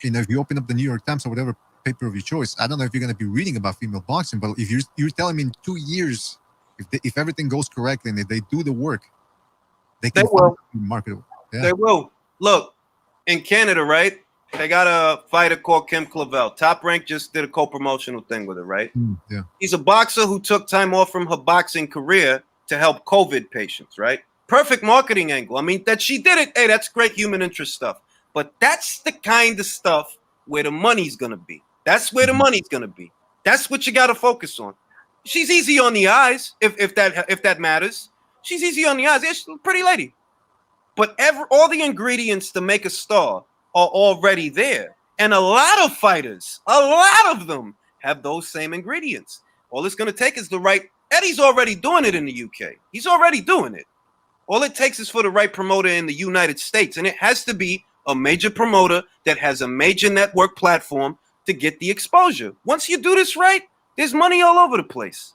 if you open up the New York Times or whatever paper of your choice, I don't know if you're going to be reading about female boxing, but if you're telling me in 2 years, if everything goes correctly and if they do the work, they will be marketable. Yeah. They will. Look, in Canada, right? They got a fighter called Kim Clavel. Top Rank just did a co-promotional thing with her, right? Yeah. He's a boxer who took time off from her boxing career to help COVID patients, right? Perfect marketing angle. I mean, that she did it. Hey, that's great human interest stuff. But that's the kind of stuff where the money's going to be. That's where the money's going to be. That's what you got to focus on. She's easy on the eyes, if that matters. She's easy on the eyes. She's a pretty lady. But all the ingredients to make a star are already there. And a lot of fighters, a lot of them have those same ingredients. All it's going to take is the right. Eddie's already doing it in the UK. He's already doing it. All it takes is for the right promoter in the United States. And it has to be a major promoter that has a major network platform to get the exposure. Once you do this right, there's money all over the place.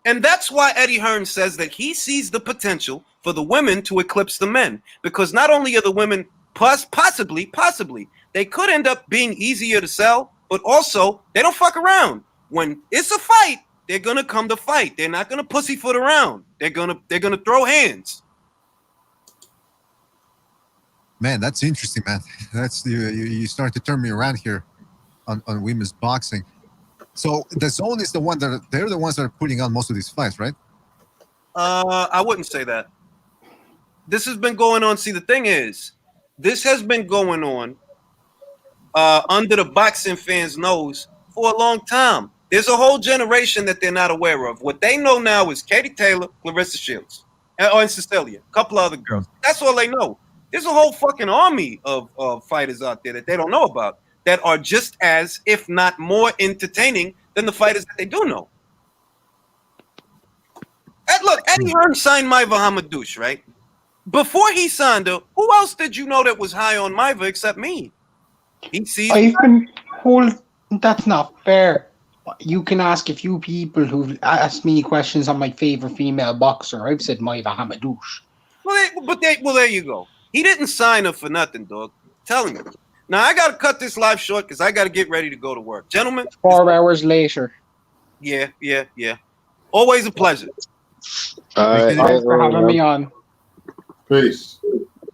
And that's why Eddie Hearn says that he sees the potential for the women to eclipse the men. Because not only are the women possibly, they could end up being easier to sell, but also they don't fuck around. When it's a fight, they're gonna come to fight. They're not gonna pussyfoot around. They're gonna throw hands. Man, that's interesting, man. That's you start to turn me around here on women's boxing. So the zone is the one they're the ones that are putting on most of these fights, right? I wouldn't say that. This has been going on. See, the thing is, this has been going on under the boxing fans' nose for a long time. There's a whole generation that they're not aware of. What they know now is Katie Taylor, Clarissa Shields, and Cecilia, a couple other girls. That's all they know. There's a whole fucking army of fighters out there that they don't know about that are just as, if not more, entertaining than the fighters that they do know. And look, Eddie Hearn signed Maiva Hamadouche, right? Before he signed her, who else did you know that was high on Maiva except me? He sees. That's not fair. You can ask a few people who've asked me questions on my favorite female boxer. I've said Maiva Hamadouche. Well, there you go. He didn't sign her for nothing, dog. Telling you. Now I gotta cut this live short because I gotta get ready to go to work, gentlemen. 4 hours later. Yeah. Always a pleasure. Thanks for having me on. Peace.